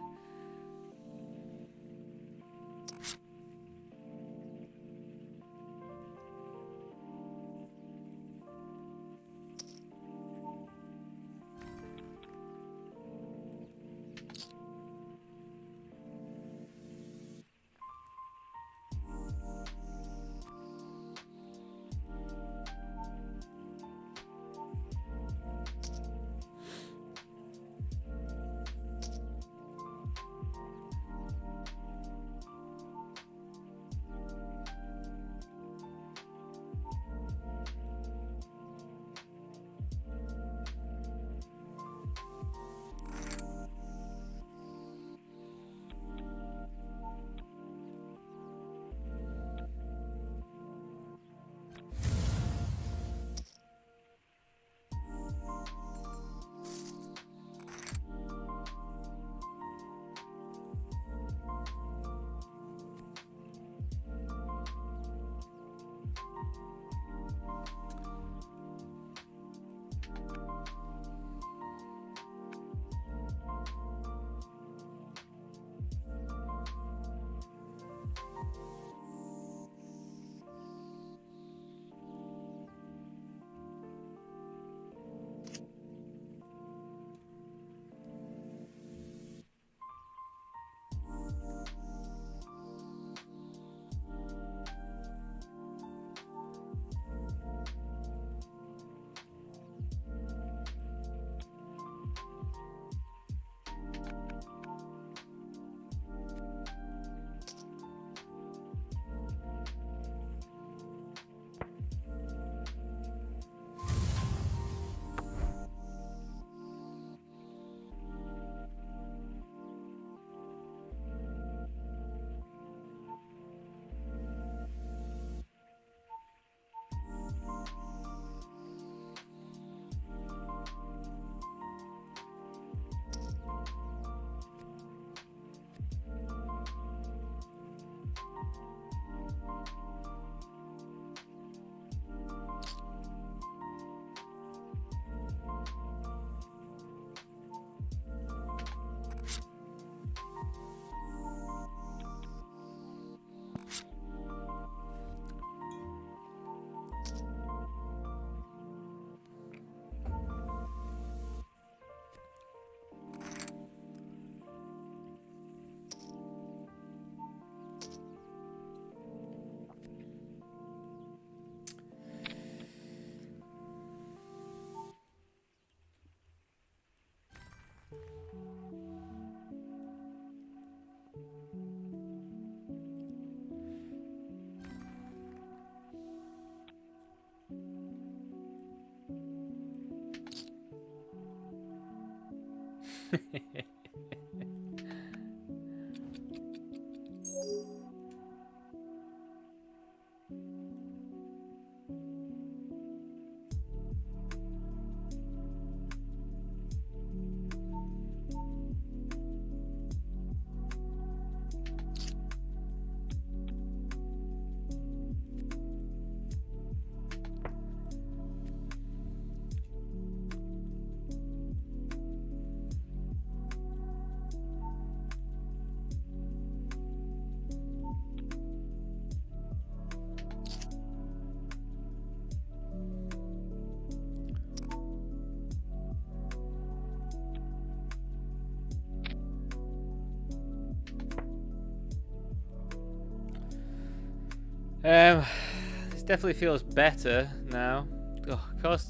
This definitely feels better now. Oh, gosh.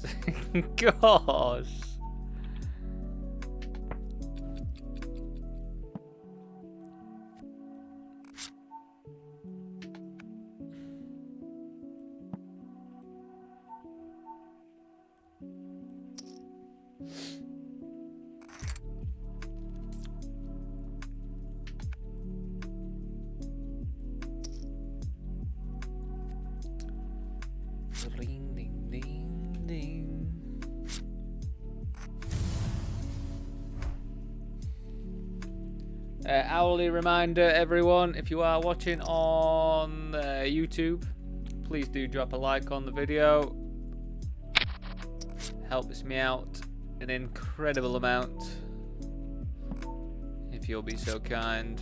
Gosh. Ding, ding, ding, ding. Hourly reminder, everyone, if you are watching on YouTube, please do drop a like on the video. Helps me out an incredible amount, if you'll be so kind.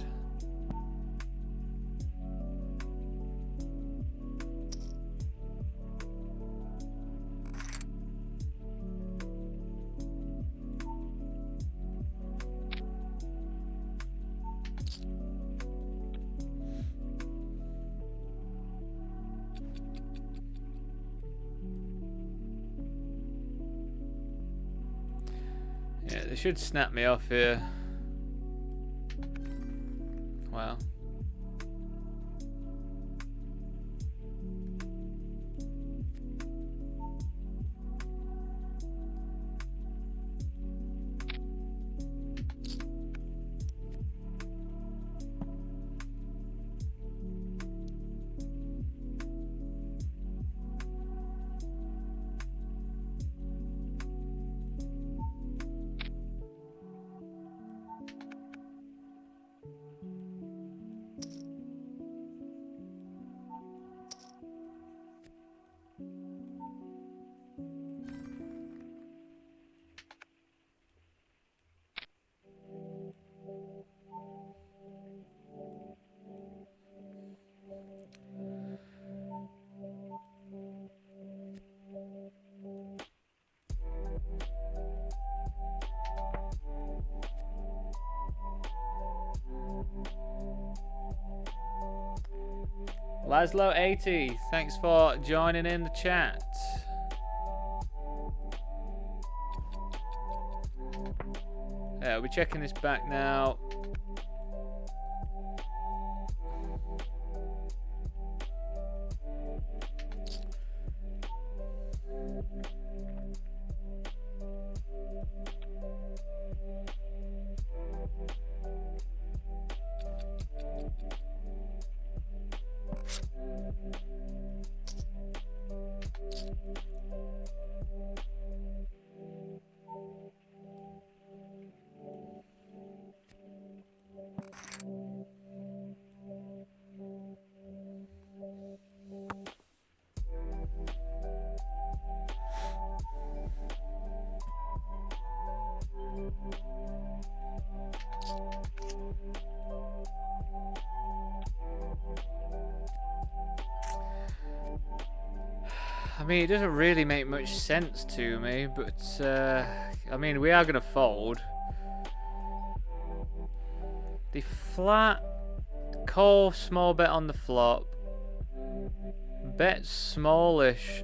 Yeah, they should snap me off here. Wow. Laszlo80, thanks for joining in the chat. We're checking this back now. I mean, it doesn't really make much sense to me, but I mean, we are going to fold. The flat, call small bet on the flop, bet smallish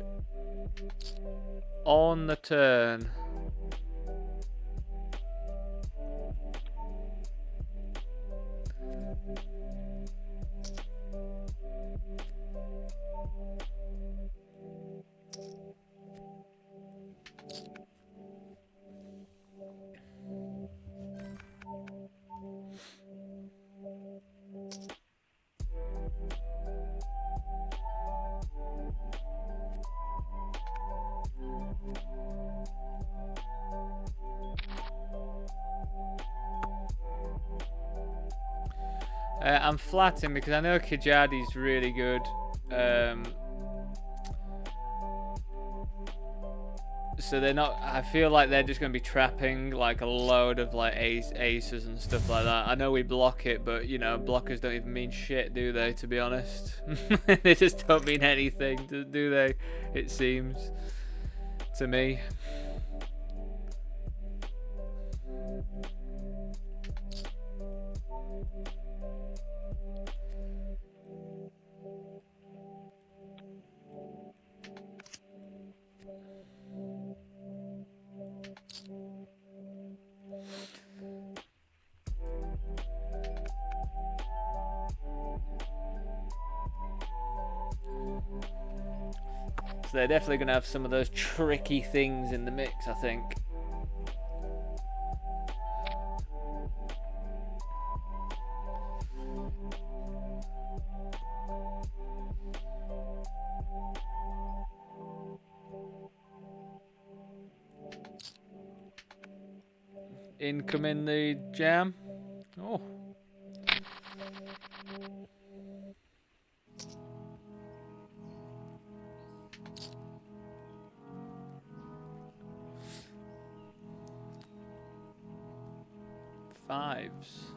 on the turn. I'm flatting because I know Kajadi's really good. So they're not. I feel like they're just going to be trapping like a load of like aces and stuff like that. I know we block it, but you know, blockers don't even mean shit, do they? To be honest, they just don't mean anything, do they? It seems to me. they're definitely going to have some of those tricky things in the mix, I think. Incoming the jam. Oh. Fives.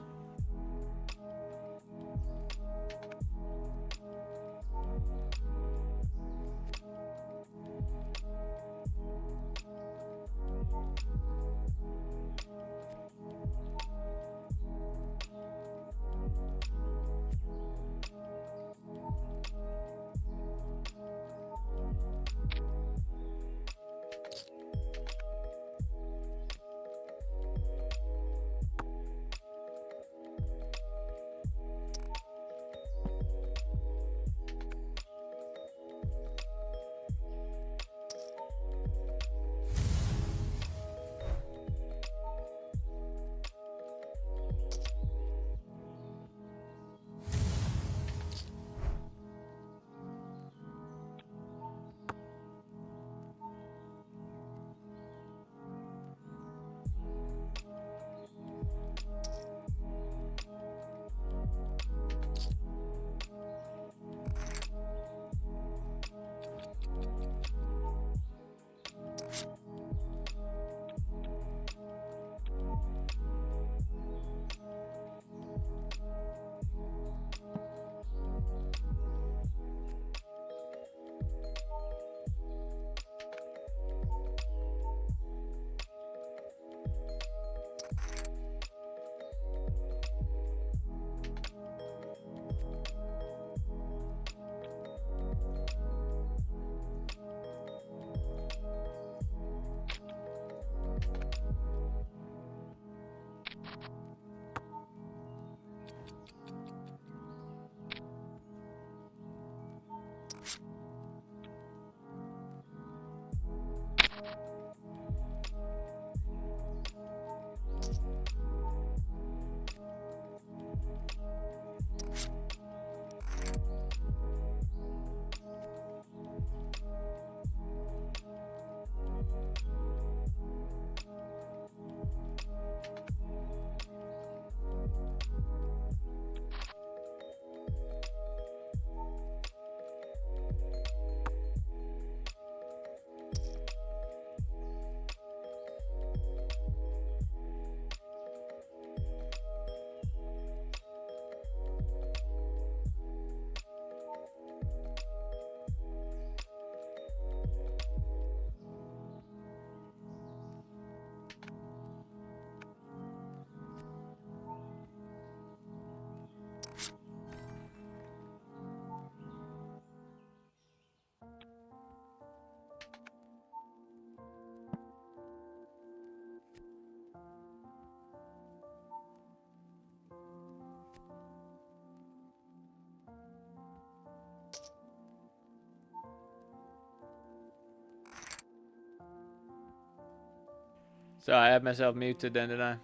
So I had myself muted then, didn't I?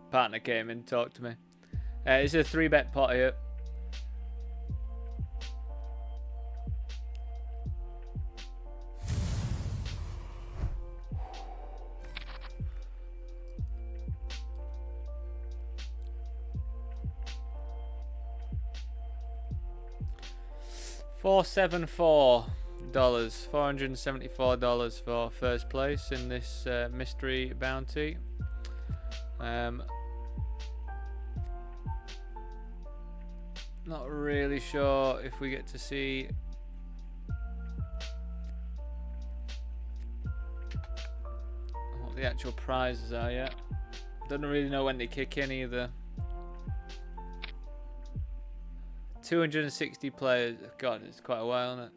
Partner came in, talked to me. It's a 3-bet pot here. $474, $474 for first place in this mystery bounty. Not really sure if we get to see what the actual prizes are yet. Don't really know when they kick in either. 260 players. God, it's quite a while, isn't it?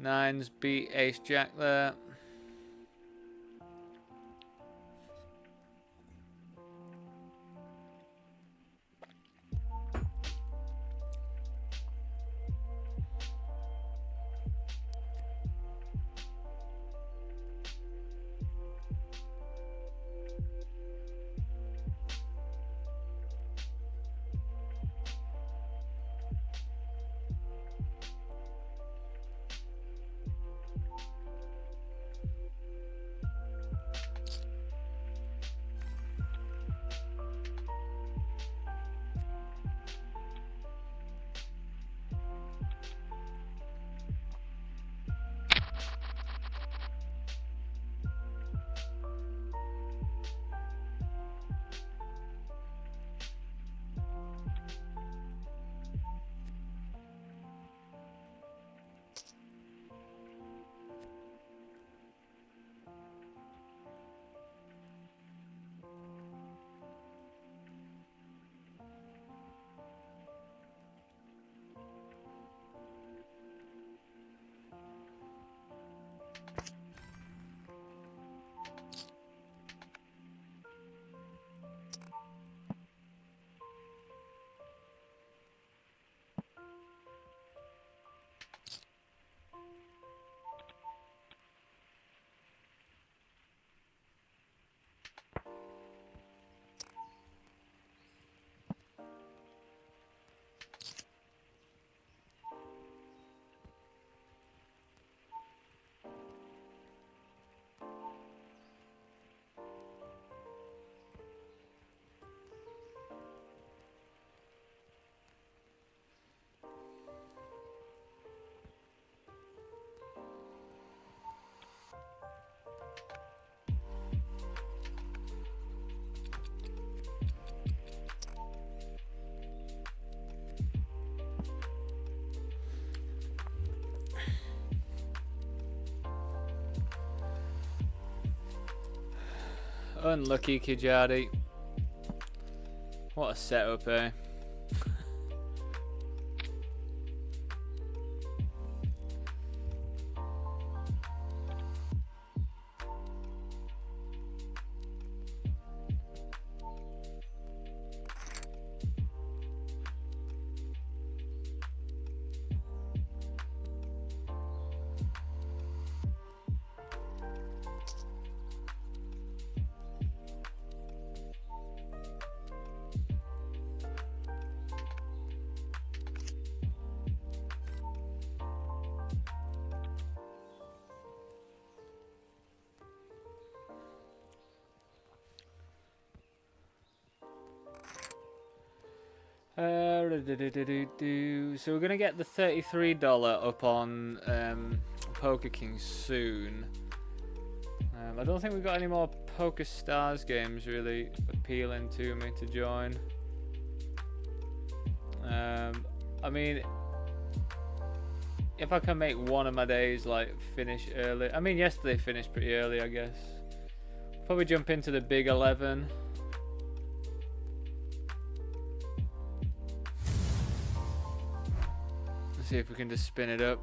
Nines beat Ace Jack there. Unlucky Kijadi. What a setup, eh? So we're gonna get the $33 up on Poker King soon. I don't think we've got any more Poker Stars games really appealing to me to join. I mean, if I can make one of my days like finish early. I mean, yesterday finished pretty early, I guess. Probably jump into the big 11. See if we can just spin it up.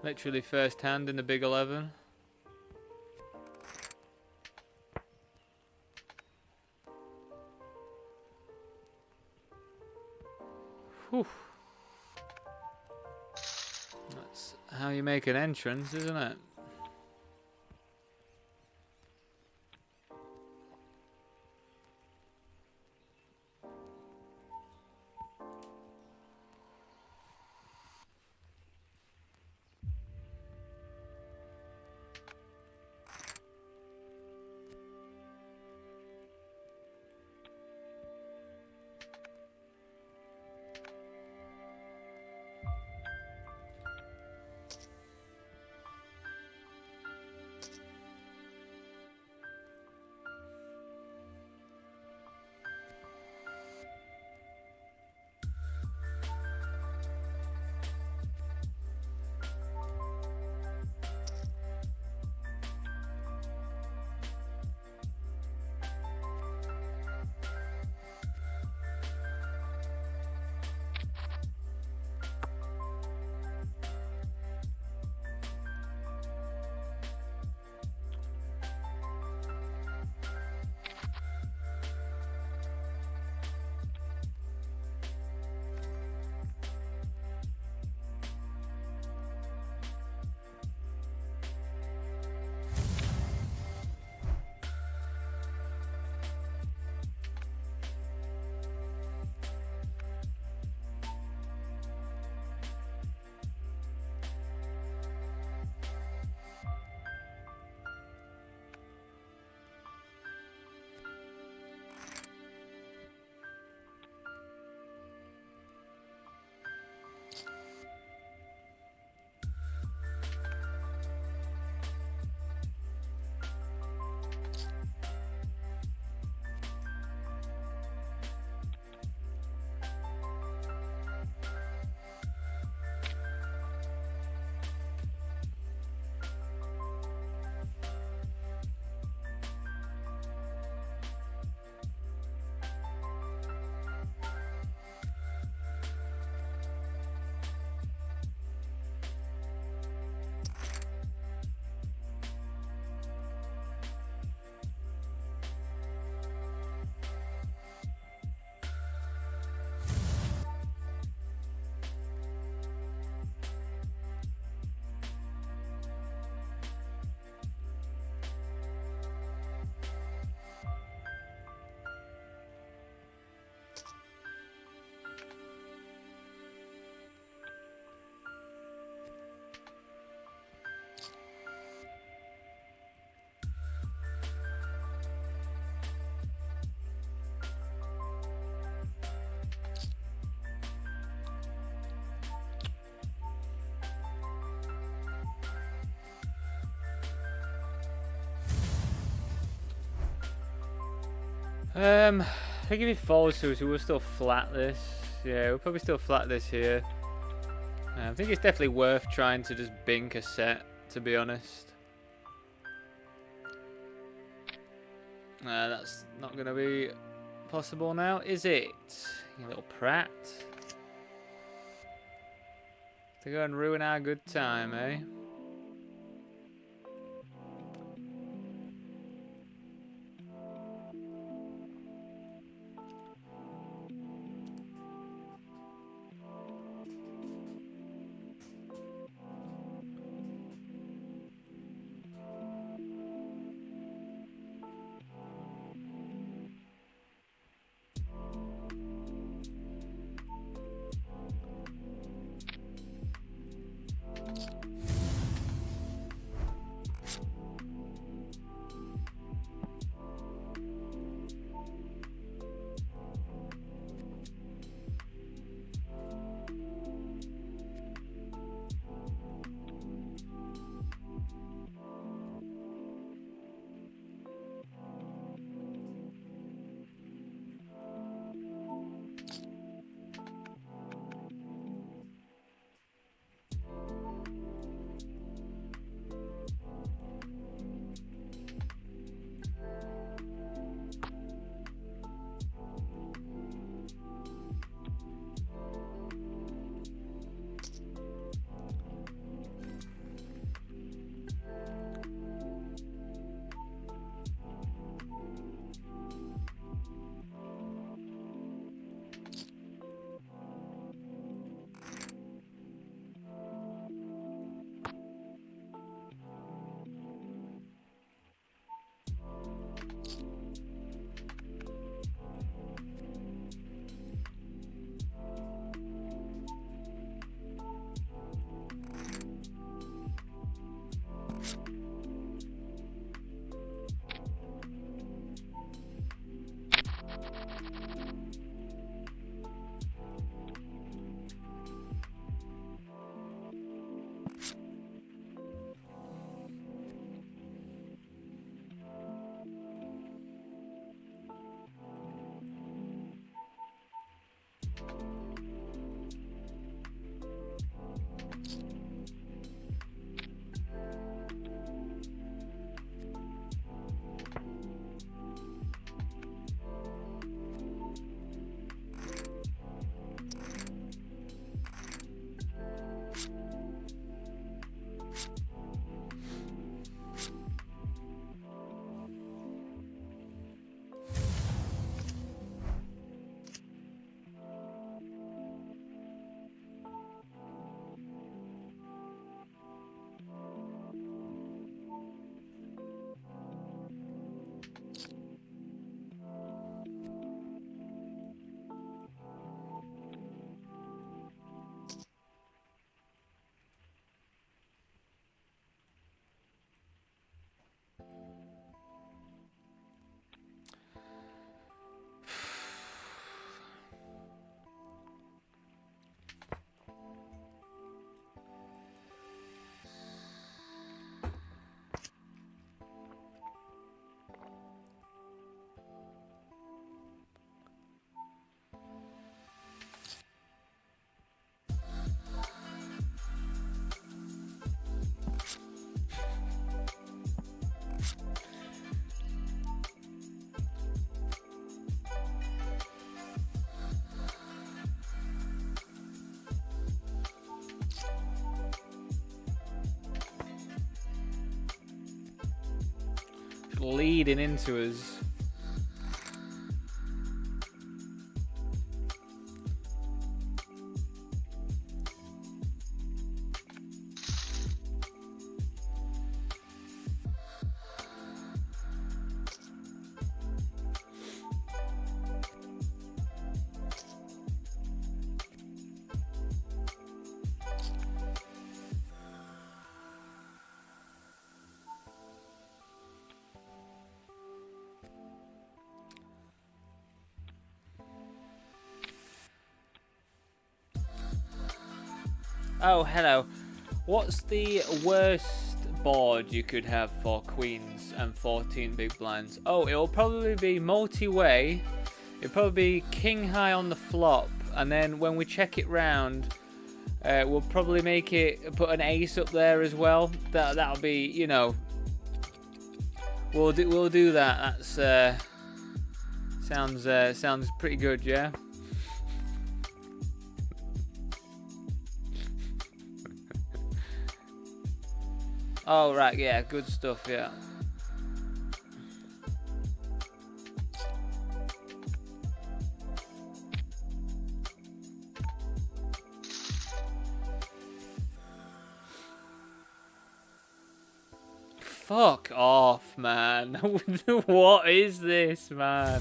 Literally first hand in the big 11. Whew. That's how you make an entrance, isn't it? I think if it falls to us, we'll still flat this. Yeah, we'll probably still flat this here. I think it's definitely worth trying to just bink a set, to be honest. That's not going to be possible now, is it? You little prat. To go and ruin our good time, eh? Leading into us. Oh, hello. What's the worst board you could have for queens and 14 big blinds? Oh, it'll probably be multi-way. It'll probably be king high on the flop, and then when we check it round, we'll probably put an ace up there as well. That'll be, you know, we'll do that. That's sounds pretty good, yeah. Oh right, yeah, good stuff, yeah. Fuck off, man. What is this, man?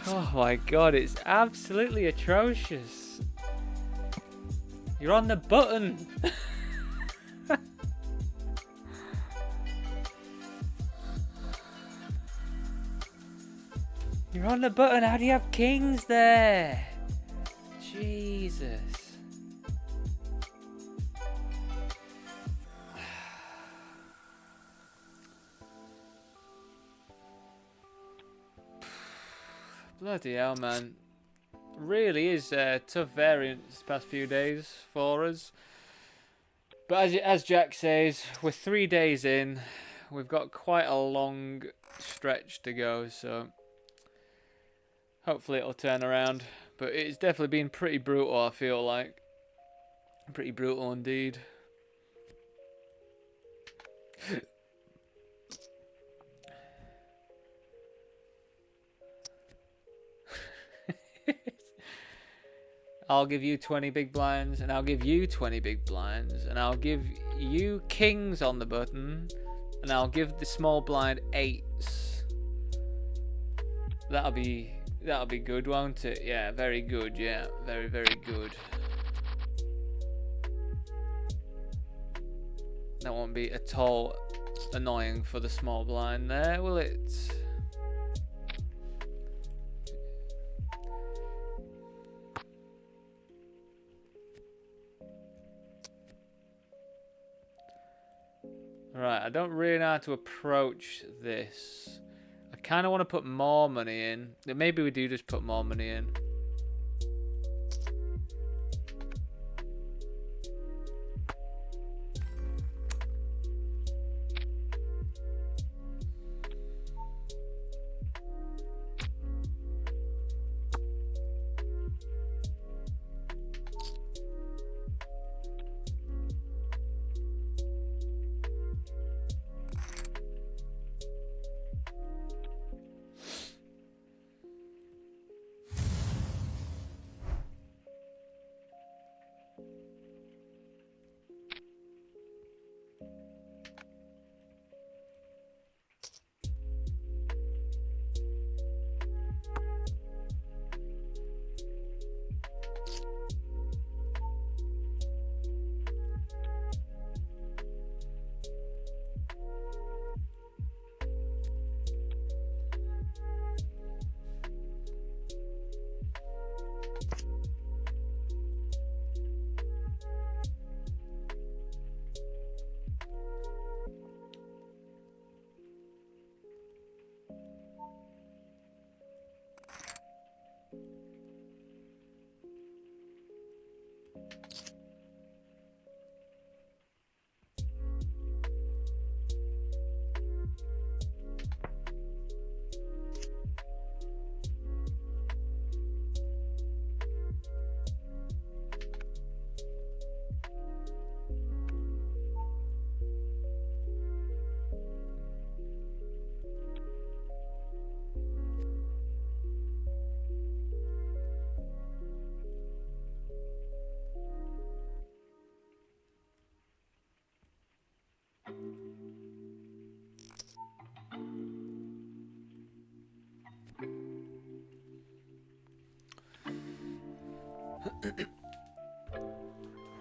Oh my god, it's absolutely atrocious. You're on the button. You're on the button. How do you have kings there? Jesus. Bloody hell, man. Really is a tough variant this past few days for us. But as Jack says, we're 3 days in. We've got quite a long stretch to go, so hopefully it'll turn around. But it's definitely been pretty brutal, I feel like. Pretty brutal indeed. I'll give you 20 big blinds, and I'll give you 20 big blinds, and I'll give you kings on the button, and I'll give the small blind 8s. That'll be good, won't it? Yeah, very good. Yeah, very, very good. That won't be at all annoying for the small blind there, will it? Right, I don't really know how to approach this. I kind of want to put more money in. Maybe we do just put more money in.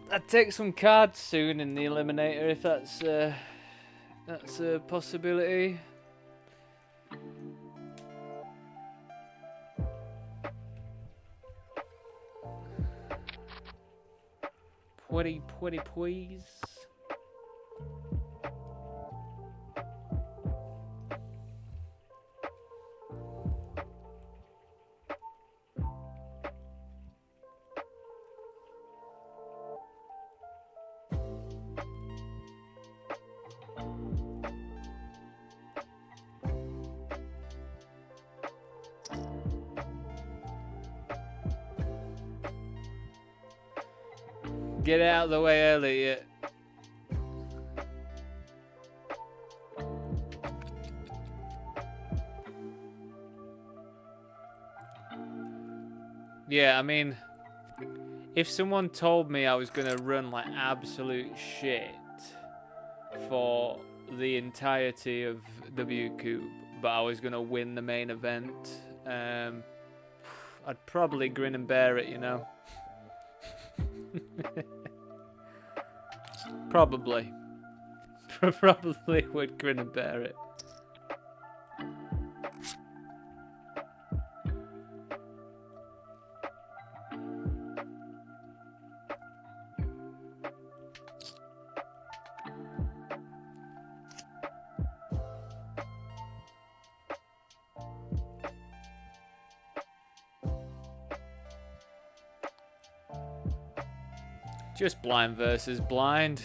I'd take some cards soon in the eliminator if that's a possibility. Pretty please. Get out of the way, Elliot. Yeah, I mean, if someone told me I was gonna run like absolute shit for the entirety of WCOOP, but I was gonna win the main event, I'd probably grin and bear it, you know. Probably would grin and bear it. Just blind versus blind.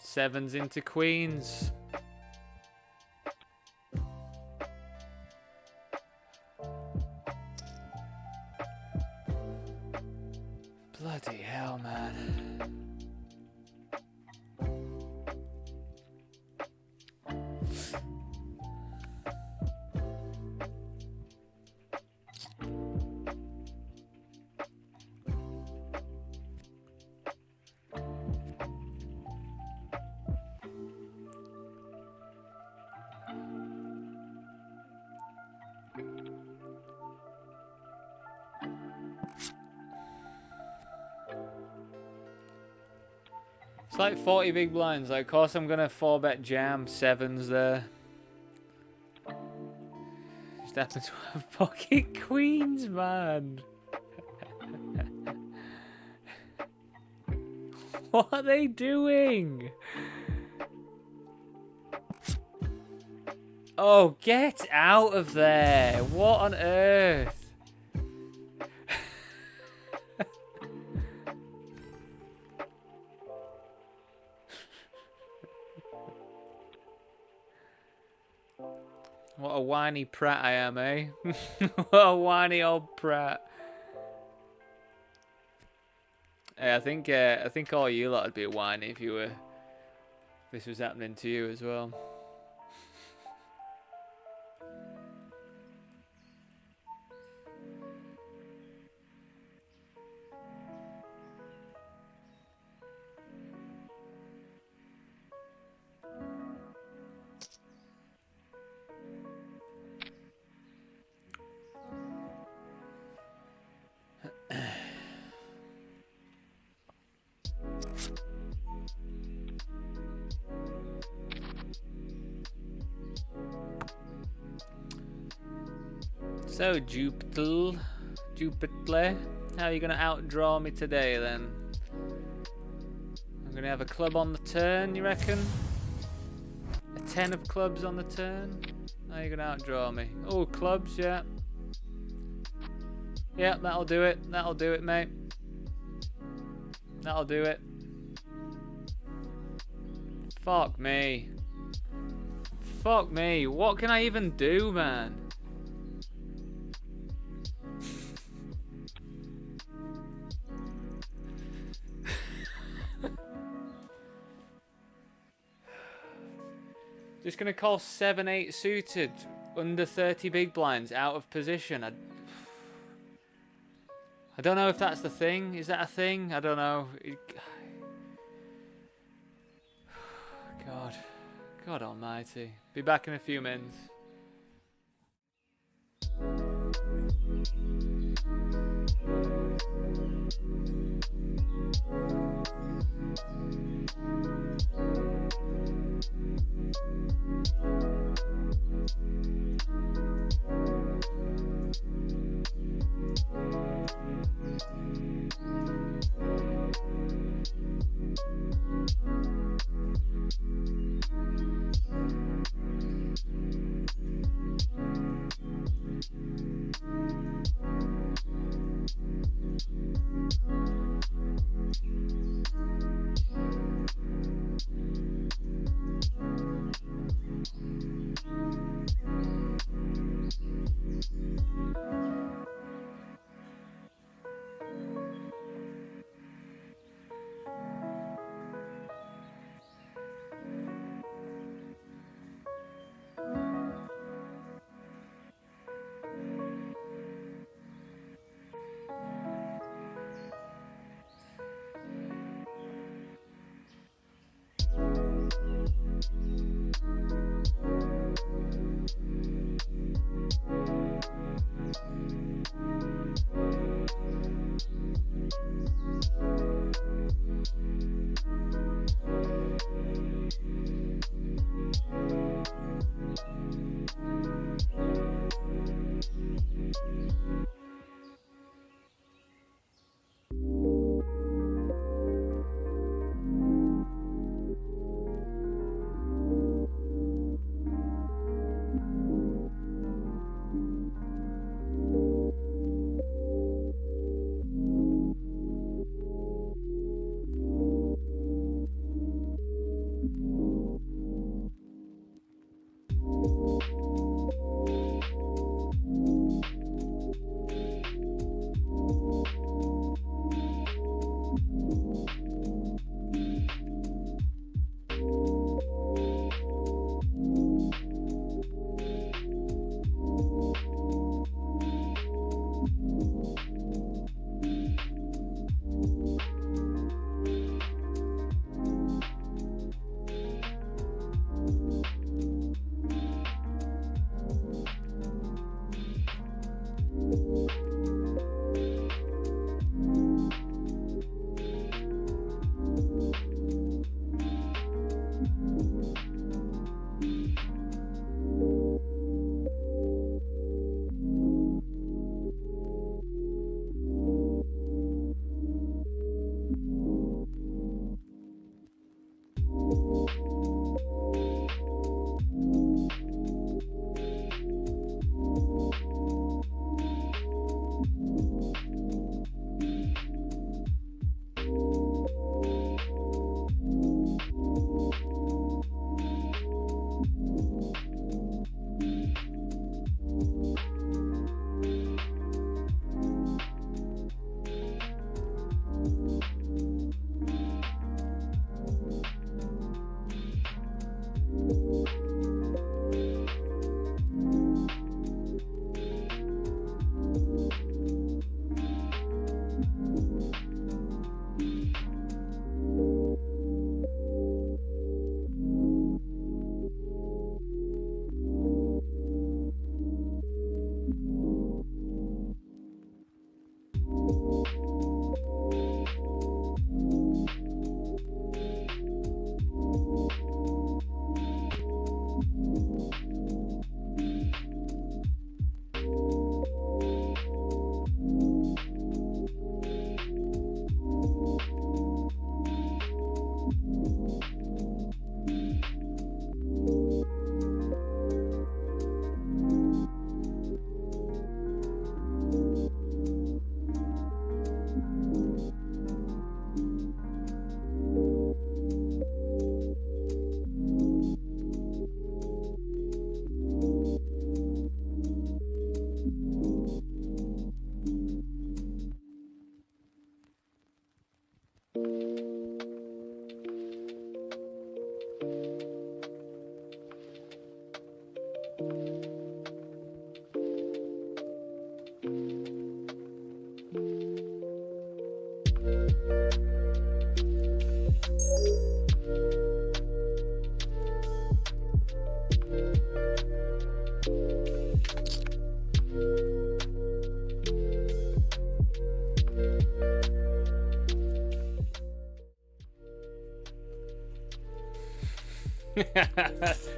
Sevens into queens. Bloody hell, man. It's like 40 big blinds. Like, of course, I'm gonna 4-bet jam sevens there. Just happen to have pocket queens, man. What are they doing? Oh, get out of there. What on earth? What a whiny prat I am, eh? What a whiny old prat. Hey, I think all you lot would be whiny if this was happening to you as well. So, Jupiter, how are you going to outdraw me today, then? I'm going to have a club on the turn, you reckon? A 10 of clubs on the turn? How are you going to outdraw me? Oh, clubs, yeah. Yeah, that'll do it. That'll do it, mate. That'll do it. Fuck me. Fuck me. What can I even do, man? Just gonna call 7-8 suited, under 30 big blinds, out of position. I don't know if that's the thing. Is that a thing? I don't know. God almighty. Be back in a few minutes.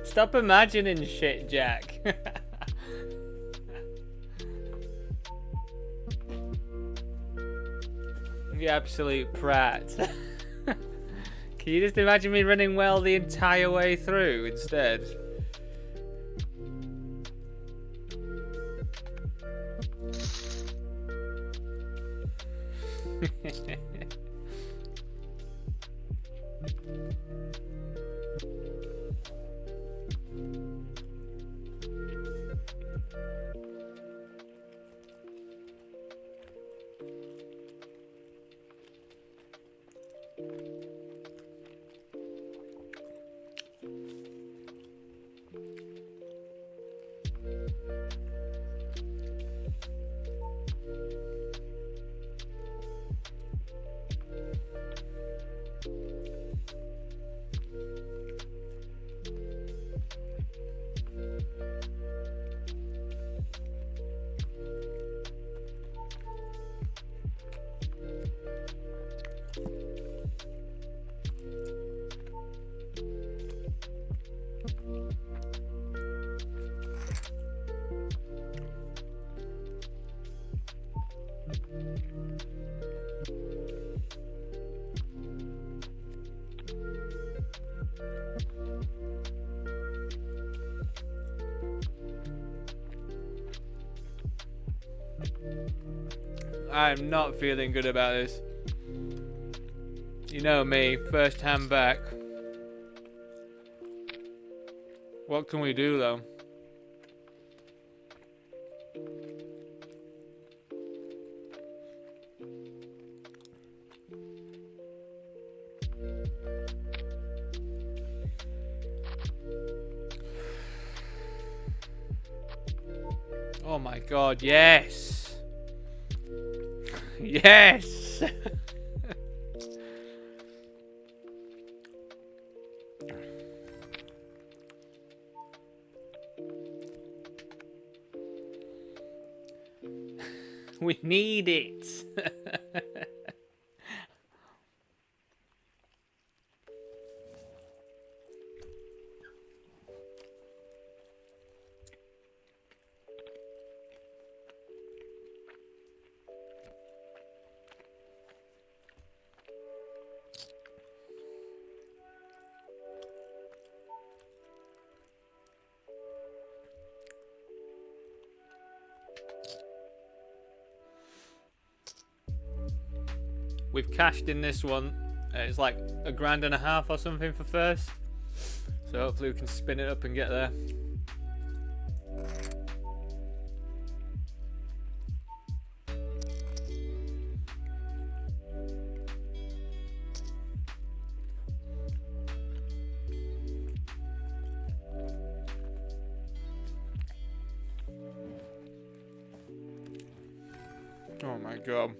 Stop imagining shit, Jack. You absolute prat. Can you just imagine me running well the entire way through instead? I'm not feeling good about this. You know me, first hand back. What can we do though? Oh my god, yes! Yes! We need it! We've cashed in this one. It's like £1.5 grand or something for first. So hopefully we can spin it up and get there. Oh my god.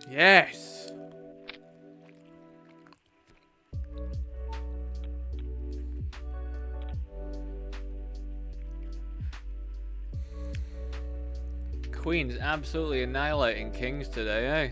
Yes! Queen's absolutely annihilating kings today, eh?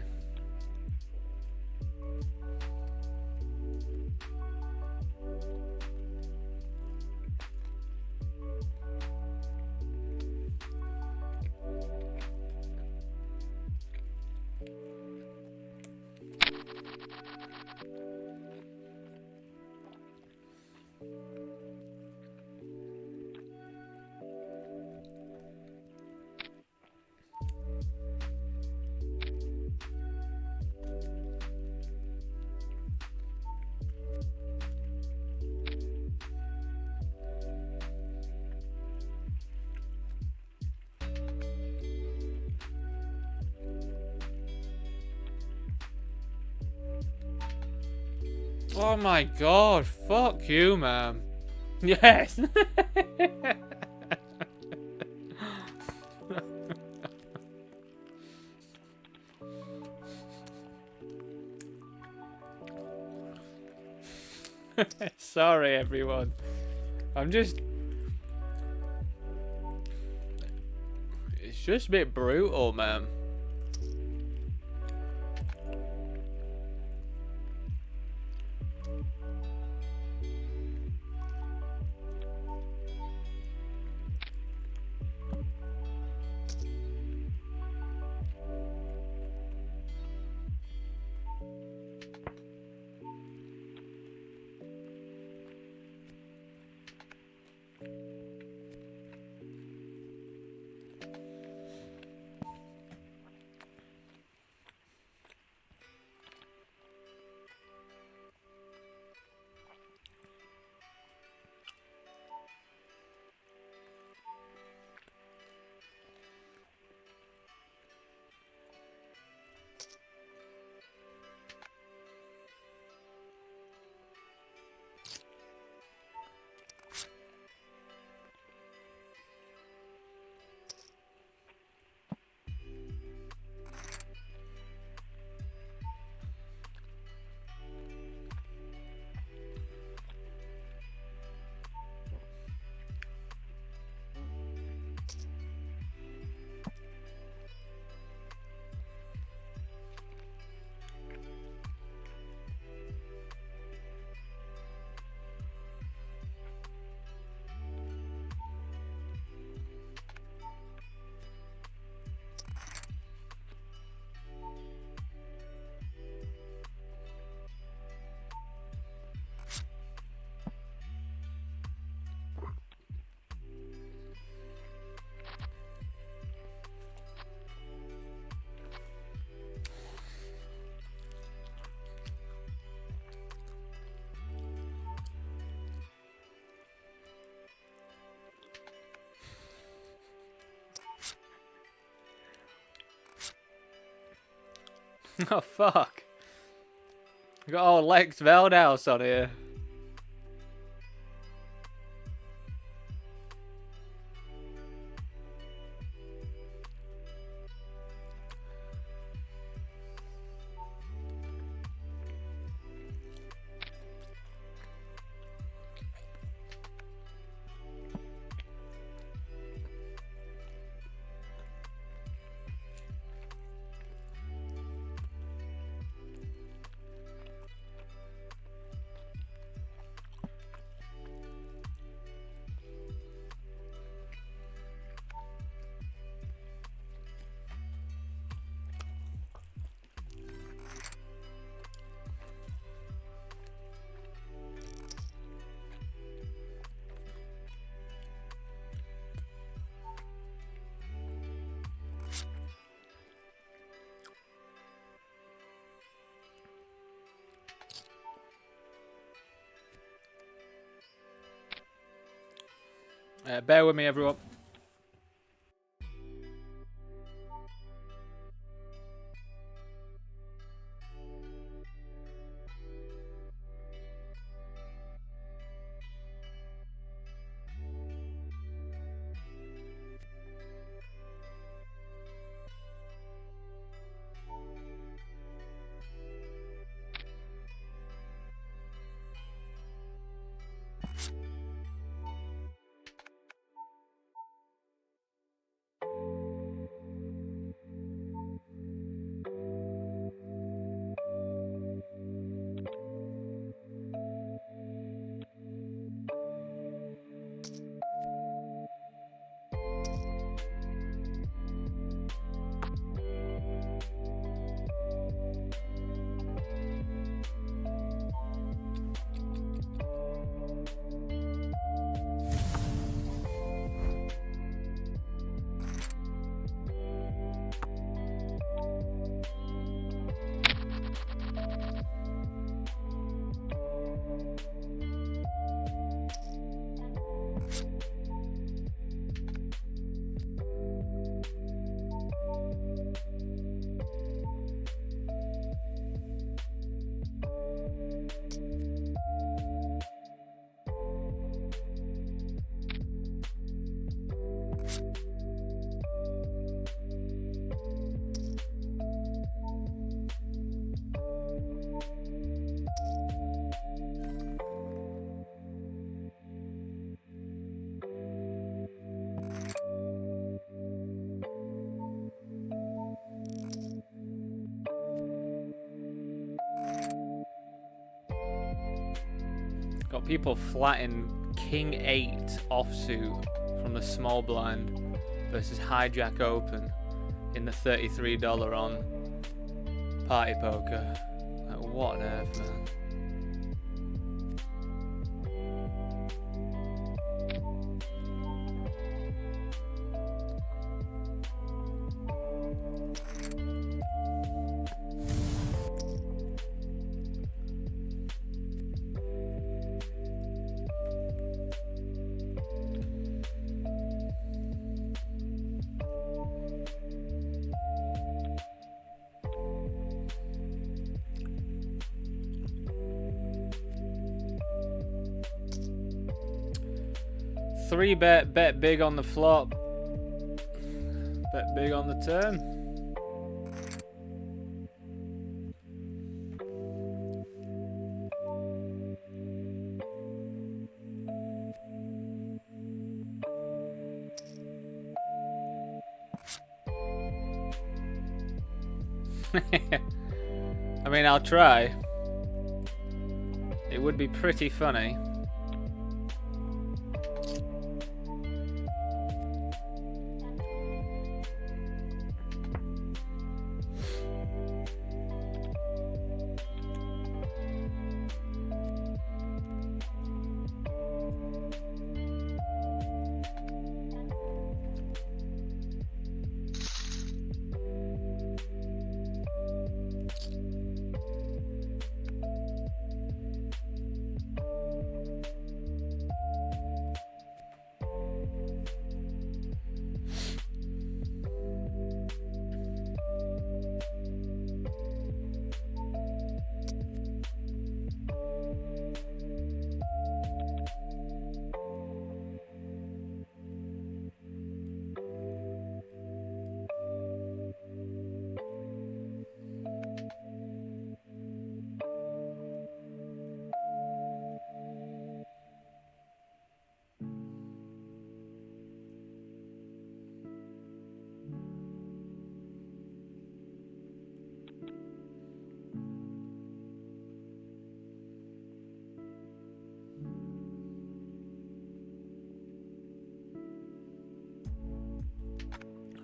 Oh my god, fuck you, man. Yes! Sorry, everyone. I'm just... It's just a bit brutal, man. Oh, fuck. We got old Lex Veldhouse on here. Bear with me, everyone. Got people flatting King 8 offsuit from the small blind versus hijack open in the $33 on party poker. Like, what on earth, man? Three bet big on the flop. Bet big on the turn. I mean, I'll try. It would be pretty funny.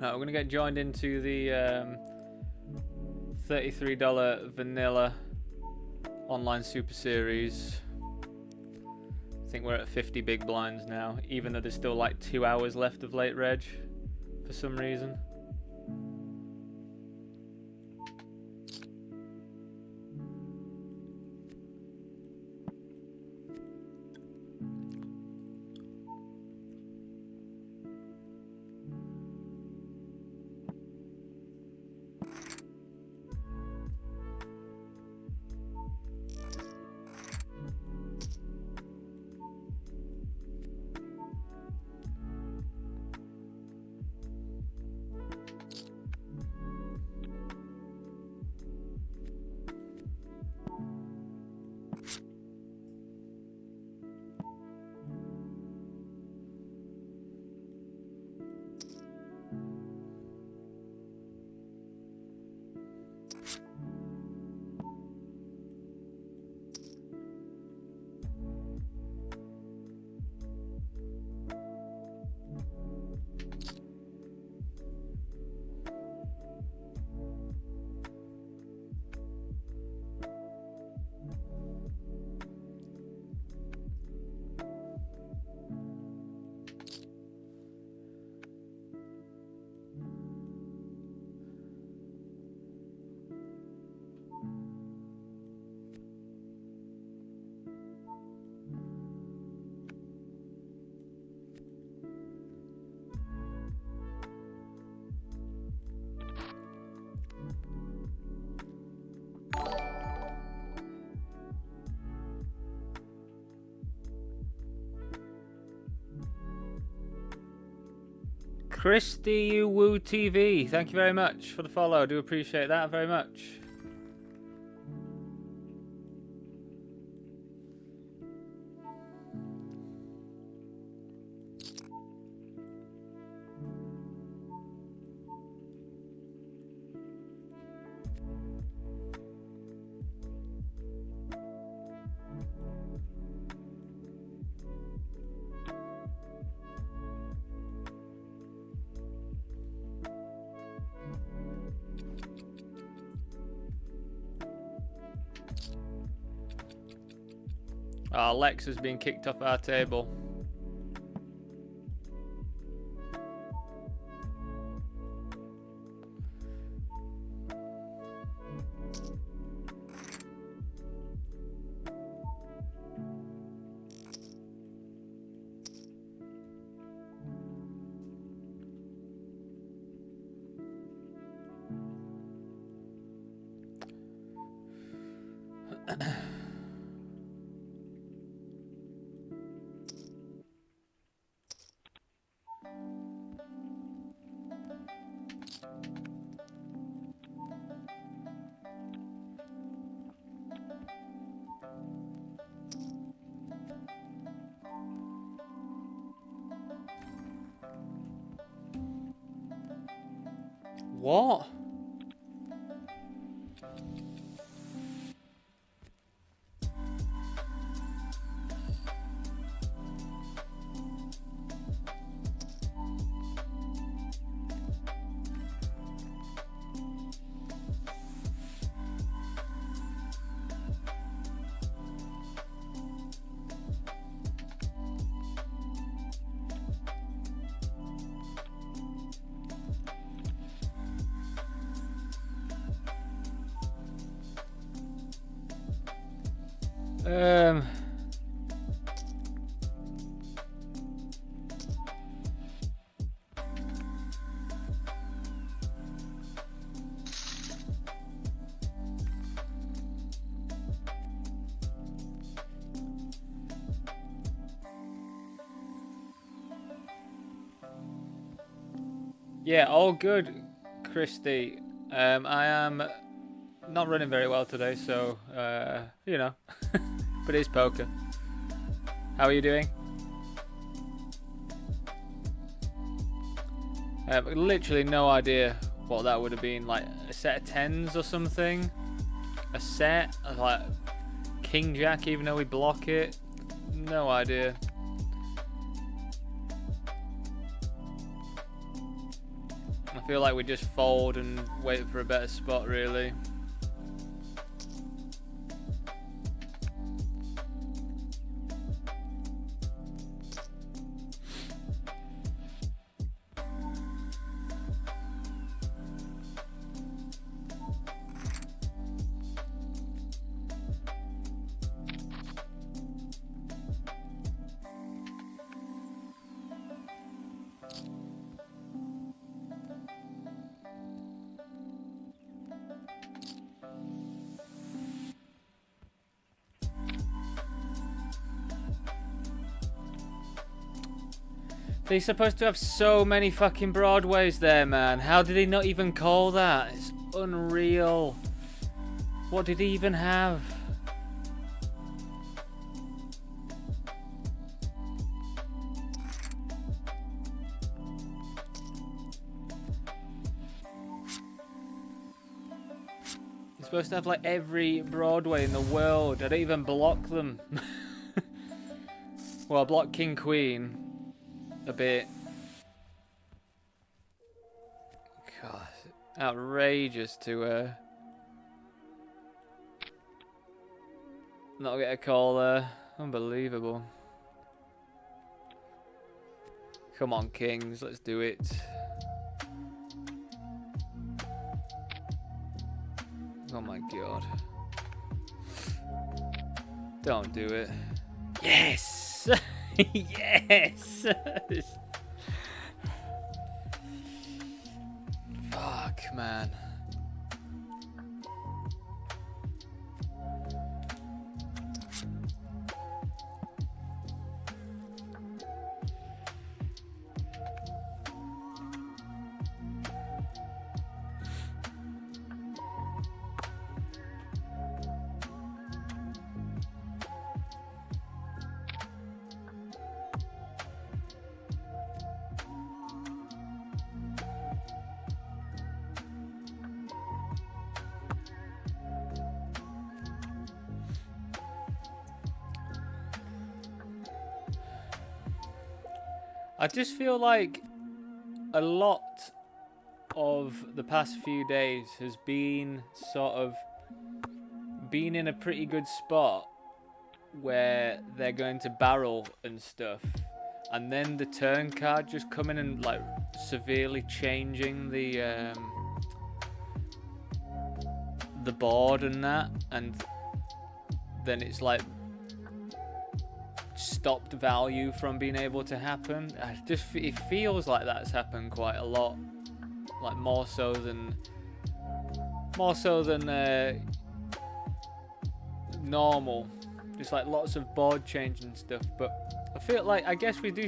Right, we're gonna get joined into the $33 vanilla online super series. I think we're at 50 big blinds now, even though there's still like 2 hours left of late reg for some reason. DeeDubbleYou TV, thank you very much for the follow. I do appreciate that very much. Lex has been kicked off our table. What? Yeah, all good, Christy. I am not running very well today, so, you know, but it's poker. How are you doing? Literally no idea what that would have been, like a set of tens or something. A set of like King Jack, even though we block it. No idea. feel like we just fold and wait for a better spot, really. They're supposed to have so many fucking Broadways there, man. How did he not even call that? It's unreal. What did he even have? He's supposed to have like every Broadway in the world. I don't even block them. Well, I block King Queen. A bit. God, outrageous to not get a call there. Unbelievable. Come on, Kings, let's do it. Oh my God. Don't do it. Yes! Yes! Fuck, man. I just feel like a lot of the past few days has been sort of been in a pretty good spot where they're going to barrel and stuff, and then the turn card just coming and like severely changing the board and that, and then it's like stopped value from being able to happen. It feels like that's happened quite a lot, like more so than normal. Just like lots of board change and stuff. But I feel like I guess we do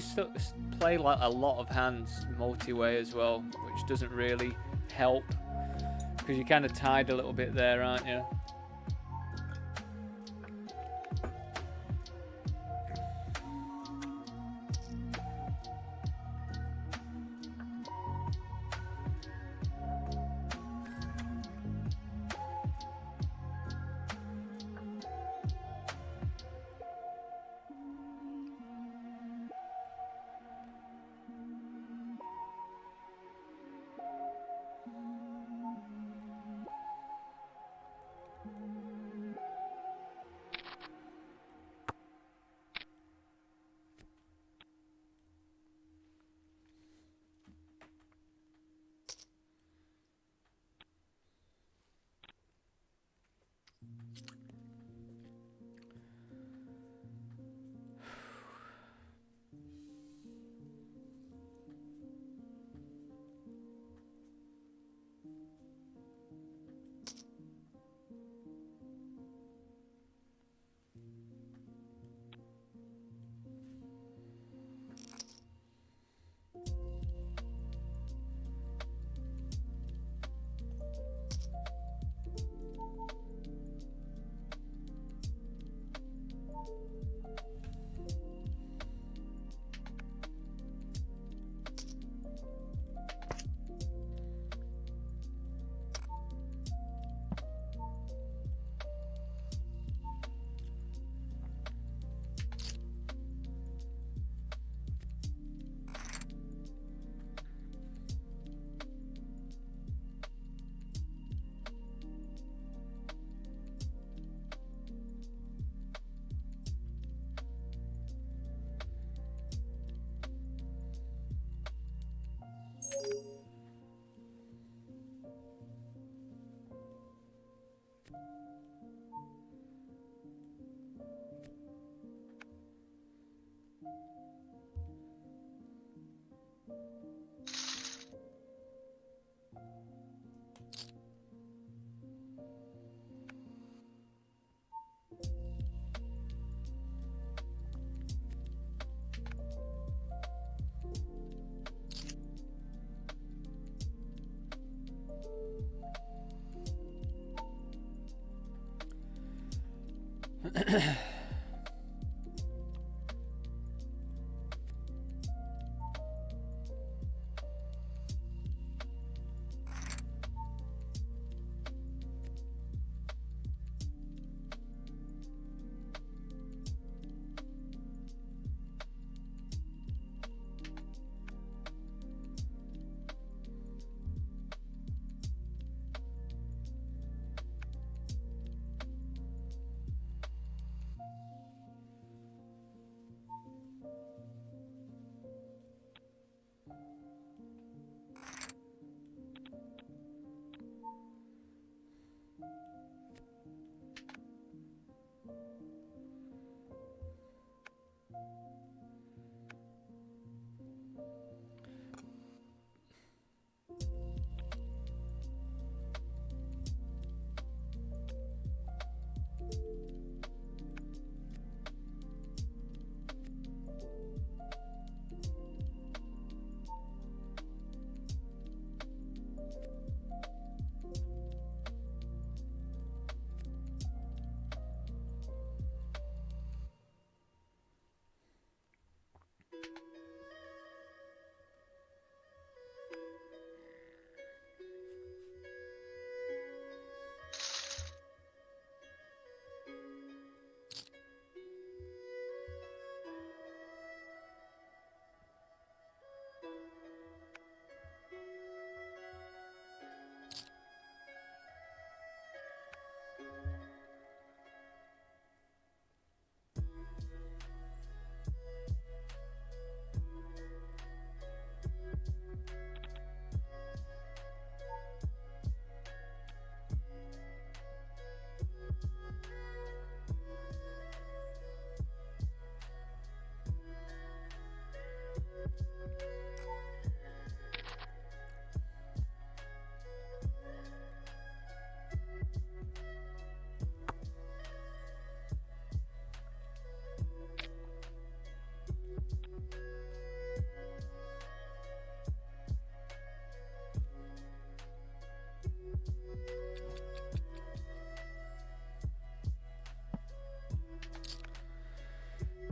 play like a lot of hands multi-way as well, which doesn't really help because you're kind of tied a little bit there, aren't you?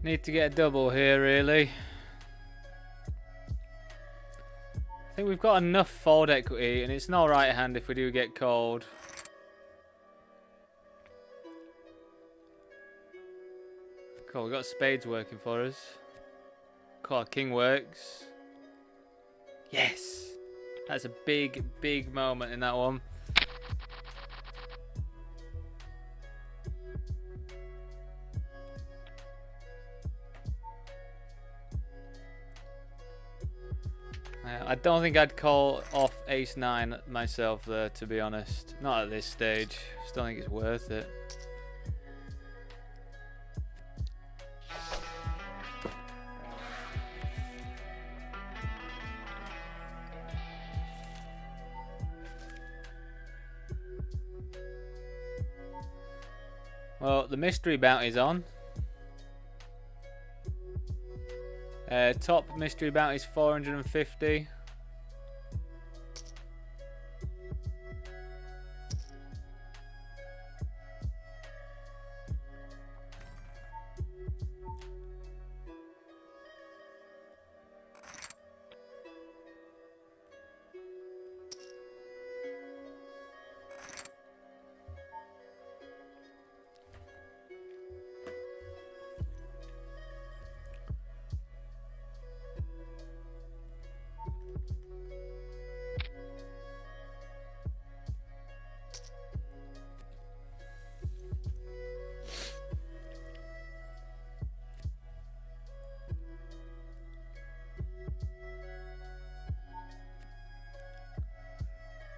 Need to get a double here, really. I think we've got enough fold equity, and it's no right hand if we do get called. Cool, we've got spades working for us. Cool, king works. Yes! That's a big, big moment in that one. I don't think I'd call off ace-9 myself there, to be honest. Not at this stage. Just don't think it's worth it. Well, the mystery bounty's on. Top mystery bounty is 450.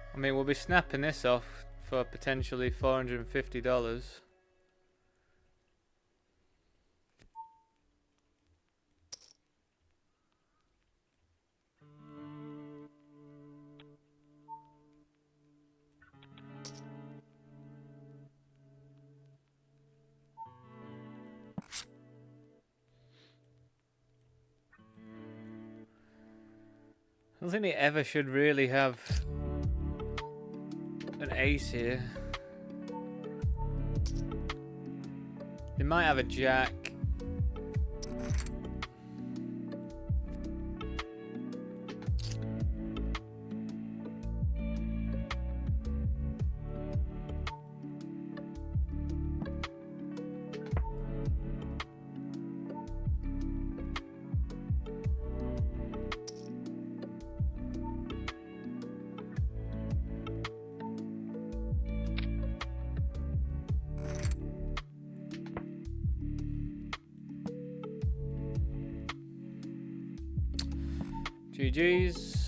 I mean, we'll be snapping this off for potentially $450. I don't think they ever should really have an ace here. They might have a jack. GG's.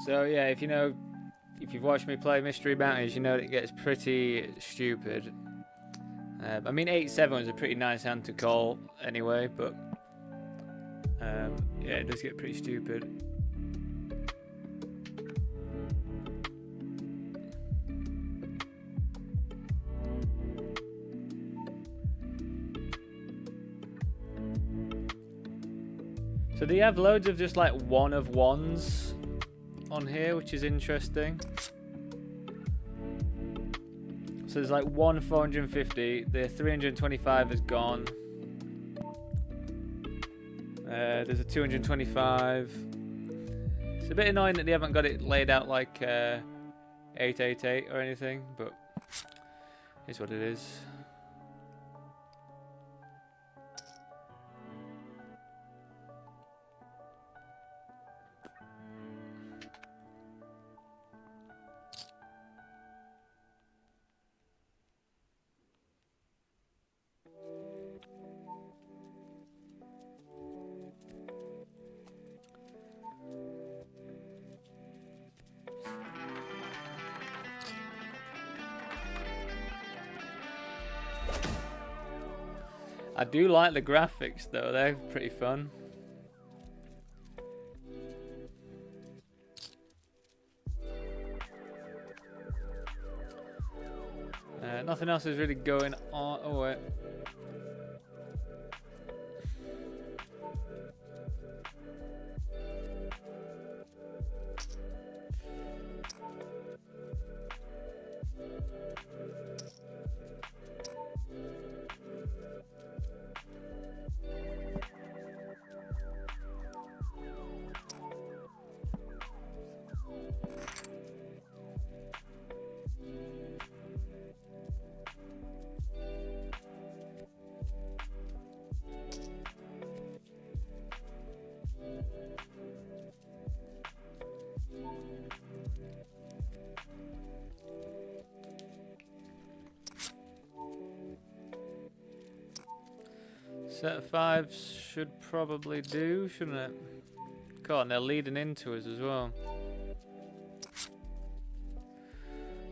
So yeah, if you've watched me play Mystery Bounties, you know it gets pretty stupid. I mean, 8-7 was a pretty nice hand to call anyway, but yeah, it does get pretty stupid. So they have loads of just like one of ones on here, which is interesting. So there's like one 450, the 325 is gone. There's a 225. It's a bit annoying that they haven't got it laid out like 888 or anything, but it's what it is. I do like the graphics though, they're pretty fun. Nothing else is really going on. Oh wait. Set of 5 should probably do, shouldn't it? God, and they're leading into us as well.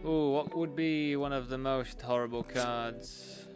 Ooh, what would be one of the most horrible cards?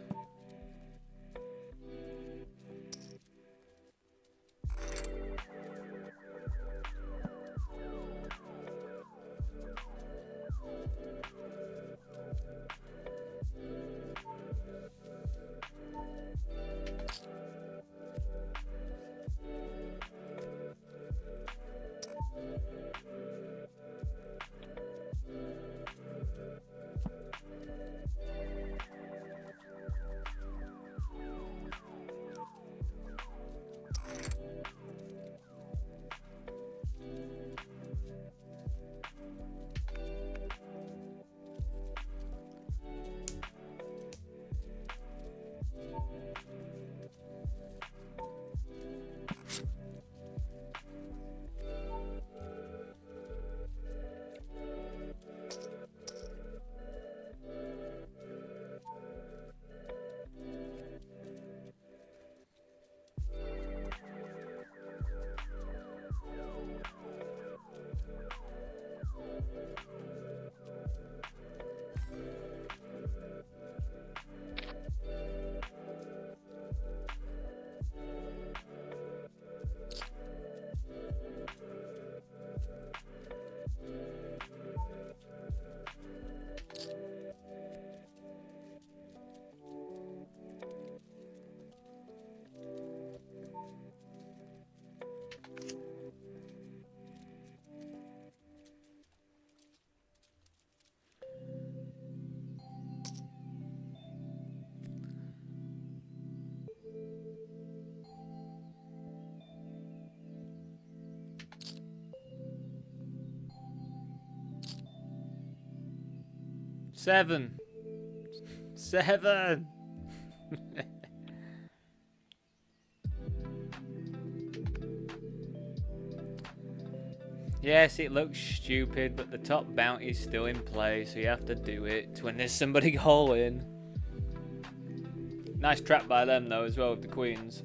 Seven. Yes, it looks stupid, but the top bounty is still in play, so you have to do it when there's somebody all in. Nice trap by them, though, as well, with the queens.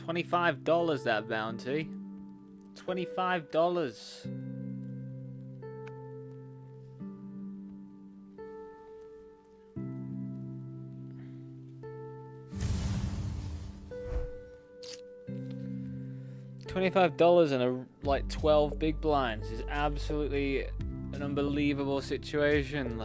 $25 that bounty. $25. $25 and like 12 big blinds is absolutely an unbelievable situation.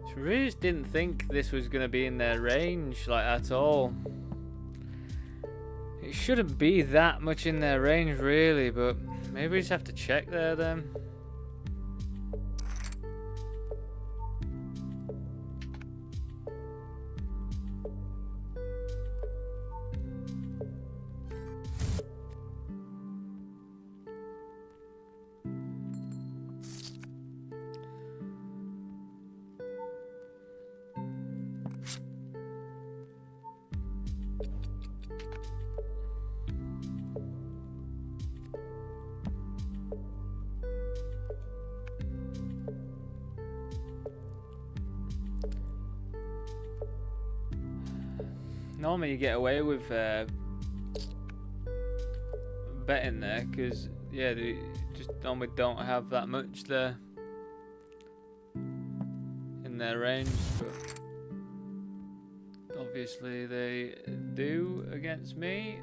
I really just didn't think this was going to be in their range, like, at all. It shouldn't be that much in their range, really, but maybe we just have to check there, then. Normally you get away with betting there, because yeah, they just normally don't have that much there in their range, but obviously they do against me.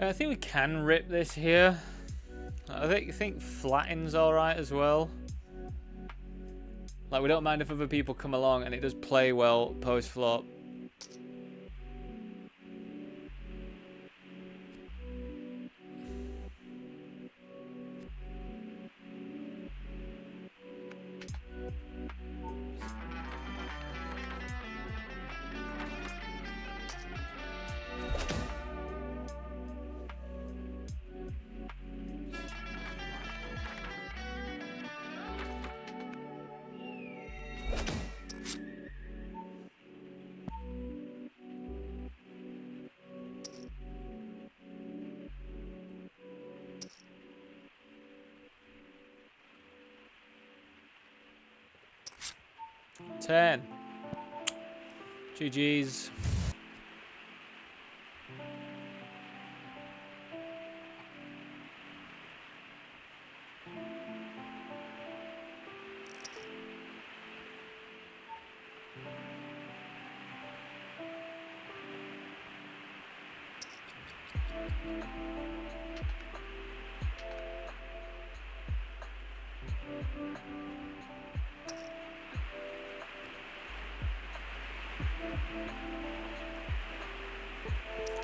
I think we can rip this here. I think flatten's alright as well. Like, we don't mind if other people come along, and it does play well post-flop. Ten. GG's.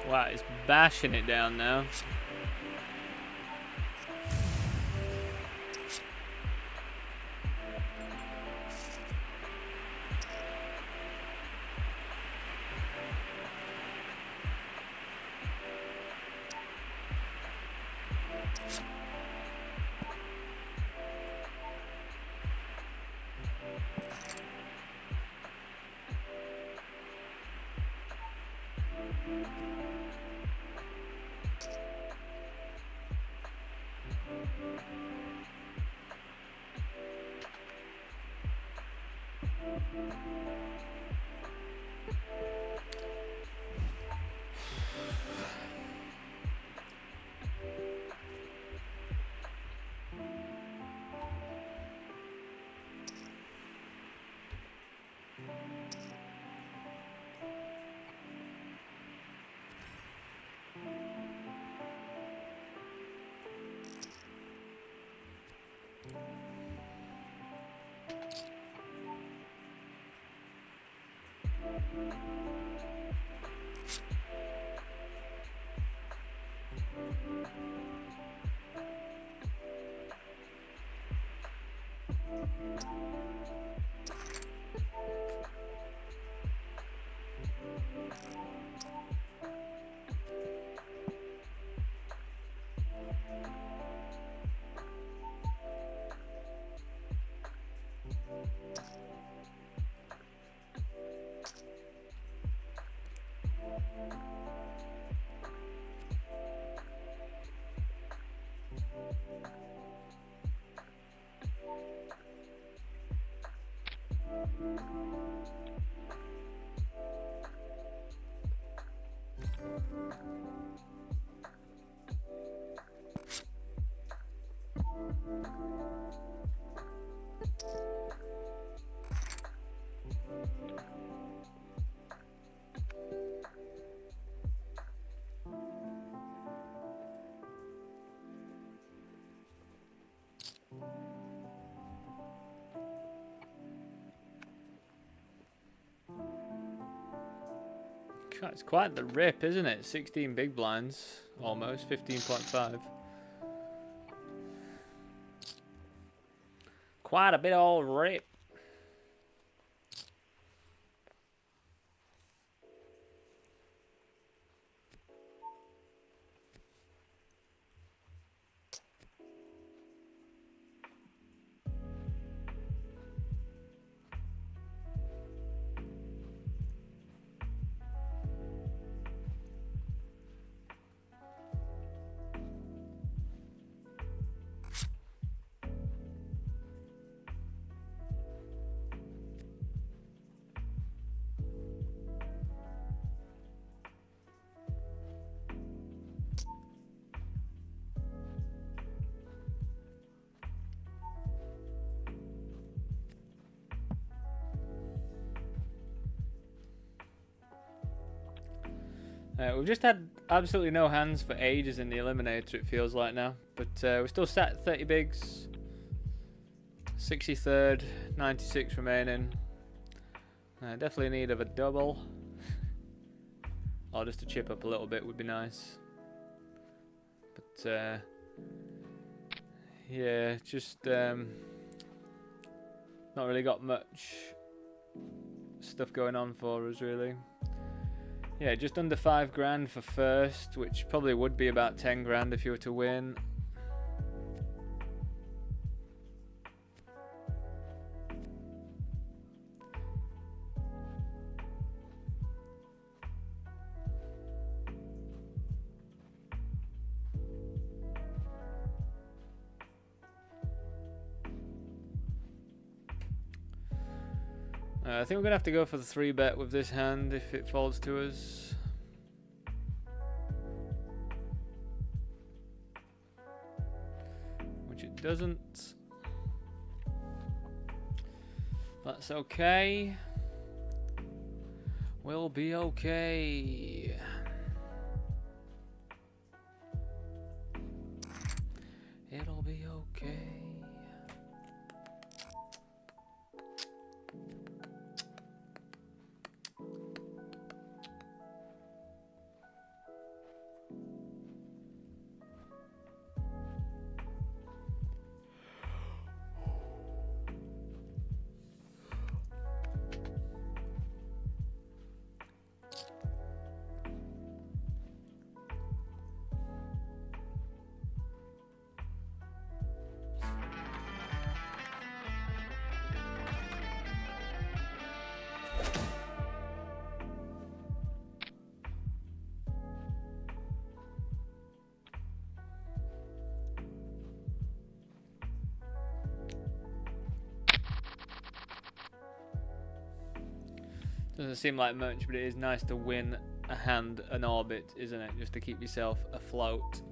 Wow, it's bashing it down now. God, it's quite the rip, isn't it? 16 big blinds, almost 15.5. Quite a bit of old rip. We've just had absolutely no hands for ages in the eliminator, it feels like now. But we're still sat at 30 bigs. 63rd, 96 remaining. Definitely in need of a double. Or just to chip up a little bit would be nice. But yeah, just not really got much stuff going on for us really. Yeah, just under 5 grand for first, which probably would be about 10 grand if you were to win. I think we're going to have to go for the 3-bet with this hand if it falls to us. Which it doesn't. That's okay. We'll be okay. It'll be okay. Doesn't seem like much, but it is nice to win a hand, an orbit, isn't it? Just to keep yourself afloat.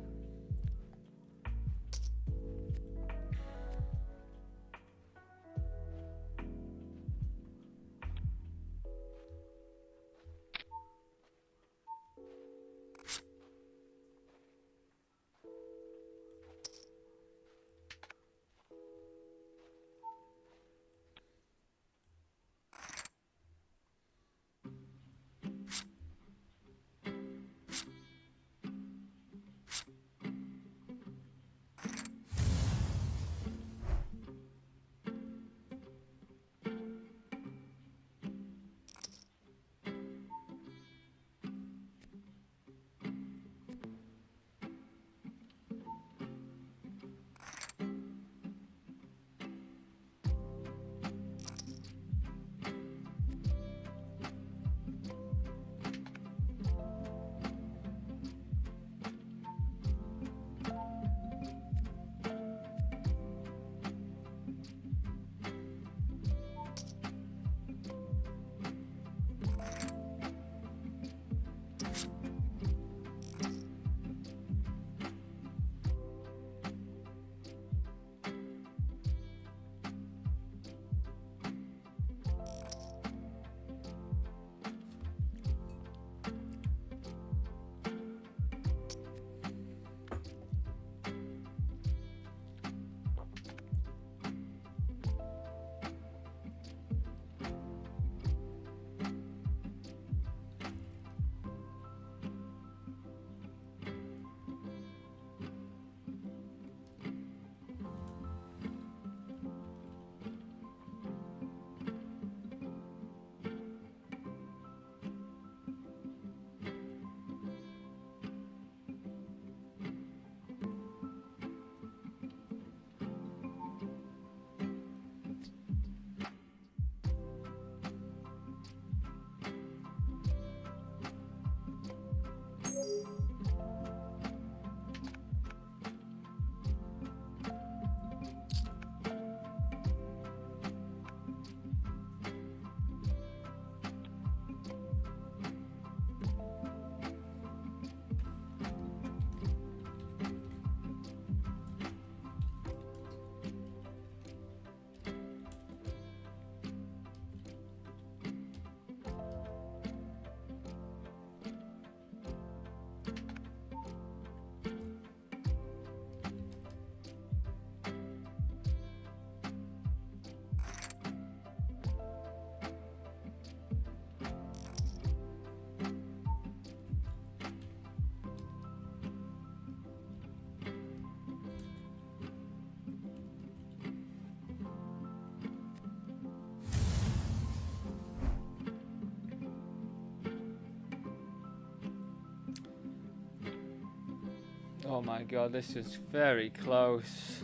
Oh my god, this is very close.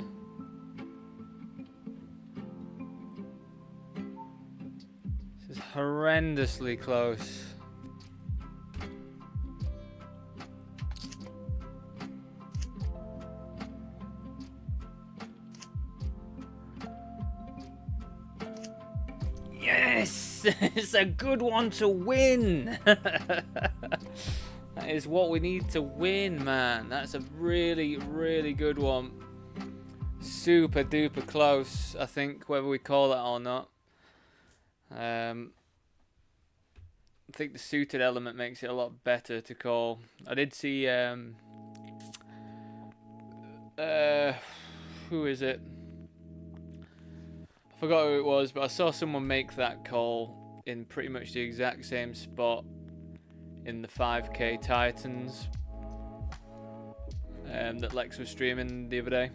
This is horrendously close. Yes! It's a good one to win! That is what we need to win, man. That's a really, really good one. Super duper close, I think, whether we call that or not. I think the suited element makes it a lot better to call. I did see, who is it? I forgot who it was, but I saw someone make that call in pretty much the exact same spot in the 5K Titans that Lex was streaming the other day.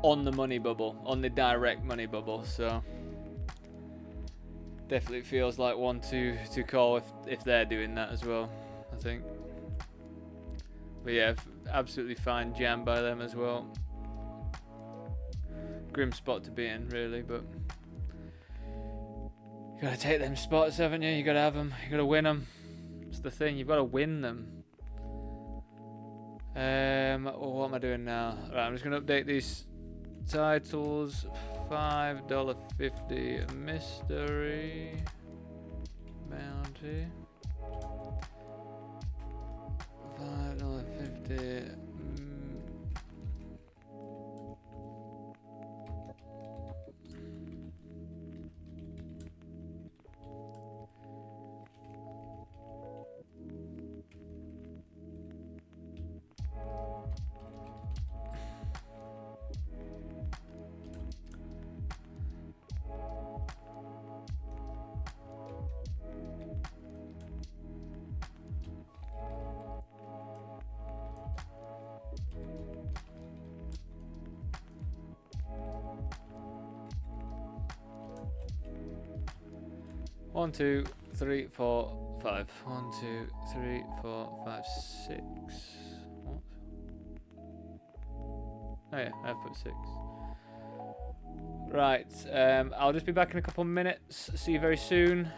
On the money bubble, on the direct money bubble, so definitely feels like one to call if they're doing that as well, I think. But yeah, absolutely fine jam by them as well. Grim spot to be in, really, but you gotta take them spots, haven't you? You gotta have them, you gotta win them. That's the thing, you've gotta win them. What am I doing now? Right, I'm just gonna update these titles. $5.50 mystery bounty. $5.50. One, two, three, four, five. 1, 2, 3, 4, 5, 6. What? Oh yeah, I've put 6. Right, I'll just be back in a couple of minutes. See you very soon.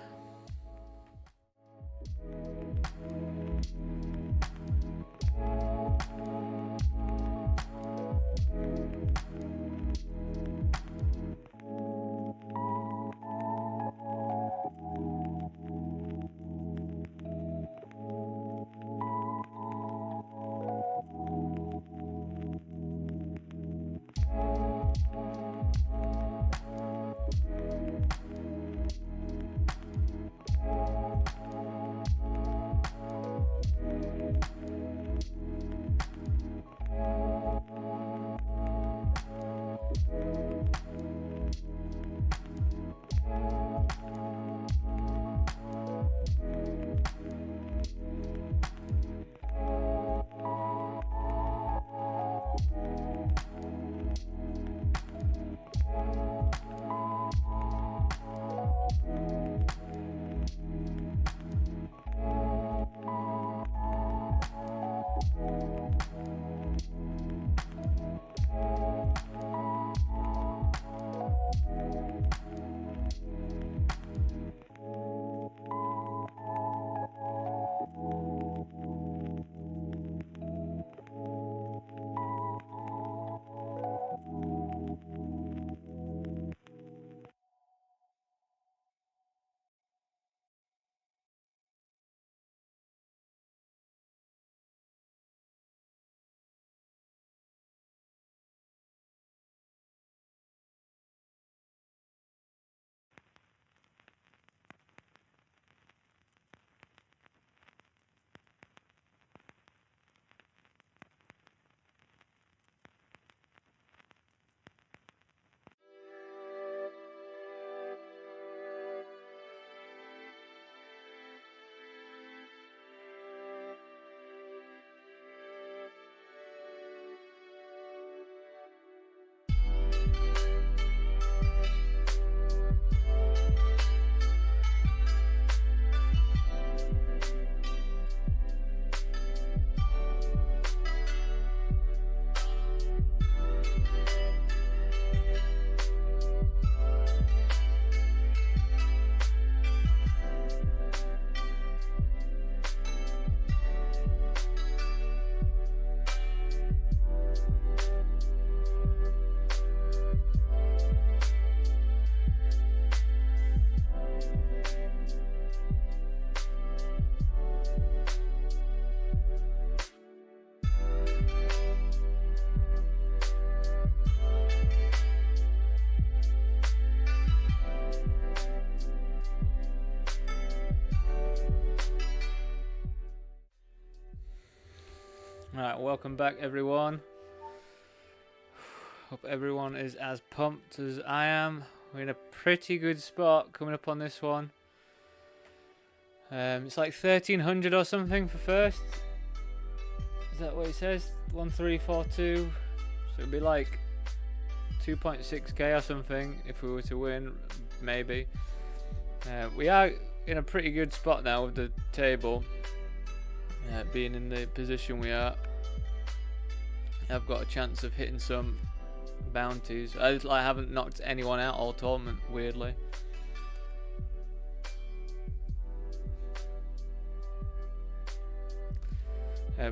Alright, welcome back everyone. Hope everyone is as pumped as I am. We're in a pretty good spot coming up on this one. It's like 1300 or something for first. Is that what it says? 1342. So it'd be like 2.6k or something if we were to win, maybe. We are in a pretty good spot now with the table. Being in the position we are, I've got a chance of hitting some bounties. I haven't knocked anyone out all tournament, weirdly.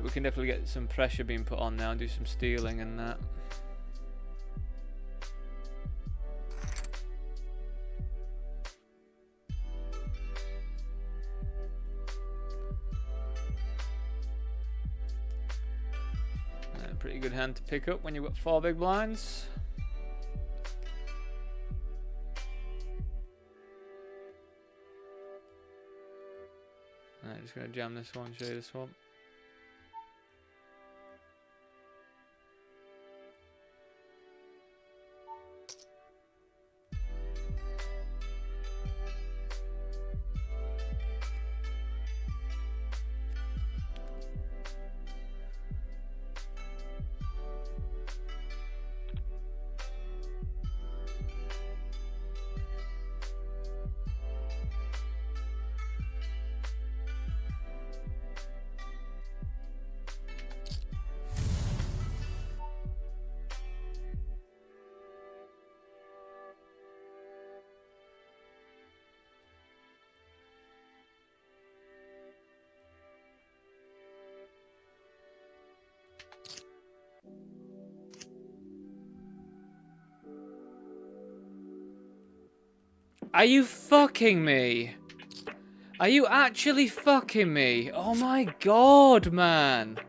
We can definitely get some pressure being put on now and do some stealing and that. Pretty good hand to pick up when you've got 4 big blinds. Alright, just gonna jam this one, show you this one. Are you fucking me? Are you actually fucking me? Oh my god, man.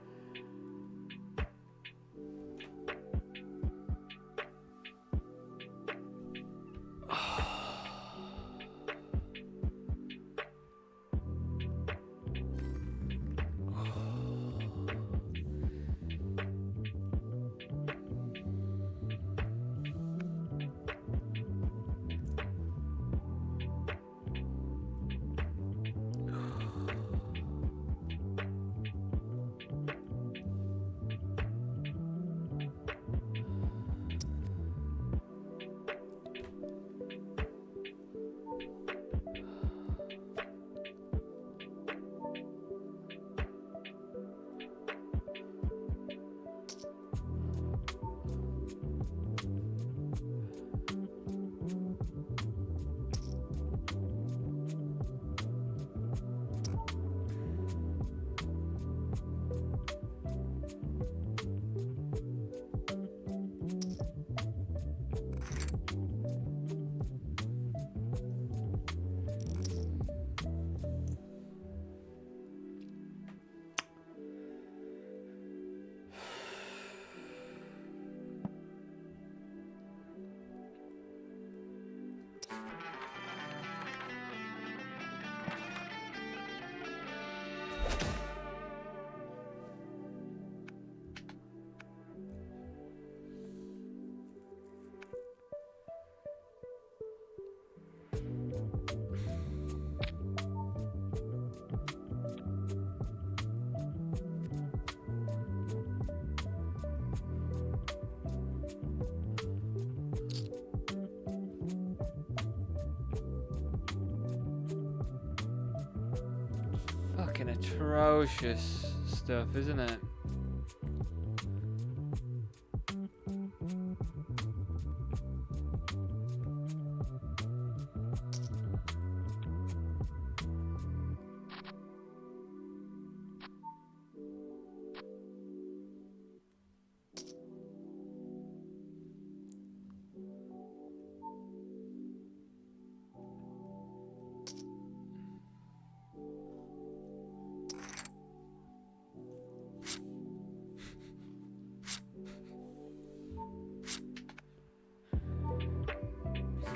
Fucking atrocious stuff, isn't it?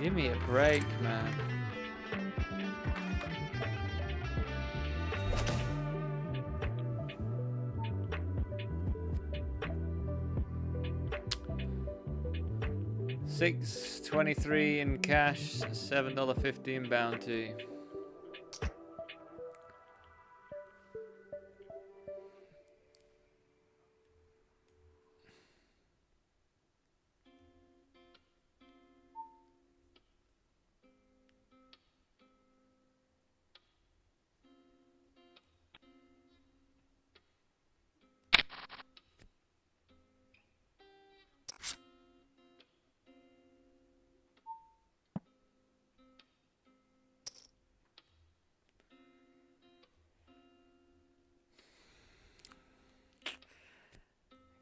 Give me a break, man. $6.23 in cash, $7.50 bounty.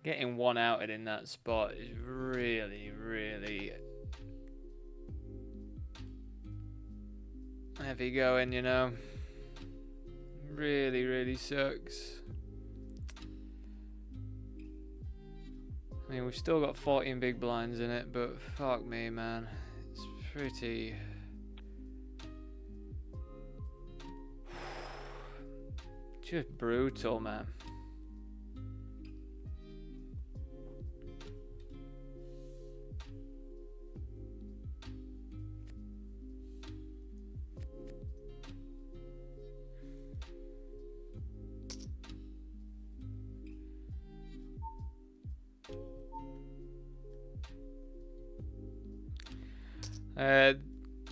Getting one outed in that spot is really, really heavy going, you know. Really, really sucks. I mean, we've still got 14 big blinds in it, but fuck me, man. It's pretty... just brutal, man.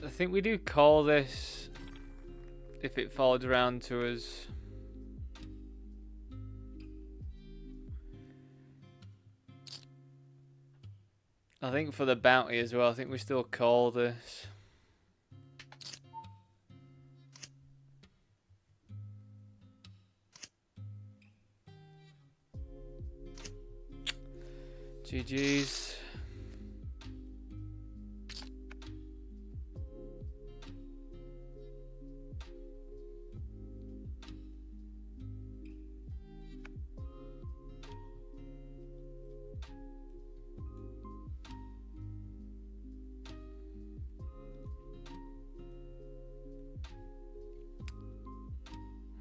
I think we do call this if it folds around to us. I think for the bounty as well, I think we still call this. GG's.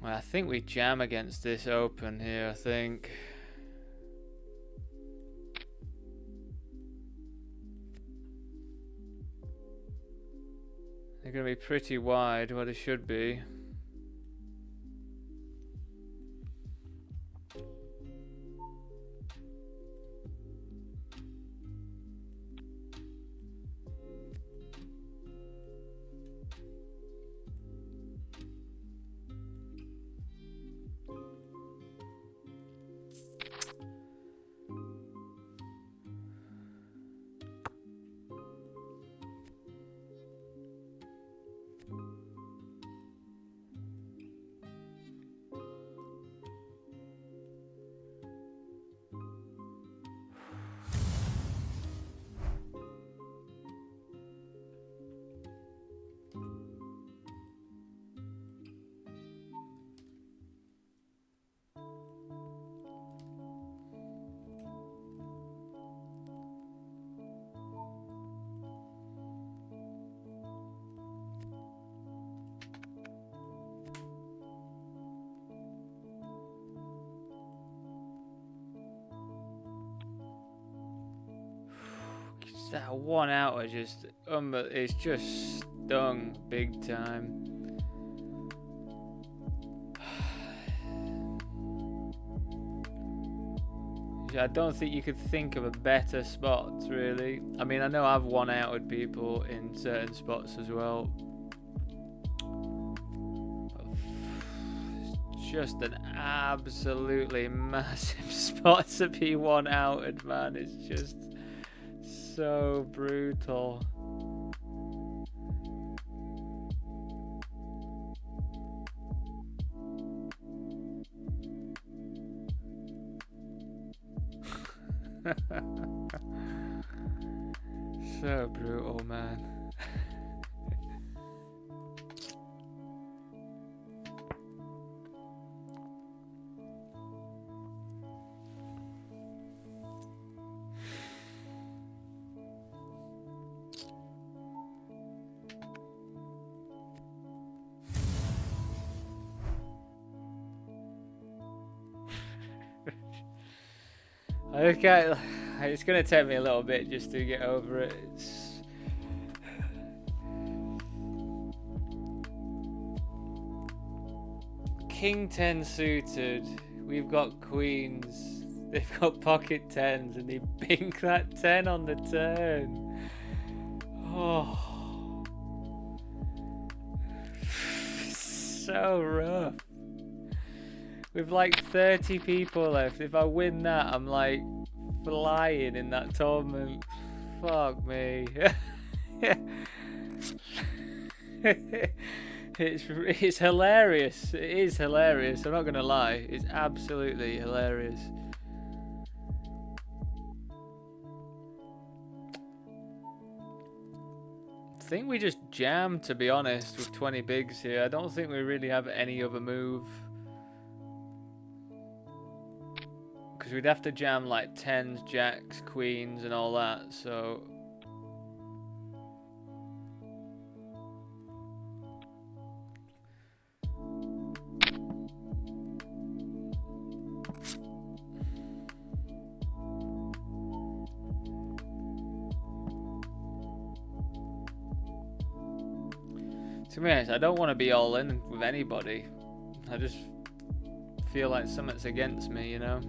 Well, I think we jam against this open here, I think. They're going to be pretty wide, what it should be. That one outer just it's just stung big time. I don't think you could think of a better spot, really. I mean, I know I've one outed people in certain spots as well. But it's just an absolutely massive spot to be one outed, man. It's just so brutal. So brutal, man. It's gonna take me a little bit just to get over it. King 10 suited. We've got queens. They've got pocket 10s and they bink that 10 on the turn. Oh. So rough. With like 30 people left. If I win that, I'm like flying in that tournament. Fuck me. It's hilarious. It is hilarious. I'm not gonna lie. It's absolutely hilarious. I think we just jam, to be honest, with 20 bigs here. I don't think we really have any other move. Because we'd have to jam like 10s, jacks, queens, and all that, so... To be honest, I don't want to be all in with anybody. I just feel like something's against me, you know?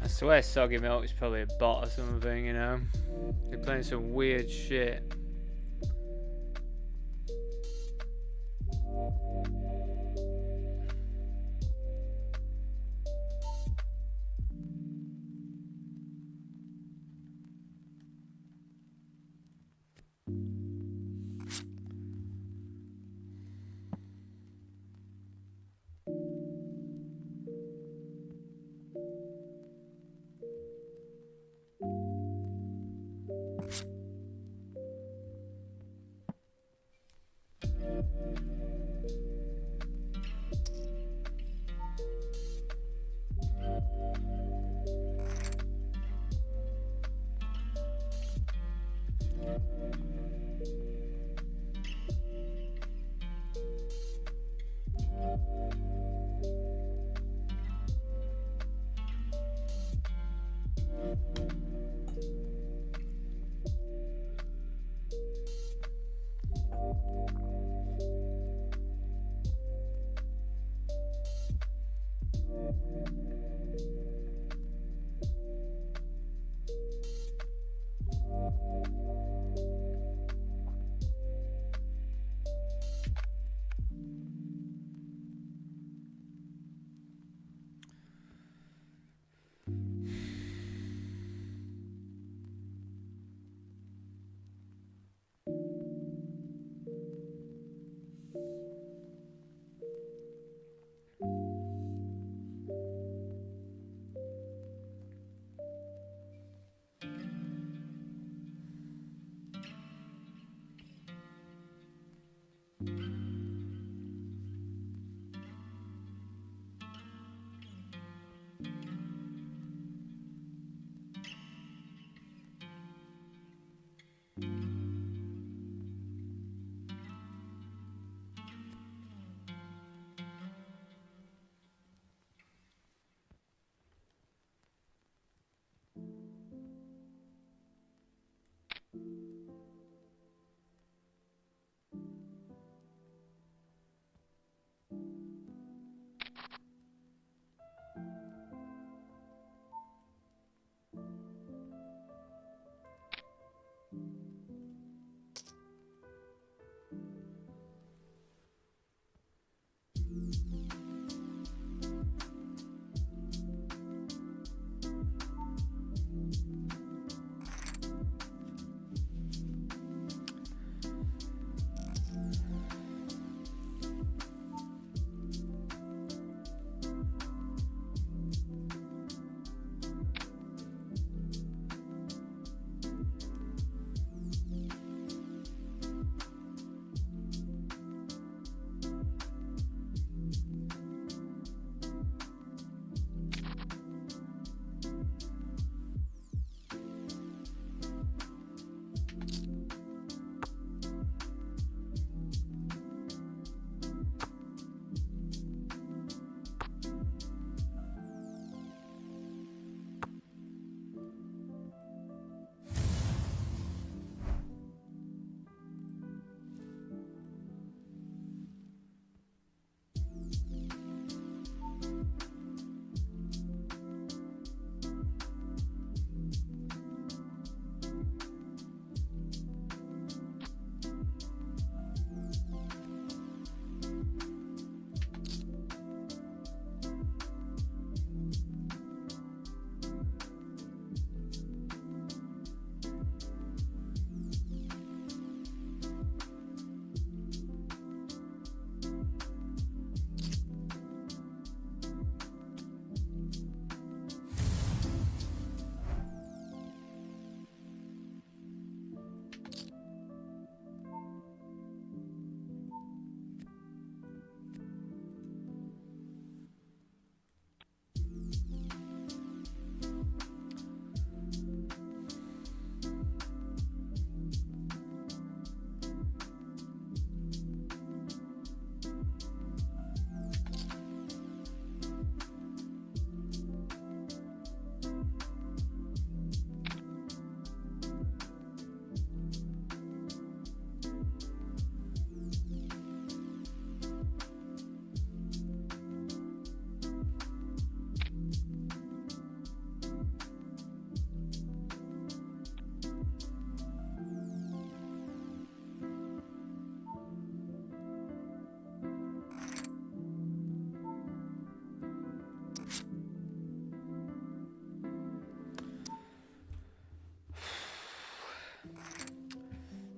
I swear Soggy Milk is probably a bot or something, you know? They're playing some weird shit.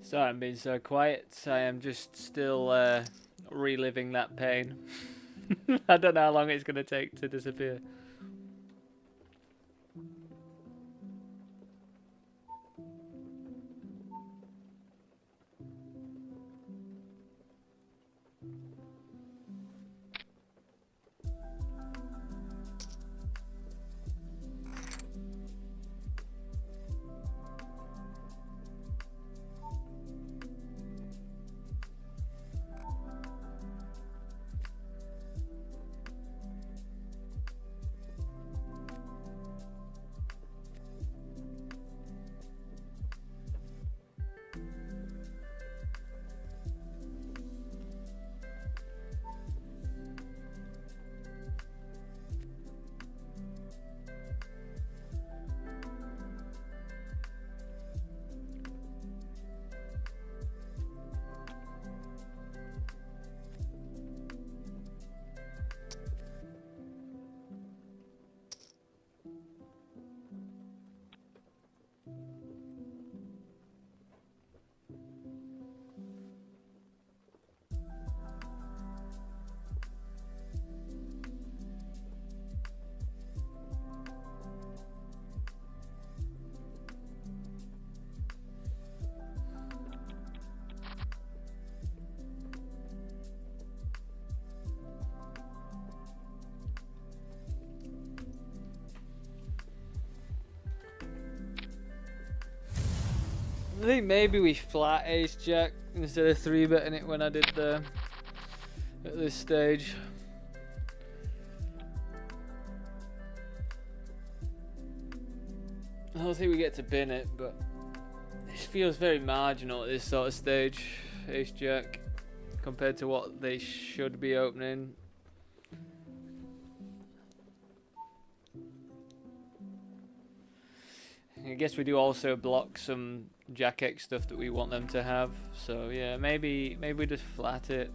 Sorry, I'm being so quiet. I am just still reliving that pain. I don't know how long it's going to take to disappear. I think maybe we flat ace jack instead of 3-betting it when I did the at this stage. I don't think we get to bin it, but it feels very marginal at this sort of stage, ace jack, compared to what they should be opening. I guess we do also block some Jack X stuff that we want them to have. So yeah, maybe we just flat it.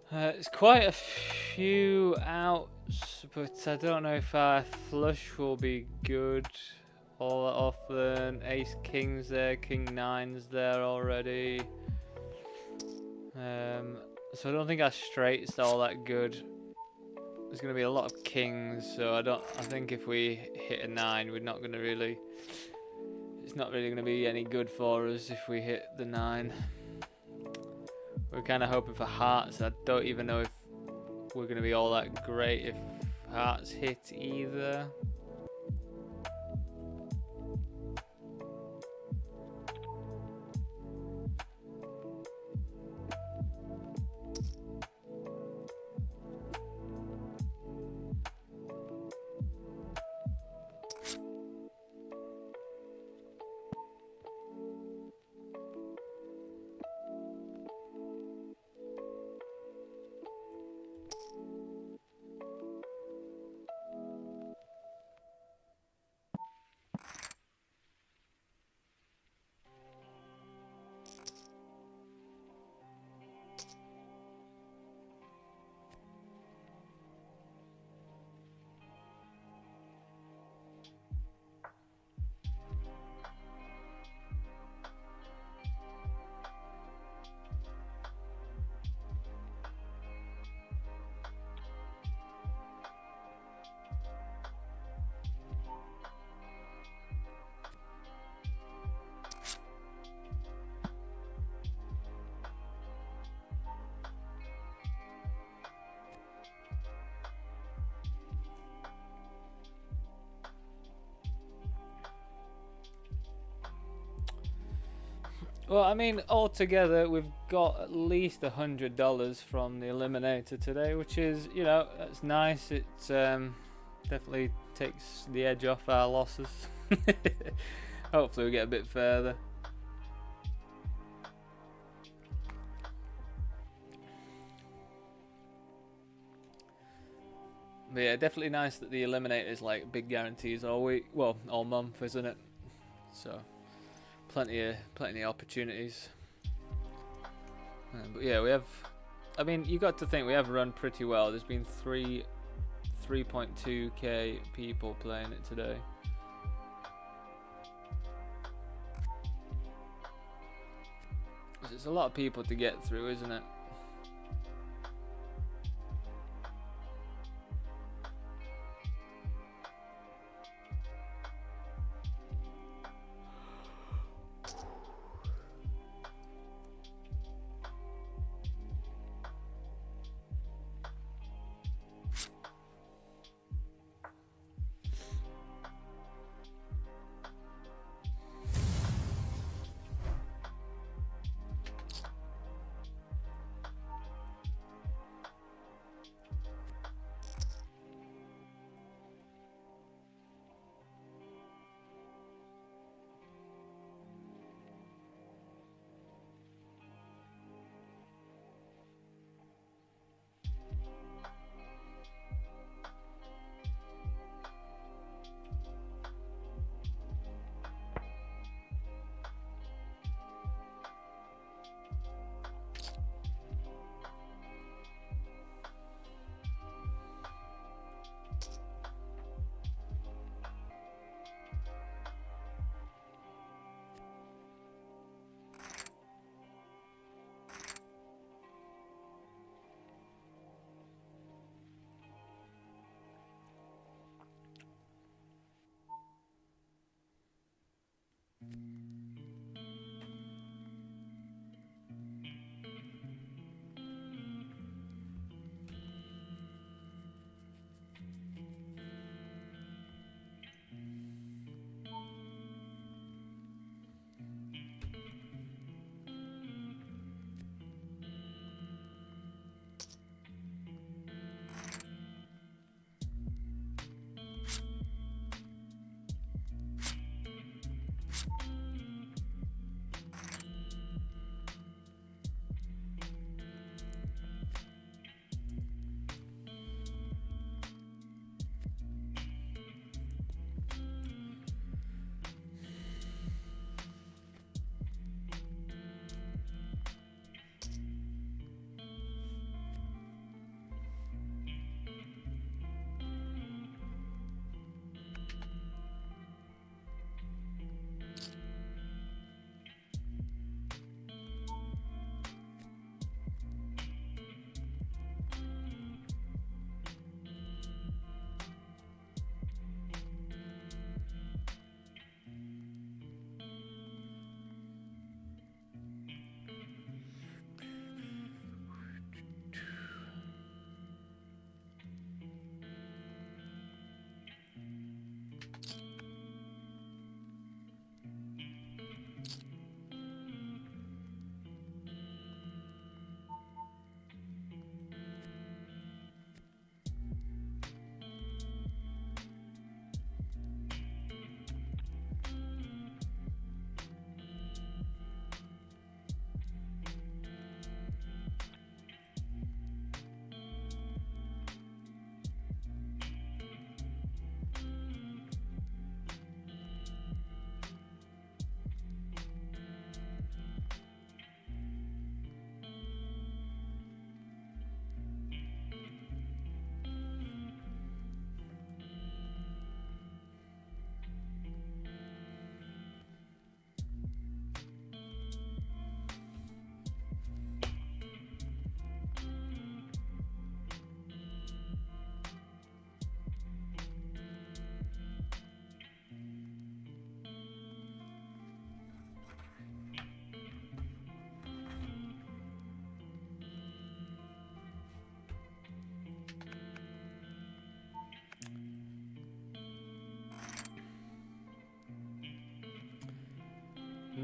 It's quite a few outs, but I don't know if our flush will be good all that often. Ace King's there, King Nine's there already. So I don't think our straights are all that good. There's going to be a lot of kings, so I think if we hit a 9, we're not going to really... It's not really going to be any good for us if we hit the 9. We're kind of hoping for hearts. I don't even know if we're going to be all that great if hearts hit either. Well, I mean, altogether, we've got at least $100 from the Eliminator today, which is, you know, that's nice. It definitely takes the edge off our losses. Hopefully we get a bit further. But yeah, definitely nice that the Eliminator is like big guarantees all week. Well, all month, isn't it? So... Plenty of opportunities. But yeah, we have... I mean, you got to think we have run pretty well. There's been 3.2k people playing it today. It's a lot of people to get through, isn't it?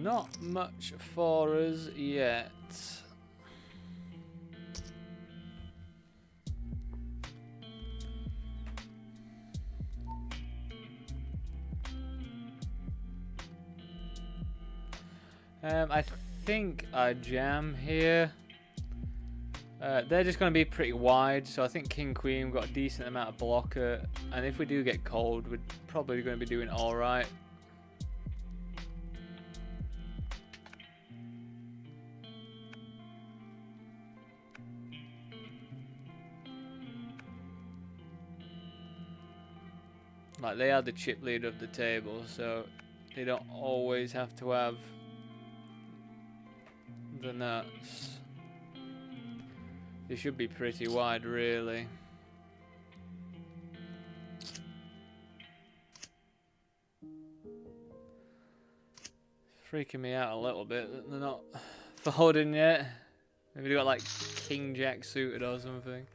not much for us yet. I think I jam here. They're just going to be pretty wide, so I think King Queen, we've got a decent amount of blocker, and if we do get cold, we're probably going to be doing alright. Like, they are the chip leader of the table, so they don't always have to have the nuts. They should be pretty wide, really. Freaking me out a little bit that they're not folding yet. Maybe they got like King Jack suited or something.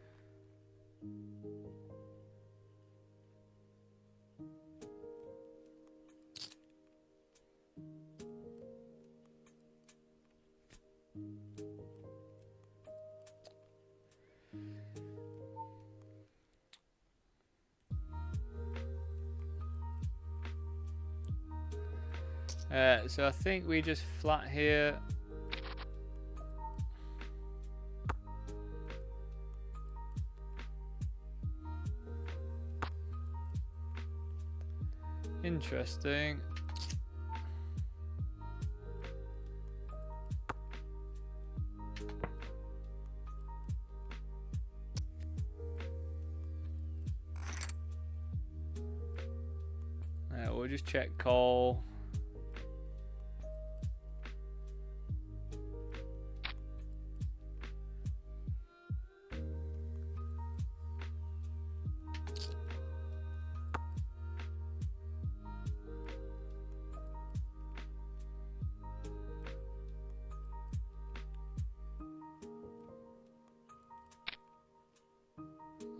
So I think we just flat here. Interesting. We'll just check call.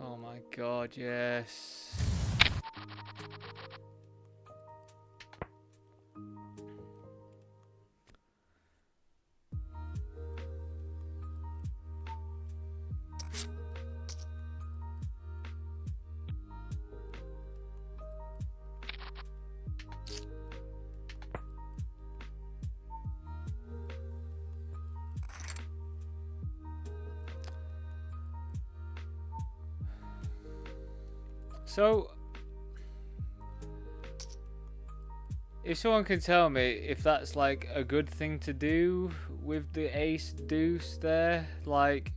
Oh my god, yes. So, if someone can tell me if that's like a good thing to do with the ace deuce there, like,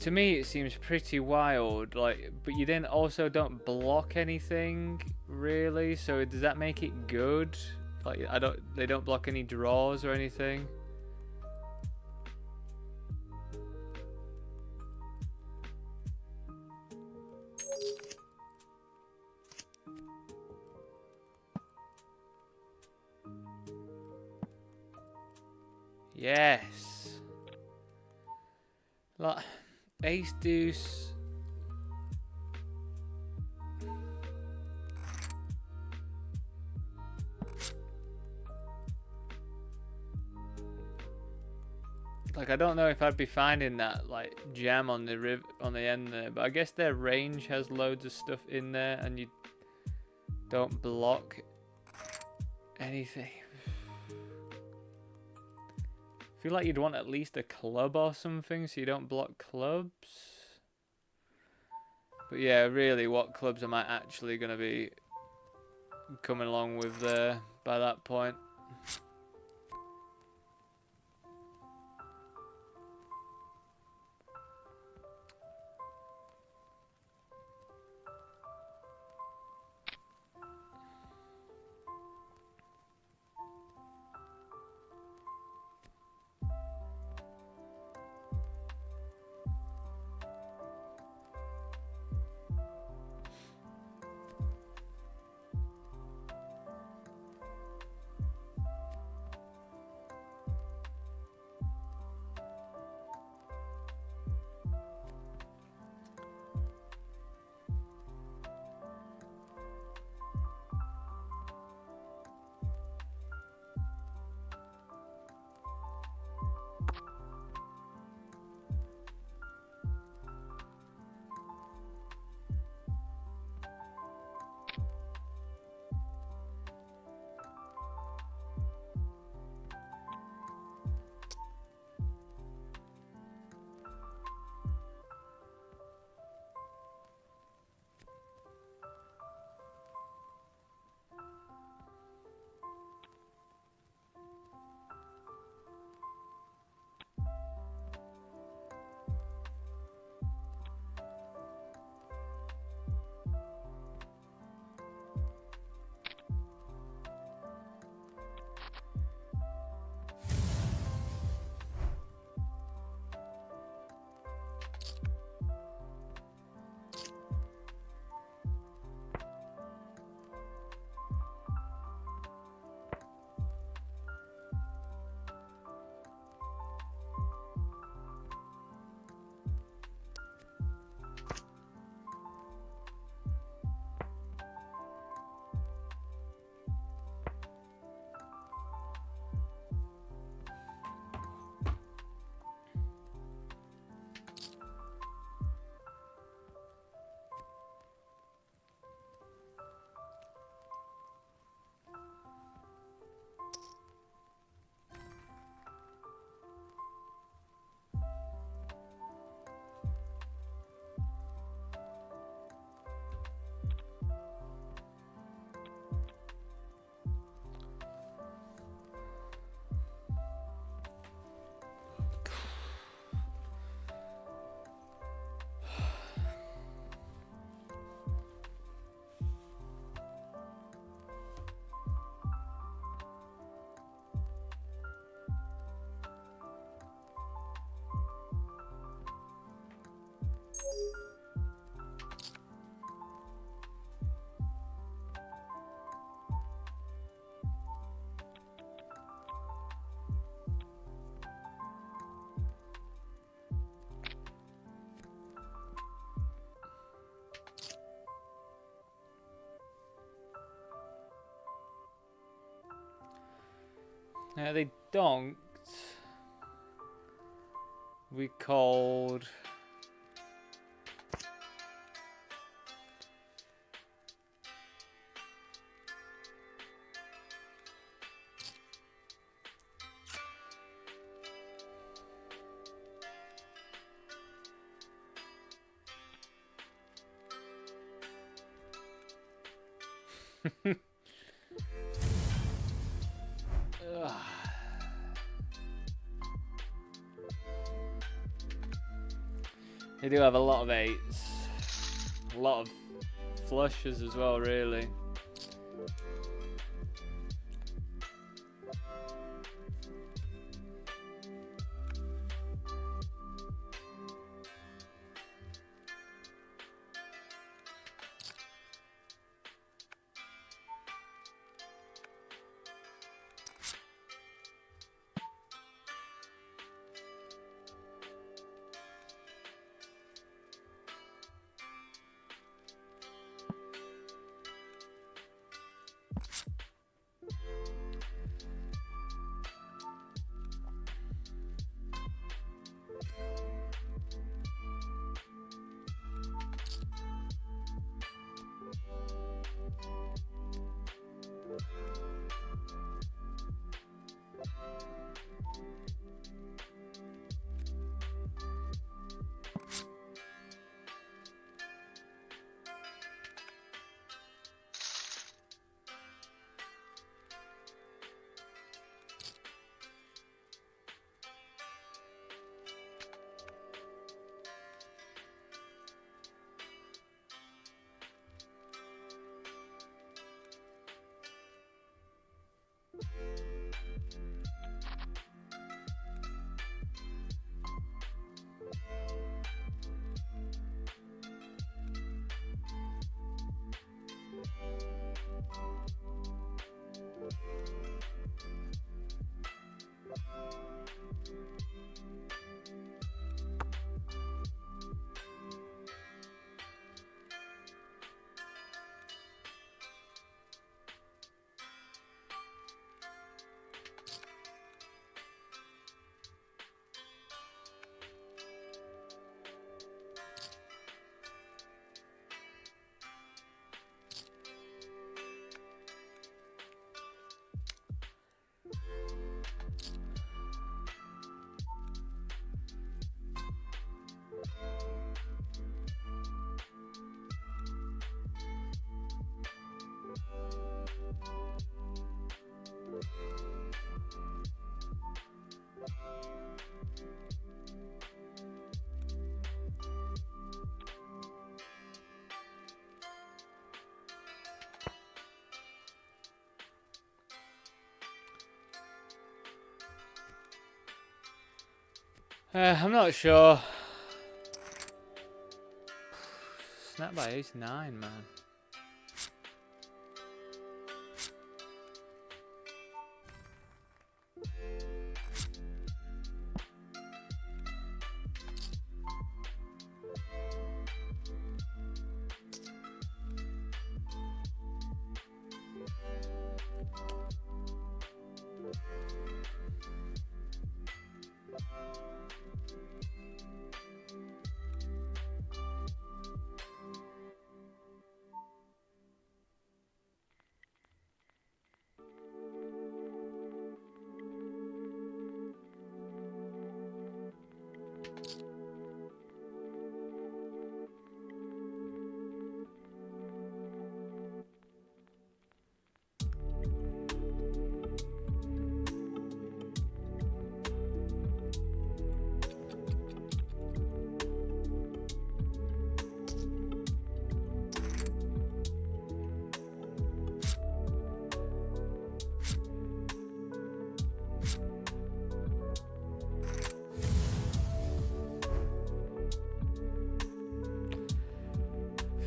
to me it seems pretty wild, like, but you then also don't block anything really, so does that make it good? Like, they don't block any draws or anything. Yes. Like, ace deuce. Like, I don't know if I'd be finding that like jam on the end there, but I guess their range has loads of stuff in there, and you don't block anything. I feel like you'd want at least a club or something so you don't block clubs. But yeah, really, what clubs am I actually going to be coming along with there by that point? They donked. We called. They do have a lot of 8s. A lot of flushes as well, really. I'm not sure. Snap by ace 9, man.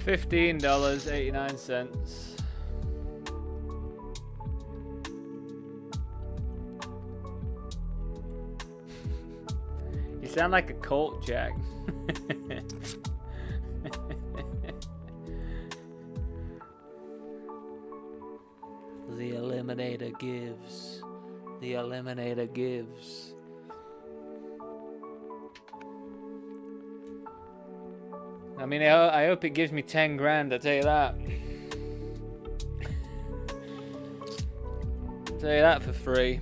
$15.89. You sound like a Colt, Jack. The Eliminator gives The Eliminator gives. I mean, I hope it gives me 10 grand, I'll tell you that. I'll tell you that for free.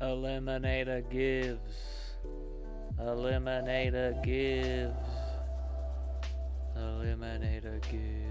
Eliminator gives. Eliminator gives. Eliminator gives.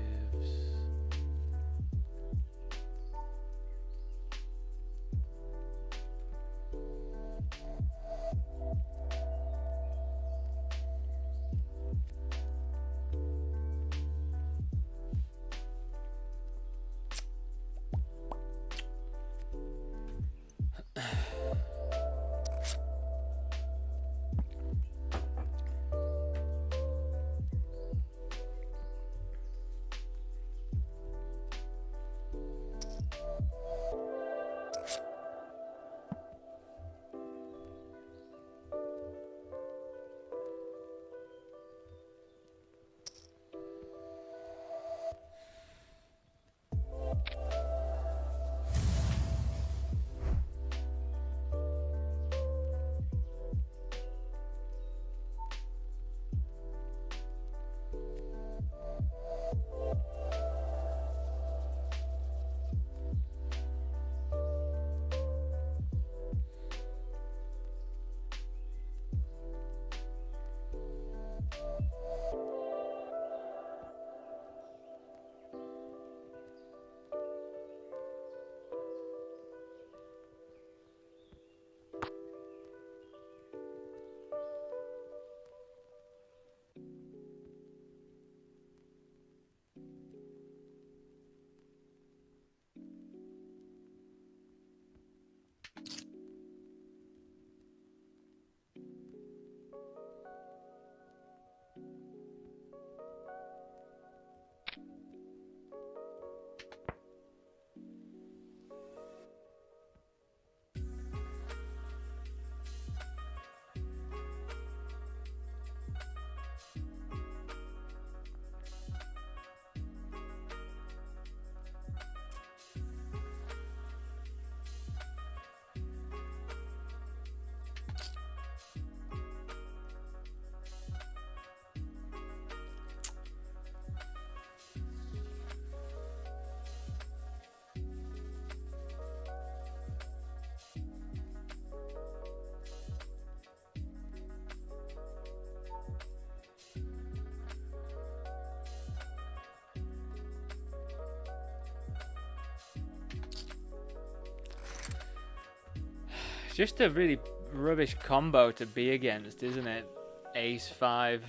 It's just a really rubbish combo to be against, isn't it? Ace 5.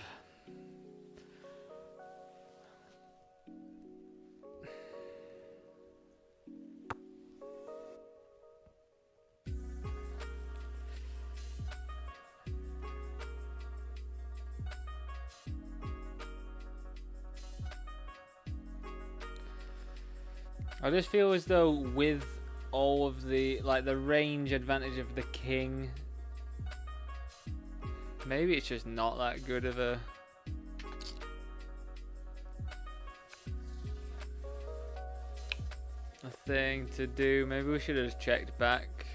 I just feel as though with all of the, like, the range advantage of the king, maybe it's just not that good of a thing to do. Maybe we should have just checked back.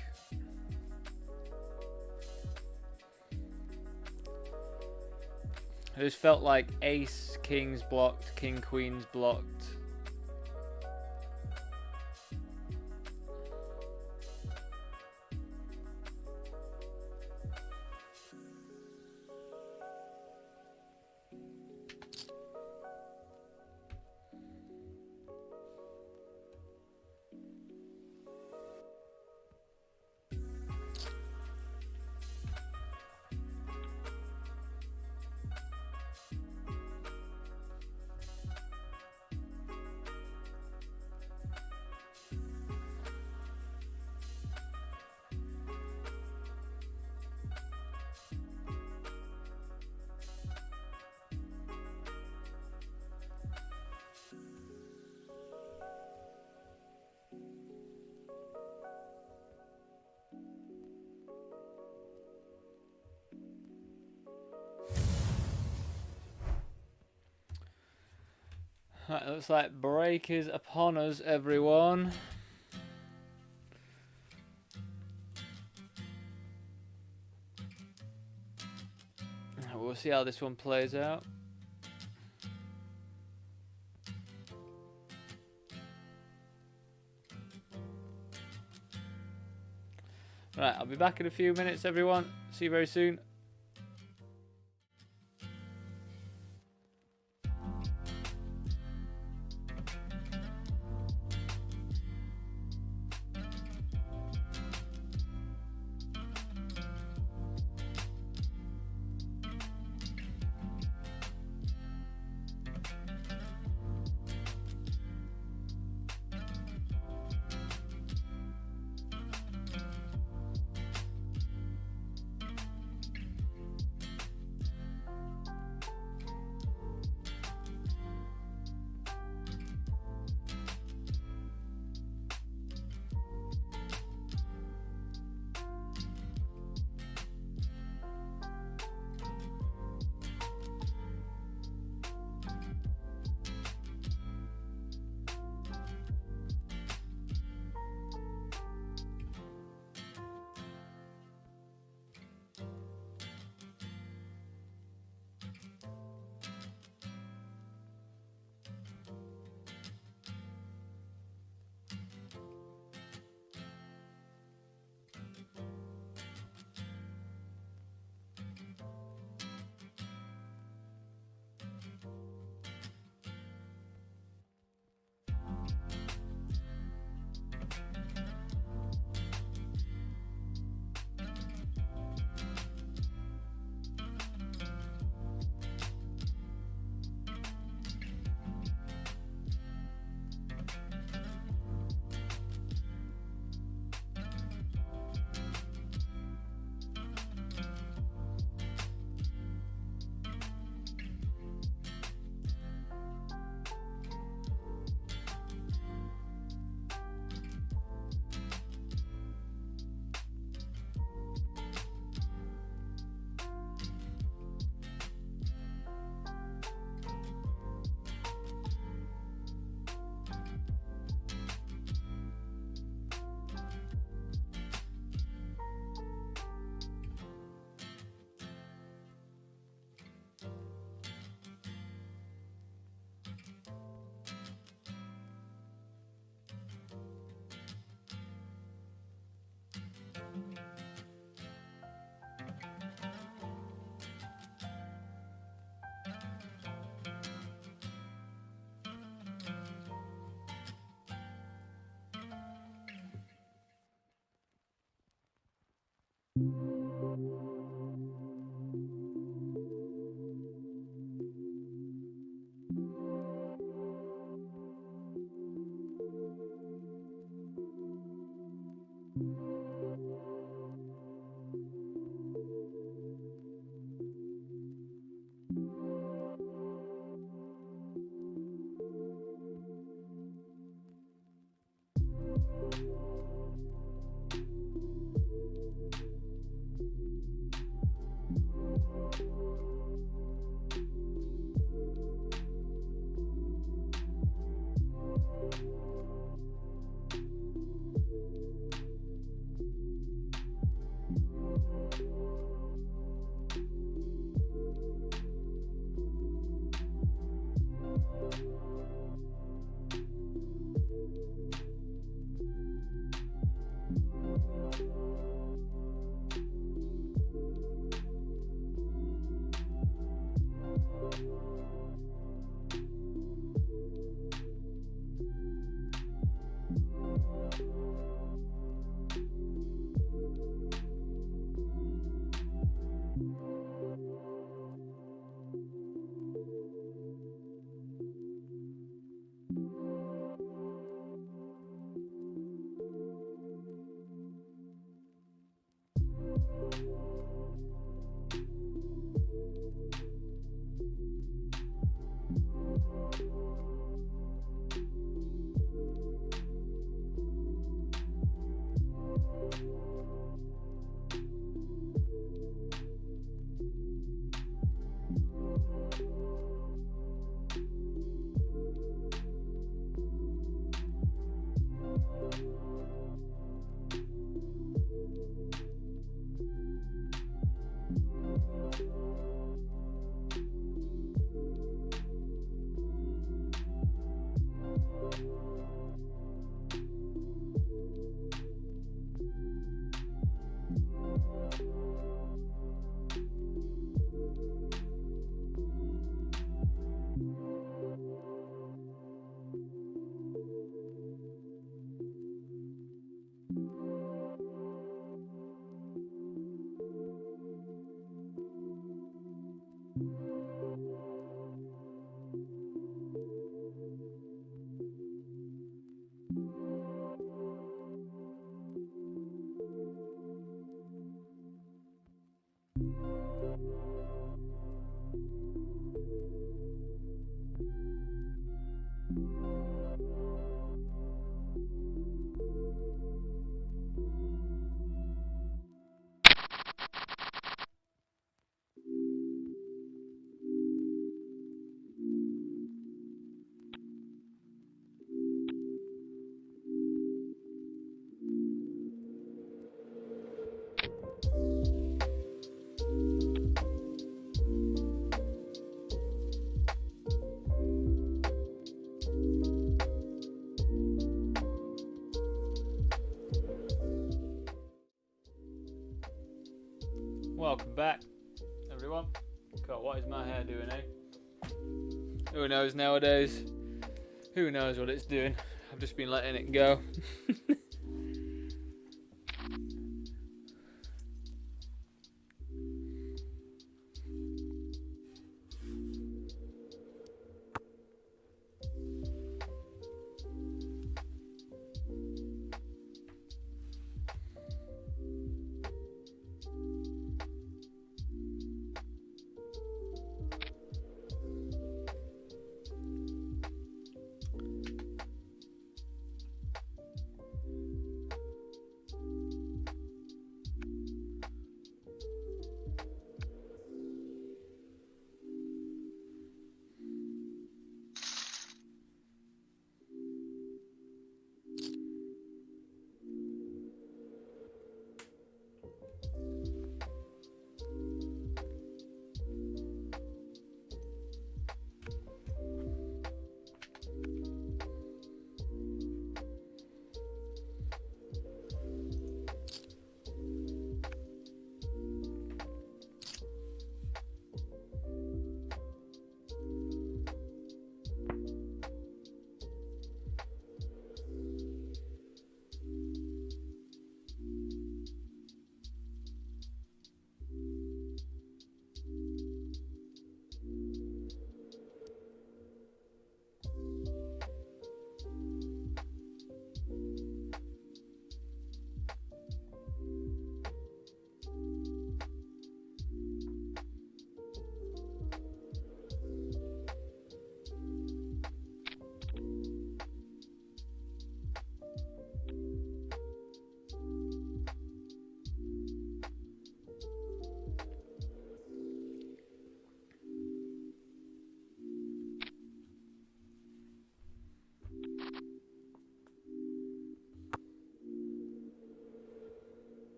I just felt like ace king's blocked, king queen's blocked. Right, looks like break is upon us, everyone. We'll see how this one plays out. Right, I'll be back in a few minutes, everyone. See you very soon. Welcome back, everyone. God, what is my hair doing, eh? Who knows nowadays? Who knows what it's doing? I've just been letting it go.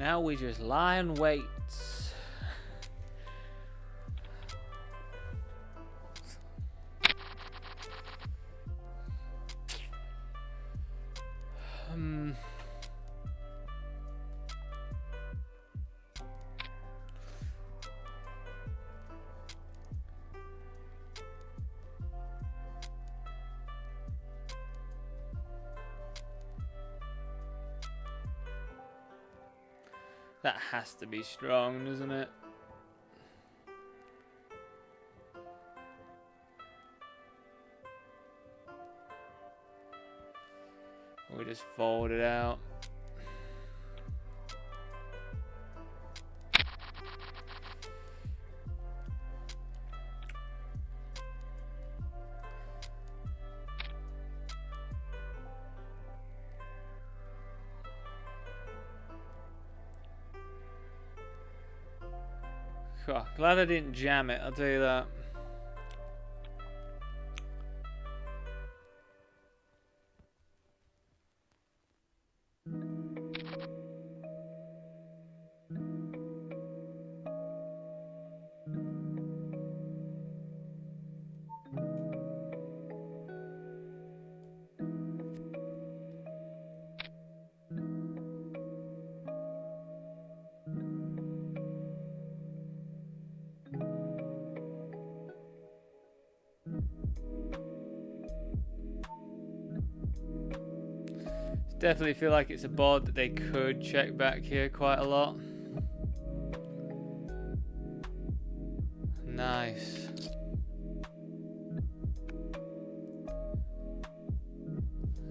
Now we just lie and wait. That has to be strong, doesn't it? We just fold it out. Oh, glad I didn't jam it, I'll tell you that. Definitely feel like it's a board that they could check back here quite a lot. Nice.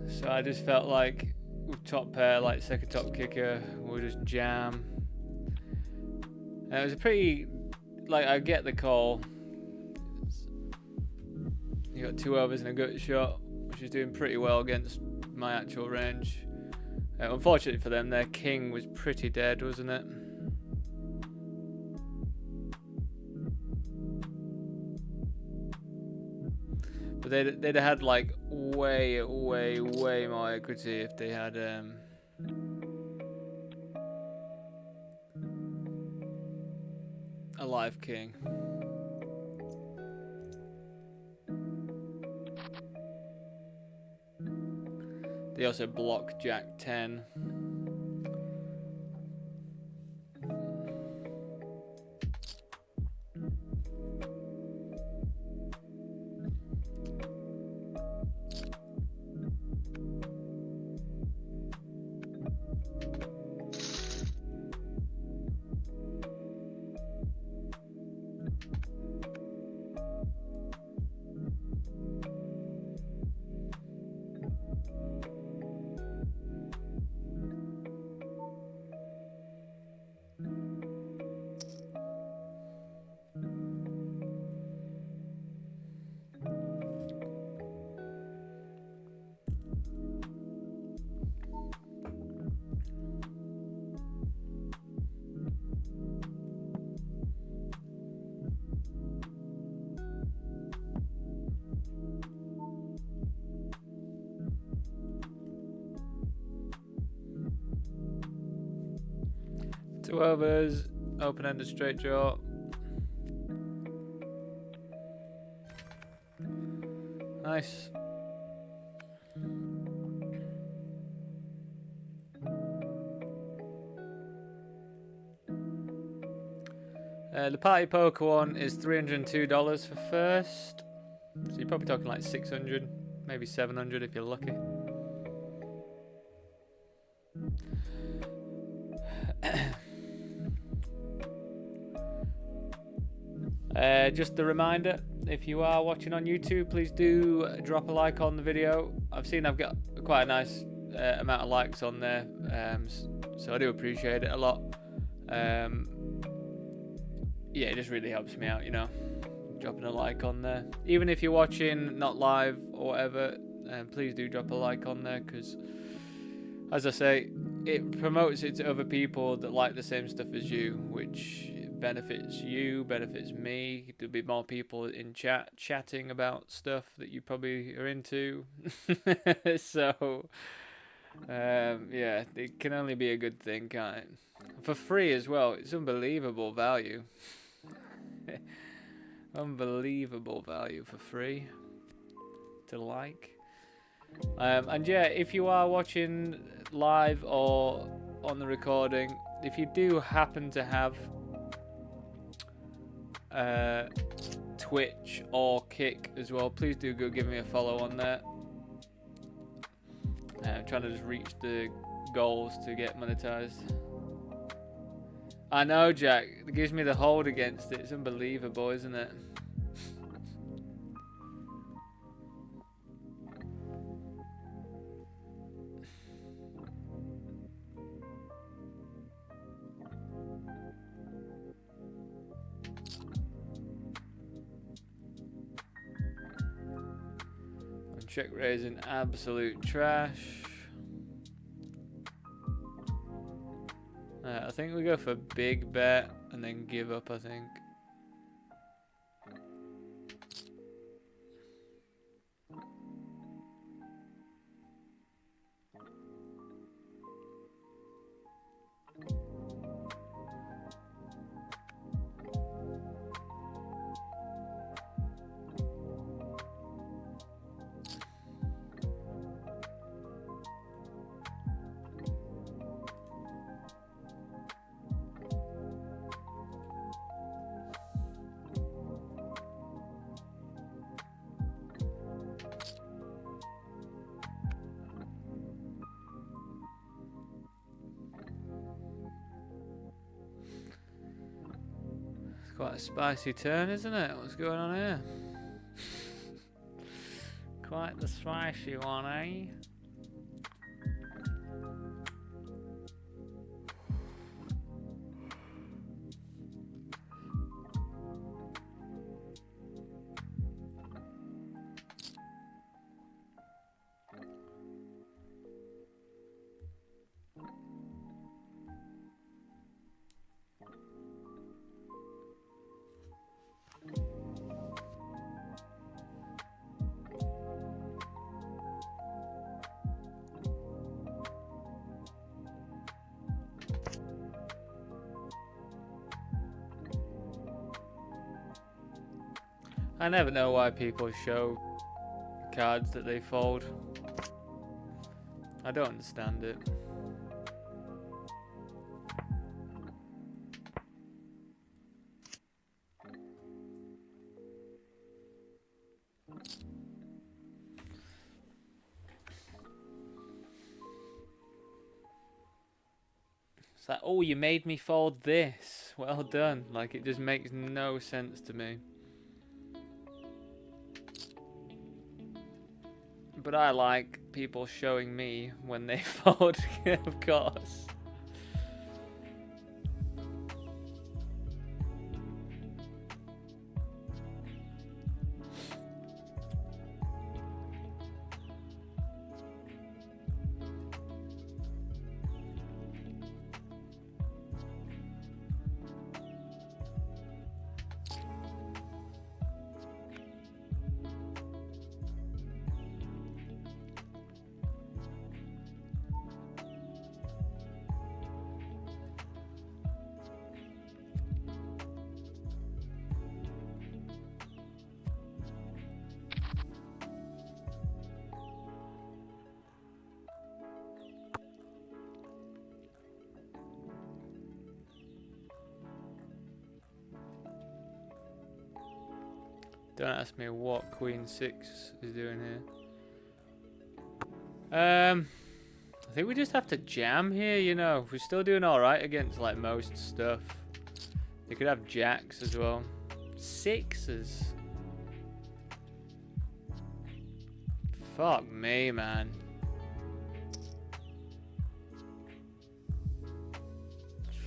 So I just felt like with top pair, like second top kicker, we'll just jam. And it was a pretty, like, I get the call. You got 2 overs and a gut shot, which is doing pretty well against my actual range. Unfortunately for them, their king was pretty dead, wasn't it? But they'd have had like way more equity if they had a live king. They also block Jack 10. Two overs, open-ended straight draw. Nice. The party poker one is $302 for first. So you're probably talking like 600, maybe 700 if you're lucky. Just a reminder, if you are watching on YouTube, please do drop a like on the video. I've seen I've got quite a nice amount of likes on there, so I do appreciate it a lot. Yeah, it just really helps me out, you know, dropping a like on there. Even if you're watching not live or whatever, please do drop a like on there, because as I say, it promotes it to other people that like the same stuff as you, which benefits you, benefits me. There'll be more people in chatting about stuff that you probably are into. So yeah, it can only be a good thing, can't it? For free as well. It's unbelievable value. Unbelievable value for free to like. And yeah, if you are watching live or on the recording, if you do happen to have Twitch or Kick as well, please do go give me a follow on there. I'm trying to just reach the goals to get monetized. I know, Jack. It gives me the hold against it. It's unbelievable, isn't it? Check raising absolute trash. I think we go for big bet and then give up, I think. Quite a spicy turn, isn't it? What's going on here? Quite the spicy one, eh? I never know why people show cards that they fold. I don't understand it. It's like, oh, you made me fold this. Well done. Like, it just makes no sense to me. But I like people showing me when they fold, of course. Don't ask me what Queen 6 is doing here. I think we just have to jam here, you know. We're still doing alright against like most stuff. They could have jacks as well. Sixes. Fuck me, man.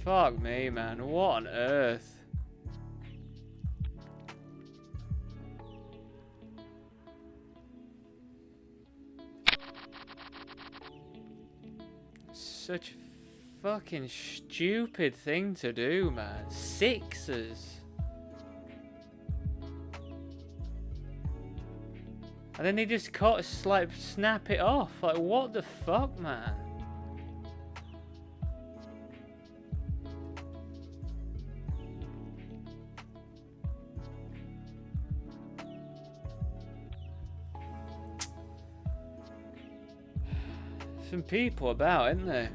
Fuck me, man. What on earth? Such a fucking stupid thing to do, man. Sixes. And then he just like snap it off. Like, what the fuck, man? Some people about, isn't there?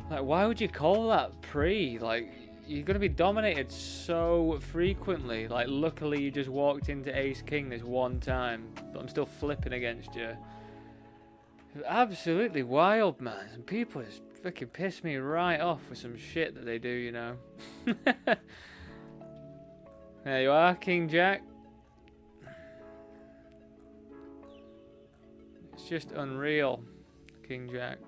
Like, why would you call that pre? Like, you're going to be dominated so frequently. Like, luckily you just walked into Ace King this one time, but I'm still flipping against you. Absolutely wild, man. Some people just fucking piss me right off with some shit that they do, you know. There you are, King Jack. It's just unreal, King Jack.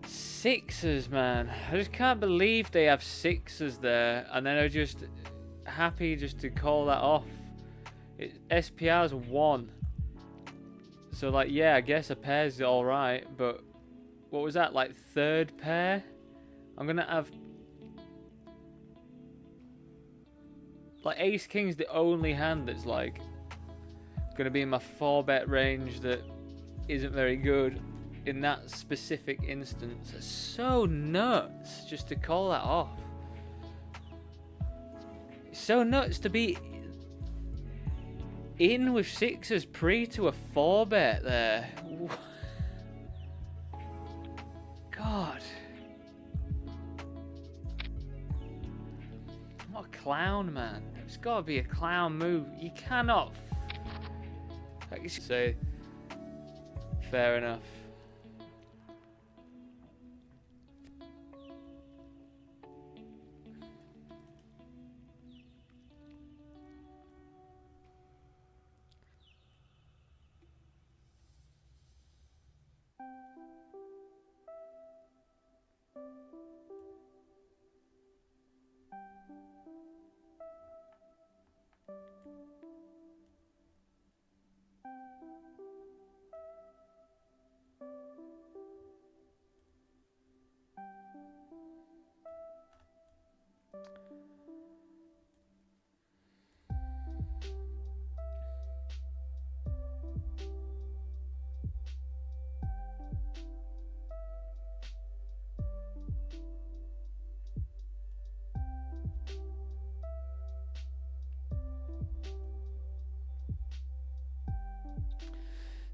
Sixes, man. I just can't believe they have sixes there, and then I'm just happy just to call that off. SPR's 1. So, like, yeah, I guess a pair's alright, but what was that, like, third pair? I'm gonna have... Like, Ace King's the only hand that's, like, gonna be in my 4-bet range that isn't very good in that specific instance. It's so nuts just to call that off. It's so nuts to be in with sixes pre to a 4-bet there. God. I'm not a clown, man. It's got to be a clown move. You cannot... Like you say, fair enough.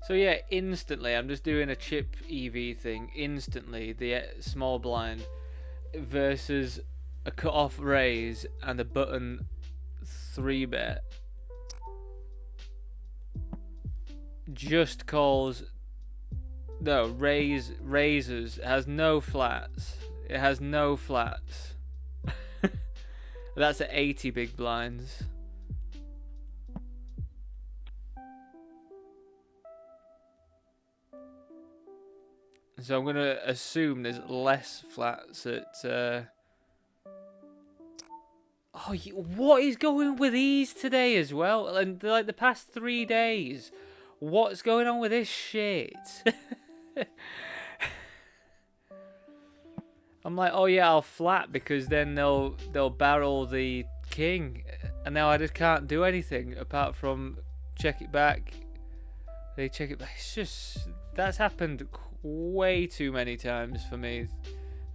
So yeah, instantly, I'm just doing a chip EV thing. Instantly, the small blind versus a cut-off raise and a button 3-bet just calls... No, raises. It has no flats. It has no flats. That's at 80 big blinds. So I'm going to assume there's less flats at... Oh, what is going with these today as well? And like the past 3 days, what's going on with this shit? I'm like, oh yeah, I'll flat because then they'll barrel the king, and now I just can't do anything apart from check it back. They check it back. It's just, that's happened way too many times for me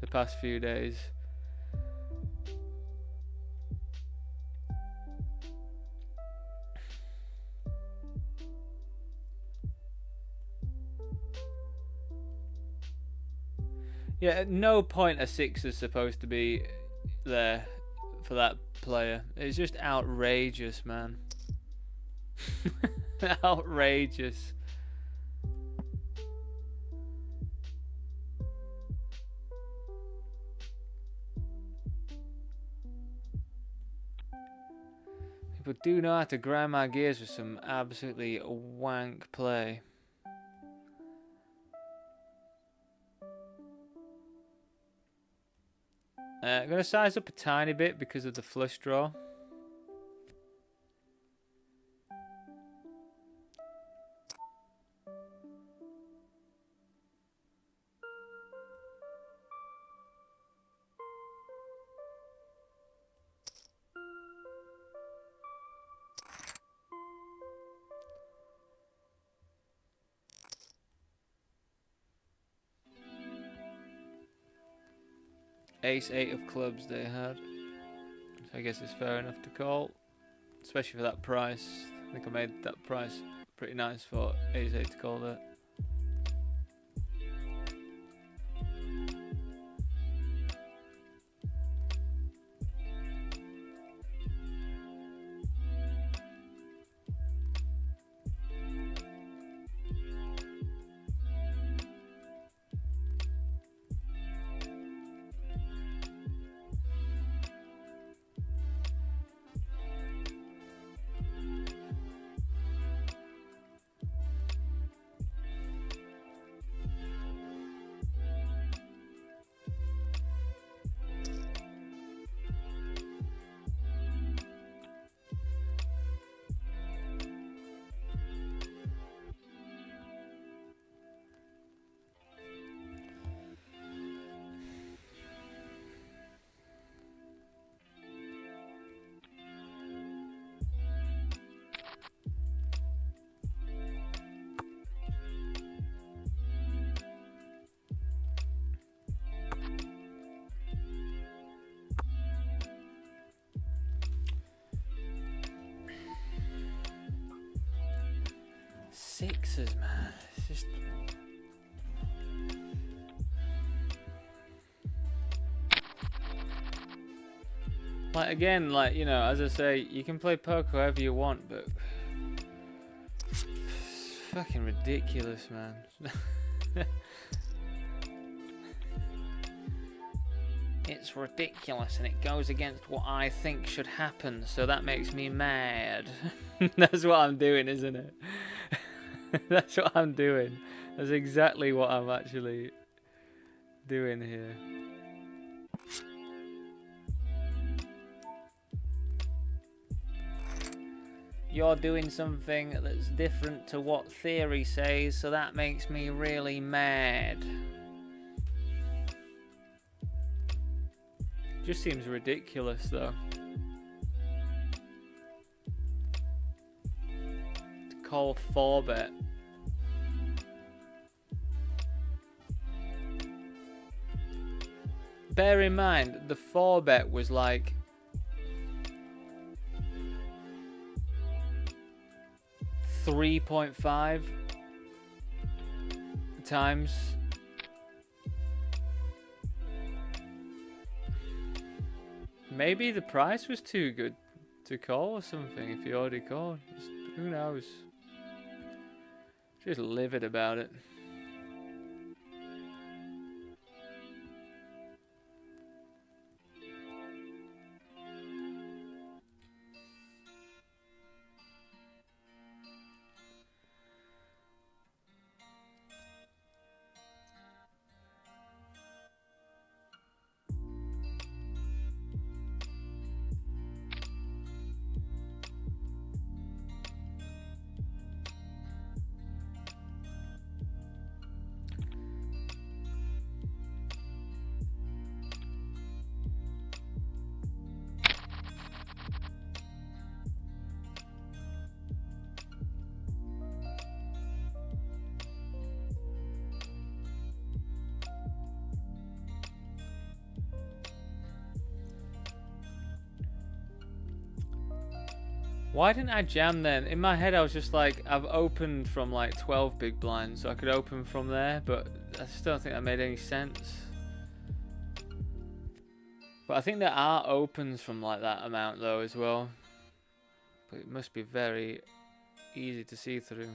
the past few days. Yeah, at no point a 6 is supposed to be there for that player. It's just outrageous, man. Outrageous. People do know how to grind my gears with some absolutely wank play. I'm going to size up a tiny bit because of the flush draw. Ace-8 of clubs they had. So I guess it's fair enough to call. Especially for that price. I think I made that price pretty nice for Ace-8 to call that. Sixes, man. It's just... like, again, like, you know, as I say, you can play poker however you want, but... it's fucking ridiculous, man. It's ridiculous, and it goes against what I think should happen, so that makes me mad. That's what I'm doing, isn't it? That's what I'm doing. That's exactly what I'm actually doing here. You're doing something that's different to what theory says, so that makes me really mad. Just seems ridiculous, though. To call 4-bet. Bear in mind, the 4-bet was like... $3.5 times. Maybe the price was too good to call or something if you already called. Just, who knows? Just livid about it. Why didn't I jam then? In my head I was just like, I've opened from like 12 big blinds, so I could open from there, but I just don't think that made any sense. But I think there are opens from like that amount though as well. But it must be very easy to see through.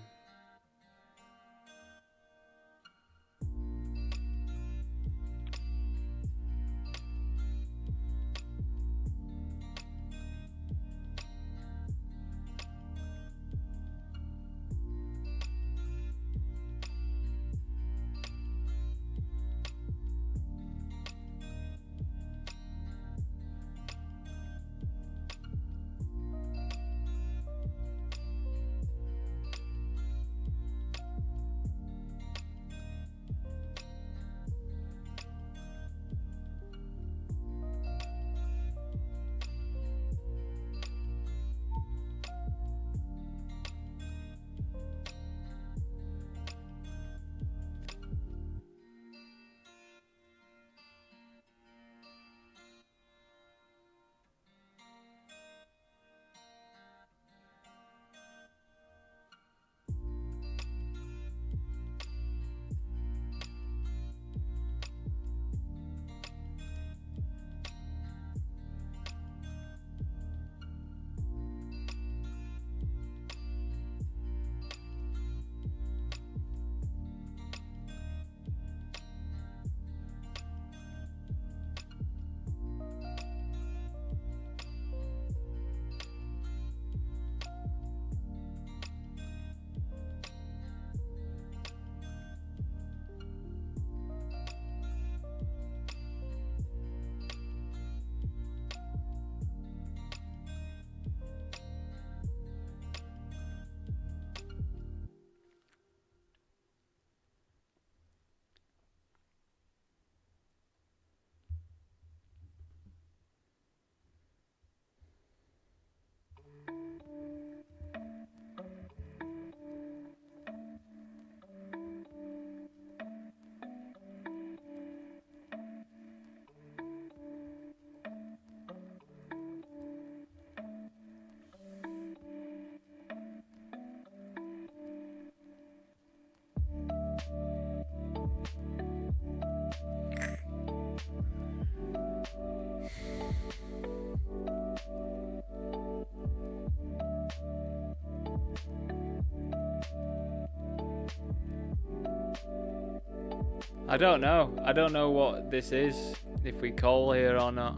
I don't know. I don't know what this is, if we call here or not.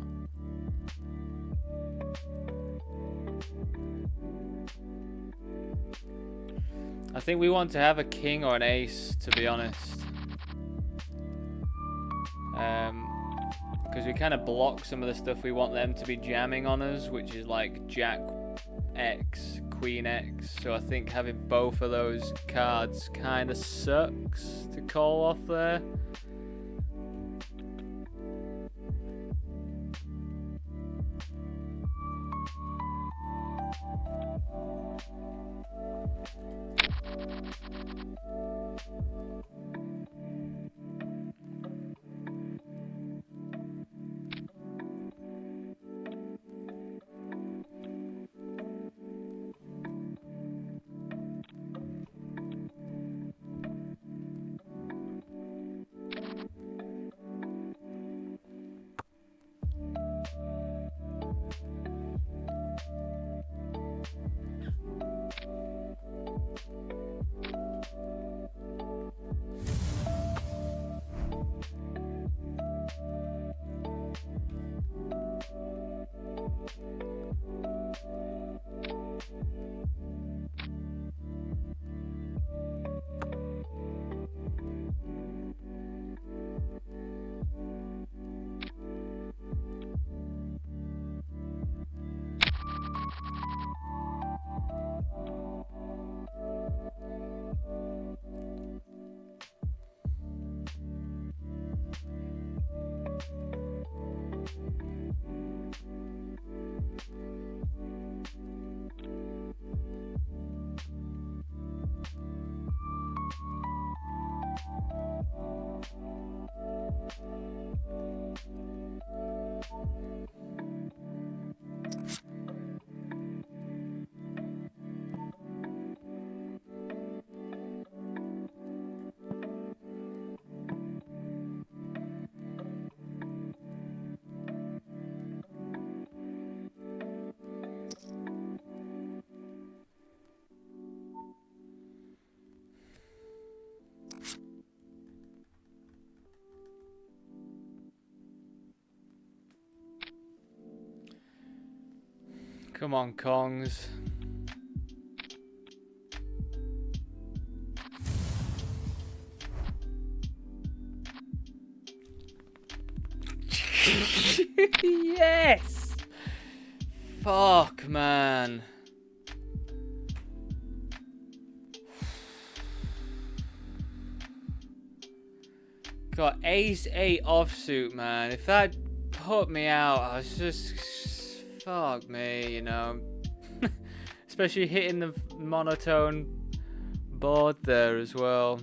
I think we want to have a king or an ace, to be honest. Because we kind of block some of the stuff we want them to be jamming on us, which is like Jack X, Queen X. So I think having both of those cards kind of sucks to call off there. Come on, Kongs. Yes! Fuck, man. Got ace 8 offsuit, man. If that put me out, I was just... Fuck me, you know. Especially hitting the monotone board there as well.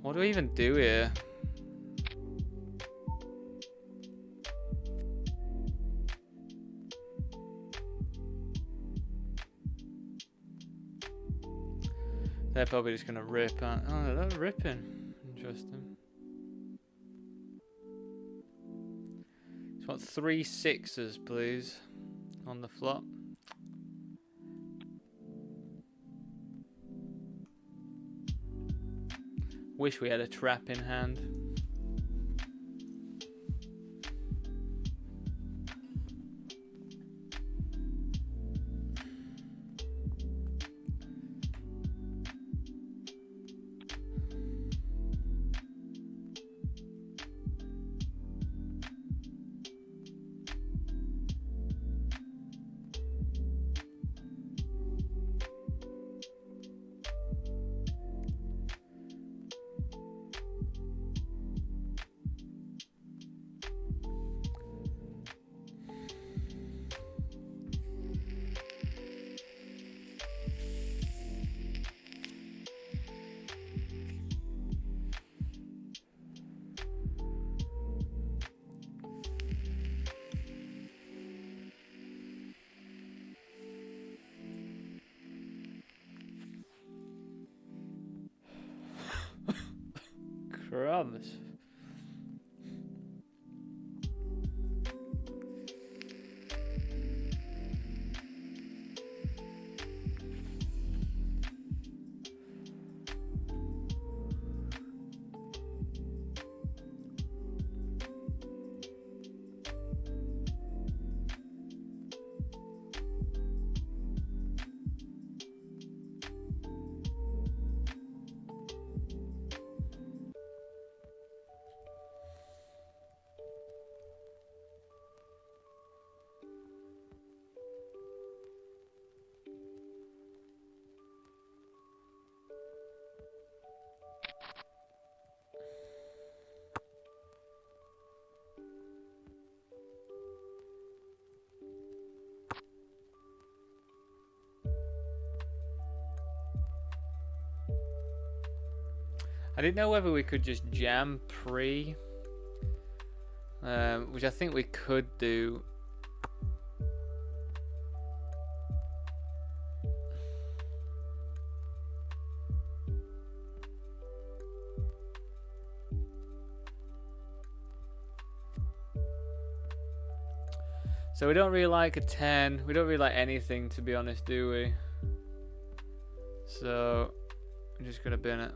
What do we even do here? They're probably just gonna rip, aren't they? Oh, they're ripping. Interesting. Got 3 6s, please, on the flop. Wish we had a trap in hand. Crumbs. I didn't know whether we could just jam pre, which I think we could do. So we don't really like a 10. We don't really like anything, to be honest, do we? So I'm just gonna bin it.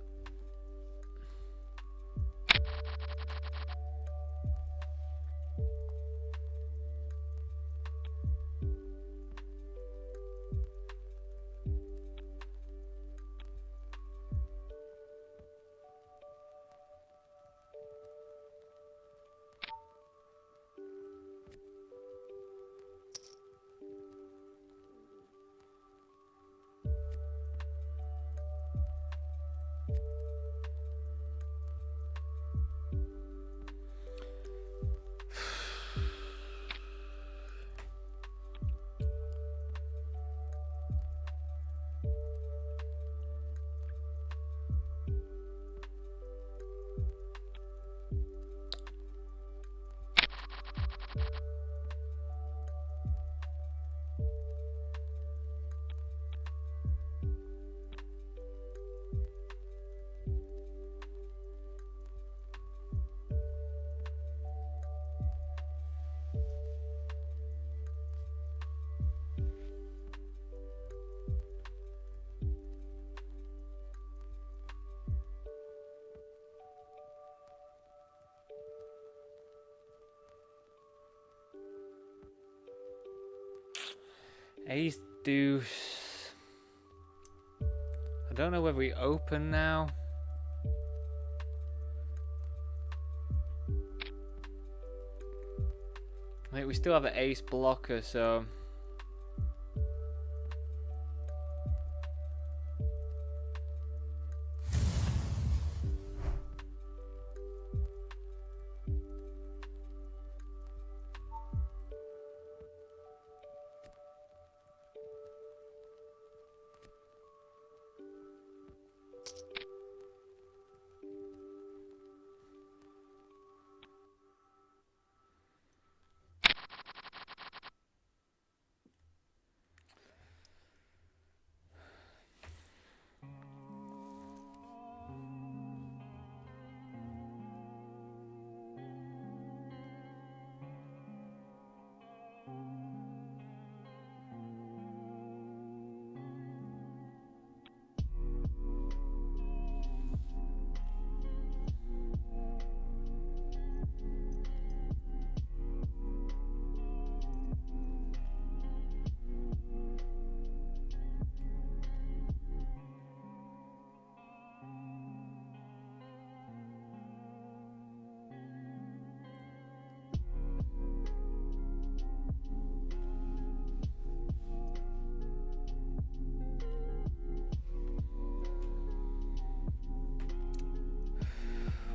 Ace deuce. I don't know whether we open now. I think we still have an ace blocker, so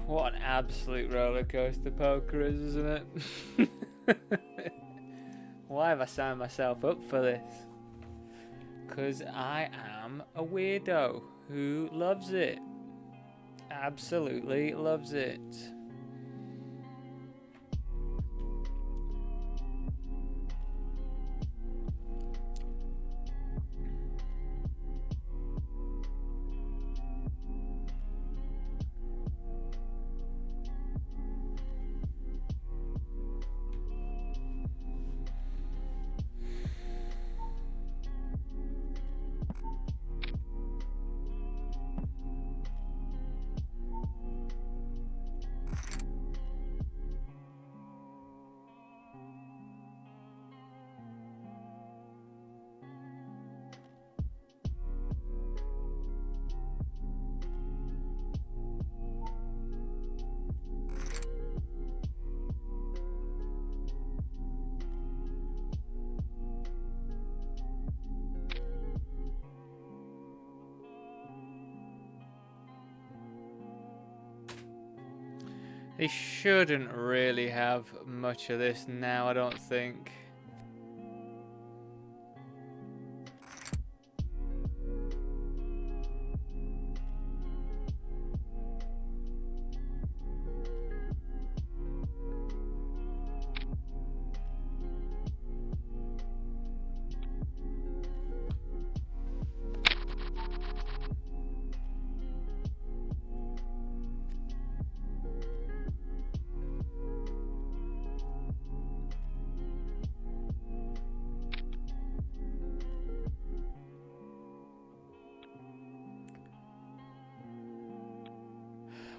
what an absolute roller coaster poker is, isn't it? Why have I signed myself up for this? Because I am a weirdo who loves it. Absolutely loves it. They shouldn't really have much of this now, I don't think.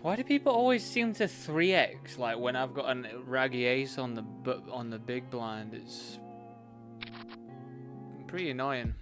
Why do people always seem to 3x like when I've got a raggy ace on the big blind? It's pretty annoying.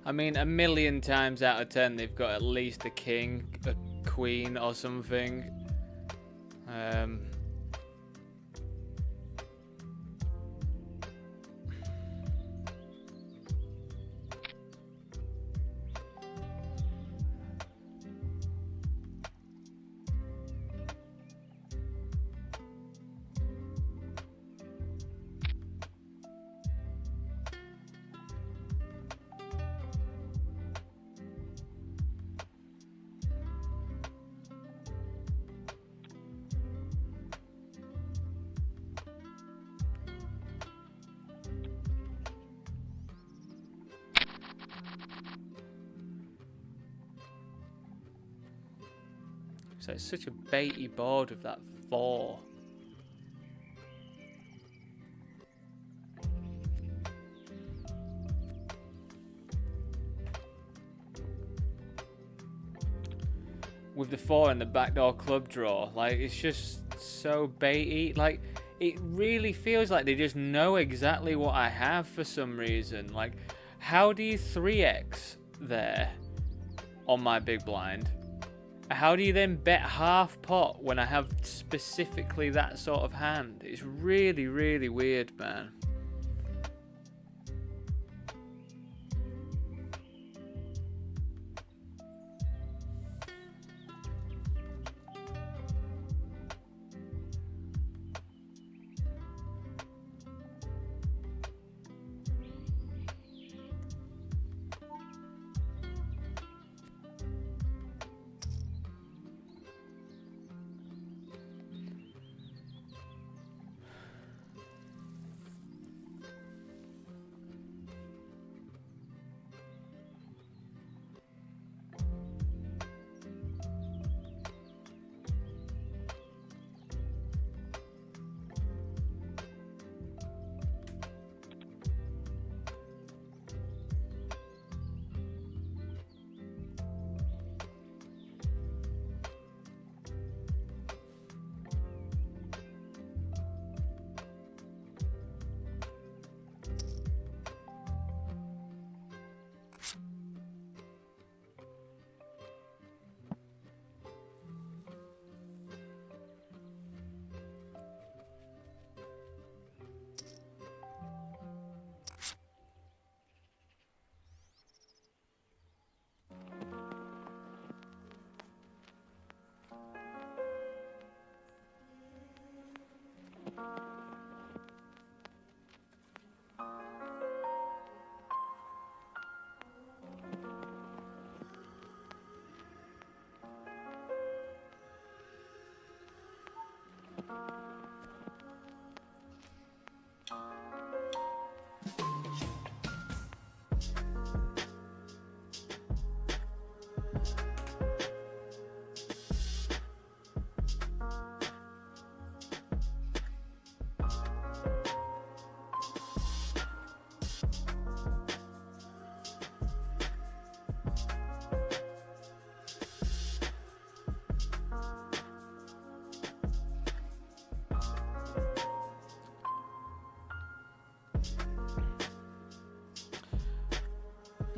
I mean, a million times out of 10, they've got at least a king, a queen, or something. So it's such a baity board with that 4. With the 4 and the backdoor club draw, like, it's just so baity. Like, it really feels like they just know exactly what I have for some reason. Like, how do you 3x there on my big blind? How do you then bet half pot when I have specifically that sort of hand? It's really, really weird, man.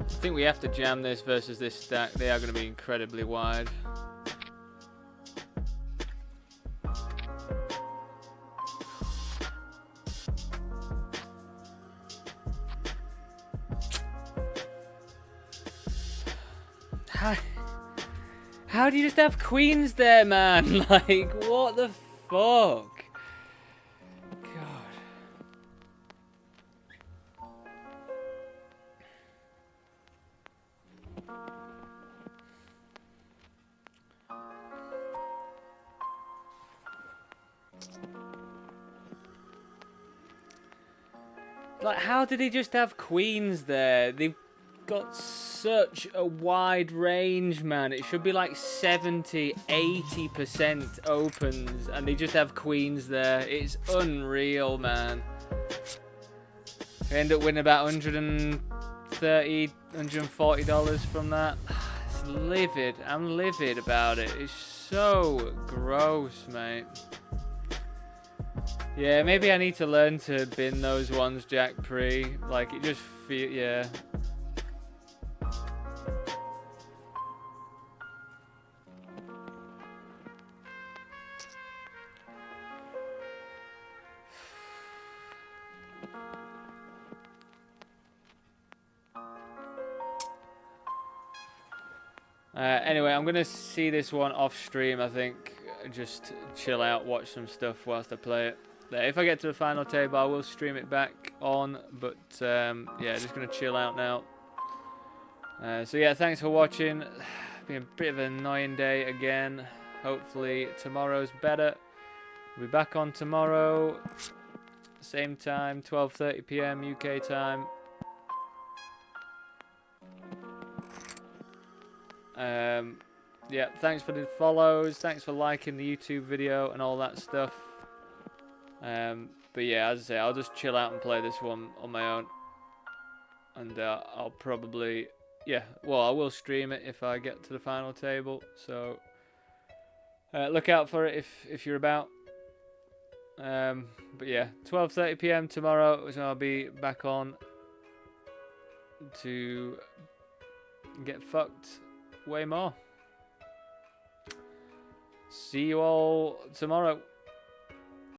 I think we have to jam this versus this stack. They are going to be incredibly wide. How do you just have queens there, man? Like, what the fuck? God. Like, how did he just have queens there? They've got such a wide range, man. It should be like 70, 80% opens, and they just have queens there. It's unreal, man. They end up winning about $130, $140 from that. It's livid. I'm livid about it. It's so gross, mate. Yeah, maybe I need to learn to bin those ones, Jack Pre. Like, it just feel, yeah. Anyway, I'm gonna see this one off stream, I think. Just chill out, watch some stuff whilst I play it. If I get to the final table, I will stream it back on, but yeah, just going to chill out now. So yeah, thanks for watching. Been a bit of an annoying day again. Hopefully tomorrow's better. We'll be back on tomorrow, same time, 12:30 PM UK time. Yeah, thanks for the follows, thanks for liking the YouTube video and all that stuff. But yeah, as I say, I'll just chill out and play this one on my own, and I'll probably, yeah, well, I will stream it if I get to the final table, so look out for it if you're about. But yeah, 12:30 PM tomorrow is when I'll be back on to get fucked way more. See you all tomorrow.